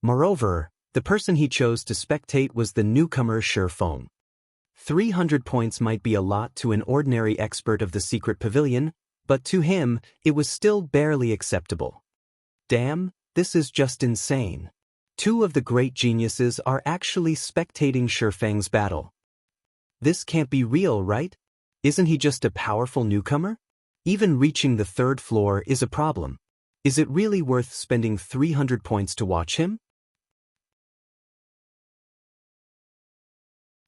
Moreover, the person he chose to spectate was the newcomer Feng. 300 points might be a lot to an ordinary expert of the secret pavilion, but to him, it was still barely acceptable. Damn, this is just insane. Two of the great geniuses are actually spectating Feng's battle. This can't be real, right? Isn't he just a powerful newcomer? Even reaching the 3rd floor is a problem. Is it really worth spending 300 points to watch him?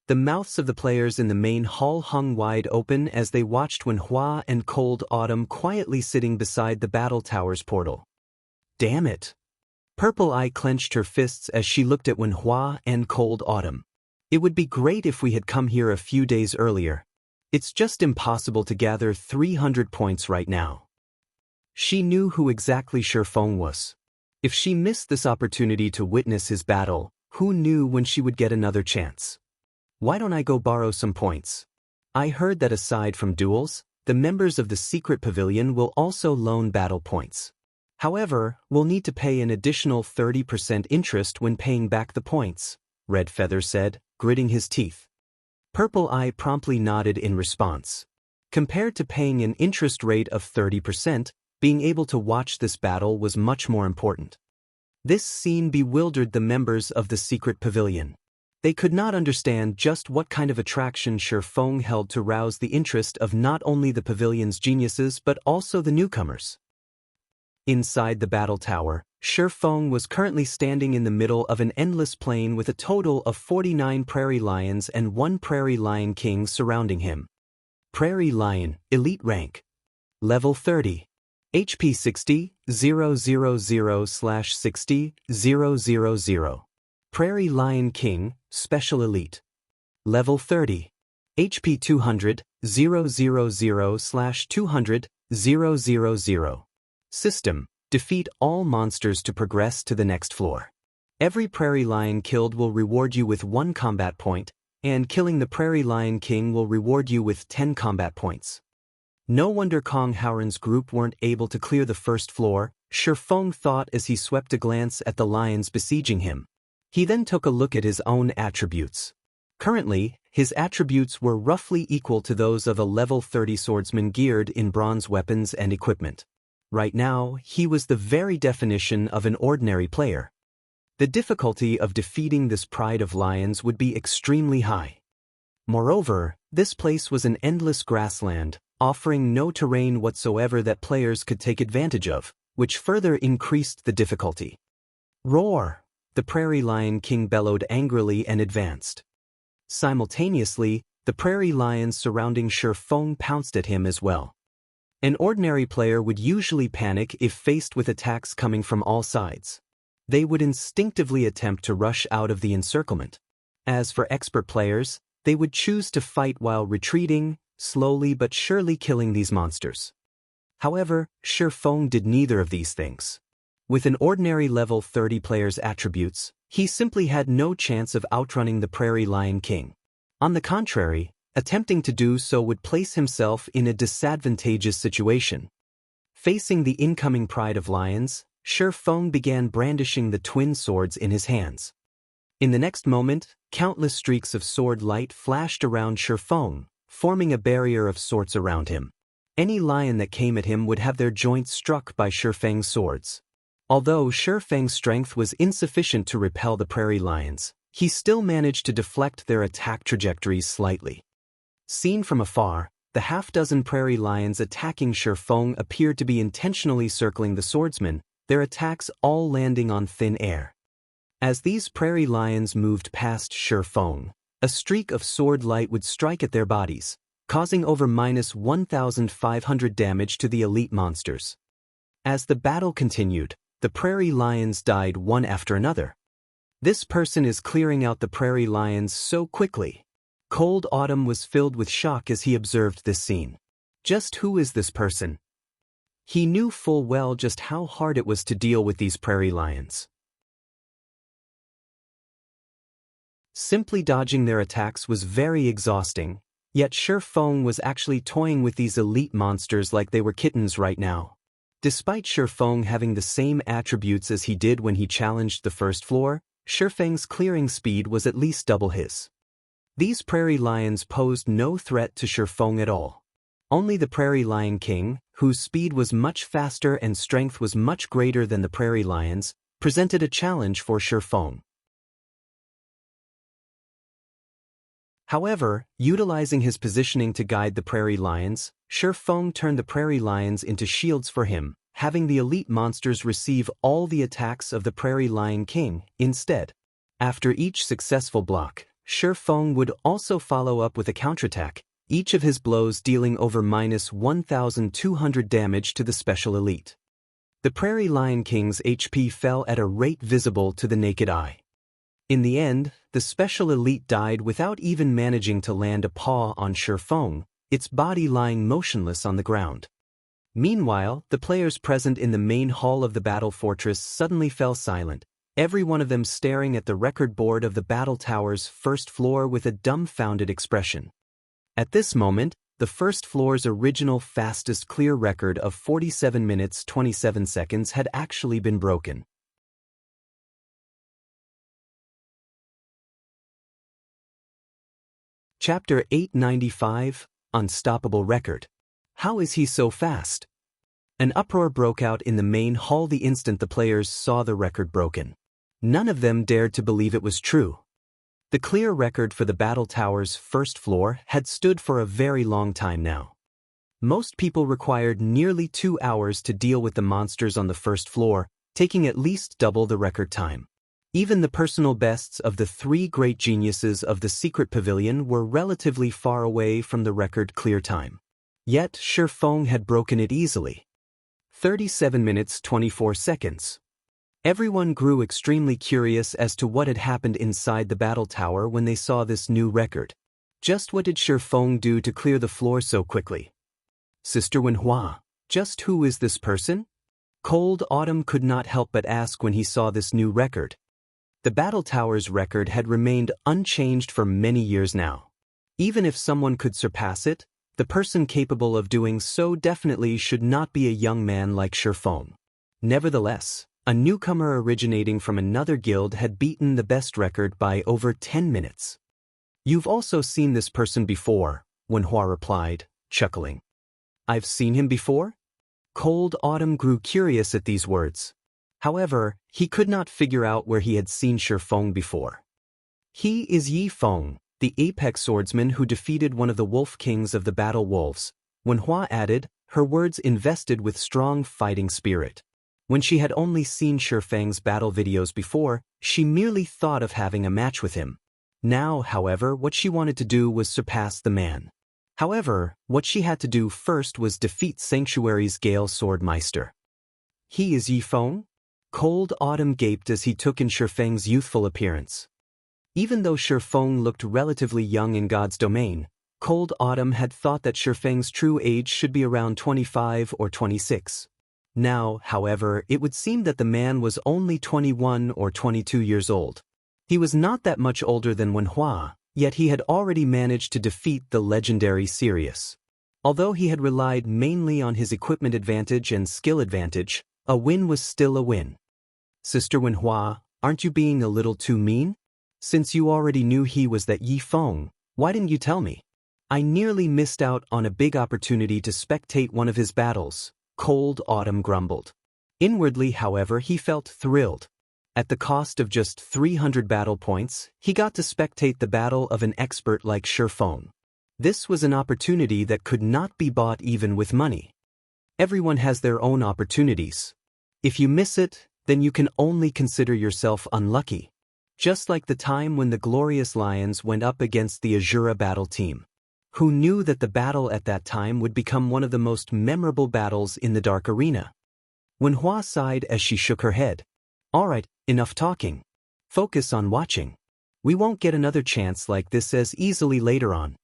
The mouths of the players in the main hall hung wide open as they watched Wenhua and Cold Autumn quietly sitting beside the battle tower's portal. Damn it! Purple Eye clenched her fists as she looked at Wenhua and Cold Autumn. It would be great if we had come here a few days earlier. It's just impossible to gather 300 points right now. She knew who exactly Feng was. If she missed this opportunity to witness his battle, who knew when she would get another chance? Why don't I go borrow some points? I heard that aside from duels, the members of the secret pavilion will also loan battle points. However, we'll need to pay an additional 30% interest when paying back the points, Red Feather said, gritting his teeth. Purple Eye promptly nodded in response. Compared to paying an interest rate of 30%, being able to watch this battle was much more important. This scene bewildered the members of the secret pavilion. They could not understand just what kind of attraction Feng held to rouse the interest of not only the pavilion's geniuses but also the newcomers. Inside the battle tower, Feng was currently standing in the middle of an endless plain with a total of 49 prairie lions and 1 prairie lion king surrounding him. Prairie lion, elite rank. Level 30. HP 60, 000/60, 000. Prairie lion king, special elite. Level 30. HP 200, 000/200, 000. System: defeat all monsters to progress to the next floor. Every prairie lion killed will reward you with 1 combat point, and killing the prairie lion king will reward you with 10 combat points. No wonder Kong Howren's group weren't able to clear the first floor, Feng thought as he swept a glance at the lions besieging him. He then took a look at his own attributes. Currently, his attributes were roughly equal to those of a level 30 swordsman geared in bronze weapons and equipment. Right now, he was the very definition of an ordinary player. The difficulty of defeating this pride of lions would be extremely high. Moreover, this place was an endless grassland, offering no terrain whatsoever that players could take advantage of, which further increased the difficulty. Roar! The prairie lion king bellowed angrily and advanced. Simultaneously, the prairie lions surrounding Feng pounced at him as well. An ordinary player would usually panic if faced with attacks coming from all sides. They would instinctively attempt to rush out of the encirclement. As for expert players, they would choose to fight while retreating, slowly but surely killing these monsters. However, Feng did neither of these things. With an ordinary level 30 player's attributes, he simply had no chance of outrunning the prairie lion king. On the contrary, attempting to do so would place himself in a disadvantageous situation. Facing the incoming pride of lions, Feng began brandishing the twin swords in his hands. In the next moment, countless streaks of sword light flashed around Feng, forming a barrier of sorts around him. Any lion that came at him would have their joints struck by Feng's swords. Although Feng's strength was insufficient to repel the prairie lions, he still managed to deflect their attack trajectories slightly. Seen from afar, the half-dozen prairie lions attacking Feng appeared to be intentionally circling the swordsman, their attacks all landing on thin air. As these prairie lions moved past Feng, a streak of sword light would strike at their bodies, causing over -1,500 damage to the elite monsters. As the battle continued, the prairie lions died one after another. This person is clearing out the prairie lions so quickly. Cold Autumn was filled with shock as he observed this scene. Just who is this person? He knew full well just how hard it was to deal with these prairie lions. Simply dodging their attacks was very exhausting, yet Feng was actually toying with these elite monsters like they were kittens right now. Despite Feng having the same attributes as he did when he challenged the first floor, Feng's clearing speed was at least double his. These prairie lions posed no threat to Feng at all. Only the prairie lion king, whose speed was much faster and strength was much greater than the prairie lions, presented a challenge for Feng. However, utilizing his positioning to guide the prairie lions, Feng turned the prairie lions into shields for him, having the elite monsters receive all the attacks of the prairie lion king instead. After each successful block, Feng would also follow up with a counterattack, each of his blows dealing over -1,200 damage to the special elite. The prairie lion king's HP fell at a rate visible to the naked eye. In the end, the special elite died without even managing to land a paw on Feng, its body lying motionless on the ground. Meanwhile, the players present in the main hall of the battle fortress suddenly fell silent, every one of them staring at the record board of the battle tower's first floor with a dumbfounded expression. At this moment, the first floor's original fastest clear record of 47 minutes 27 seconds had actually been broken. Chapter 895, Unstoppable Record. How is he so fast? An uproar broke out in the main hall the instant the players saw the record broken. None of them dared to believe it was true. The clear record for the battle tower's first floor had stood for a very long time now. Most people required nearly 2 hours to deal with the monsters on the first floor, taking at least double the record time. Even the personal bests of the 3 great geniuses of the secret pavilion were relatively far away from the record clear time. Yet, Feng had broken it easily. 37 minutes 24 seconds. Everyone grew extremely curious as to what had happened inside the battle tower when they saw this new record. Just what did Feng do to clear the floor so quickly? Sister Wenhua, just who is this person? Cold Autumn could not help but ask when he saw this new record. The battle tower's record had remained unchanged for many years now. Even if someone could surpass it, the person capable of doing so definitely should not be a young man like Feng. Nevertheless, a newcomer originating from another guild had beaten the best record by over 10 minutes. You've also seen this person before, Wenhua replied, chuckling. I've seen him before? Cold Autumn grew curious at these words. However, he could not figure out where he had seen Feng before. He is Yi Feng, the apex swordsman who defeated one of the wolf kings of the battle wolves, Wenhua added, her words invested with strong fighting spirit. When she had only seen Feng's battle videos before, she merely thought of having a match with him. Now, however, what she wanted to do was surpass the man. However, what she had to do first was defeat Sanctuary's Gale Sword Meister. He is Yi Feng? Cold Autumn gaped as he took in Feng's youthful appearance. Even though Feng looked relatively young in God's domain, Cold Autumn had thought that Feng's true age should be around 25 or 26. Now, however, it would seem that the man was only 21 or 22 years old. He was not that much older than Wenhua, yet he had already managed to defeat the legendary Sirius. Although he had relied mainly on his equipment advantage and skill advantage, a win was still a win. Sister Wenhua, aren't you being a little too mean? Since you already knew he was that Yi Feng, why didn't you tell me? I nearly missed out on a big opportunity to spectate one of his battles, Cold Autumn grumbled. Inwardly, however, he felt thrilled. At the cost of just 300 battle points, he got to spectate the battle of an expert like Feng. This was an opportunity that could not be bought even with money. Everyone has their own opportunities. If you miss it, then you can only consider yourself unlucky. Just like the time when the Glorious Lions went up against the Azura battle team. Who knew that the battle at that time would become one of the most memorable battles in the Dark Arena? Wenhua sighed as she shook her head. Alright, enough talking. Focus on watching. We won't get another chance like this as easily later on.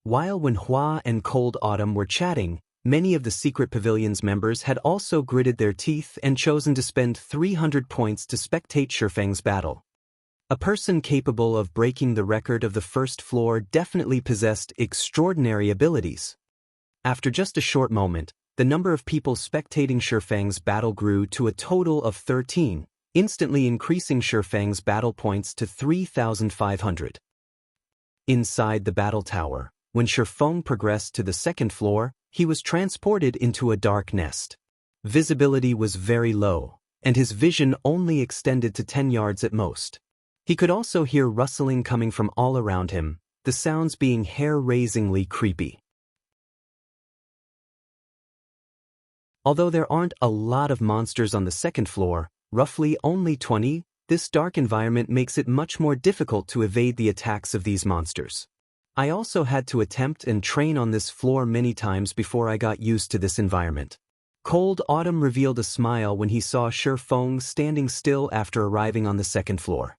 While Wenhua and Cold Autumn were chatting, many of the Secret Pavilion's members had also gritted their teeth and chosen to spend 300 points to spectate Feng's battle. A person capable of breaking the record of the first floor definitely possessed extraordinary abilities. After just a short moment, the number of people spectating Feng's battle grew to a total of 13, instantly increasing Feng's battle points to 3,500. Inside the battle tower, when Feng progressed to the second floor, he was transported into a dark nest. Visibility was very low, and his vision only extended to 10 yards at most. He could also hear rustling coming from all around him, the sounds being hair-raisingly creepy. Although there aren't a lot of monsters on the second floor, roughly only 20, this dark environment makes it much more difficult to evade the attacks of these monsters. I also had to attempt and train on this floor many times before I got used to this environment. Cold Autumn revealed a smile when he saw Feng standing still after arriving on the second floor.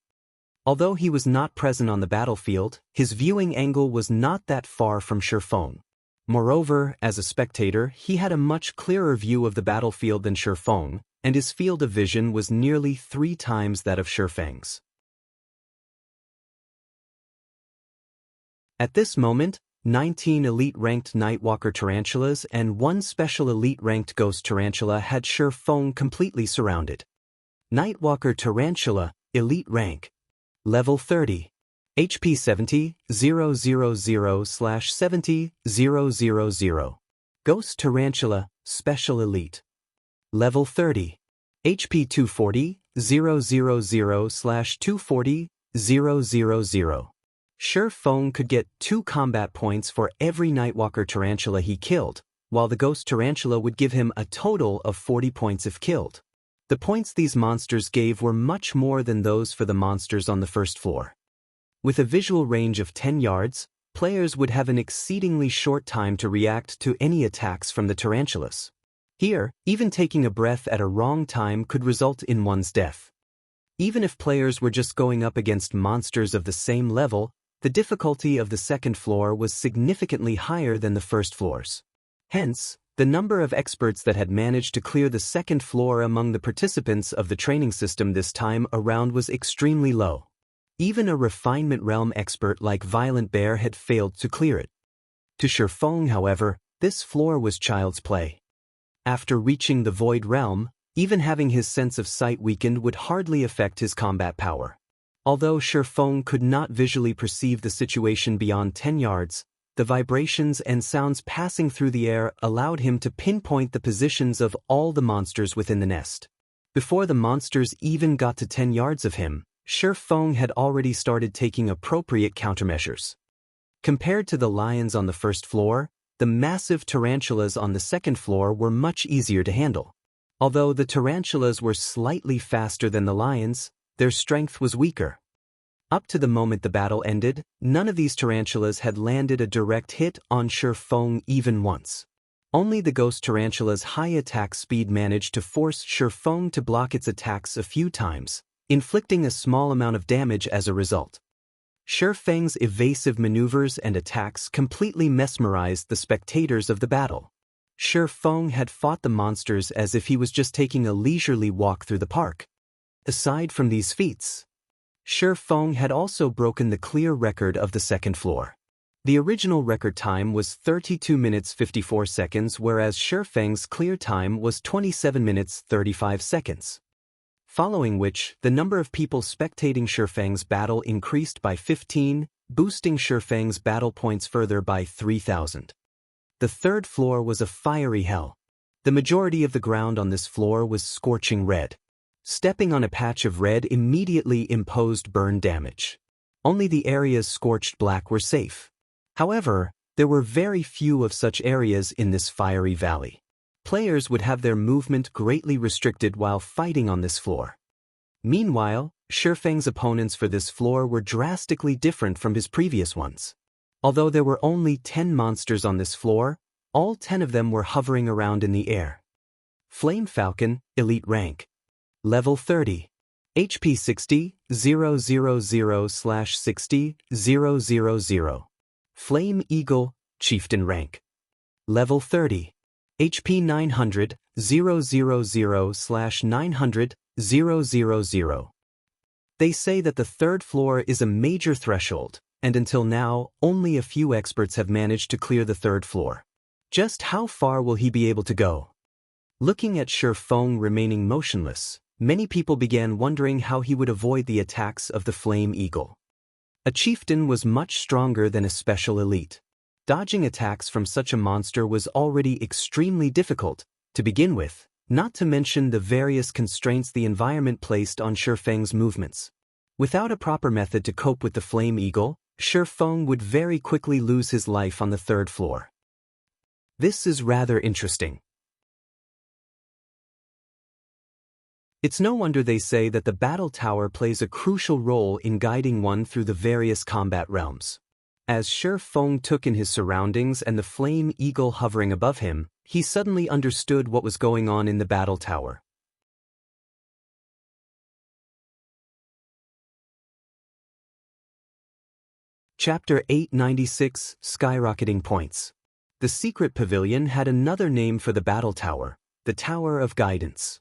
Although he was not present on the battlefield, his viewing angle was not that far from Feng. Moreover, as a spectator, he had a much clearer view of the battlefield than Feng, and his field of vision was nearly 3 times that of Feng's. At this moment, 19 elite-ranked Nightwalker Tarantulas and 1 special elite-ranked Ghost Tarantula had Feng completely surrounded. Nightwalker Tarantula, Elite Rank. Level 30. HP 70, 000/70, 000. Ghost Tarantula, Special Elite. Level 30. HP 240, 000/240, 000. Feng could get 2 combat points for every Nightwalker Tarantula he killed, while the Ghost Tarantula would give him a total of 40 points if killed. The points these monsters gave were much more than those for the monsters on the first floor. With a visual range of 10 yards, players would have an exceedingly short time to react to any attacks from the tarantulas. Here, even taking a breath at a wrong time could result in one's death. Even if players were just going up against monsters of the same level, the difficulty of the second floor was significantly higher than the first floors. Hence, the number of experts that had managed to clear the second floor among the participants of the training system this time around was extremely low. Even a Refinement Realm expert like Violent Bear had failed to clear it. To Feng, however, this floor was child's play. After reaching the Void Realm, even having his sense of sight weakened would hardly affect his combat power. Although Feng could not visually perceive the situation beyond 10 yards, the vibrations and sounds passing through the air allowed him to pinpoint the positions of all the monsters within the nest. Before the monsters even got to 10 yards of him, Feng had already started taking appropriate countermeasures. Compared to the lions on the first floor, the massive tarantulas on the second floor were much easier to handle. Although the tarantulas were slightly faster than the lions, their strength was weaker. Up to the moment the battle ended, none of these tarantulas had landed a direct hit on Feng even once. Only the Ghost Tarantula's high attack speed managed to force Feng to block its attacks a few times, inflicting a small amount of damage as a result. Feng's evasive maneuvers and attacks completely mesmerized the spectators of the battle. Feng had fought the monsters as if he was just taking a leisurely walk through the park. Aside from these feats, Feng had also broken the clear record of the second floor. The original record time was 32 minutes 54 seconds, whereas Feng's clear time was 27 minutes 35 seconds. Following which, the number of people spectating Feng's battle increased by 15, boosting Feng's battle points further by 3,000. The third floor was a fiery hell. The majority of the ground on this floor was scorching red. Stepping on a patch of red immediately imposed burn damage. Only the areas scorched black were safe. However, there were very few of such areas in this fiery valley. Players would have their movement greatly restricted while fighting on this floor. Meanwhile, Feng's opponents for this floor were drastically different from his previous ones. Although there were only 10 monsters on this floor, all 10 of them were hovering around in the air. Flame Falcon, Elite Rank. Level 30. HP 60, 000/60, 000. Flame Eagle, Chieftain Rank. Level 30. HP 900, 000/900, 000. They say that the third floor is a major threshold, and until now, only a few experts have managed to clear the third floor. Just how far will he be able to go? Looking at Feng remaining motionless, many people began wondering how he would avoid the attacks of the Flame Eagle. A chieftain was much stronger than a special elite. Dodging attacks from such a monster was already extremely difficult, to begin with, not to mention the various constraints the environment placed on Feng's movements. Without a proper method to cope with the Flame Eagle, Feng would very quickly lose his life on the third floor. This is rather interesting. It's no wonder they say that the battle tower plays a crucial role in guiding one through the various combat realms. As Feng took in his surroundings and the Flame Eagle hovering above him, he suddenly understood what was going on in the battle tower. Chapter 896, Skyrocketing Points. The secret pavilion had another name for the battle tower, the Tower of Guidance.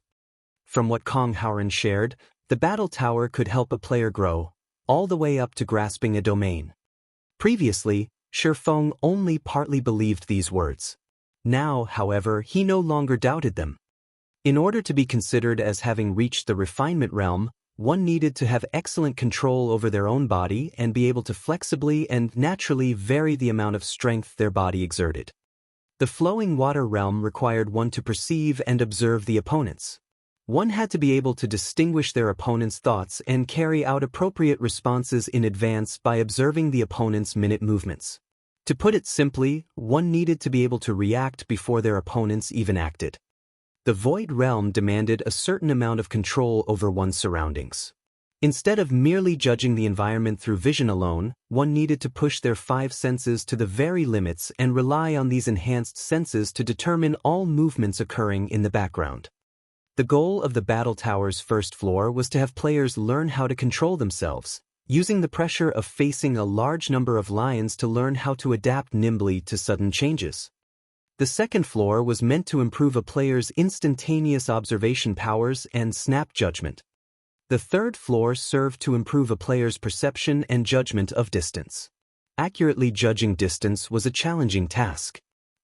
From what Kong Howren shared, the battle tower could help a player grow, all the way up to grasping a domain. Previously, Feng only partly believed these words. Now, however, he no longer doubted them. In order to be considered as having reached the refinement realm, one needed to have excellent control over their own body and be able to flexibly and naturally vary the amount of strength their body exerted. The flowing water realm required one to perceive and observe the opponents. One had to be able to distinguish their opponent's thoughts and carry out appropriate responses in advance by observing the opponent's minute movements. To put it simply, one needed to be able to react before their opponents even acted. The Void Realm demanded a certain amount of control over one's surroundings. Instead of merely judging the environment through vision alone, one needed to push their 5 senses to the very limits and rely on these enhanced senses to determine all movements occurring in the background. The goal of the battle tower's first floor was to have players learn how to control themselves, using the pressure of facing a large number of lions to learn how to adapt nimbly to sudden changes. The second floor was meant to improve a player's instantaneous observation powers and snap judgment. The third floor served to improve a player's perception and judgment of distance. Accurately judging distance was a challenging task.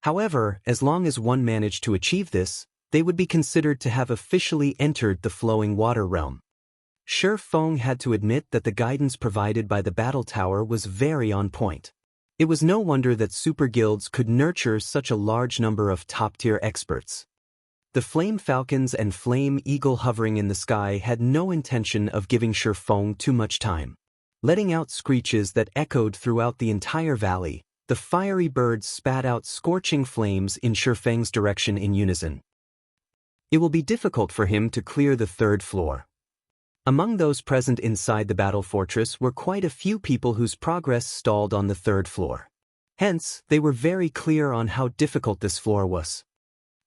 However, as long as one managed to achieve this, they would be considered to have officially entered the flowing water realm. Feng had to admit that the guidance provided by the battle tower was very on point. It was no wonder that super guilds could nurture such a large number of top-tier experts. The Flame Falcons and Flame Eagle hovering in the sky had no intention of giving Feng too much time. Letting out screeches that echoed throughout the entire valley, the fiery birds spat out scorching flames in Feng's direction in unison. It will be difficult for him to clear the third floor. Among those present inside the battle fortress were quite a few people whose progress stalled on the third floor. Hence, they were very clear on how difficult this floor was.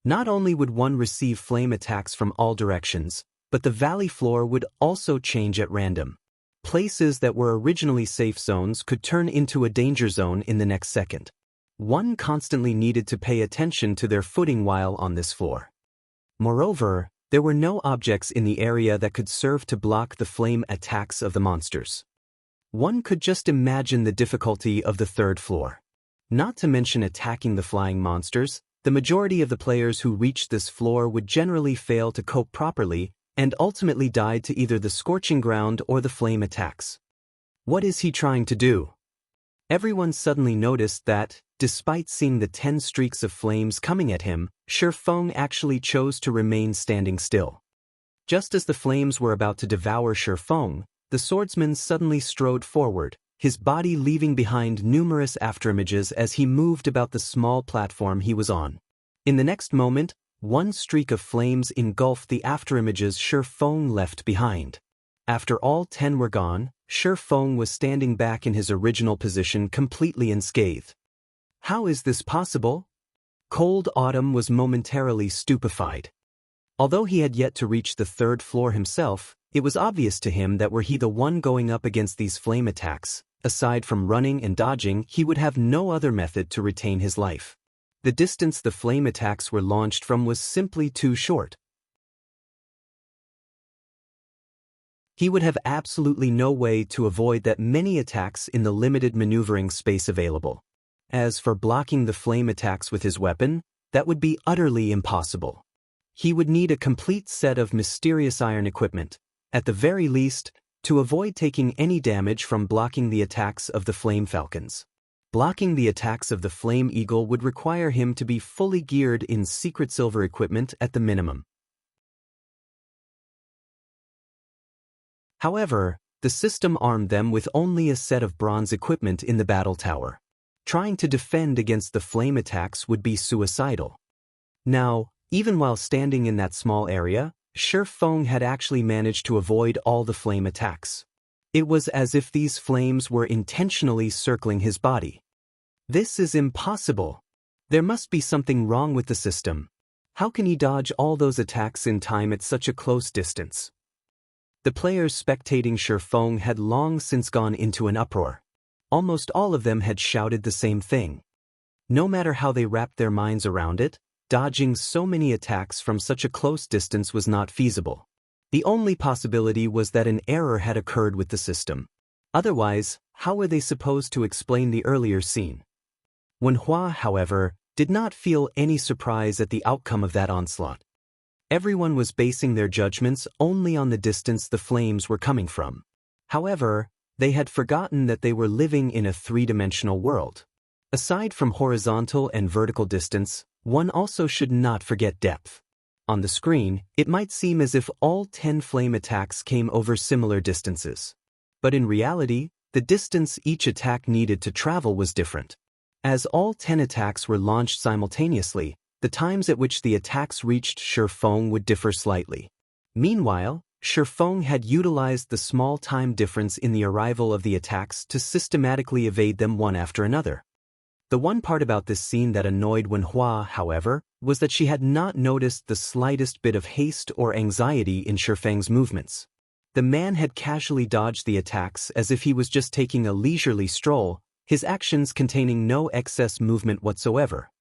Not only would one receive flame attacks from all directions, but the valley floor would also change at random. Places that were originally safe zones could turn into a danger zone in the next second. One constantly needed to pay attention to their footing while on this floor. Moreover, there were no objects in the area that could serve to block the flame attacks of the monsters. One could just imagine the difficulty of the third floor. Not to mention attacking the flying monsters, the majority of the players who reached this floor would generally fail to cope properly and ultimately died to either the scorching ground or the flame attacks. What is he trying to do? Everyone suddenly noticed that, despite seeing the 10 streaks of flames coming at him, Feng actually chose to remain standing still. Just as the flames were about to devour Feng, the swordsman suddenly strode forward, his body leaving behind numerous afterimages as he moved about the small platform he was on. In the next moment, one streak of flames engulfed the afterimages Feng left behind. After all 10 were gone, Feng was standing back in his original position completely unscathed. How is this possible? Cold Autumn was momentarily stupefied. Although he had yet to reach the third floor himself, it was obvious to him that were he the one going up against these flame attacks, aside from running and dodging, he would have no other method to retain his life. The distance the flame attacks were launched from was simply too short. He would have absolutely no way to avoid that many attacks in the limited maneuvering space available. As for blocking the flame attacks with his weapon, that would be utterly impossible. He would need a complete set of mysterious iron equipment, at the very least, to avoid taking any damage from blocking the attacks of the Flame Falcons. Blocking the attacks of the Flame Eagle would require him to be fully geared in secret silver equipment at the minimum. However, the system armed them with only a set of bronze equipment in the battle tower. Trying to defend against the flame attacks would be suicidal. Now, even while standing in that small area, Feng had actually managed to avoid all the flame attacks. It was as if these flames were intentionally circling his body. This is impossible. There must be something wrong with the system. How can he dodge all those attacks in time at such a close distance? The players spectating Feng had long since gone into an uproar. Almost all of them had shouted the same thing. No matter how they wrapped their minds around it, dodging so many attacks from such a close distance was not feasible. The only possibility was that an error had occurred with the system. Otherwise, how were they supposed to explain the earlier scene? Wenhua, however, did not feel any surprise at the outcome of that onslaught. Everyone was basing their judgments only on the distance the flames were coming from. However, they had forgotten that they were living in a three-dimensional world. Aside from horizontal and vertical distance, one also should not forget depth. On the screen, it might seem as if all 10 flame attacks came over similar distances. But in reality, the distance each attack needed to travel was different. As all 10 attacks were launched simultaneously, the times at which the attacks reached Feng would differ slightly. Meanwhile, Feng had utilized the small time difference in the arrival of the attacks to systematically evade them one after another. The one part about this scene that annoyed Wenhua, however, was that she had not noticed the slightest bit of haste or anxiety in Feng's movements. The man had casually dodged the attacks as if he was just taking a leisurely stroll, his actions containing no excess movement whatsoever.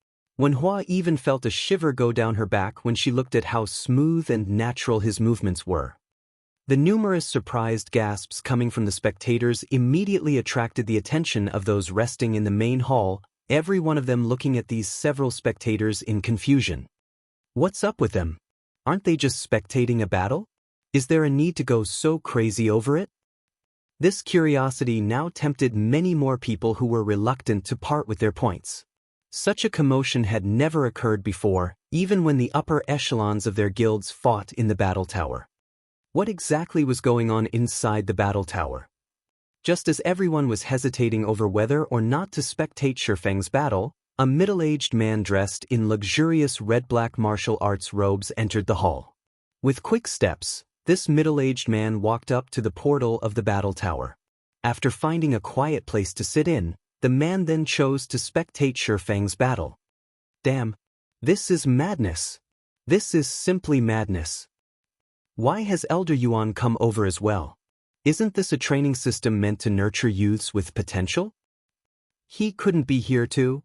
Wenhua even felt a shiver go down her back when she looked at how smooth and natural his movements were. The numerous surprised gasps coming from the spectators immediately attracted the attention of those resting in the main hall, every one of them looking at these several spectators in confusion. What's up with them? Aren't they just spectating a battle? Is there a need to go so crazy over it? This curiosity now tempted many more people who were reluctant to part with their points. Such a commotion had never occurred before, even when the upper echelons of their guilds fought in the battle tower. What exactly was going on inside the battle tower? Just as everyone was hesitating over whether or not to spectate Feng's battle, a middle-aged man dressed in luxurious red-black martial arts robes entered the hall. With quick steps, this middle-aged man walked up to the portal of the battle tower. After finding a quiet place to sit in, the man then chose to spectate Feng's battle. Damn, this is madness. This is simply madness. Why has Elder Yuan come over as well? Isn't this a training system meant to nurture youths with potential? He couldn't be here too?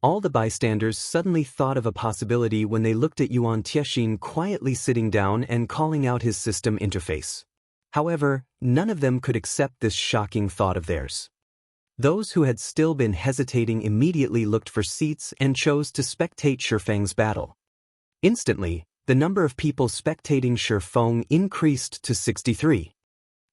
All the bystanders suddenly thought of a possibility when they looked at Yuan Tiexin quietly sitting down and calling out his system interface. However, none of them could accept this shocking thought of theirs. Those who had still been hesitating immediately looked for seats and chose to spectate Feng's battle. Instantly, the number of people spectating Feng increased to 63.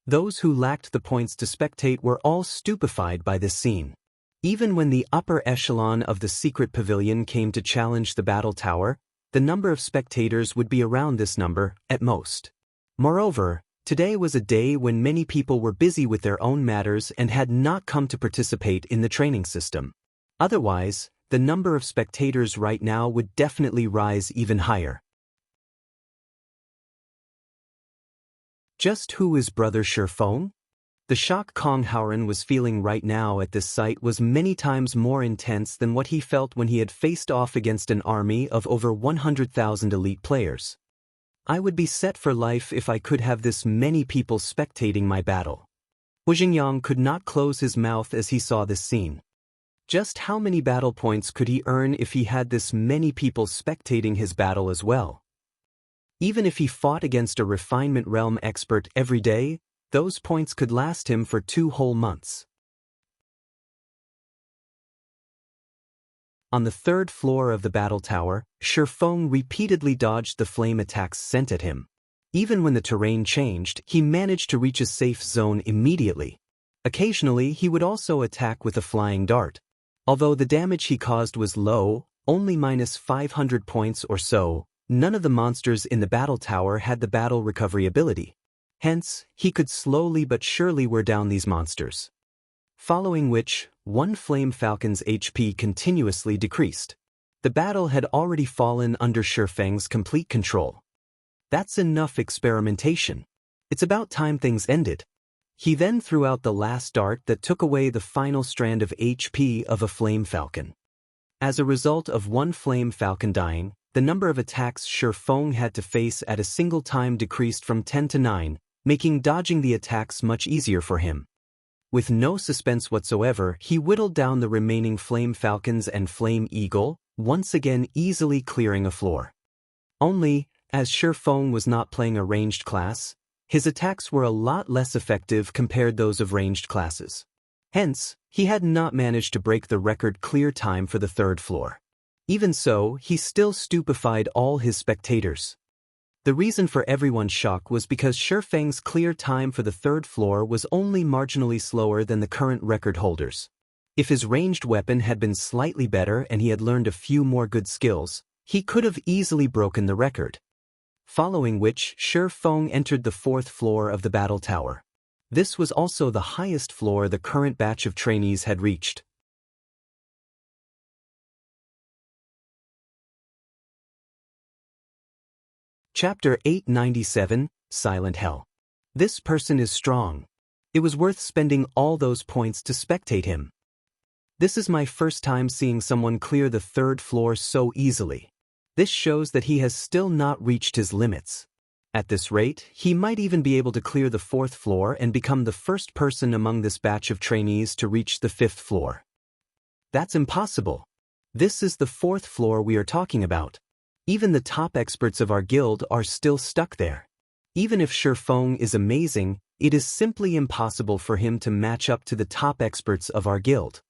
Those who lacked the points to spectate were all stupefied by this scene. Even when the upper echelon of the secret pavilion came to challenge the battle tower, the number of spectators would be around this number, at most. Moreover, today was a day when many people were busy with their own matters and had not come to participate in the training system. Otherwise, the number of spectators right now would definitely rise even higher. Just who is Brother Feng? The shock Kong Haoren was feeling right now at this sight was many times more intense than what he felt when he had faced off against an army of over 100,000 elite players. I would be set for life if I could have this many people spectating my battle. Hu Jingyang could not close his mouth as he saw this scene. Just how many battle points could he earn if he had this many people spectating his battle as well? Even if he fought against a refinement realm expert every day, those points could last him for 2 whole months. On the 3rd floor of the battle tower, Feng repeatedly dodged the flame attacks sent at him. Even when the terrain changed, he managed to reach a safe zone immediately. Occasionally, he would also attack with a flying dart. Although the damage he caused was low, only minus 500 points or so, none of the monsters in the battle tower had the battle recovery ability. Hence, he could slowly but surely wear down these monsters. Following which, one Flame Falcon's HP continuously decreased. The battle had already fallen under Feng's complete control. That's enough experimentation. It's about time things ended. He then threw out the last dart that took away the final strand of HP of a Flame Falcon. As a result of one Flame Falcon dying, the number of attacks Feng had to face at a single time decreased from 10 to 9, making dodging the attacks much easier for him. With no suspense whatsoever, he whittled down the remaining Flame Falcons and Flame Eagle, once again easily clearing a floor. Only, as Feng was not playing a ranged class, his attacks were a lot less effective compared those of ranged classes. Hence, he had not managed to break the record clear time for the third floor. Even so, he still stupefied all his spectators. The reason for everyone's shock was because Feng's clear time for the third floor was only marginally slower than the current record holders. If his ranged weapon had been slightly better and he had learned a few more good skills, he could have easily broken the record. Following which, Feng entered the fourth floor of the battle tower. This was also the highest floor the current batch of trainees had reached. Chapter 897, Silent Hell. This person is strong. It was worth spending all those points to spectate him. This is my first time seeing someone clear the third floor so easily. This shows that he has still not reached his limits. At this rate, he might even be able to clear the fourth floor and become the first person among this batch of trainees to reach the fifth floor. That's impossible. This is the fourth floor we are talking about. Even the top experts of our guild are still stuck there. Even if Feng is amazing, it is simply impossible for him to match up to the top experts of our guild.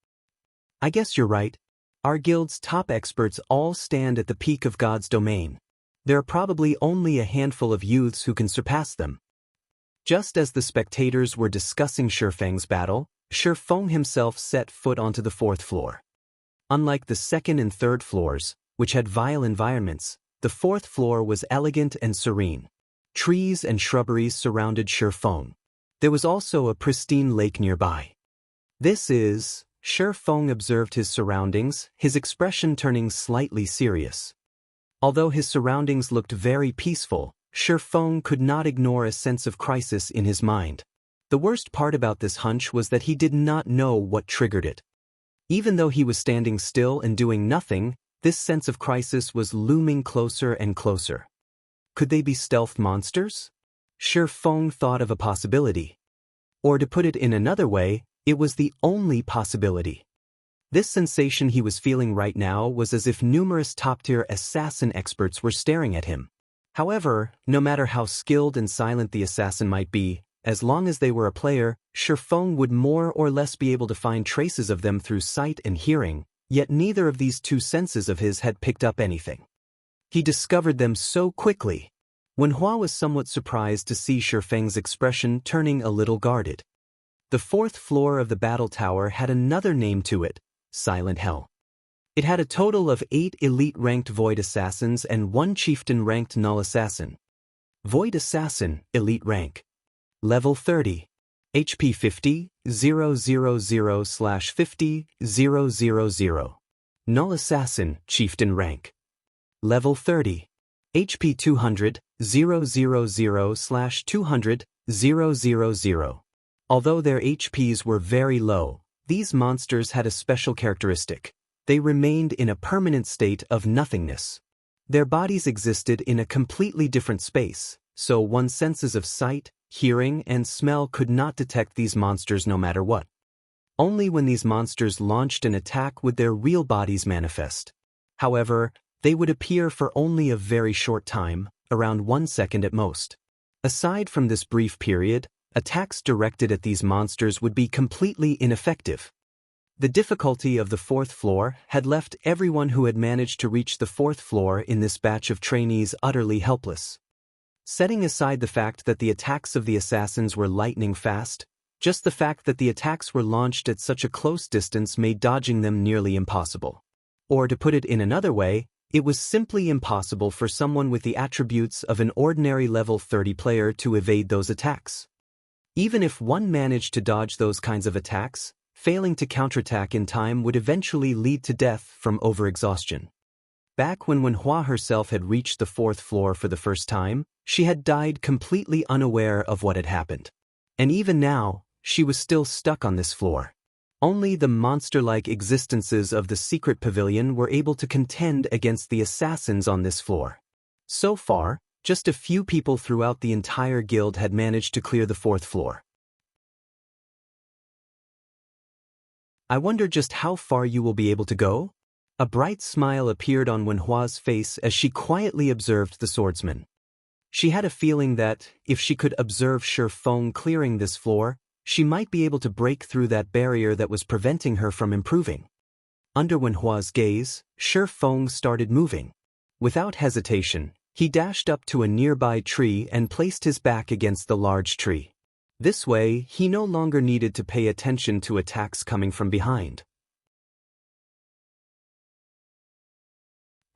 I guess you're right. Our guild's top experts all stand at the peak of God's domain. There are probably only a handful of youths who can surpass them. Just as the spectators were discussing Feng's battle, Feng himself set foot onto the fourth floor. Unlike the second and third floors, which had vile environments, the fourth floor was elegant and serene. Trees and shrubberies surrounded Feng. There was also a pristine lake nearby. Feng observed his surroundings, his expression turning slightly serious. Although his surroundings looked very peaceful, Feng could not ignore a sense of crisis in his mind. The worst part about this hunch was that he did not know what triggered it. Even though he was standing still and doing nothing, this sense of crisis was looming closer and closer. Could they be stealth monsters? Feng thought of a possibility. Or to put it in another way, it was the only possibility. This sensation he was feeling right now was as if numerous top-tier assassin experts were staring at him. However, no matter how skilled and silent the assassin might be, as long as they were a player, Feng would more or less be able to find traces of them through sight and hearing, yet neither of these two senses of his had picked up anything. He discovered them so quickly. Wen Hua was somewhat surprised to see Feng's expression turning a little guarded. The fourth floor of the battle tower had another name to it, Silent Hell. It had a total of 8 elite-ranked Void Assassins and 1 Chieftain-ranked Null Assassin. Void Assassin, Elite Rank. Level 30. HP 50, 000/50, 000. Null Assassin, Chieftain Rank. Level 30. HP 200, 000/200, 000. Although their HPs were very low, these monsters had a special characteristic. They remained in a permanent state of nothingness. Their bodies existed in a completely different space, so one's senses of sight, hearing, and smell could not detect these monsters no matter what. Only when these monsters launched an attack would their real bodies manifest. However, they would appear for only a very short time, around 1 second at most. Aside from this brief period, attacks directed at these monsters would be completely ineffective. The difficulty of the fourth floor had left everyone who had managed to reach the fourth floor in this batch of trainees utterly helpless. Setting aside the fact that the attacks of the assassins were lightning fast, just the fact that the attacks were launched at such a close distance made dodging them nearly impossible. Or to put it in another way, it was simply impossible for someone with the attributes of an ordinary level 30 player to evade those attacks. Even if one managed to dodge those kinds of attacks, failing to counterattack in time would eventually lead to death from overexhaustion. Back when Wen Hua herself had reached the fourth floor for the first time, she had died completely unaware of what had happened. And even now, she was still stuck on this floor. Only the monster-like existences of the secret pavilion were able to contend against the assassins on this floor. So far, just a few people throughout the entire guild had managed to clear the fourth floor. I wonder just how far you will be able to go? A bright smile appeared on Wenhua's face as she quietly observed the swordsman. She had a feeling that, if she could observe Feng clearing this floor, she might be able to break through that barrier that was preventing her from improving. Under Wenhua's gaze, Feng started moving. Without hesitation, he dashed up to a nearby tree and placed his back against the large tree. This way, he no longer needed to pay attention to attacks coming from behind.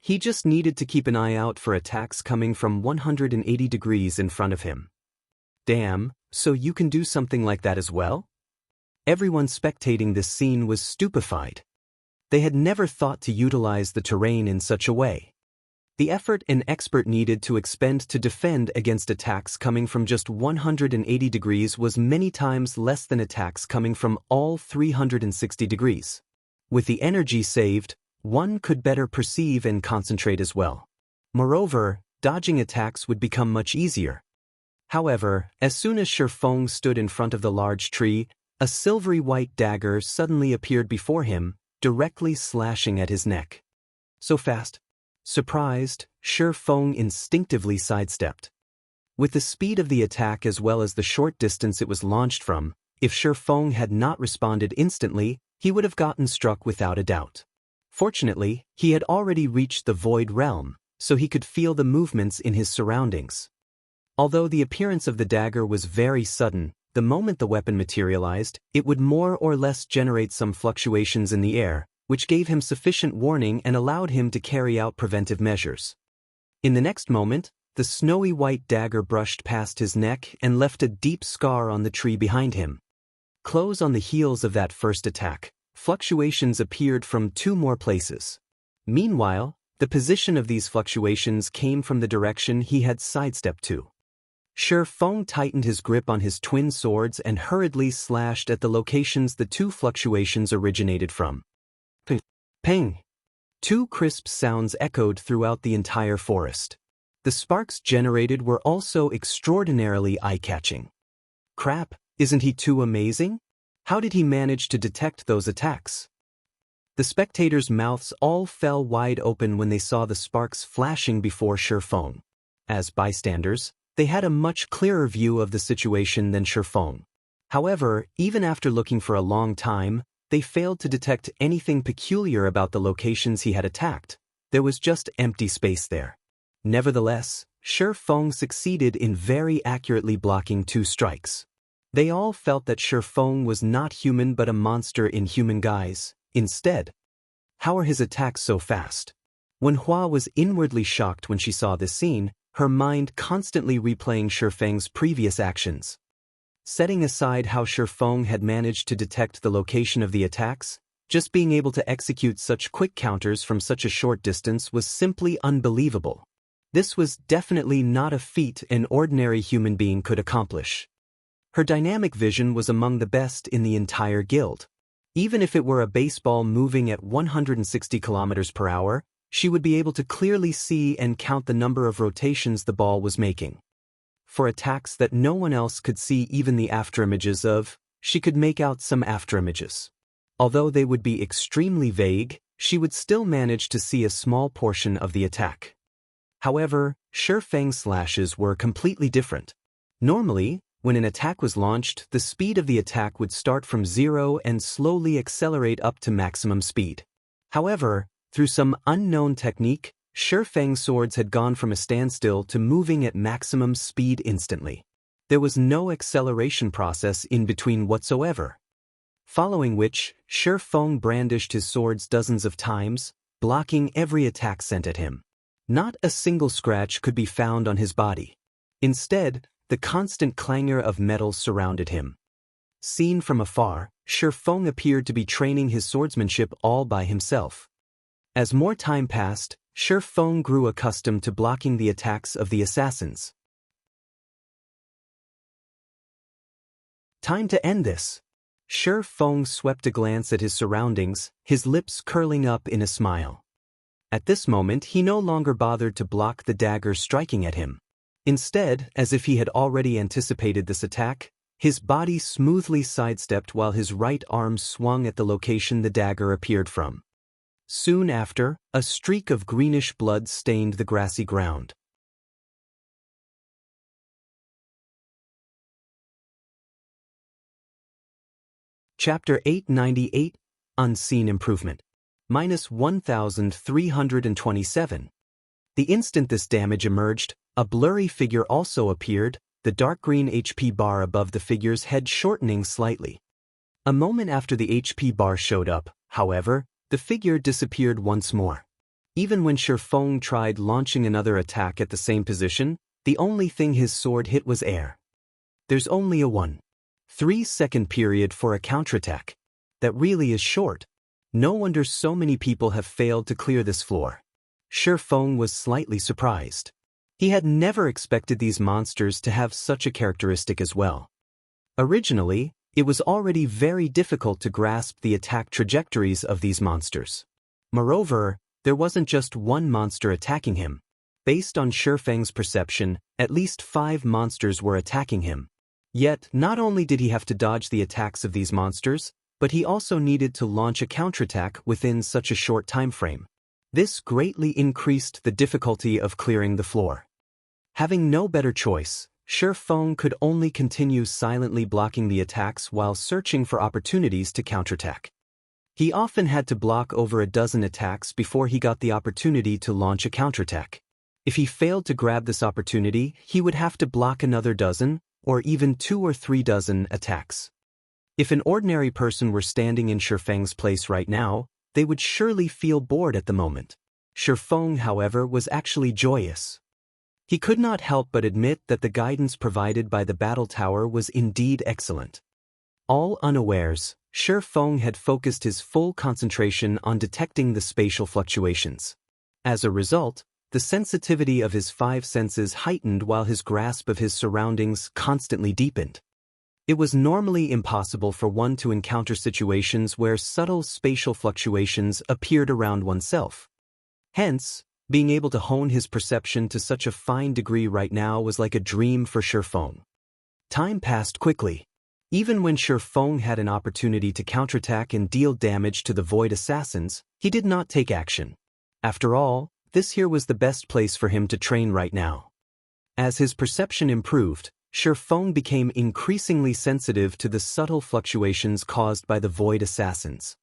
He just needed to keep an eye out for attacks coming from 180 degrees in front of him. Damn, so you can do something like that as well? Everyone spectating this scene was stupefied. They had never thought to utilize the terrain in such a way. The effort an expert needed to expend to defend against attacks coming from just 180 degrees was many times less than attacks coming from all 360 degrees. With the energy saved, one could better perceive and concentrate as well. Moreover, dodging attacks would become much easier. However, as soon as Feng stood in front of the large tree, a silvery white dagger suddenly appeared before him, directly slashing at his neck. So fast. Surprised, Feng instinctively sidestepped. With the speed of the attack as well as the short distance it was launched from, if Feng had not responded instantly, he would have gotten struck without a doubt. Fortunately, he had already reached the void realm, so he could feel the movements in his surroundings. Although the appearance of the dagger was very sudden, the moment the weapon materialized, it would more or less generate some fluctuations in the air, which gave him sufficient warning and allowed him to carry out preventive measures. In the next moment, the snowy white dagger brushed past his neck and left a deep scar on the tree behind him. Close on the heels of that first attack, fluctuations appeared from 2 more places. Meanwhile, the position of these fluctuations came from the direction he had sidestepped to. Feng tightened his grip on his twin swords and hurriedly slashed at the locations the 2 fluctuations originated from. Ping! 2 crisp sounds echoed throughout the entire forest. The sparks generated were also extraordinarily eye-catching. Crap, isn't he too amazing? How did he manage to detect those attacks? The spectators' mouths all fell wide open when they saw the sparks flashing before Feng. As bystanders, they had a much clearer view of the situation than Feng. However, even after looking for a long time, they failed to detect anything peculiar about the locations he had attacked. There was just empty space there. Nevertheless, Feng succeeded in very accurately blocking 2 strikes. They all felt that Feng was not human but a monster in human guise. Instead, how are his attacks so fast? Wenhua was inwardly shocked when she saw this scene, her mind constantly replaying Feng's previous actions. Setting aside how Feng had managed to detect the location of the attacks, just being able to execute such quick counters from such a short distance was simply unbelievable. This was definitely not a feat an ordinary human being could accomplish. Her dynamic vision was among the best in the entire guild. Even if it were a baseball moving at 160 kilometers per hour, she would be able to clearly see and count the number of rotations the ball was making. For attacks that no one else could see even the afterimages of, she could make out some afterimages. Although they would be extremely vague, she would still manage to see a small portion of the attack. However, Feng's slashes were completely different. Normally, when an attack was launched, the speed of the attack would start from 0 and slowly accelerate up to maximum speed. However, through some unknown technique, Feng's swords had gone from a standstill to moving at maximum speed instantly. There was no acceleration process in between whatsoever. Following which, Feng brandished his swords dozens of times, blocking every attack sent at him. Not a single scratch could be found on his body. Instead, the constant clangor of metal surrounded him. Seen from afar, Feng appeared to be training his swordsmanship all by himself. As more time passed, Feng grew accustomed to blocking the attacks of the assassins. Time to end this. Feng swept a glance at his surroundings, his lips curling up in a smile. At this moment he no longer bothered to block the dagger striking at him. Instead, as if he had already anticipated this attack, His body smoothly sidestepped while his right arm swung at the location the dagger appeared from. Soon after, a streak of greenish blood stained the grassy ground. Chapter 898, Unseen Improvement. -1327. The instant this damage emerged, a blurry figure also appeared, the dark green HP bar above the figure's head shortening slightly. A moment after the HP bar showed up, however, the figure disappeared once more. Even when Feng tried launching another attack at the same position, the only thing his sword hit was air. There's only a 1.3-second period for a counterattack. That really is short. No wonder so many people have failed to clear this floor. Feng was slightly surprised. He had never expected these monsters to have such a characteristic as well. Originally, it was already very difficult to grasp the attack trajectories of these monsters. Moreover, there wasn't just one monster attacking him. Based on Feng's perception, at least 5 monsters were attacking him. Yet, not only did he have to dodge the attacks of these monsters, but he also needed to launch a counterattack within such a short time frame. This greatly increased the difficulty of clearing the floor. Having no better choice, Feng could only continue silently blocking the attacks while searching for opportunities to counterattack. He often had to block over a dozen attacks before he got the opportunity to launch a counterattack. If he failed to grab this opportunity, he would have to block another dozen, or even 2 or 3 dozen attacks. If an ordinary person were standing in Feng's place right now, they would surely feel bored at the moment. Feng, however, was actually joyous. He could not help but admit that the guidance provided by the battle tower was indeed excellent. All unawares, Feng had focused his full concentration on detecting the spatial fluctuations. As a result, the sensitivity of his 5 senses heightened while his grasp of his surroundings constantly deepened. It was normally impossible for one to encounter situations where subtle spatial fluctuations appeared around oneself. Hence, being able to hone his perception to such a fine degree right now was like a dream for Feng. Time passed quickly. Even when Feng had an opportunity to counterattack and deal damage to the Void Assassins, he did not take action. After all, this here was the best place for him to train right now. As his perception improved, Feng became increasingly sensitive to the subtle fluctuations caused by the Void Assassins.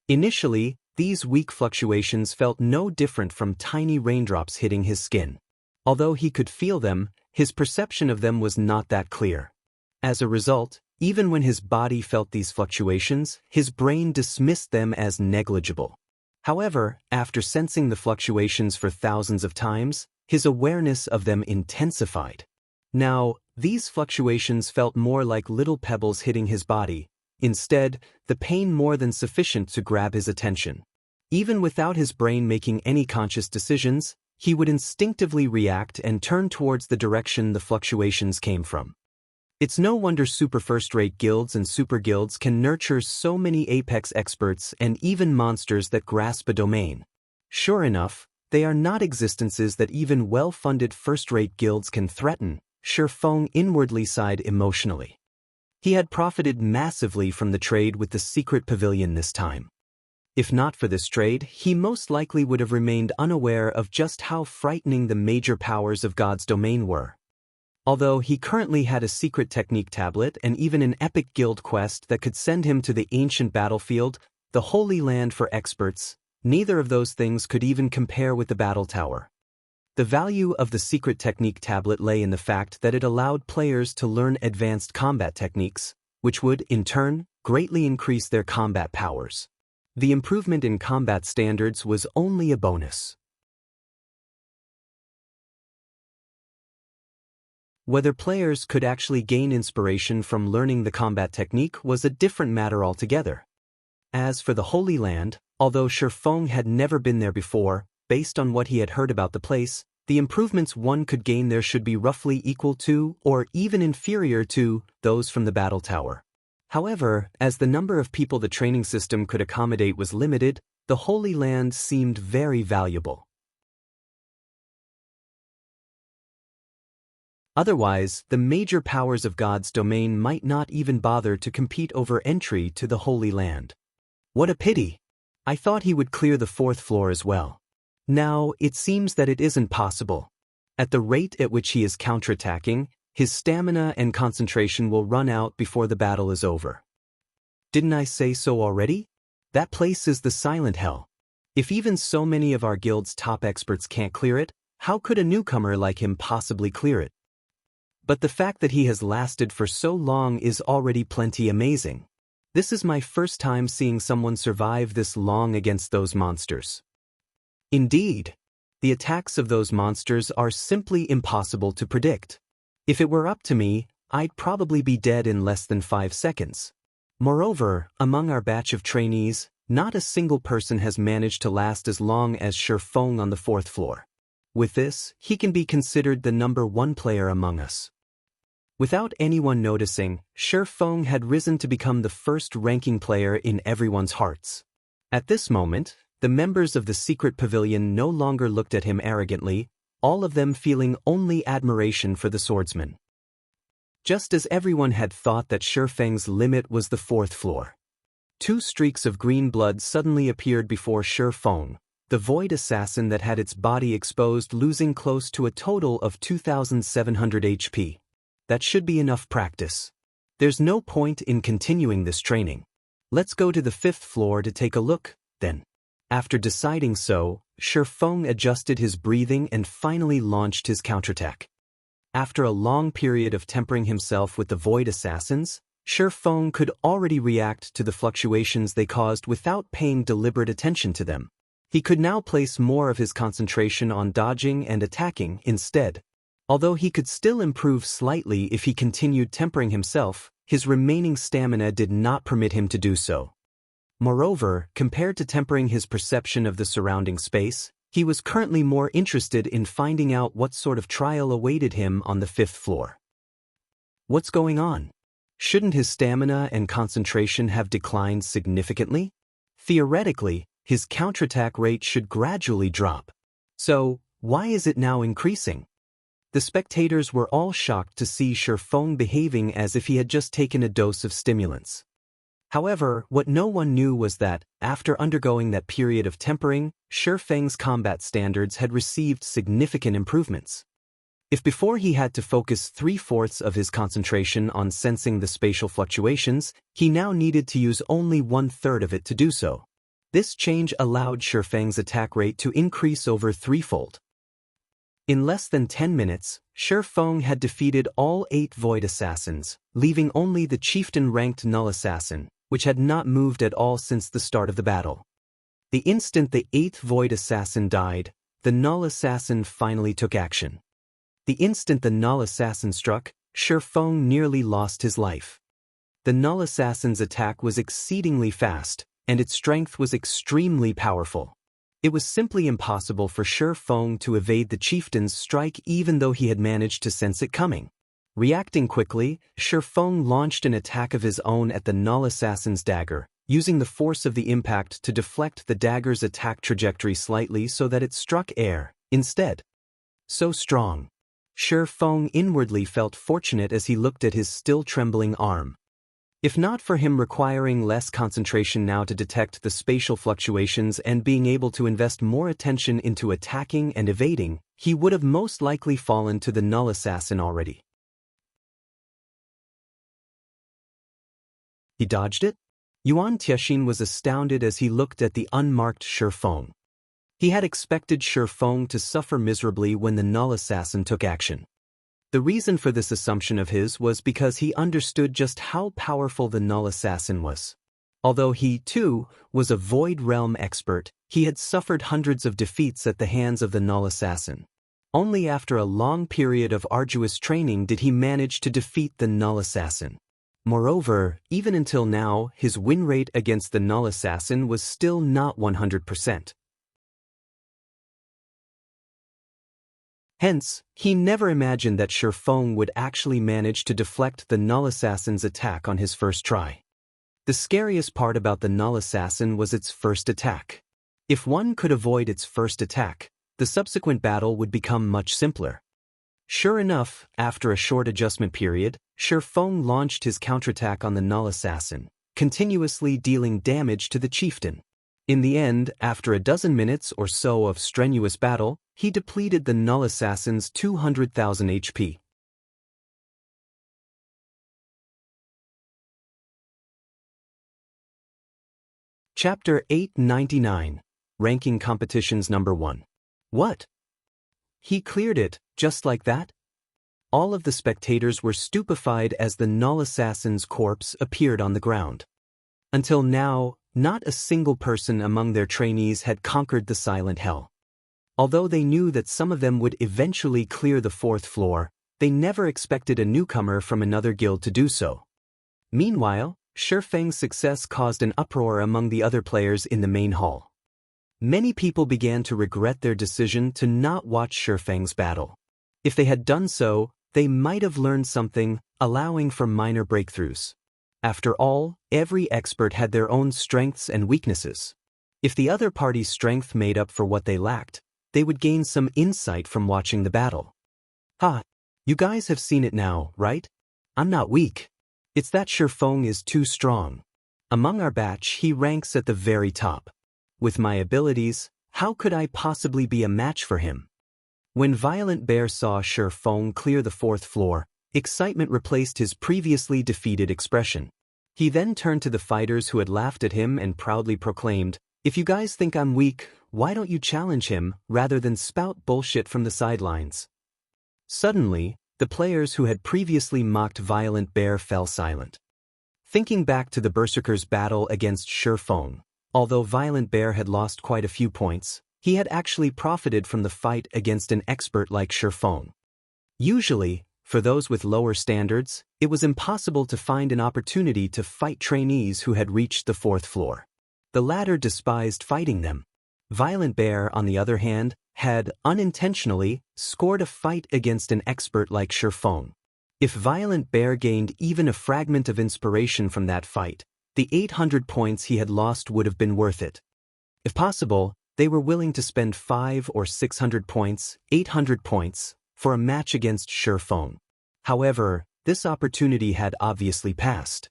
Initially, these weak fluctuations felt no different from tiny raindrops hitting his skin. Although he could feel them, his perception of them was not that clear. As a result, even when his body felt these fluctuations, his brain dismissed them as negligible. However, after sensing the fluctuations for thousands of times, his awareness of them intensified. Now, these fluctuations felt more like little pebbles hitting his body. Instead, the pain more than sufficient to grab his attention. Even without his brain making any conscious decisions, he would instinctively react and turn towards the direction the fluctuations came from. It's no wonder super first-rate guilds and super guilds can nurture so many apex experts and even monsters that grasp a domain. Sure enough, they are not existences that even well-funded first-rate guilds can threaten. Feng inwardly sighed emotionally. He had profited massively from the trade with the secret pavilion this time. If not for this trade, he most likely would have remained unaware of just how frightening the major powers of God's domain were. Although he currently had a secret technique tablet and even an epic guild quest that could send him to the ancient battlefield, the Holy Land for experts, neither of those things could even compare with the battle tower. The value of the secret technique tablet lay in the fact that it allowed players to learn advanced combat techniques, which would, in turn, greatly increase their combat powers. The improvement in combat standards was only a bonus. Whether players could actually gain inspiration from learning the combat technique was a different matter altogether. As for the Holy Land, although Feng had never been there before, based on what he had heard about the place, the improvements one could gain there should be roughly equal to, or even inferior to, those from the battle tower. However, as the number of people the training system could accommodate was limited, the Holy Land seemed very valuable. Otherwise, the major powers of God's domain might not even bother to compete over entry to the Holy Land. What a pity! I thought he would clear the 4th floor as well. Now, it seems that it isn't possible. At the rate at which he is counterattacking, his stamina and concentration will run out before the battle is over. Didn't I say so already? That place is the silent hell. If even so many of our guild's top experts can't clear it, how could a newcomer like him possibly clear it? But the fact that he has lasted for so long is already plenty amazing. This is my first time seeing someone survive this long against those monsters. Indeed, the attacks of those monsters are simply impossible to predict. If it were up to me, I'd probably be dead in less than 5 seconds. Moreover, among our batch of trainees, not a single person has managed to last as long as Feng on the 4th floor. With this, he can be considered the number 1 player among us. Without anyone noticing, Feng had risen to become the first ranking player in everyone's hearts. At this moment, the members of the secret pavilion no longer looked at him arrogantly, all of them feeling only admiration for the swordsman. Just as everyone had thought that Feng's limit was the 4th floor. 2 streaks of green blood suddenly appeared before Feng, the void assassin that had its body exposed, losing close to a total of 2,700 HP. That should be enough practice. There's no point in continuing this training. Let's go to the 5th floor to take a look, then. After deciding so, Feng adjusted his breathing and finally launched his counterattack. After a long period of tempering himself with the void assassins, Feng could already react to the fluctuations they caused without paying deliberate attention to them. He could now place more of his concentration on dodging and attacking instead. Although he could still improve slightly if he continued tempering himself, his remaining stamina did not permit him to do so. Moreover, compared to tempering his perception of the surrounding space, he was currently more interested in finding out what sort of trial awaited him on the 5th floor. What's going on? Shouldn't his stamina and concentration have declined significantly? Theoretically, his counterattack rate should gradually drop. So, why is it now increasing? The spectators were all shocked to see Feng behaving as if he had just taken a dose of stimulants. However, what no one knew was that, after undergoing that period of tempering, Feng's combat standards had received significant improvements. If before he had to focus 3/4 of his concentration on sensing the spatial fluctuations, he now needed to use only 1/3 of it to do so. This change allowed Feng's attack rate to increase over 3-fold. In less than 10 minutes, Feng had defeated all 8 void assassins, leaving only the chieftain-ranked null assassin, which had not moved at all since the start of the battle. The instant the 8th void assassin died, the null assassin finally took action. The instant the null assassin struck, Feng nearly lost his life. The null assassin's attack was exceedingly fast, and its strength was extremely powerful. It was simply impossible for Feng to evade the chieftain's strike even though he had managed to sense it coming. Reacting quickly, Feng launched an attack of his own at the null assassin's dagger, using the force of the impact to deflect the dagger's attack trajectory slightly so that it struck air, instead. So strong. Feng inwardly felt fortunate as he looked at his still trembling arm. If not for him requiring less concentration now to detect the spatial fluctuations and being able to invest more attention into attacking and evading, he would have most likely fallen to the null assassin already. He dodged it? Yuan Tianxin was astounded as he looked at the unmarked Feng. He had expected Feng to suffer miserably when the null assassin took action. The reason for this assumption of his was because he understood just how powerful the null assassin was. Although he, too, was a Void Realm expert, he had suffered hundreds of defeats at the hands of the null assassin. Only after a long period of arduous training did he manage to defeat the null assassin. Moreover, even until now, his win rate against the null assassin was still not 100%. Hence, he never imagined that Feng would actually manage to deflect the null assassin's attack on his first try. The scariest part about the null assassin was its first attack. If one could avoid its first attack, the subsequent battle would become much simpler. Sure enough, after a short adjustment period, Feng launched his counterattack on the Null Assassin, continuously dealing damage to the chieftain. In the end, after a dozen minutes or so of strenuous battle, he depleted the Null Assassin's 200,000 HP. Chapter 899. Ranking Competitions Number 1. What? He cleared it, just like that? All of the spectators were stupefied as the Null Assassin's corpse appeared on the ground. Until now, not a single person among their trainees had conquered the Silent Hell. Although they knew that some of them would eventually clear the 4th floor, they never expected a newcomer from another guild to do so. Meanwhile, Feng's success caused an uproar among the other players in the main hall. Many people began to regret their decision to not watch Feng's battle. If they had done so, they might have learned something, allowing for minor breakthroughs. After all, every expert had their own strengths and weaknesses. If the other party's strength made up for what they lacked, they would gain some insight from watching the battle. Ha! You guys have seen it now, right? I'm not weak. It's that Feng is too strong. Among our batch, he ranks at the very top. With my abilities, how could I possibly be a match for him? When Violent Bear saw Feng clear the 4th floor, excitement replaced his previously defeated expression. He then turned to the fighters who had laughed at him and proudly proclaimed, "If you guys think I'm weak, why don't you challenge him rather than spout bullshit from the sidelines?" Suddenly, the players who had previously mocked Violent Bear fell silent. Thinking back to the Berserker's battle against Feng, although Violent Bear had lost quite a few points, he had actually profited from the fight against an expert like Feng. Usually, for those with lower standards, it was impossible to find an opportunity to fight trainees who had reached the 4th floor. The latter despised fighting them. Violent Bear, on the other hand, had, unintentionally, scored a fight against an expert like Feng. If Violent Bear gained even a fragment of inspiration from that fight, the 800 points he had lost would have been worth it. If possible, they were willing to spend 500 or 600 points, 800 points, for a match against Feng. However, this opportunity had obviously passed.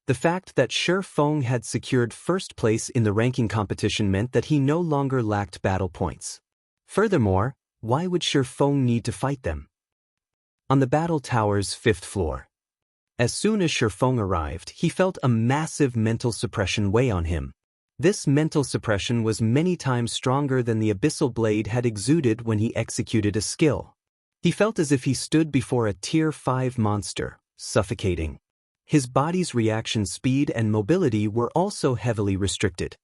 The fact that Feng had secured 1st place in the ranking competition meant that he no longer lacked battle points. Furthermore, why would Feng need to fight them? On the battle tower's 5th floor. As soon as Feng arrived, he felt a massive mental suppression weigh on him. This mental suppression was many times stronger than the Abyssal Blade had exuded when he executed a skill. He felt as if he stood before a Tier 5 monster, suffocating. His body's reaction speed and mobility were also heavily restricted.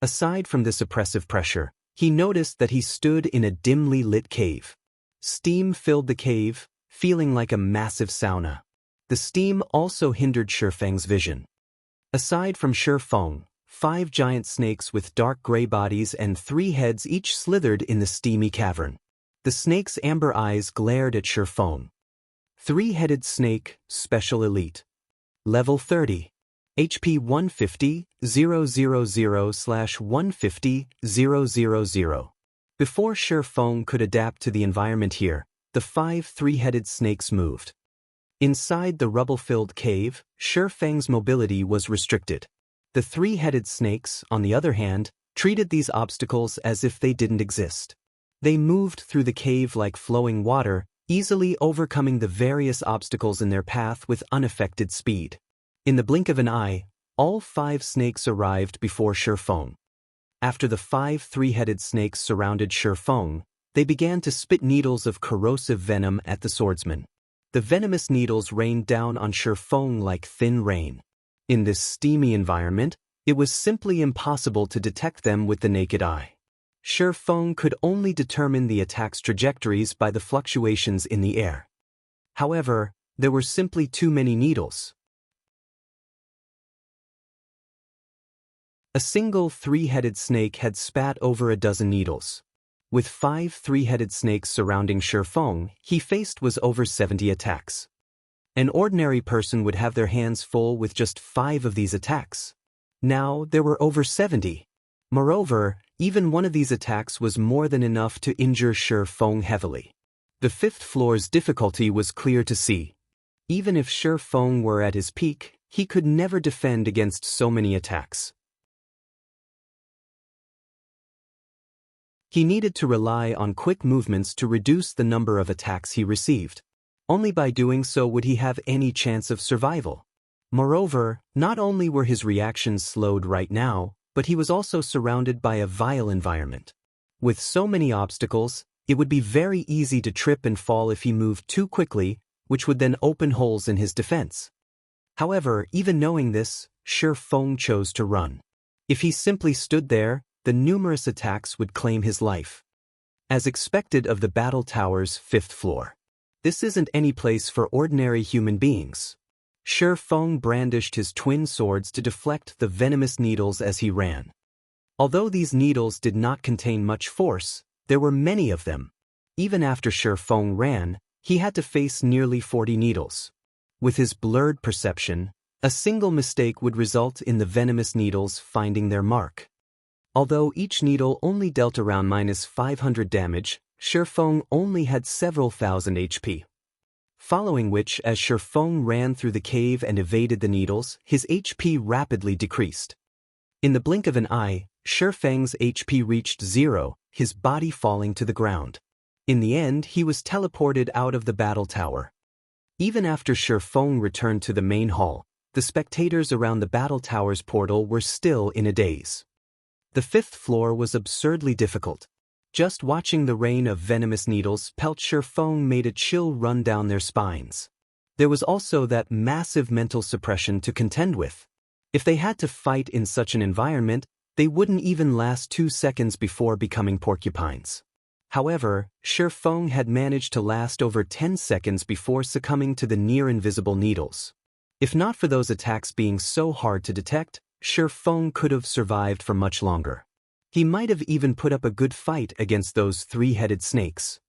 Aside from this oppressive pressure, he noticed that he stood in a dimly lit cave. Steam filled the cave, feeling like a massive sauna. The steam also hindered Feng's vision. Aside from Feng, 5 giant snakes with dark gray bodies and 3 heads each slithered in the steamy cavern. The snake's amber eyes glared at Feng. 3-headed snake, Special Elite. Level 30. HP 150, 000/150, 000. Before Feng could adapt to the environment here, the 5 3-headed snakes moved. Inside the rubble-filled cave, Feng's mobility was restricted. The 3-headed snakes, on the other hand, treated these obstacles as if they didn't exist. They moved through the cave like flowing water, easily overcoming the various obstacles in their path with unaffected speed. In the blink of an eye, all 5 snakes arrived before Feng. After the 5 3-headed snakes surrounded Feng, they began to spit needles of corrosive venom at the swordsman. The venomous needles rained down on Feng like thin rain. In this steamy environment, it was simply impossible to detect them with the naked eye. Feng could only determine the attack's trajectories by the fluctuations in the air. However, there were simply too many needles. A single 3-headed snake had spat over a dozen needles. With 5 3-headed snakes surrounding Feng, he faced was over 70 attacks. An ordinary person would have their hands full with just 5 of these attacks. Now there were over 70. Moreover, even one of these attacks was more than enough to injure Feng heavily. The fifth floor's difficulty was clear to see. Even if Feng were at his peak, he could never defend against so many attacks. He needed to rely on quick movements to reduce the number of attacks he received. Only by doing so would he have any chance of survival. Moreover, not only were his reactions slowed right now, but he was also surrounded by a vile environment. With so many obstacles, it would be very easy to trip and fall if he moved too quickly, which would then open holes in his defense. However, even knowing this, Feng chose to run. If he simply stood there, the numerous attacks would claim his life. As expected of the battle tower's fifth floor. This isn't any place for ordinary human beings. Feng brandished his twin swords to deflect the venomous needles as he ran. Although these needles did not contain much force, there were many of them. Even after Feng ran, he had to face nearly 40 needles. With his blurred perception, a single mistake would result in the venomous needles finding their mark. Although each needle only dealt around -500 damage, Feng only had several thousand HP. Following which, as Feng ran through the cave and evaded the needles, his HP rapidly decreased. In the blink of an eye, Feng's HP reached 0, his body falling to the ground. In the end, he was teleported out of the battle tower. Even after Feng returned to the main hall, the spectators around the battle tower's portal were still in a daze. The fifth floor was absurdly difficult. Just watching the rain of venomous needles pelt Feng made a chill run down their spines. There was also that massive mental suppression to contend with. If they had to fight in such an environment, they wouldn't even last 2 seconds before becoming porcupines. However, Feng had managed to last over 10 seconds before succumbing to the near-invisible needles. If not for those attacks being so hard to detect, Feng could have survived for much longer. He might have even put up a good fight against those three-headed snakes.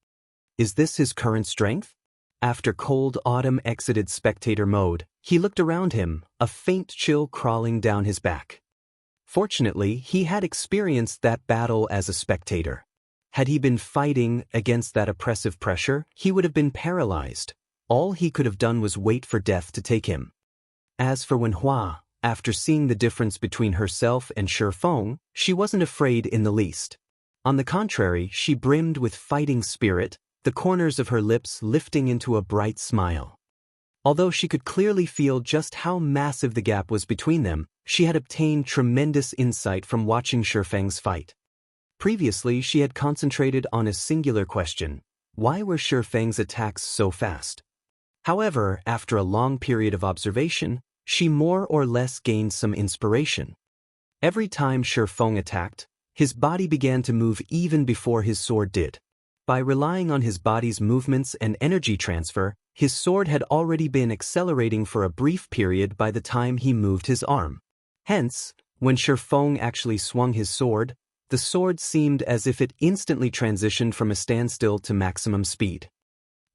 Is this his current strength? After Cold Autumn exited spectator mode, he looked around him, a faint chill crawling down his back. Fortunately, he had experienced that battle as a spectator. Had he been fighting against that oppressive pressure, he would have been paralyzed. All he could have done was wait for death to take him. As for Wenhua, after seeing the difference between herself and Feng, she wasn't afraid in the least. On the contrary, she brimmed with fighting spirit, the corners of her lips lifting into a bright smile. Although she could clearly feel just how massive the gap was between them, she had obtained tremendous insight from watching Feng's fight. Previously, she had concentrated on a singular question: why were Feng's attacks so fast? However, after a long period of observation, she more or less gained some inspiration. Every time Feng attacked, his body began to move even before his sword did. By relying on his body's movements and energy transfer, his sword had already been accelerating for a brief period by the time he moved his arm. Hence, when Feng actually swung his sword, the sword seemed as if it instantly transitioned from a standstill to maximum speed.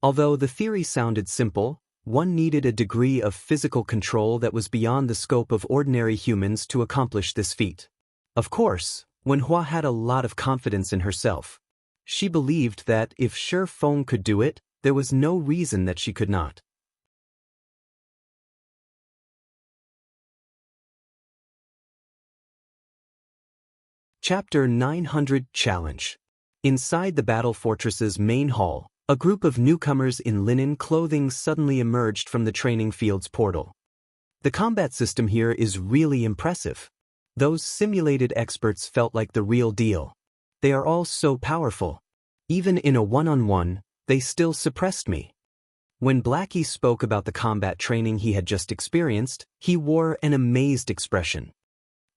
Although the theory sounded simple, one needed a degree of physical control that was beyond the scope of ordinary humans to accomplish this feat. Of course, Wenhua had a lot of confidence in herself. She believed that if Feng could do it, there was no reason that she could not. Chapter 900 Challenge. Inside the battle fortress's main hall, a group of newcomers in linen clothing suddenly emerged from the training field's portal. The combat system here is really impressive. Those simulated experts felt like the real deal. They are all so powerful. Even in a one-on-one, they still suppressed me. When Blackie spoke about the combat training he had just experienced, he wore an amazed expression.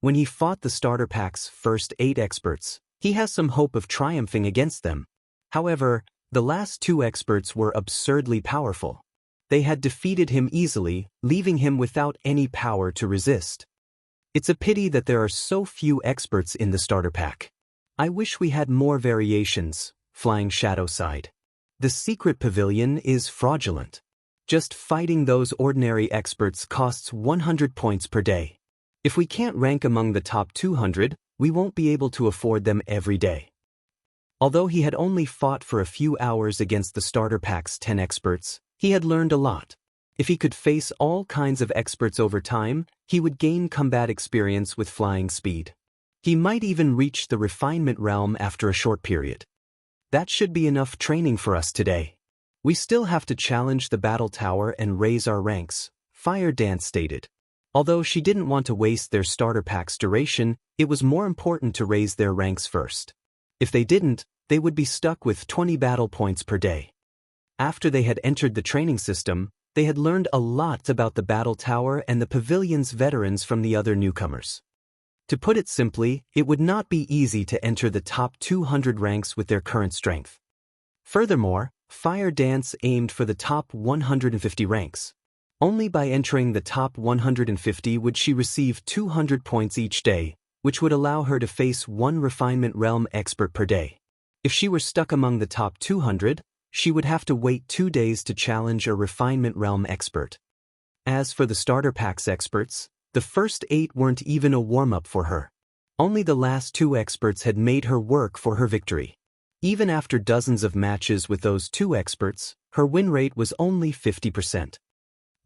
When he fought the starter pack's first 8 experts, he has some hope of triumphing against them. However, the last 2 experts were absurdly powerful. They had defeated him easily, leaving him without any power to resist. It's a pity that there are so few experts in the starter pack. I wish we had more variations. Flying Shadow sighed. The secret pavilion is fraudulent. Just fighting those ordinary experts costs 100 points per day. If we can't rank among the top 200, we won't be able to afford them every day. Although he had only fought for a few hours against the starter pack's 10 experts, he had learned a lot. If he could face all kinds of experts over time, he would gain combat experience with flying speed. He might even reach the refinement realm after a short period. That should be enough training for us today. We still have to challenge the battle tower and raise our ranks, Fire Dance stated. Although she didn't want to waste their starter pack's duration, it was more important to raise their ranks first. If they didn't, they would be stuck with 20 battle points per day. After they had entered the training system, they had learned a lot about the battle tower and the pavilion's veterans from the other newcomers. To put it simply, it would not be easy to enter the top 200 ranks with their current strength. Furthermore, Fire Dance aimed for the top 150 ranks. Only by entering the top 150 would she receive 200 points each day, which would allow her to face one Refinement Realm expert per day. If she were stuck among the top 200, she would have to wait 2 days to challenge a Refinement Realm expert. As for the starter pack's experts, the first 8 weren't even a warm-up for her. Only the last 2 experts had made her work for her victory. Even after dozens of matches with those 2 experts, her win rate was only 50%.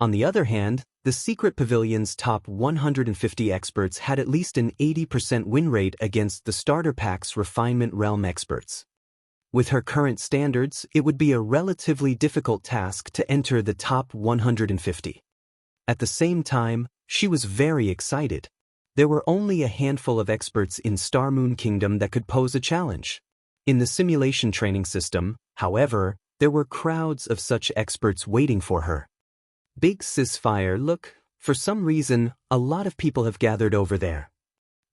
On the other hand, the Secret Pavilion's top 150 experts had at least an 80% win rate against the starter pack's Refinement Realm experts. With her current standards, it would be a relatively difficult task to enter the top 150. At the same time, she was very excited. There were only a handful of experts in Star Moon Kingdom that could pose a challenge. In the simulation training system, however, there were crowds of such experts waiting for her. Big Sis Fire, look, for some reason, a lot of people have gathered over there.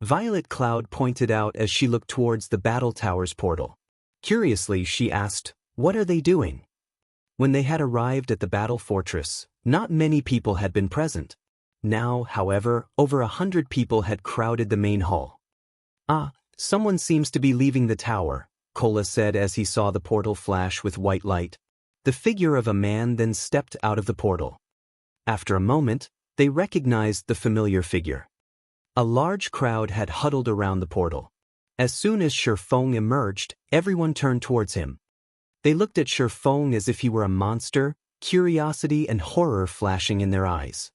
Violet Cloud pointed out as she looked towards the battle tower's portal. Curiously, she asked, "What are they doing?" When they had arrived at the battle fortress, not many people had been present. Now, however, over 100 people had crowded the main hall. "Ah, someone seems to be leaving the tower," Kola said as he saw the portal flash with white light. The figure of a man then stepped out of the portal. After a moment, they recognized the familiar figure. A large crowd had huddled around the portal. As soon as Feng emerged, everyone turned towards him. They looked at Feng as if he were a monster, curiosity and horror flashing in their eyes.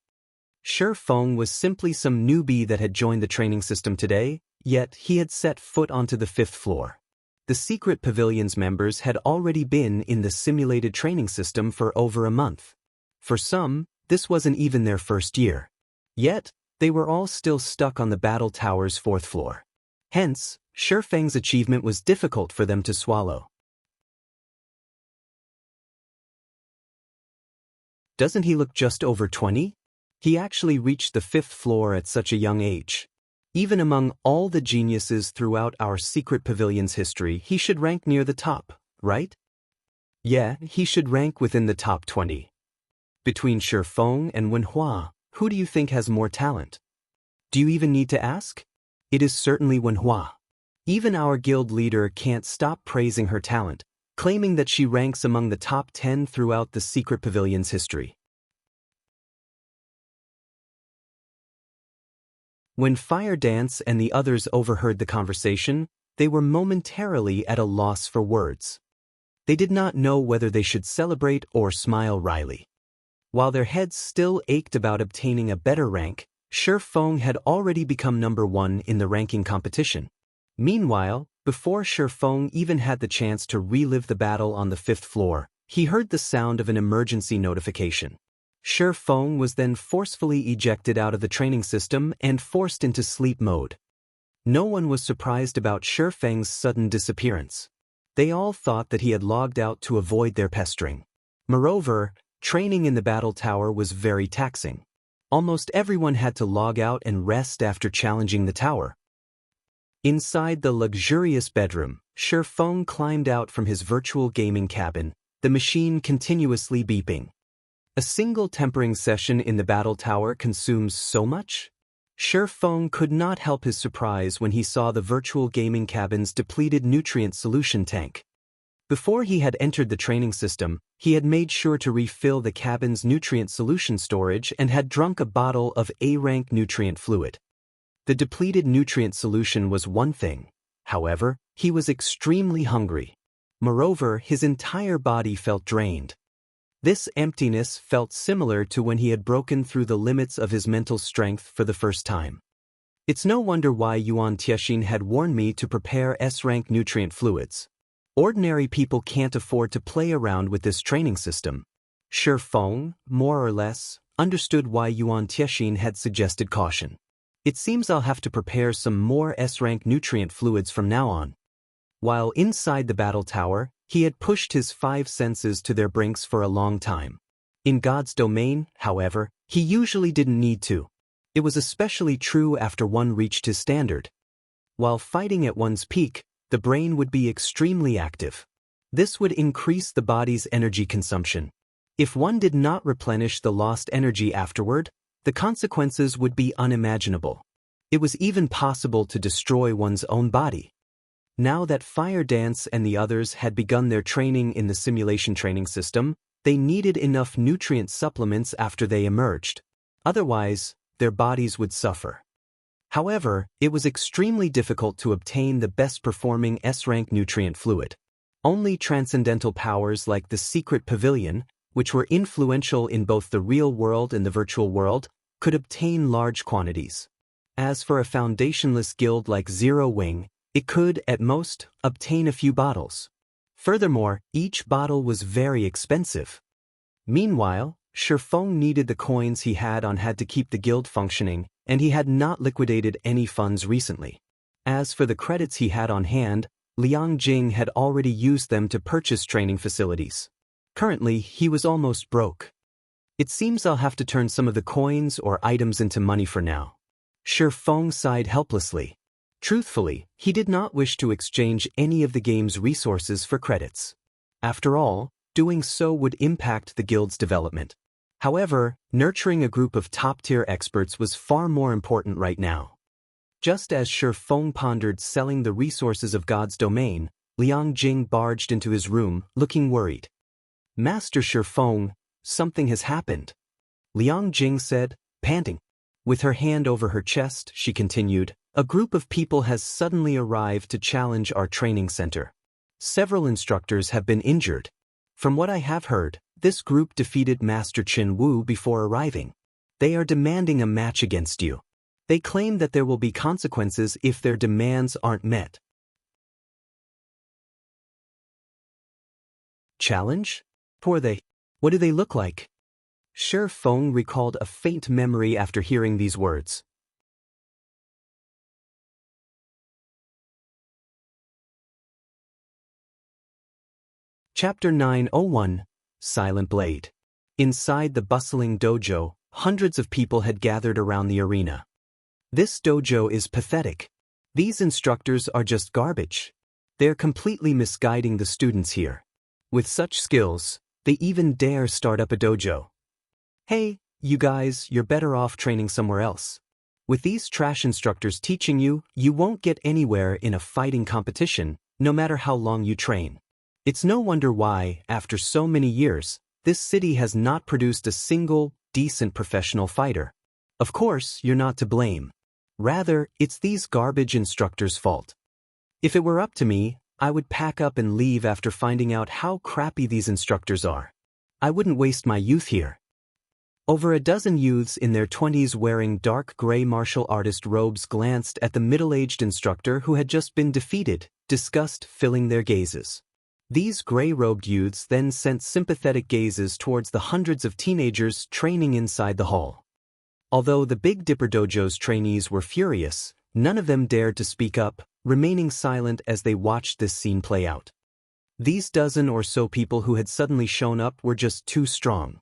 Feng was simply some newbie that had joined the training system today, yet he had set foot onto the 5th floor. The Secret Pavilion's members had already been in the simulated training system for over a month. For some, this wasn't even their first year. Yet, they were all still stuck on the battle tower's 4th floor. Hence, Feng's achievement was difficult for them to swallow. Doesn't he look just over 20? He actually reached the 5th floor at such a young age. Even among all the geniuses throughout our Secret Pavilion's history, he should rank near the top, right? Yeah, he should rank within the top 20. Between Feng and Wenhua, who do you think has more talent? Do you even need to ask? It is certainly Wenhua. Even our guild leader can't stop praising her talent, claiming that she ranks among the top 10 throughout the Secret Pavilion's history. When Fire Dance and the others overheard the conversation, they were momentarily at a loss for words. They did not know whether they should celebrate or smile wryly. While their heads still ached about obtaining a better rank, Feng had already become number 1 in the ranking competition. Meanwhile, before Feng even had the chance to relive the battle on the 5th floor, he heard the sound of an emergency notification. Feng was then forcefully ejected out of the training system and forced into sleep mode. No one was surprised about Feng's sudden disappearance. They all thought that he had logged out to avoid their pestering. Moreover, training in the battle tower was very taxing. Almost everyone had to log out and rest after challenging the tower. Inside the luxurious bedroom, Feng climbed out from his virtual gaming cabin, the machine continuously beeping. A single tempering session in the battle tower consumes so much? Feng could not help his surprise when he saw the virtual gaming cabin's depleted nutrient solution tank. Before he had entered the training system, he had made sure to refill the cabin's nutrient solution storage and had drunk a bottle of A-rank nutrient fluid. The depleted nutrient solution was one thing. However, he was extremely hungry. Moreover, his entire body felt drained. This emptiness felt similar to when he had broken through the limits of his mental strength for the first time. It's no wonder why Yuan Tiexin had warned me to prepare S-rank nutrient fluids. Ordinary people can't afford to play around with this training system. Feng, more or less, understood why Yuan Tiexin had suggested caution. It seems I'll have to prepare some more S-rank nutrient fluids from now on. While inside the battle tower, he had pushed his 5 senses to their brinks for a long time. In God's domain, however, he usually didn't need to. It was especially true after one reached his standard. While fighting at one's peak, the brain would be extremely active. This would increase the body's energy consumption. If one did not replenish the lost energy afterward, the consequences would be unimaginable. It was even possible to destroy one's own body. Now that Fire Dance and the others had begun their training in the simulation training system, they needed enough nutrient supplements after they emerged. Otherwise, their bodies would suffer. However, it was extremely difficult to obtain the best-performing S-rank nutrient fluid. Only transcendental powers like the Secret Pavilion, which were influential in both the real world and the virtual world, could obtain large quantities. As for a foundationless guild like Zero Wing, it could, at most, obtain a few bottles. Furthermore, each bottle was very expensive. Meanwhile, Feng needed the coins he had to keep the guild functioning, and he had not liquidated any funds recently. As for the credits he had on hand, Liang Jing had already used them to purchase training facilities. Currently, he was almost broke. It seems I'll have to turn some of the coins or items into money for now. Feng sighed helplessly. Truthfully, he did not wish to exchange any of the game's resources for credits. After all, doing so would impact the guild's development. However, nurturing a group of top-tier experts was far more important right now. Just as Feng pondered selling the resources of God's domain, Liang Jing barged into his room, looking worried. "Master Feng, something has happened," Liang Jing said, panting. With her hand over her chest, she continued, "A group of people has suddenly arrived to challenge our training center. Several instructors have been injured. From what I have heard, this group defeated Master Qin Wu before arriving. They are demanding a match against you. They claim that there will be consequences if their demands aren't met." Challenge? Who are they? What do they look like? Feng recalled a faint memory after hearing these words. Chapter 901, Silent Blade. Inside the bustling dojo, hundreds of people had gathered around the arena. This dojo is pathetic. These instructors are just garbage. They're completely misguiding the students here. With such skills, they even dare start up a dojo. Hey, you guys, you're better off training somewhere else. With these trash instructors teaching you, you won't get anywhere in a fighting competition, no matter how long you train. It's no wonder why, after so many years, this city has not produced a single, decent professional fighter. Of course, you're not to blame. Rather, it's these garbage instructors' fault. If it were up to me, I would pack up and leave after finding out how crappy these instructors are. I wouldn't waste my youth here. Over a dozen youths in their 20s wearing dark gray martial artist robes glanced at the middle-aged instructor who had just been defeated, disgust filling their gazes. These gray-robed youths then sent sympathetic gazes towards the hundreds of teenagers training inside the hall. Although the Big Dipper Dojo's trainees were furious, none of them dared to speak up, remaining silent as they watched this scene play out. These dozen or so people who had suddenly shown up were just too strong.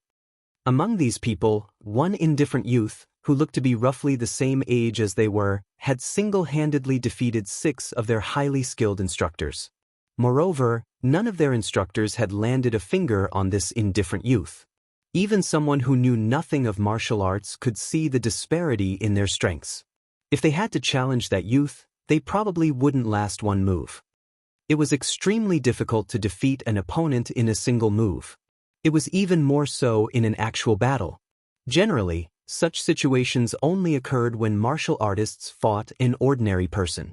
Among these people, one indifferent youth, who looked to be roughly the same age as they were, had single-handedly defeated 6 of their highly skilled instructors. Moreover, none of their instructors had landed a finger on this indifferent youth. Even someone who knew nothing of martial arts could see the disparity in their strengths. If they had to challenge that youth, they probably wouldn't last one move. It was extremely difficult to defeat an opponent in a single move. It was even more so in an actual battle. Generally, such situations only occurred when martial artists fought an ordinary person.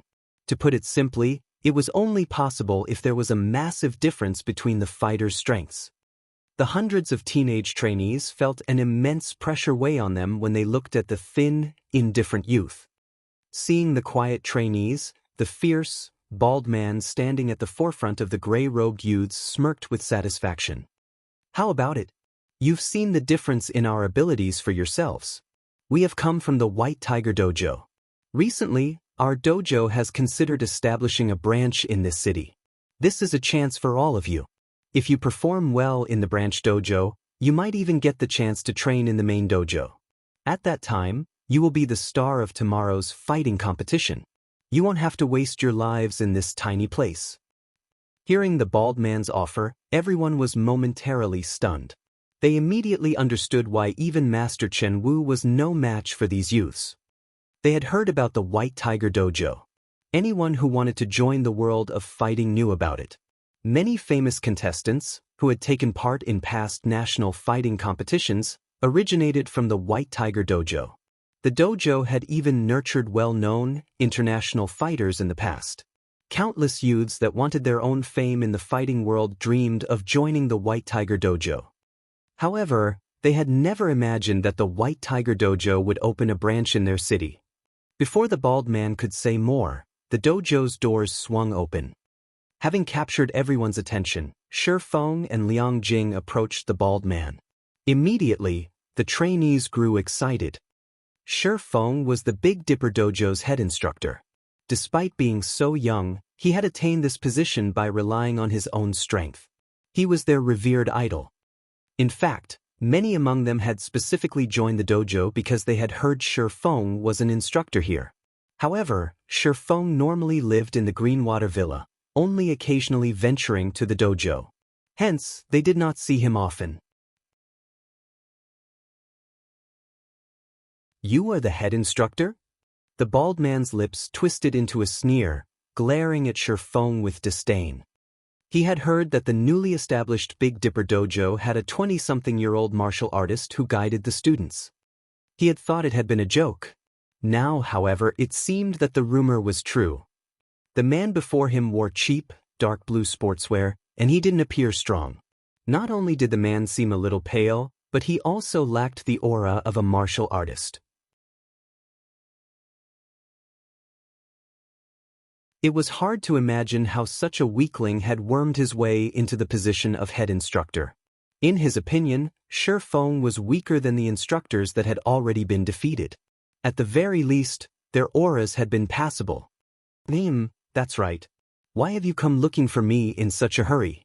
To put it simply, it was only possible if there was a massive difference between the fighters' strengths. The hundreds of teenage trainees felt an immense pressure weigh on them when they looked at the thin, indifferent youth. Seeing the quiet trainees, the fierce, bald man standing at the forefront of the gray-robed youths smirked with satisfaction. How about it? You've seen the difference in our abilities for yourselves. We have come from the White Tiger Dojo. Recently, our dojo has considered establishing a branch in this city. This is a chance for all of you. If you perform well in the branch dojo, you might even get the chance to train in the main dojo. At that time, you will be the star of tomorrow's fighting competition. You won't have to waste your lives in this tiny place. Hearing the bald man's offer, everyone was momentarily stunned. They immediately understood why even Master Chen Wu was no match for these youths. They had heard about the White Tiger Dojo. Anyone who wanted to join the world of fighting knew about it. Many famous contestants, who had taken part in past national fighting competitions, originated from the White Tiger Dojo. The dojo had even nurtured well-known, international fighters in the past. Countless youths that wanted their own fame in the fighting world dreamed of joining the White Tiger Dojo. However, they had never imagined that the White Tiger Dojo would open a branch in their city. Before the bald man could say more, the dojo's doors swung open. Having captured everyone's attention, Feng and Liang Jing approached the bald man. Immediately, the trainees grew excited. Feng was the Big Dipper Dojo's head instructor. Despite being so young, he had attained this position by relying on his own strength. He was their revered idol. In fact, many among them had specifically joined the dojo because they had heard Feng was an instructor here. However, Feng normally lived in the Greenwater Villa, only occasionally venturing to the dojo. Hence, they did not see him often. You are the head instructor? The bald man's lips twisted into a sneer, glaring at Feng with disdain. He had heard that the newly established Big Dipper Dojo had a 20-something-year-old martial artist who guided the students. He had thought it had been a joke. Now, however, it seemed that the rumor was true. The man before him wore cheap, dark blue sportswear, and he didn't appear strong. Not only did the man seem a little pale, but he also lacked the aura of a martial artist. It was hard to imagine how such a weakling had wormed his way into the position of head instructor. In his opinion, Feng was weaker than the instructors that had already been defeated. At the very least, their auras had been passable. That's right. Why have you come looking for me in such a hurry?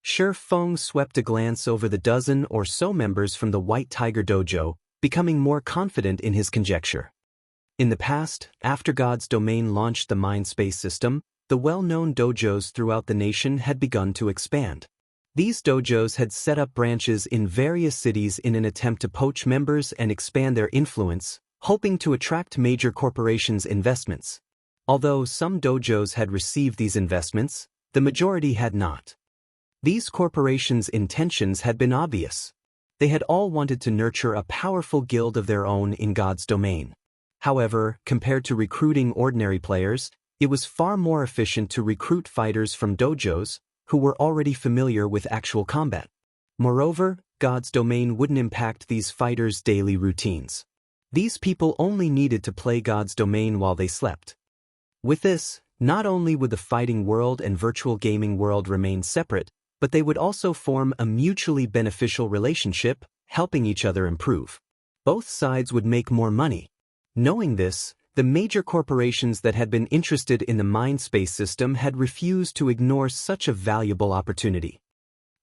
Feng swept a glance over the dozen or so members from the White Tiger Dojo, becoming more confident in his conjecture. In the past, after God's Domain launched the Mind Space system, the well-known dojos throughout the nation had begun to expand. These dojos had set up branches in various cities in an attempt to poach members and expand their influence, hoping to attract major corporations' investments. Although some dojos had received these investments, the majority had not. These corporations' intentions had been obvious. They had all wanted to nurture a powerful guild of their own in God's Domain. However, compared to recruiting ordinary players, it was far more efficient to recruit fighters from dojos who were already familiar with actual combat. Moreover, God's Domain wouldn't impact these fighters' daily routines. These people only needed to play God's Domain while they slept. With this, not only would the fighting world and virtual gaming world remain separate, but they would also form a mutually beneficial relationship, helping each other improve. Both sides would make more money. Knowing this, the major corporations that had been interested in the Mind Space system had refused to ignore such a valuable opportunity.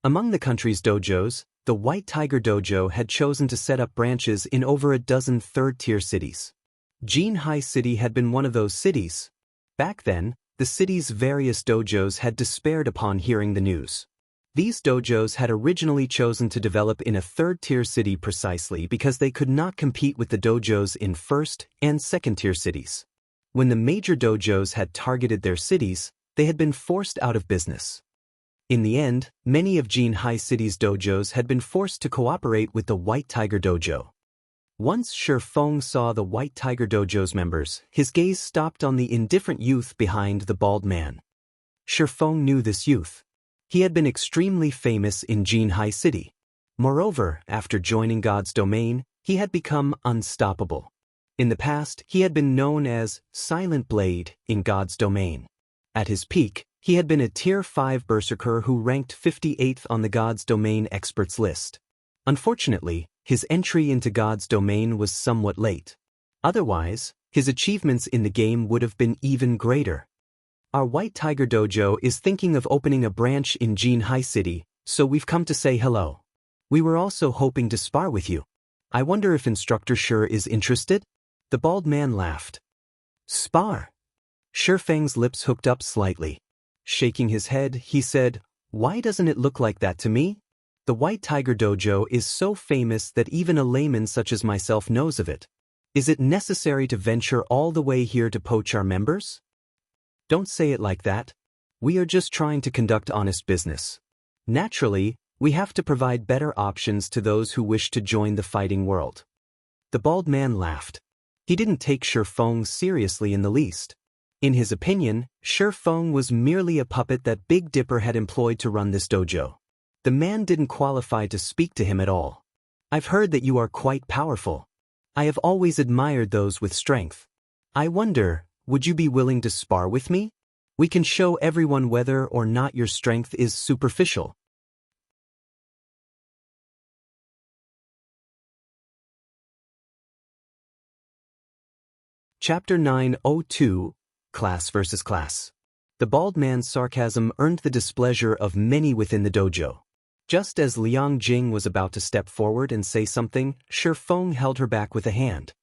Among the country's dojos, the White Tiger Dojo had chosen to set up branches in over a dozen third-tier cities. Jinhai City had been one of those cities. Back then, the city's various dojos had despaired upon hearing the news. These dojos had originally chosen to develop in a third-tier city precisely because they could not compete with the dojos in first- and second-tier cities. When the major dojos had targeted their cities, they had been forced out of business. In the end, many of Jinhai City's dojos had been forced to cooperate with the White Tiger Dojo. Once Feng saw the White Tiger Dojo's members, his gaze stopped on the indifferent youth behind the bald man. Feng knew this youth. He had been extremely famous in Jinhai City. Moreover, after joining God's domain, he had become unstoppable. In the past, he had been known as Silent Blade in God's domain. At his peak, he had been a Tier 5 berserker who ranked 58th on the God's domain experts list. Unfortunately, his entry into God's domain was somewhat late. Otherwise, his achievements in the game would have been even greater. Our White Tiger Dojo is thinking of opening a branch in Jinhai City, so we've come to say hello. We were also hoping to spar with you. I wonder if Instructor is interested? The bald man laughed. Spar? Feng's lips hooked up slightly. Shaking his head, he said, "Why doesn't it look like that to me? The White Tiger Dojo is so famous that even a layman such as myself knows of it. Is it necessary to venture all the way here to poach our members?" Don't say it like that. We are just trying to conduct honest business. Naturally, we have to provide better options to those who wish to join the fighting world. The bald man laughed. He didn't take Feng seriously in the least. In his opinion, Feng was merely a puppet that Big Dipper had employed to run this dojo. The man didn't qualify to speak to him at all. I've heard that you are quite powerful. I have always admired those with strength. I wonder, would you be willing to spar with me? We can show everyone whether or not your strength is superficial. Chapter 902, Class vs. Class. The bald man's sarcasm earned the displeasure of many within the dojo. Just as Liang Jing was about to step forward and say something, Feng held her back with a hand.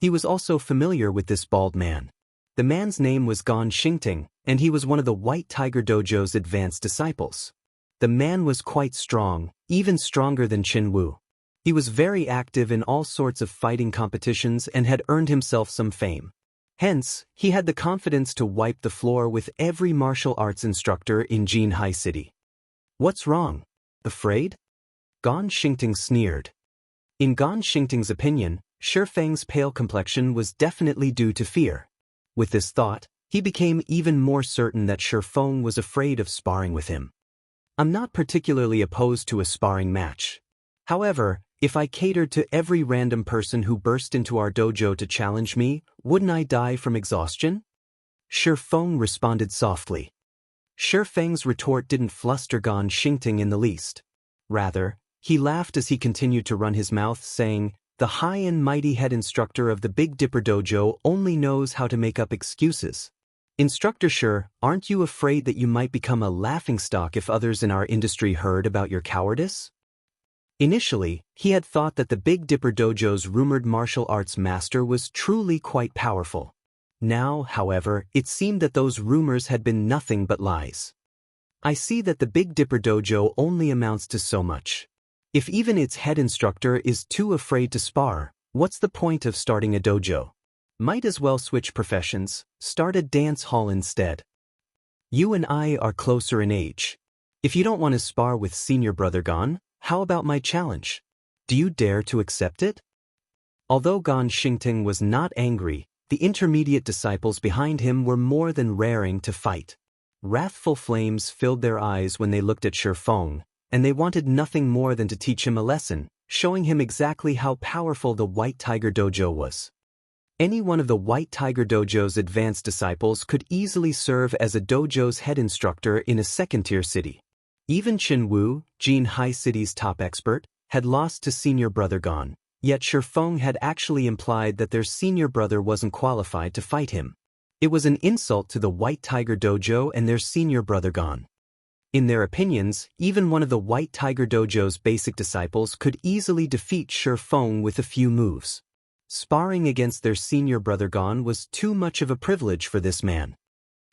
He was also familiar with this bald man. The man's name was Gan Xingting, and he was one of the White Tiger Dojo's advanced disciples. The man was quite strong, even stronger than Qin Wu. He was very active in all sorts of fighting competitions and had earned himself some fame. Hence, he had the confidence to wipe the floor with every martial arts instructor in Jinhai City. What's wrong? Afraid? Gan Xingting sneered. In Gan Xingting's opinion, Feng's pale complexion was definitely due to fear. With this thought, he became even more certain that Feng was afraid of sparring with him. I'm not particularly opposed to a sparring match. However, if I catered to every random person who burst into our dojo to challenge me, wouldn't I die from exhaustion? Feng responded softly. Feng's retort didn't fluster Gan Xingting in the least. Rather, he laughed as he continued to run his mouth, saying, "The high and mighty head instructor of the Big Dipper Dojo only knows how to make up excuses. Instructor aren't you afraid that you might become a laughingstock if others in our industry heard about your cowardice?" Initially, he had thought that the Big Dipper Dojo's rumored martial arts master was truly quite powerful. Now, however, it seemed that those rumors had been nothing but lies. I see that the Big Dipper Dojo only amounts to so much. If even its head instructor is too afraid to spar, what's the point of starting a dojo? Might as well switch professions, start a dance hall instead. You and I are closer in age. If you don't want to spar with senior brother Gan, how about my challenge? Do you dare to accept it? Although Gan Xingting was not angry, the intermediate disciples behind him were more than raring to fight. Wrathful flames filled their eyes when they looked at Feng, and they wanted nothing more than to teach him a lesson, showing him exactly how powerful the White Tiger Dojo was. Any one of the White Tiger Dojo's advanced disciples could easily serve as a dojo's head instructor in a second-tier city. Even Qin Wu, Jinhai City's top expert, had lost to senior brother Gan, yet Feng had actually implied that their senior brother wasn't qualified to fight him. It was an insult to the White Tiger Dojo and their senior brother Gan. In their opinions, even one of the White Tiger Dojo's basic disciples could easily defeat Feng with a few moves. Sparring against their senior brother Gan was too much of a privilege for this man.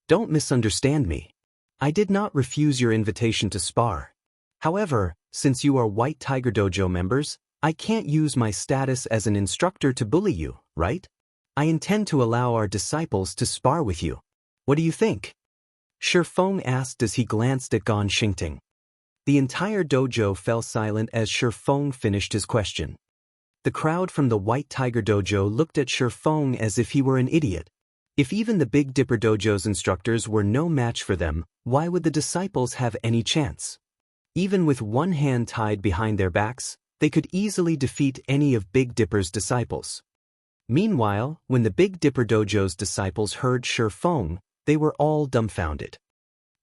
Don't misunderstand me. I did not refuse your invitation to spar. However, since you are White Tiger Dojo members, I can't use my status as an instructor to bully you, right? I intend to allow our disciples to spar with you. What do you think? Feng asked as he glanced at Gan Xingting. The entire dojo fell silent as Feng finished his question. The crowd from the White Tiger Dojo looked at Feng as if he were an idiot. If even the Big Dipper Dojo's instructors were no match for them, why would the disciples have any chance? Even with one hand tied behind their backs, they could easily defeat any of Big Dipper's disciples. Meanwhile, when the Big Dipper Dojo's disciples heard Feng, they were all dumbfounded.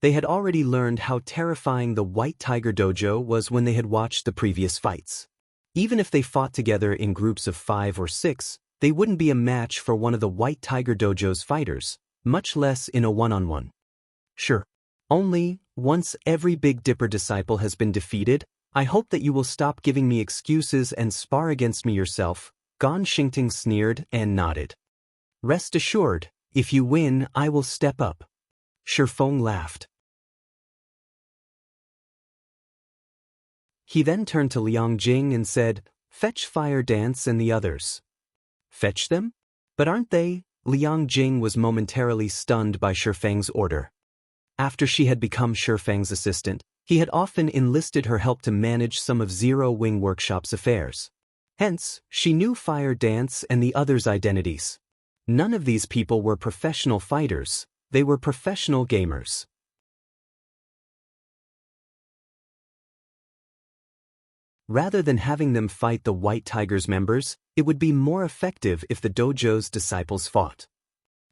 They had already learned how terrifying the White Tiger Dojo was when they had watched the previous fights. Even if they fought together in groups of 5 or 6, they wouldn't be a match for one of the White Tiger Dojo's fighters, much less in a one-on-one. Sure. Only, once every Big Dipper disciple has been defeated, I hope that you will stop giving me excuses and spar against me yourself, Gan Xingting sneered and nodded. Rest assured, if you win, I will step up. Feng laughed. He then turned to Liang Jing and said, "Fetch Fire Dance and the others." Fetch them? But aren't they? Liang Jing was momentarily stunned by Feng's order. After she had become Feng's assistant, he had often enlisted her help to manage some of Zero Wing Workshop's affairs. Hence, she knew Fire Dance and the others' identities. None of these people were professional fighters, they were professional gamers. Rather than having them fight the White Tiger's members, it would be more effective if the dojo's disciples fought.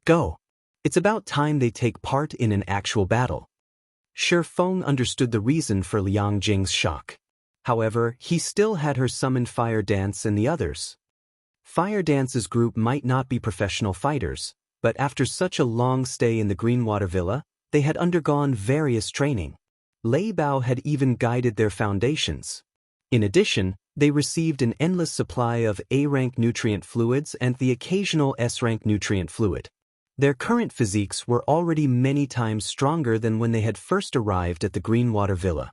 Go! It's about time they take part in an actual battle. Feng understood the reason for Liang Jing's shock. However, he still had her summon Fire Dance and the others. Fire Dance's group might not be professional fighters, but after such a long stay in the Greenwater Villa, they had undergone various training. Lei Bao had even guided their foundations. In addition, they received an endless supply of A-rank nutrient fluids and the occasional S-rank nutrient fluid. Their current physiques were already many times stronger than when they had first arrived at the Greenwater Villa.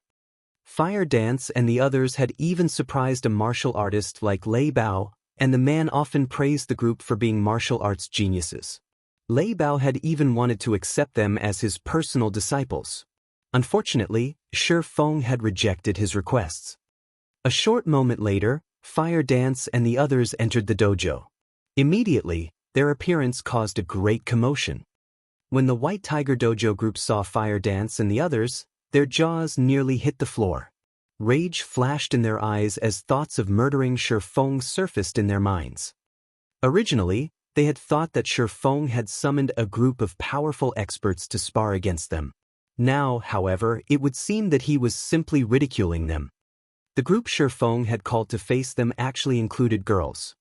Fire Dance and the others had even surprised a martial artist like Lei Bao, and the man often praised the group for being martial arts geniuses. Lei Bao had even wanted to accept them as his personal disciples. Unfortunately, Feng had rejected his requests. A short moment later, Fire Dance and the others entered the dojo. Immediately, their appearance caused a great commotion. When the White Tiger Dojo group saw Fire Dance and the others, their jaws nearly hit the floor. Rage flashed in their eyes as thoughts of murdering Feng surfaced in their minds. Originally, they had thought that Feng had summoned a group of powerful experts to spar against them. Now, however, it would seem that he was simply ridiculing them. The group Feng had called to face them actually included girls.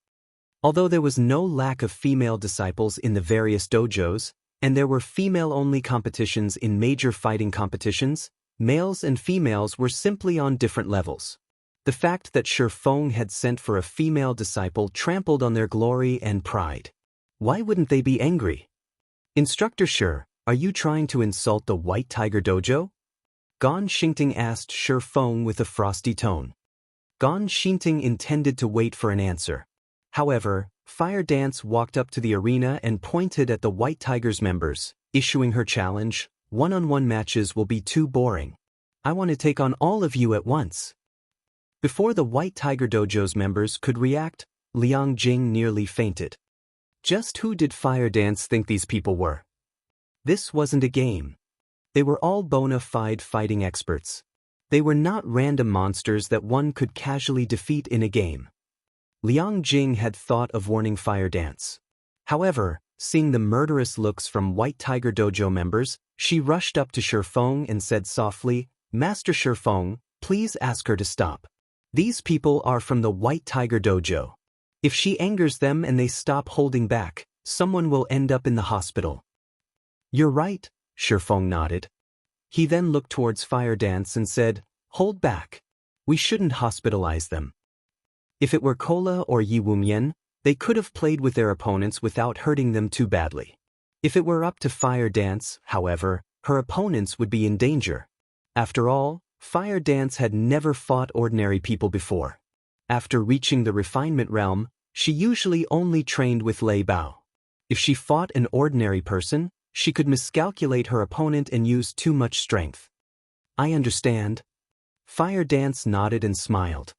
Although there was no lack of female disciples in the various dojos, and there were female-only competitions in major fighting competitions, males and females were simply on different levels. The fact that Feng had sent for a female disciple trampled on their glory and pride. Why wouldn't they be angry? Instructor are you trying to insult the White Tiger Dojo? Gan Xingting asked Feng with a frosty tone. Gan Xingting intended to wait for an answer. However, Fire Dance walked up to the arena and pointed at the White Tiger's members, issuing her challenge, "One-on-one matches will be too boring. I want to take on all of you at once." Before the White Tiger Dojo's members could react, Liang Jing nearly fainted. Just who did Fire Dance think these people were? This wasn't a game. They were all bona fide fighting experts. They were not random monsters that one could casually defeat in a game. Liang Jing had thought of warning Fire Dance. However, seeing the murderous looks from White Tiger Dojo members, she rushed up to Feng and said softly, "Master Feng, please ask her to stop. These people are from the White Tiger Dojo. If she angers them and they stop holding back, someone will end up in the hospital." "You're right," Feng nodded. He then looked towards Fire Dance and said, "Hold back. We shouldn't hospitalize them." If it were Kola or Yi Wumian, they could have played with their opponents without hurting them too badly. If it were up to Fire Dance, however, her opponents would be in danger. After all, Fire Dance had never fought ordinary people before. After reaching the refinement realm, she usually only trained with Lei Bao. If she fought an ordinary person, she could miscalculate her opponent and use too much strength. "I understand." Fire Dance nodded and smiled.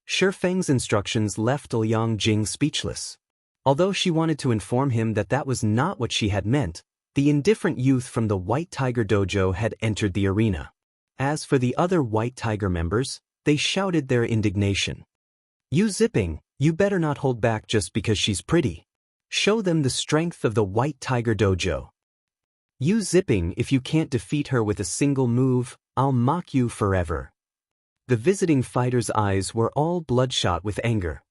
Feng's instructions left Liang Jing speechless. Although she wanted to inform him that that was not what she had meant, the indifferent youth from the White Tiger Dojo had entered the arena. As for the other White Tiger members, they shouted their indignation. "You Zipping, you better not hold back just because she's pretty. Show them the strength of the White Tiger Dojo. You Zipping, if you can't defeat her with a single move, I'll mock you forever." The visiting fighters' eyes were all bloodshot with anger.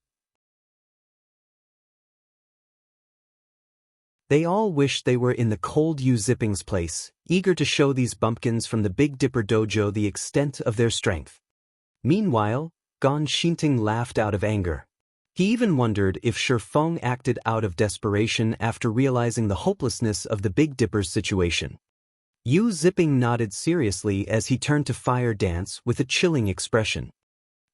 They all wished they were in the cold Yu Zipping's place, eager to show these bumpkins from the Big Dipper Dojo the extent of their strength. Meanwhile, Gan Xingting laughed out of anger. He even wondered if Feng acted out of desperation after realizing the hopelessness of the Big Dipper's situation. Yu Zipping nodded seriously as he turned to Fire Dance with a chilling expression.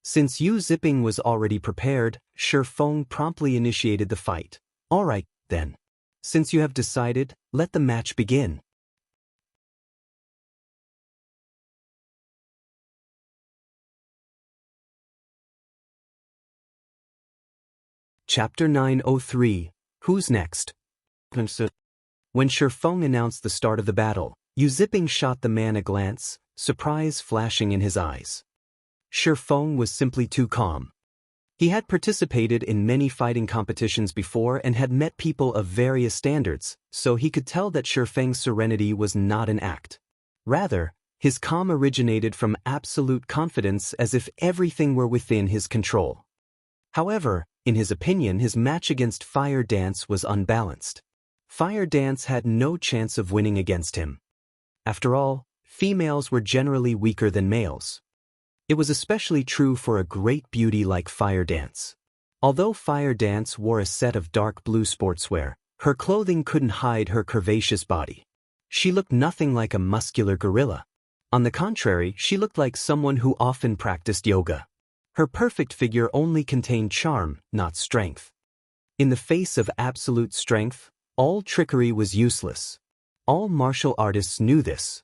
Since Yu Zipping was already prepared, Feng promptly initiated the fight. "All right, then. Since you have decided, let the match begin." Chapter 903, Who's Next? When Feng announced the start of the battle, Yu Zipping shot the man a glance, surprise flashing in his eyes. Feng was simply too calm. He had participated in many fighting competitions before and had met people of various standards, so he could tell that Feng's serenity was not an act. Rather, his calm originated from absolute confidence, as if everything were within his control. However, in his opinion, his match against Fire Dance was unbalanced. Fire Dance had no chance of winning against him. After all, females were generally weaker than males. It was especially true for a great beauty like Fire Dance. Although Fire Dance wore a set of dark blue sportswear, her clothing couldn't hide her curvaceous body. She looked nothing like a muscular gorilla. On the contrary, she looked like someone who often practiced yoga. Her perfect figure only contained charm, not strength. In the face of absolute strength, all trickery was useless. All martial artists knew this.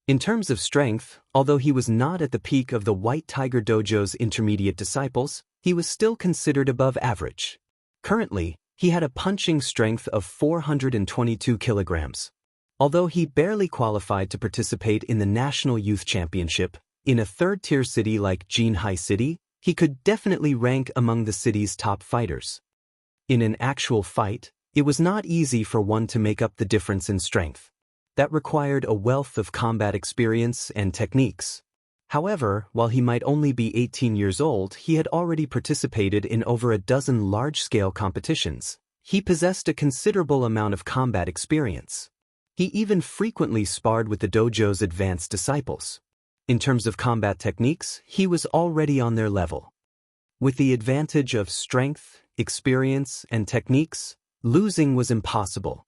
In terms of strength, although he was not at the peak of the White Tiger Dojo's intermediate disciples, he was still considered above average. Currently, he had a punching strength of 422 kilograms. Although he barely qualified to participate in the National Youth Championship, in a third-tier city like Jinhai City, he could definitely rank among the city's top fighters. In an actual fight, it was not easy for one to make up the difference in strength. That required a wealth of combat experience and techniques. However, while he might only be 18 years old, he had already participated in over a dozen large-scale competitions. He possessed a considerable amount of combat experience. He even frequently sparred with the dojo's advanced disciples. In terms of combat techniques, he was already on their level. With the advantage of strength, experience, and techniques, losing was impossible.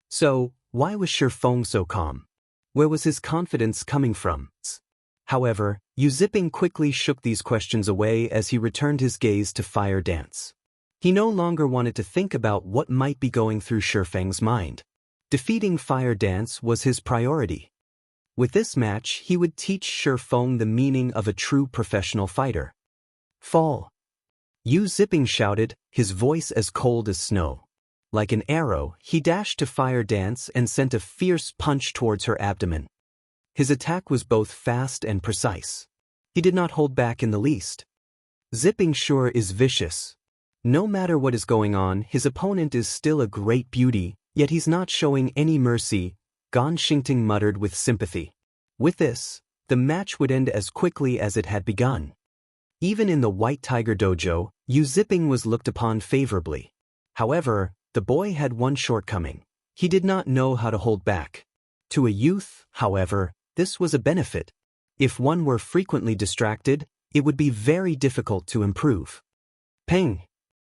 So, why was Feng so calm? Where was his confidence coming from? However, Yu Zipping quickly shook these questions away as he returned his gaze to Fire Dance. He no longer wanted to think about what might be going through Feng's mind. Defeating Fire Dance was his priority. With this match, he would teach Feng the meaning of a true professional fighter. "Fall!" Yu Zipping shouted, his voice as cold as snow. Like an arrow, he dashed to Fire Dance and sent a fierce punch towards her abdomen. His attack was both fast and precise. He did not hold back in the least. Zipping sure is vicious. No matter what is going on, his opponent is still a great beauty, yet he's not showing any mercy, Gan Xingting muttered with sympathy. With this, the match would end as quickly as it had begun. Even in the White Tiger Dojo, Yu Zipping was looked upon favorably. However, the boy had one shortcoming. He did not know how to hold back. To a youth, however, this was a benefit. If one were frequently distracted, it would be very difficult to improve. Peng!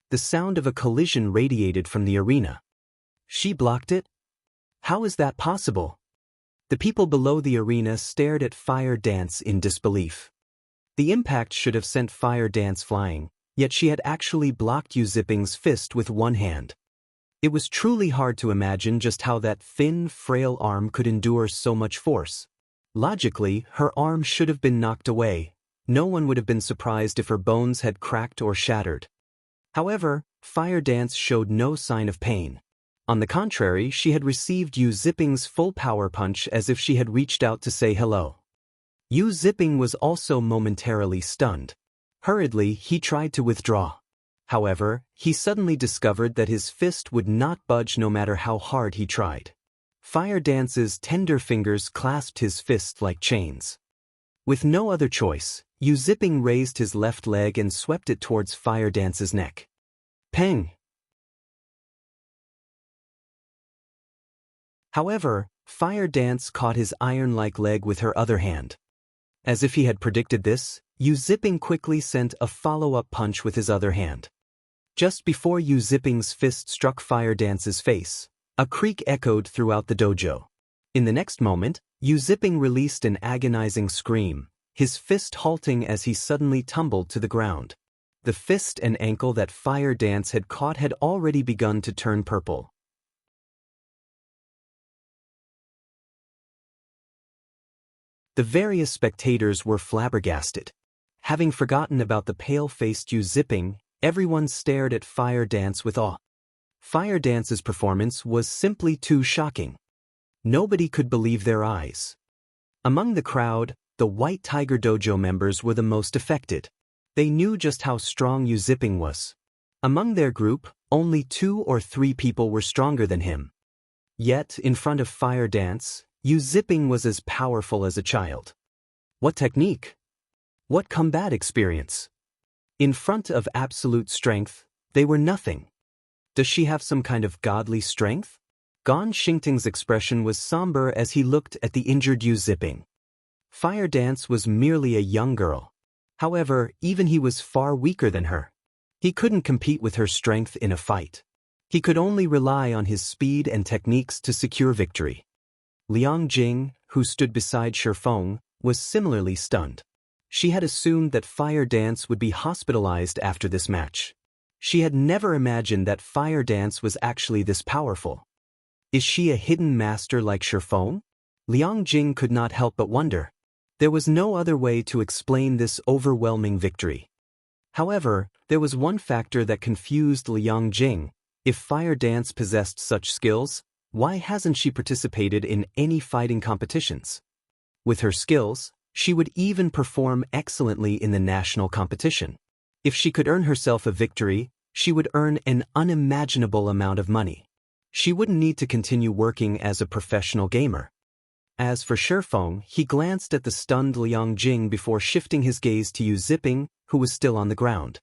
The sound of a collision radiated from the arena. She blocked it? How is that possible? The people below the arena stared at Fire Dance in disbelief. The impact should have sent Fire Dance flying, yet she had actually blocked Yu Zipping's fist with one hand. It was truly hard to imagine just how that thin, frail arm could endure so much force. Logically, her arm should have been knocked away, no one would have been surprised if her bones had cracked or shattered. However, Fire Dance showed no sign of pain. On the contrary, she had received Yu Zipping's full power punch as if she had reached out to say hello. Yu Zipping was also momentarily stunned. Hurriedly, he tried to withdraw. However, he suddenly discovered that his fist would not budge no matter how hard he tried. Fire Dance's tender fingers clasped his fist like chains. With no other choice, Yu Zipping raised his left leg and swept it towards Fire Dance's neck. Peng! However, Fire Dance caught his iron-like leg with her other hand. As if he had predicted this, Yu Zipping quickly sent a follow-up punch with his other hand. Just before Yu Zipping's fist struck Fire Dance's face, a creak echoed throughout the dojo. In the next moment, Yu Zipping released an agonizing scream, his fist halting as he suddenly tumbled to the ground. The fist and ankle that Fire Dance had caught had already begun to turn purple. The various spectators were flabbergasted. Having forgotten about the pale-faced Yu Zipping, everyone stared at Fire Dance with awe. Fire Dance's performance was simply too shocking. Nobody could believe their eyes. Among the crowd, the White Tiger Dojo members were the most affected. They knew just how strong Yu Zipping was. Among their group, only 2 or 3 people were stronger than him. Yet, in front of Fire Dance, Yu Zipping was as powerful as a child. What technique? What combat experience? In front of absolute strength, they were nothing. Does she have some kind of godly strength? Gon Xingting's expression was somber as he looked at the injured Yu Zipping. Fire Dance was merely a young girl. However, even he was far weaker than her. He couldn't compete with her strength in a fight. He could only rely on his speed and techniques to secure victory. Liang Jing, who stood beside Feng, was similarly stunned. She had assumed that Fire Dance would be hospitalized after this match. She had never imagined that Fire Dance was actually this powerful. Is she a hidden master like Feng? Liang Jing could not help but wonder. There was no other way to explain this overwhelming victory. However, there was one factor that confused Liang Jing. If Fire Dance possessed such skills, why hasn't she participated in any fighting competitions? With her skills, she would even perform excellently in the national competition. If she could earn herself a victory, she would earn an unimaginable amount of money. She wouldn't need to continue working as a professional gamer. As for Feng, he glanced at the stunned Liang Jing before shifting his gaze to Yu Zipping, who was still on the ground.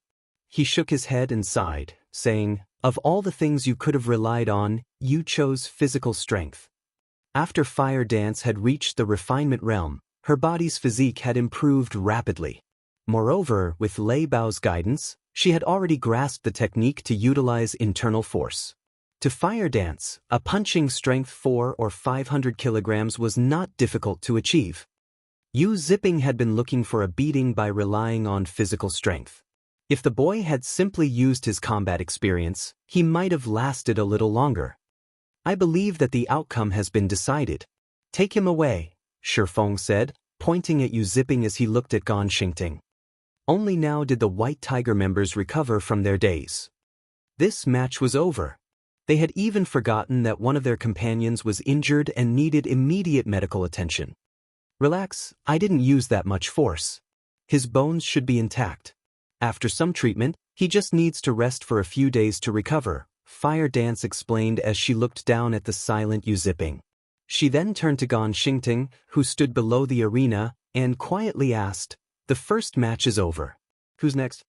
He shook his head and sighed, saying, "Of all the things you could have relied on, you chose physical strength." After Fire Dance had reached the refinement realm, her body's physique had improved rapidly. Moreover, with Lei Bao's guidance, she had already grasped the technique to utilize internal force. To Fire Dance, a punching strength 400 or 500 kilograms was not difficult to achieve. Yu Zipping had been looking for a beating by relying on physical strength. If the boy had simply used his combat experience, he might have lasted a little longer. "I believe that the outcome has been decided. Take him away," Feng said, pointing at Yu Zipping as he looked at Gon Xingting. Only now did the White Tiger members recover from their daze. This match was over. They had even forgotten that one of their companions was injured and needed immediate medical attention. "Relax, I didn't use that much force. His bones should be intact. After some treatment, he just needs to rest for a few days to recover," Fire Dance explained as she looked down at the silent Yu Zipping. She then turned to Gon Xingting, who stood below the arena, and quietly asked, "The first match is over. Who's next?"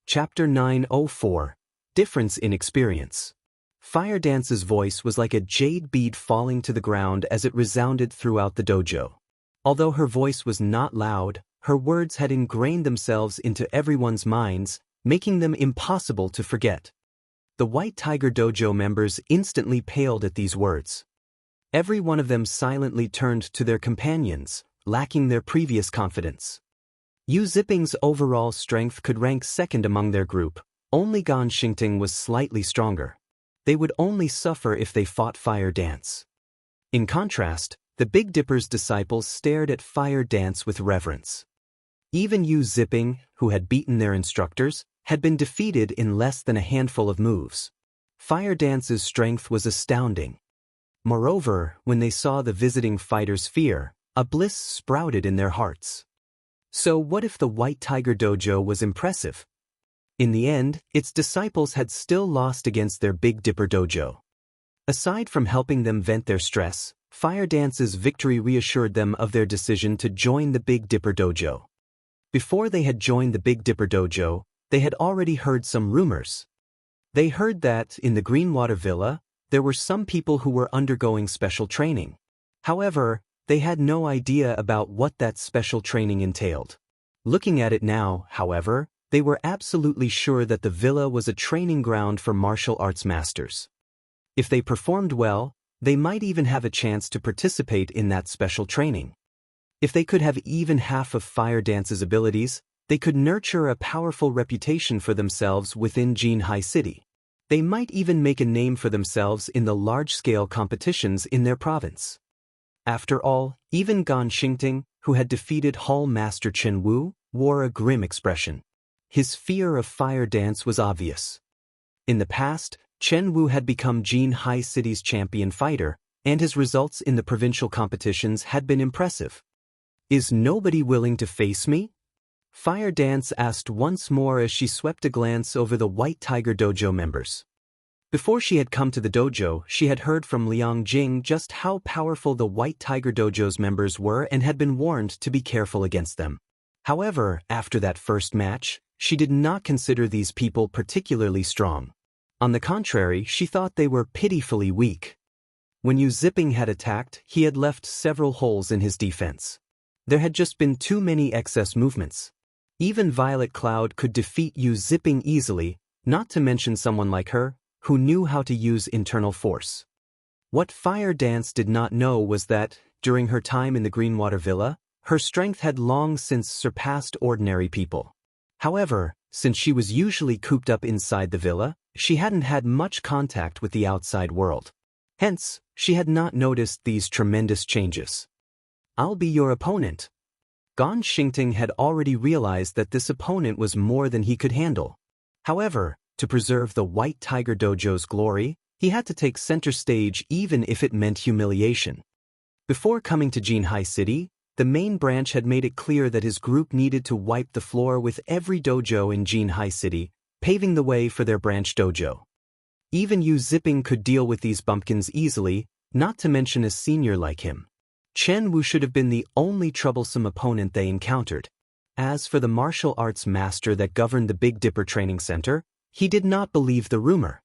Chapter 904. Difference in Experience. Fire Dance's voice was like a jade bead falling to the ground as it resounded throughout the dojo. Although her voice was not loud, her words had ingrained themselves into everyone's minds, making them impossible to forget. The White Tiger Dojo members instantly paled at these words. Every one of them silently turned to their companions, lacking their previous confidence. Yu Zipping's overall strength could rank second among their group, only Gon Xingting was slightly stronger. they would only suffer if they fought Fire Dance. In contrast, the Big Dipper's disciples stared at Fire Dance with reverence. Even Yu Zipping, who had beaten their instructors, had been defeated in less than a handful of moves. Fire Dance's strength was astounding. Moreover, when they saw the visiting fighter's fear, a bliss sprouted in their hearts. So what if the White Tiger Dojo was impressive? In the end, its disciples had still lost against their Big Dipper Dojo. Aside from helping them vent their stress, Fire Dance's victory reassured them of their decision to join the Big Dipper Dojo. Before they had joined the Big Dipper Dojo, they had already heard some rumors. They heard that, in the Greenwater Villa, there were some people who were undergoing special training. However, they had no idea about what that special training entailed. Looking at it now, however, they were absolutely sure that the villa was a training ground for martial arts masters. If they performed well, they might even have a chance to participate in that special training. If they could have even half of Fire Dance's abilities, they could nurture a powerful reputation for themselves within Jinhai City. They might even make a name for themselves in the large-scale competitions in their province. After all, even Gan Xingting, who had defeated Hall Master Chen Wu, wore a grim expression. His fear of Fire Dance was obvious. In the past, Chen Wu had become Jinhai City's champion fighter, and his results in the provincial competitions had been impressive. "Is nobody willing to face me?" Fire Dance asked once more as she swept a glance over the White Tiger Dojo members. Before she had come to the dojo, she had heard from Liang Jing just how powerful the White Tiger Dojo's members were and had been warned to be careful against them. However, after that first match, she did not consider these people particularly strong. On the contrary, she thought they were pitifully weak. When Yu Zipping had attacked, he had left several holes in his defense. There had just been too many excess movements. Even Violet Cloud could defeat Yu Zipping easily, not to mention someone like her, who knew how to use internal force. What Fire Dance did not know was that, during her time in the Greenwater Villa, her strength had long since surpassed ordinary people. However, since she was usually cooped up inside the villa, she hadn't had much contact with the outside world. Hence, she had not noticed these tremendous changes. "I'll be your opponent." Gan Xingting had already realized that this opponent was more than he could handle. However, to preserve the White Tiger Dojo's glory, he had to take center stage even if it meant humiliation. Before coming to Jinhai City, the main branch had made it clear that his group needed to wipe the floor with every dojo in Jinhai City, paving the way for their branch dojo. Even Yu Zipping could deal with these bumpkins easily, not to mention a senior like him. Chen Wu should have been the only troublesome opponent they encountered. As for the martial arts master that governed the Big Dipper Training Center, he did not believe the rumor.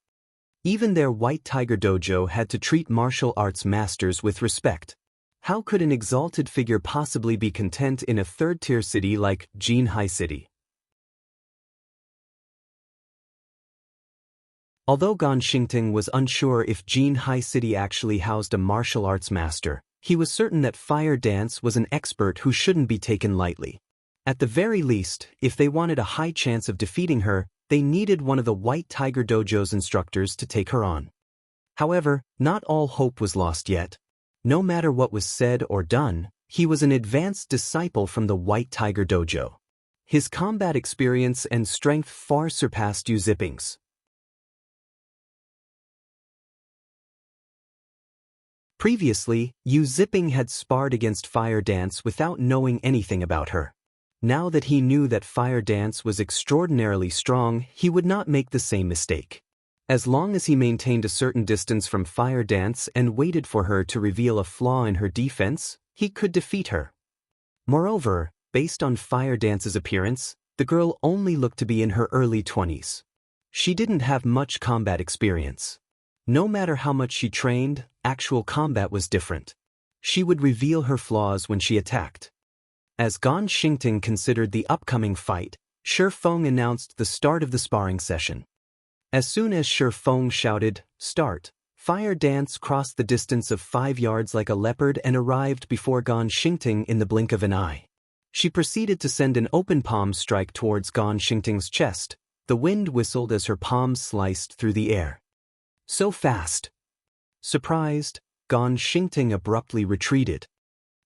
Even their White Tiger Dojo had to treat martial arts masters with respect. How could an exalted figure possibly be content in a third-tier city like Jinhai City? Although Gan Xingting was unsure if Jinhai City actually housed a martial arts master, he was certain that Fire Dance was an expert who shouldn't be taken lightly. At the very least, if they wanted a high chance of defeating her, they needed one of the White Tiger Dojo's instructors to take her on. However, not all hope was lost yet. No matter what was said or done, he was an advanced disciple from the White Tiger Dojo. His combat experience and strength far surpassed Yu Zipping's. Previously, Yu Zipping had sparred against Fire Dance without knowing anything about her. Now that he knew that Fire Dance was extraordinarily strong, he would not make the same mistake. As long as he maintained a certain distance from Fire Dance and waited for her to reveal a flaw in her defense, he could defeat her. Moreover, based on Fire Dance's appearance, the girl only looked to be in her early 20s. She didn't have much combat experience. No matter how much she trained, actual combat was different. She would reveal her flaws when she attacked. As Gan Xingting considered the upcoming fight, Feng announced the start of the sparring session. As soon as Feng shouted, "Start," Fire Dance crossed the distance of 5 yards like a leopard and arrived before Gan Xingting in the blink of an eye. She proceeded to send an open palm strike towards Gan Xingting's chest. The wind whistled as her palm sliced through the air. So fast. Surprised, Gan Xingting abruptly retreated.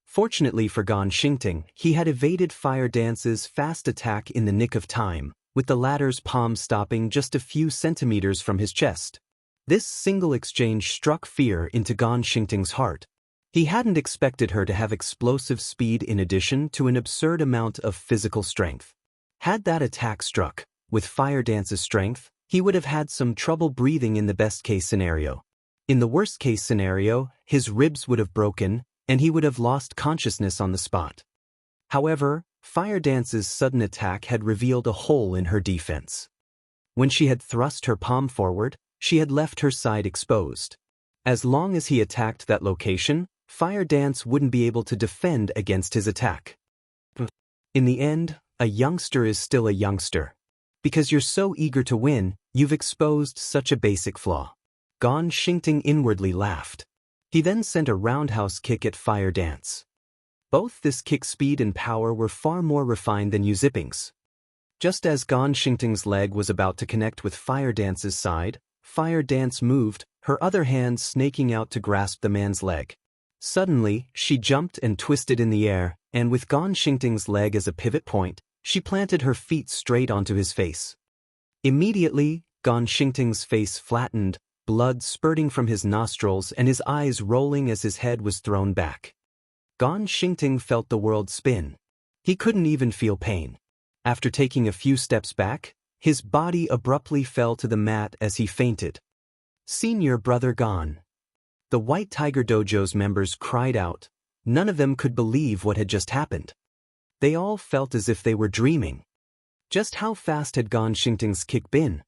Fortunately for Gan Xingting, he had evaded Fire Dance's fast attack in the nick of time, with the latter's palm stopping just a few centimeters from his chest. This single exchange struck fear into Gan Xingting's heart. He hadn't expected her to have explosive speed in addition to an absurd amount of physical strength. Had that attack struck, with Fire Dance's strength, he would have had some trouble breathing in the best-case scenario. In the worst-case scenario, his ribs would have broken, and he would have lost consciousness on the spot. However, Fire Dance's sudden attack had revealed a hole in her defense. When she had thrust her palm forward, she had left her side exposed. As long as he attacked that location, Fire Dance wouldn't be able to defend against his attack. In the end, a youngster is still a youngster. Because you're so eager to win, you've exposed such a basic flaw. Gan Xingting inwardly laughed. He then sent a roundhouse kick at Fire Dance. Both this kick speed and power were far more refined than Yu Zipping's. Just as Gan Xingting's leg was about to connect with Fire Dance's side, Fire Dance moved, her other hand snaking out to grasp the man's leg. Suddenly, she jumped and twisted in the air, and with Gan Xingting's leg as a pivot point, she planted her feet straight onto his face. Immediately, Gan Xingting's face flattened, blood spurting from his nostrils and his eyes rolling as his head was thrown back. Gan Xingting felt the world spin. He couldn't even feel pain. After taking a few steps back, his body abruptly fell to the mat as he fainted. "Senior brother Gan." The White Tiger Dojo's members cried out. None of them could believe what had just happened. They all felt as if they were dreaming. Just how fast had Gan Xingting's kick been?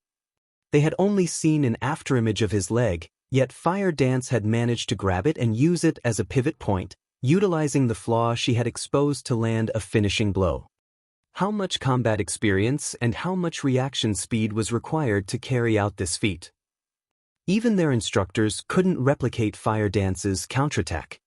They had only seen an afterimage of his leg, yet Fire Dance had managed to grab it and use it as a pivot point, utilizing the flaw she had exposed to land a finishing blow. How much combat experience and how much reaction speed was required to carry out this feat? Even their instructors couldn't replicate Fire Dance's counterattack.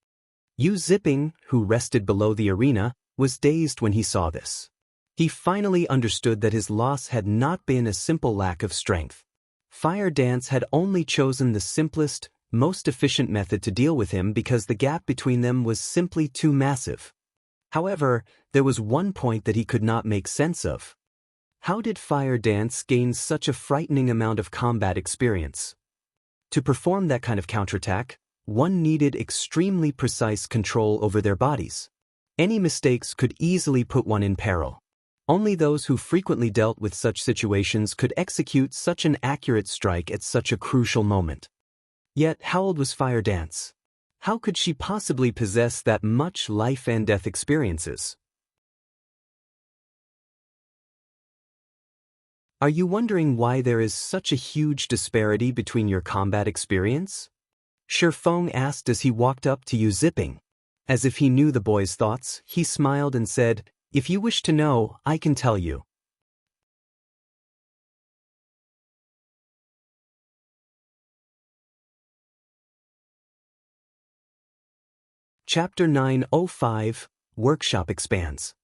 Yu Zipping, who rested below the arena, was dazed when he saw this. He finally understood that his loss had not been a simple lack of strength. Fire Dance had only chosen the simplest, most efficient method to deal with him because the gap between them was simply too massive. However, there was one point that he could not make sense of. How did Fire Dance gain such a frightening amount of combat experience? To perform that kind of counterattack, one needed extremely precise control over their bodies. Any mistakes could easily put one in peril. Only those who frequently dealt with such situations could execute such an accurate strike at such a crucial moment. Yet, how old was Fire Dance? How could she possibly possess that much life and death experiences? Are you wondering why there is such a huge disparity between your combat experience? Feng asked as he walked up to Yu Zipping. As if he knew the boy's thoughts, he smiled and said, "If you wish to know, I can tell you." Chapter 905, Workshop expands.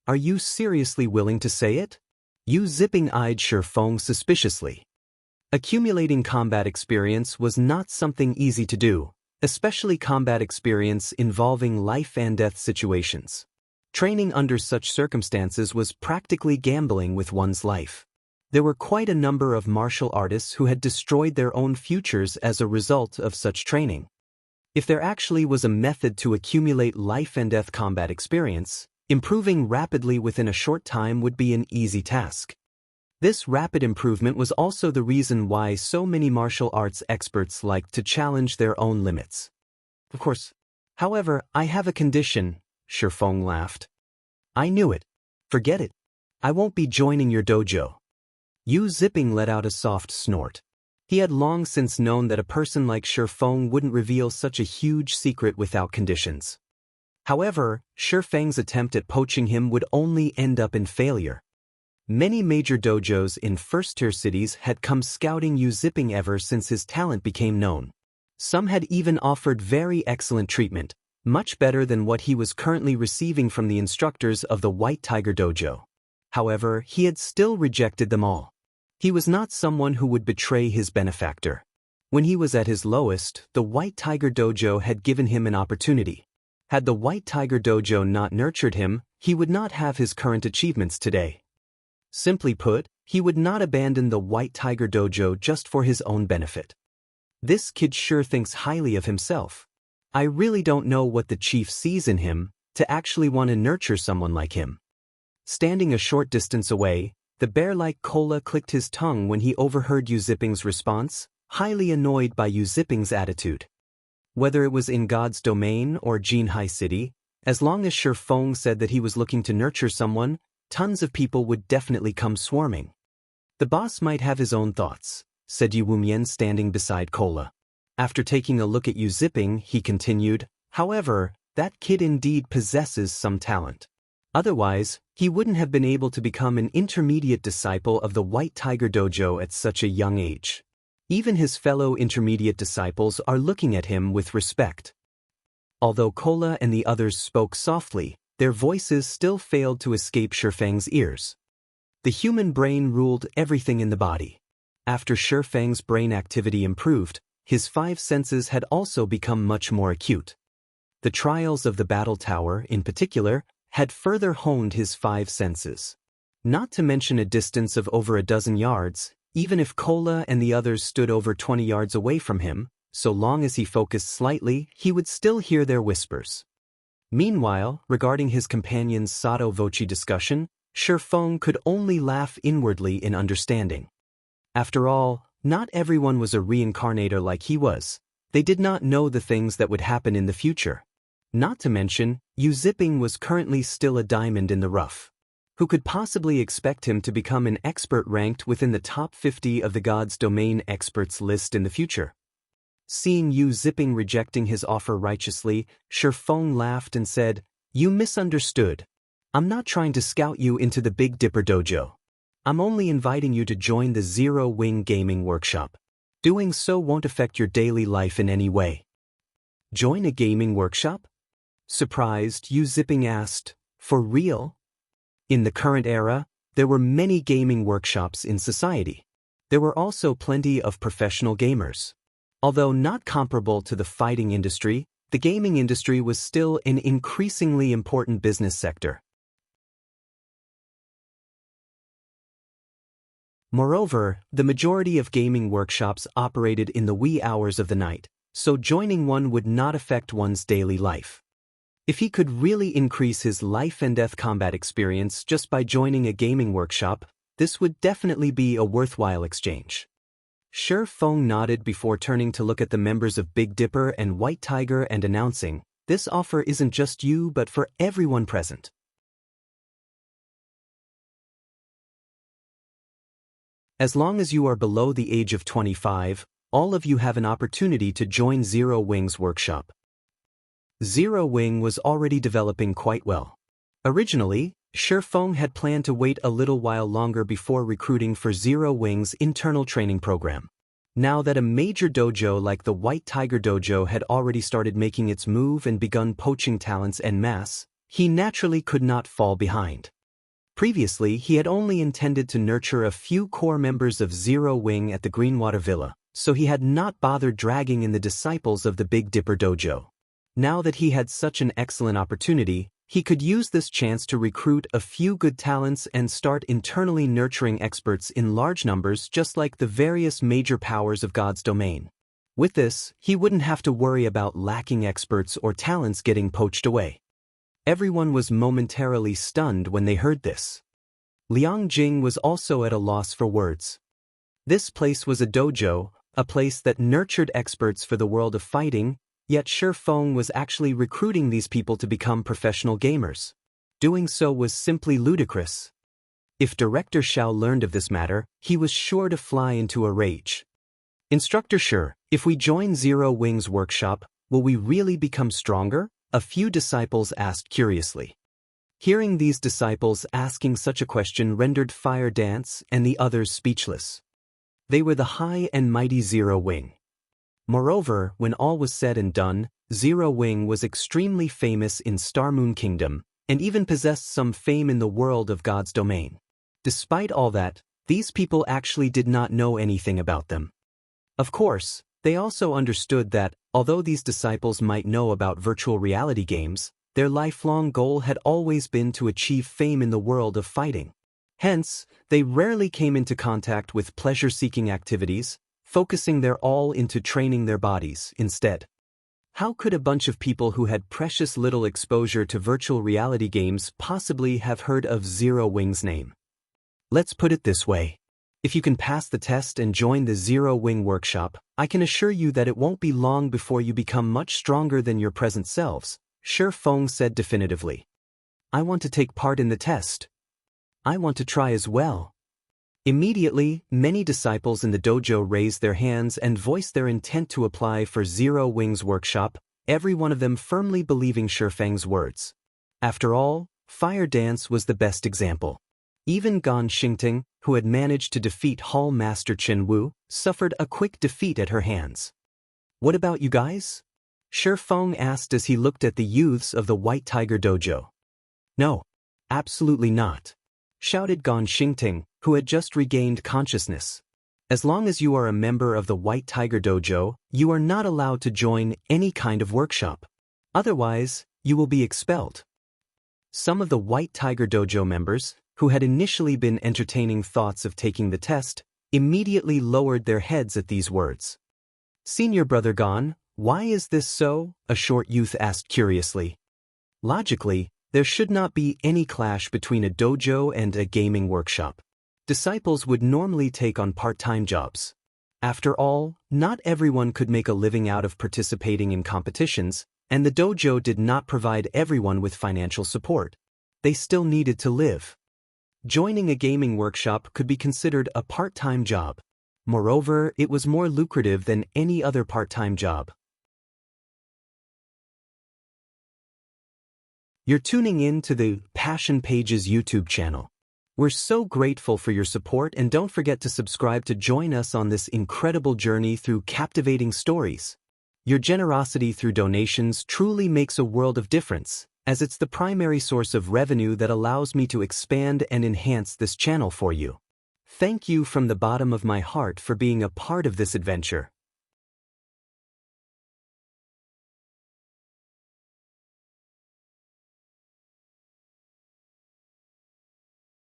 Are you seriously willing to say it? Yu Zipping eyed Feng suspiciously. Accumulating combat experience was not something easy to do, especially combat experience involving life and death situations. Training under such circumstances was practically gambling with one's life. There were quite a number of martial artists who had destroyed their own futures as a result of such training. If there actually was a method to accumulate life and death combat experience, improving rapidly within a short time would be an easy task. This rapid improvement was also the reason why so many martial arts experts liked to challenge their own limits. Of course. However, I have a condition, Feng laughed. I knew it. Forget it. I won't be joining your dojo. Yu Zipping let out a soft snort. He had long since known that a person like Feng wouldn't reveal such a huge secret without conditions. However, Feng's attempt at poaching him would only end up in failure. Many major dojos in first-tier cities had come scouting Yu Zipping ever since his talent became known. Some had even offered very excellent treatment, much better than what he was currently receiving from the instructors of the White Tiger Dojo. However, he had still rejected them all. He was not someone who would betray his benefactor. When he was at his lowest, the White Tiger Dojo had given him an opportunity. Had the White Tiger Dojo not nurtured him, he would not have his current achievements today. Simply put, he would not abandon the White Tiger Dojo just for his own benefit. This kid sure thinks highly of himself. I really don't know what the chief sees in him to actually want to nurture someone like him. Standing a short distance away, the bear-like Cola clicked his tongue when he overheard Zipping's response, highly annoyed by Zipping's attitude. Whether it was in God's domain or Jinhai City, as long as Feng said that he was looking to nurture someone, tons of people would definitely come swarming. The boss might have his own thoughts, said Wumian standing beside Cola. After taking a look at Zipping, he continued, however, that kid indeed possesses some talent. Otherwise, he wouldn't have been able to become an intermediate disciple of the White Tiger Dojo at such a young age. Even his fellow intermediate disciples are looking at him with respect. Although Cola and the others spoke softly, their voices still failed to escape Feng's ears. The human brain ruled everything in the body. After Feng's brain activity improved, his 5 senses had also become much more acute. The trials of the battle tower, in particular, had further honed his 5 senses. Not to mention a distance of over a dozen yards, even if Cola and the others stood over 20 yards away from him, so long as he focused slightly, he would still hear their whispers. Meanwhile, regarding his companion's sotto voce discussion, Feng could only laugh inwardly in understanding. After all, not everyone was a reincarnator like he was. They did not know the things that would happen in the future. Not to mention, Zipping was currently still a diamond in the rough. Who could possibly expect him to become an expert ranked within the top 50 of the God's Domain experts list in the future? Seeing Zipping rejecting his offer righteously, Feng laughed and said, "You misunderstood. I'm not trying to scout you into the Big Dipper Dojo. I'm only inviting you to join the Zero Wing Gaming Workshop. Doing so won't affect your daily life in any way." Join a gaming workshop? Surprised, Zipping asked, "For real?" In the current era, there were many gaming workshops in society. There were also plenty of professional gamers. Although not comparable to the fighting industry, the gaming industry was still an increasingly important business sector. Moreover, the majority of gaming workshops operated in the wee hours of the night, so joining one would not affect one's daily life. If he could really increase his life and death combat experience just by joining a gaming workshop, this would definitely be a worthwhile exchange. Feng nodded before turning to look at the members of Big Dipper and White Tiger and announcing, "This offer isn't just you but for everyone present." As long as you are below the age of 25, all of you have an opportunity to join Zero Wing's workshop. Zero Wing was already developing quite well. Originally, Feng had planned to wait a little while longer before recruiting for Zero Wing's internal training program. Now that a major dojo like the White Tiger Dojo had already started making its move and begun poaching talents en masse, he naturally could not fall behind. Previously, he had only intended to nurture a few core members of Zero Wing at the Greenwater Villa, so he had not bothered dragging in the disciples of the Big Dipper Dojo. Now that he had such an excellent opportunity, he could use this chance to recruit a few good talents and start internally nurturing experts in large numbers just like the various major powers of God's domain. With this, he wouldn't have to worry about lacking experts or talents getting poached away. Everyone was momentarily stunned when they heard this. Liang Jing was also at a loss for words. This place was a dojo, a place that nurtured experts for the world of fighting, yet Feng was actually recruiting these people to become professional gamers. Doing so was simply ludicrous. If Director Xiao learned of this matter, he was sure to fly into a rage. "Instructor Shi, if we join Zero Wing's workshop, will we really become stronger?" A few disciples asked curiously. Hearing these disciples asking such a question rendered Fire Dance and the others speechless. They were the high and mighty Zero Wing. Moreover, when all was said and done, Zero Wing was extremely famous in Star Moon Kingdom, and even possessed some fame in the world of God's domain. Despite all that, these people actually did not know anything about them. Of course, They also understood that, although these disciples might know about virtual reality games, their lifelong goal had always been to achieve fame in the world of fighting. Hence, they rarely came into contact with pleasure-seeking activities, focusing their all into training their bodies instead. How could a bunch of people who had precious little exposure to virtual reality games possibly have heard of Zero Wing's name? Let's put it this way. If you can pass the test and join the Zero Wing workshop, I can assure you that it won't be long before you become much stronger than your present selves, Feng said definitively. I want to take part in the test. I want to try as well. Immediately, many disciples in the dojo raised their hands and voiced their intent to apply for Zero Wing's workshop, every one of them firmly believing Feng's words. After all, Fire Dance was the best example. Even Gan Xingting, who had managed to defeat Hall Master Chen Wu, suffered a quick defeat at her hands. What about you guys? Feng asked as he looked at the youths of the White Tiger Dojo. No, absolutely not, shouted Gan Xingting, who had just regained consciousness. As long as you are a member of the White Tiger Dojo, you are not allowed to join any kind of workshop. Otherwise, you will be expelled. Some of the White Tiger Dojo members, who had initially been entertaining thoughts of taking the test, immediately lowered their heads at these words. Senior Brother Gan, why is this so? A short youth asked curiously. Logically, there should not be any clash between a dojo and a gaming workshop. Disciples would normally take on part-time jobs. After all, not everyone could make a living out of participating in competitions, and the dojo did not provide everyone with financial support. They still needed to live. Joining a gaming workshop could be considered a part-time job. Moreover, it was more lucrative than any other part-time job. You're tuning in to the Passion Pages YouTube channel. We're so grateful for your support, and don't forget to subscribe to join us on this incredible journey through captivating stories. Your generosity through donations truly makes a world of difference, as it's the primary source of revenue that allows me to expand and enhance this channel for you. Thank you from the bottom of my heart for being a part of this adventure.